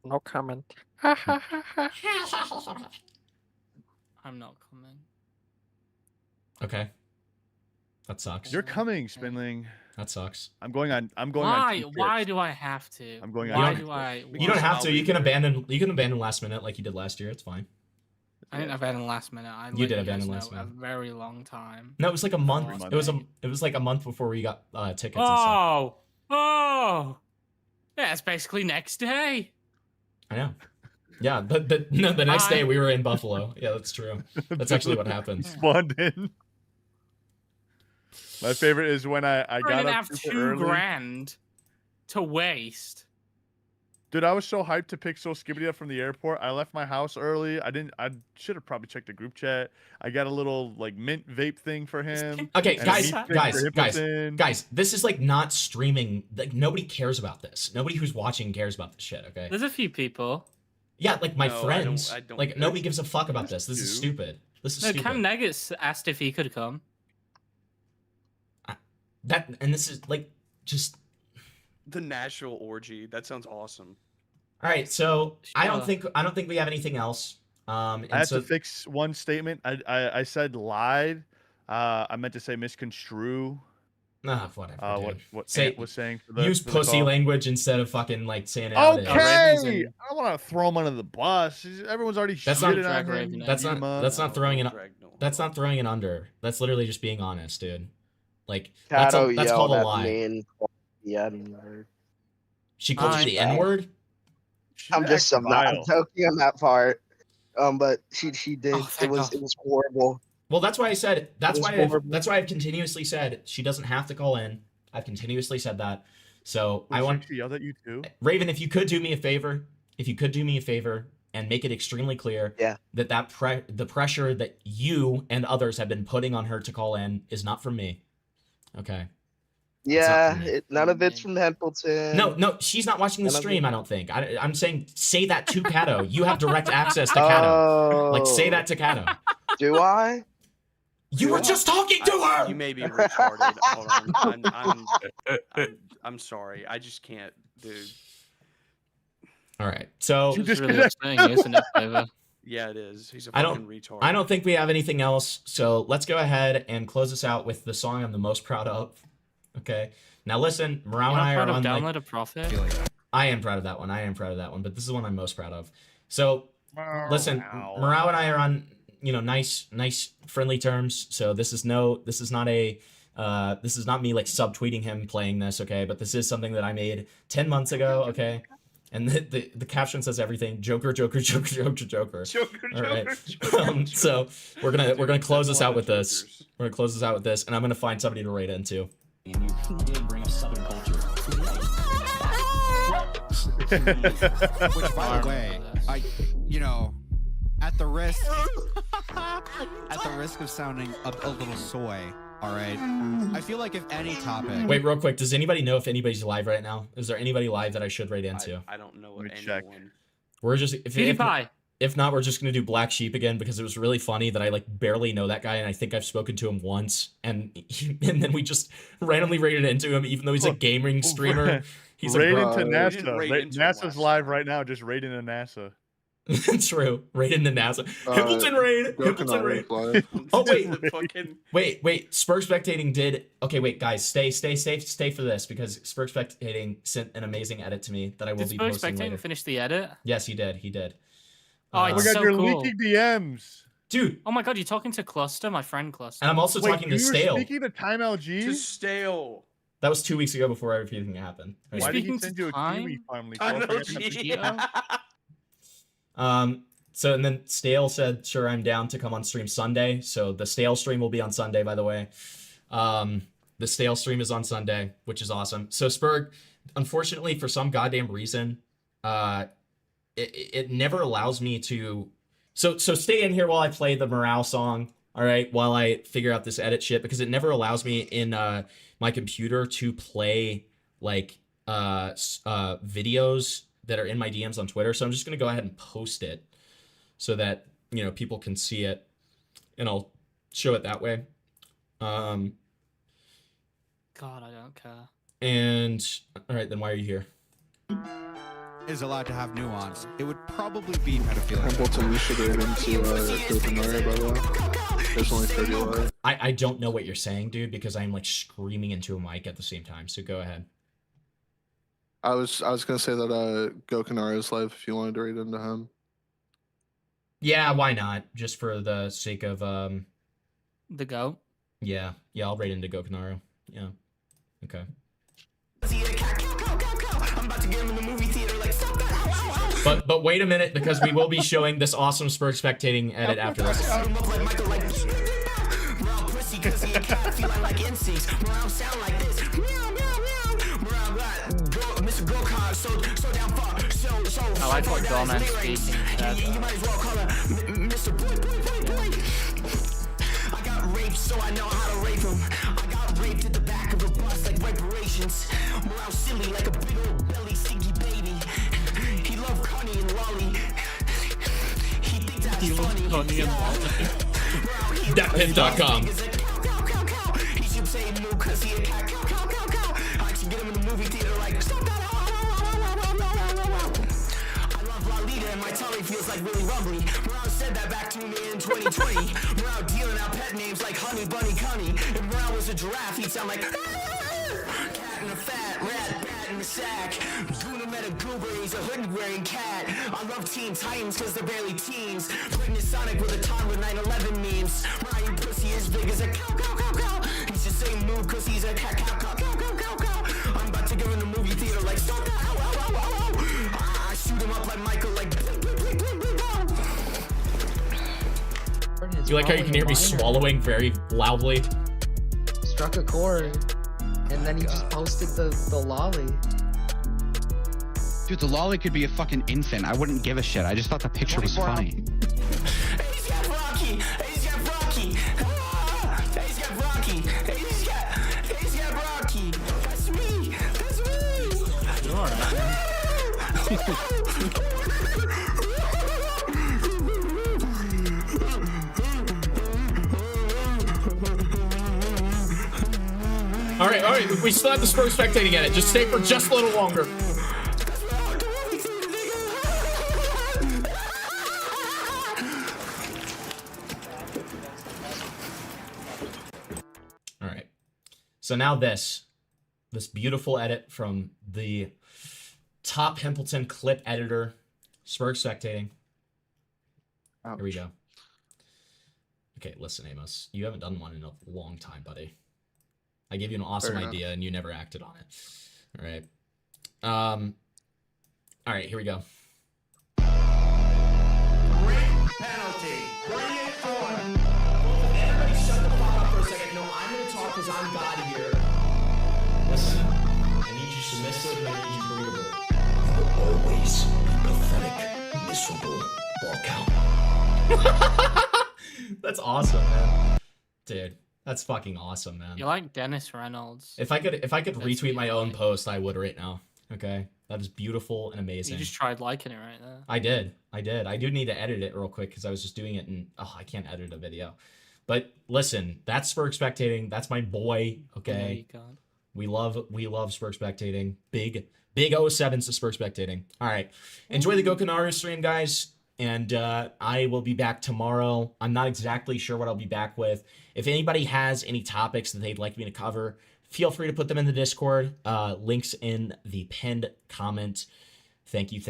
No comment. I'm not coming. Okay. That sucks. You're coming, Spinling. That sucks. I'm going on. Why? On Why do I have to? I'm going Why on. do I? You don't have to. You can abandon. You can abandon last minute like you did last year. It's fine. I didn't abandon last minute. I You did let abandon guys last know minute. A very long time. No, it was like a month. It was like a month before we got tickets. And stuff. Oh. Yeah, it's basically next day. I know. Yeah, but no, the next day we were in Buffalo. Yeah, that's true. That's actually what happened. Spawned in. My favorite is when I I got didn't up have super $2 early. grand to waste. Dude, I was so hyped to pick Soul Skibbity up from the airport. I left my house early. I should have probably checked the group chat. I got a little like mint vape thing for him. Okay, and a meat thing for Hippleton. guys, this is like not streaming. Like nobody cares about this. Nobody who's watching cares about this shit. Okay. There's a few people. Yeah, like my No, friends. I don't like think nobody gives a fuck about this. This is stupid. This is No, stupid. Cam Nuggets asked if he could come. This is like just The Nashville orgy. That sounds awesome. all right. So I don't think we have anything else. I have to fix one statement. I said lied. I meant to say misconstrue. Nah, whatever. What Say Ant was saying for the use for the pussy call. language instead of fucking like saying it out. Okay, I don't want to throw him under the bus. Everyone's already That's not shitting on him. that's beat him not up. that's not throwing it. That's not throwing it under. That's literally just being honest, dude. Like that's Kato that's called a yelled at lie. me and called the N-word. She called you the N word. I'm just I'm joking on that part. But she did. Oh, it was horrible. Well, that's why I said. That's It was why. horrible. That's why I've continuously said she doesn't have to call in. I've continuously said that. So I want She yelled at you too. Raven, if you could do me a favor, and make it extremely clear, that the pressure that you and others have been putting on her to call in is not from me. Okay. Yeah, none of it's from Templeton. No, she's not watching the None of stream. I don't think. I'm saying say that to Kato. You have direct access to Kato. Like say that to Kato. Do I? You were just talking to her. You may be retarded. Hold on. I'm sorry. I just can't, dude. All right. So It's really upsetting, isn't it, Ava? Yeah, it is. He's a I fucking don't retard. I don't think we have anything else. So let's go ahead and close this out with the song I'm the most proud of. Okay. Now listen, Morale and I are on. Download a profit. I am proud of that one. But this is the one I'm most proud of. So listen, Morale and I are on, nice, friendly terms. So this is not me like subtweeting him playing this, okay? But this is something that I made 10 months ago, okay? And the caption says everything. Joker. All right. So we're gonna close this out with this. We're gonna close this out with this, and I'm gonna find somebody to rate into. And you did bring up Southern culture. Which, by the way, at the risk of sounding a little soy, all right. I feel like if any topic. Wait, real quick. Does anybody know if anybody's live right now? Is there anybody live that I should rate into? I don't know anyone. We're just PewDiePie. If not, we're just gonna do Black Sheep again because it was really funny that I like barely know that guy and I think I've spoken to him once and then we just randomly rated into him even though he's a gaming streamer. He's Raid a into We didn't NASA. raid into him NASA's last live right now. Just raid into NASA. True. Raid in the NASA. Himpleton raid. Himpleton raid. Live. Oh wait. The fucking... Wait. Spurg Spectating did. Okay, wait, guys, stay for this because Spurg Spectating sent an amazing edit to me that I will Did be Spurg posting later. Spectating finish the edit? Yes, he did. He did. Oh, it's Oh my god, so you're cool. leaking DMs. Dude. Oh my god, you're talking to Cluster, my friend Cluster. And I'm also Wait, talking to you were Stale. speaking to Time LG? To Stale. That was 2 weeks ago before everything happened. Why did he speaking send to you a Time? kiwi finally? Time So I LG. forgot to- So and then Stale said, sure, I'm down to come on stream Sunday. So the Stale stream will be on Sunday, by the way. The Stale stream is on Sunday, which is awesome. So Spurg, unfortunately, for some goddamn reason, it never allows me to. So stay in here while I play the morale song. All right, while I figure out this edit shit, because it never allows me in my computer to play like videos that are in my DMs on Twitter. So I'm just gonna go ahead and post it so that people can see it, and I'll show it that way. God, I don't care. And all right, then why are you here? Is allowed to have nuance. It would probably be pedophilia. Templeton, you should raid into Goatcatto, by the way. There's only 30 live. I don't know what you're saying, dude, because I'm like screaming into a mic at the same time. So go ahead. I was gonna say that Goatcatto is live if you wanted to raid into him. Yeah, why not? Just for the sake of the goat. Yeah, I'll raid into Gokado. Yeah. Okay. But wait a minute, because we will be showing this awesome Spurg Spectating edit after this. I like what Gorman's speaking. I got raped, so I know how to rape him. I got raped at the back of a bus like reparations. Morale silly like a big old belly stinky baby. He loved Connie and Lolly. He thinks that's funny. Thatpimp.com. He should say no cause he a cat. I should get him in the movie theater like stop that. I love Lolita and my tummy feels like really rumbly. Morale said that back to me in 2020. Morale dealing out pet names like Honey Bunny Cunny. If Morale was a giraffe, he'd sound like cat in a fat rat, bat in a sack. Guna met a goober, he's a hoodie wearing cat. I love Teen Titans cause they're barely teens. Putting his Sonic with a toddler 9/11 memes. Morale, your pussy is big as a cow. He should say move cause he's a cat. I'm about to go in the movie theater like stop that. I shoot him up like Michael like. Do you like how you can hear me swallowing very loudly? Struck a chord, and then he just posted the lolly. Dude, the lolly could be a fucking infant. I wouldn't give a shit. I just thought the picture was funny. He's got Rocky. He's got Rocky. He's got Rocky. He's got Rocky. That's me. That's me. You're alright. All right. We still have the Spurg Spectating edit. Just stay for just a little longer. All right. So now this beautiful edit from the top Hempleton clip editor, Spurg Spectating. Here we go. Okay, listen, Amos. You haven't done one in a long time, buddy. I gave you an awesome idea and you never acted on it. All right. All right, here we go. Penalty. Bring it on. Everybody shut the fuck up for a second. No, I'm gonna talk because I'm God here. Listen, I need you submissive and I need you readable. You will always be pathetic, miserable, walk out. That's awesome, man. Dude, that's fucking awesome, man. You're like Dennis Reynolds. If I could retweet my own post, I would right now. Okay? That is beautiful and amazing. You just tried liking it right there. I did. I do need to edit it real quick because I was just doing it and I can't edit a video. But listen, that's Spurg Spectating. That's my boy. Okay. We love spur spectating. Big 07s to spur spectating. All right. Enjoy the Gokanaru stream, guys. And I will be back tomorrow. I'm not exactly sure what I'll be back with. If anybody has any topics that they'd like me to cover, feel free to put them in the Discord. Links in the pinned comment. Thank you.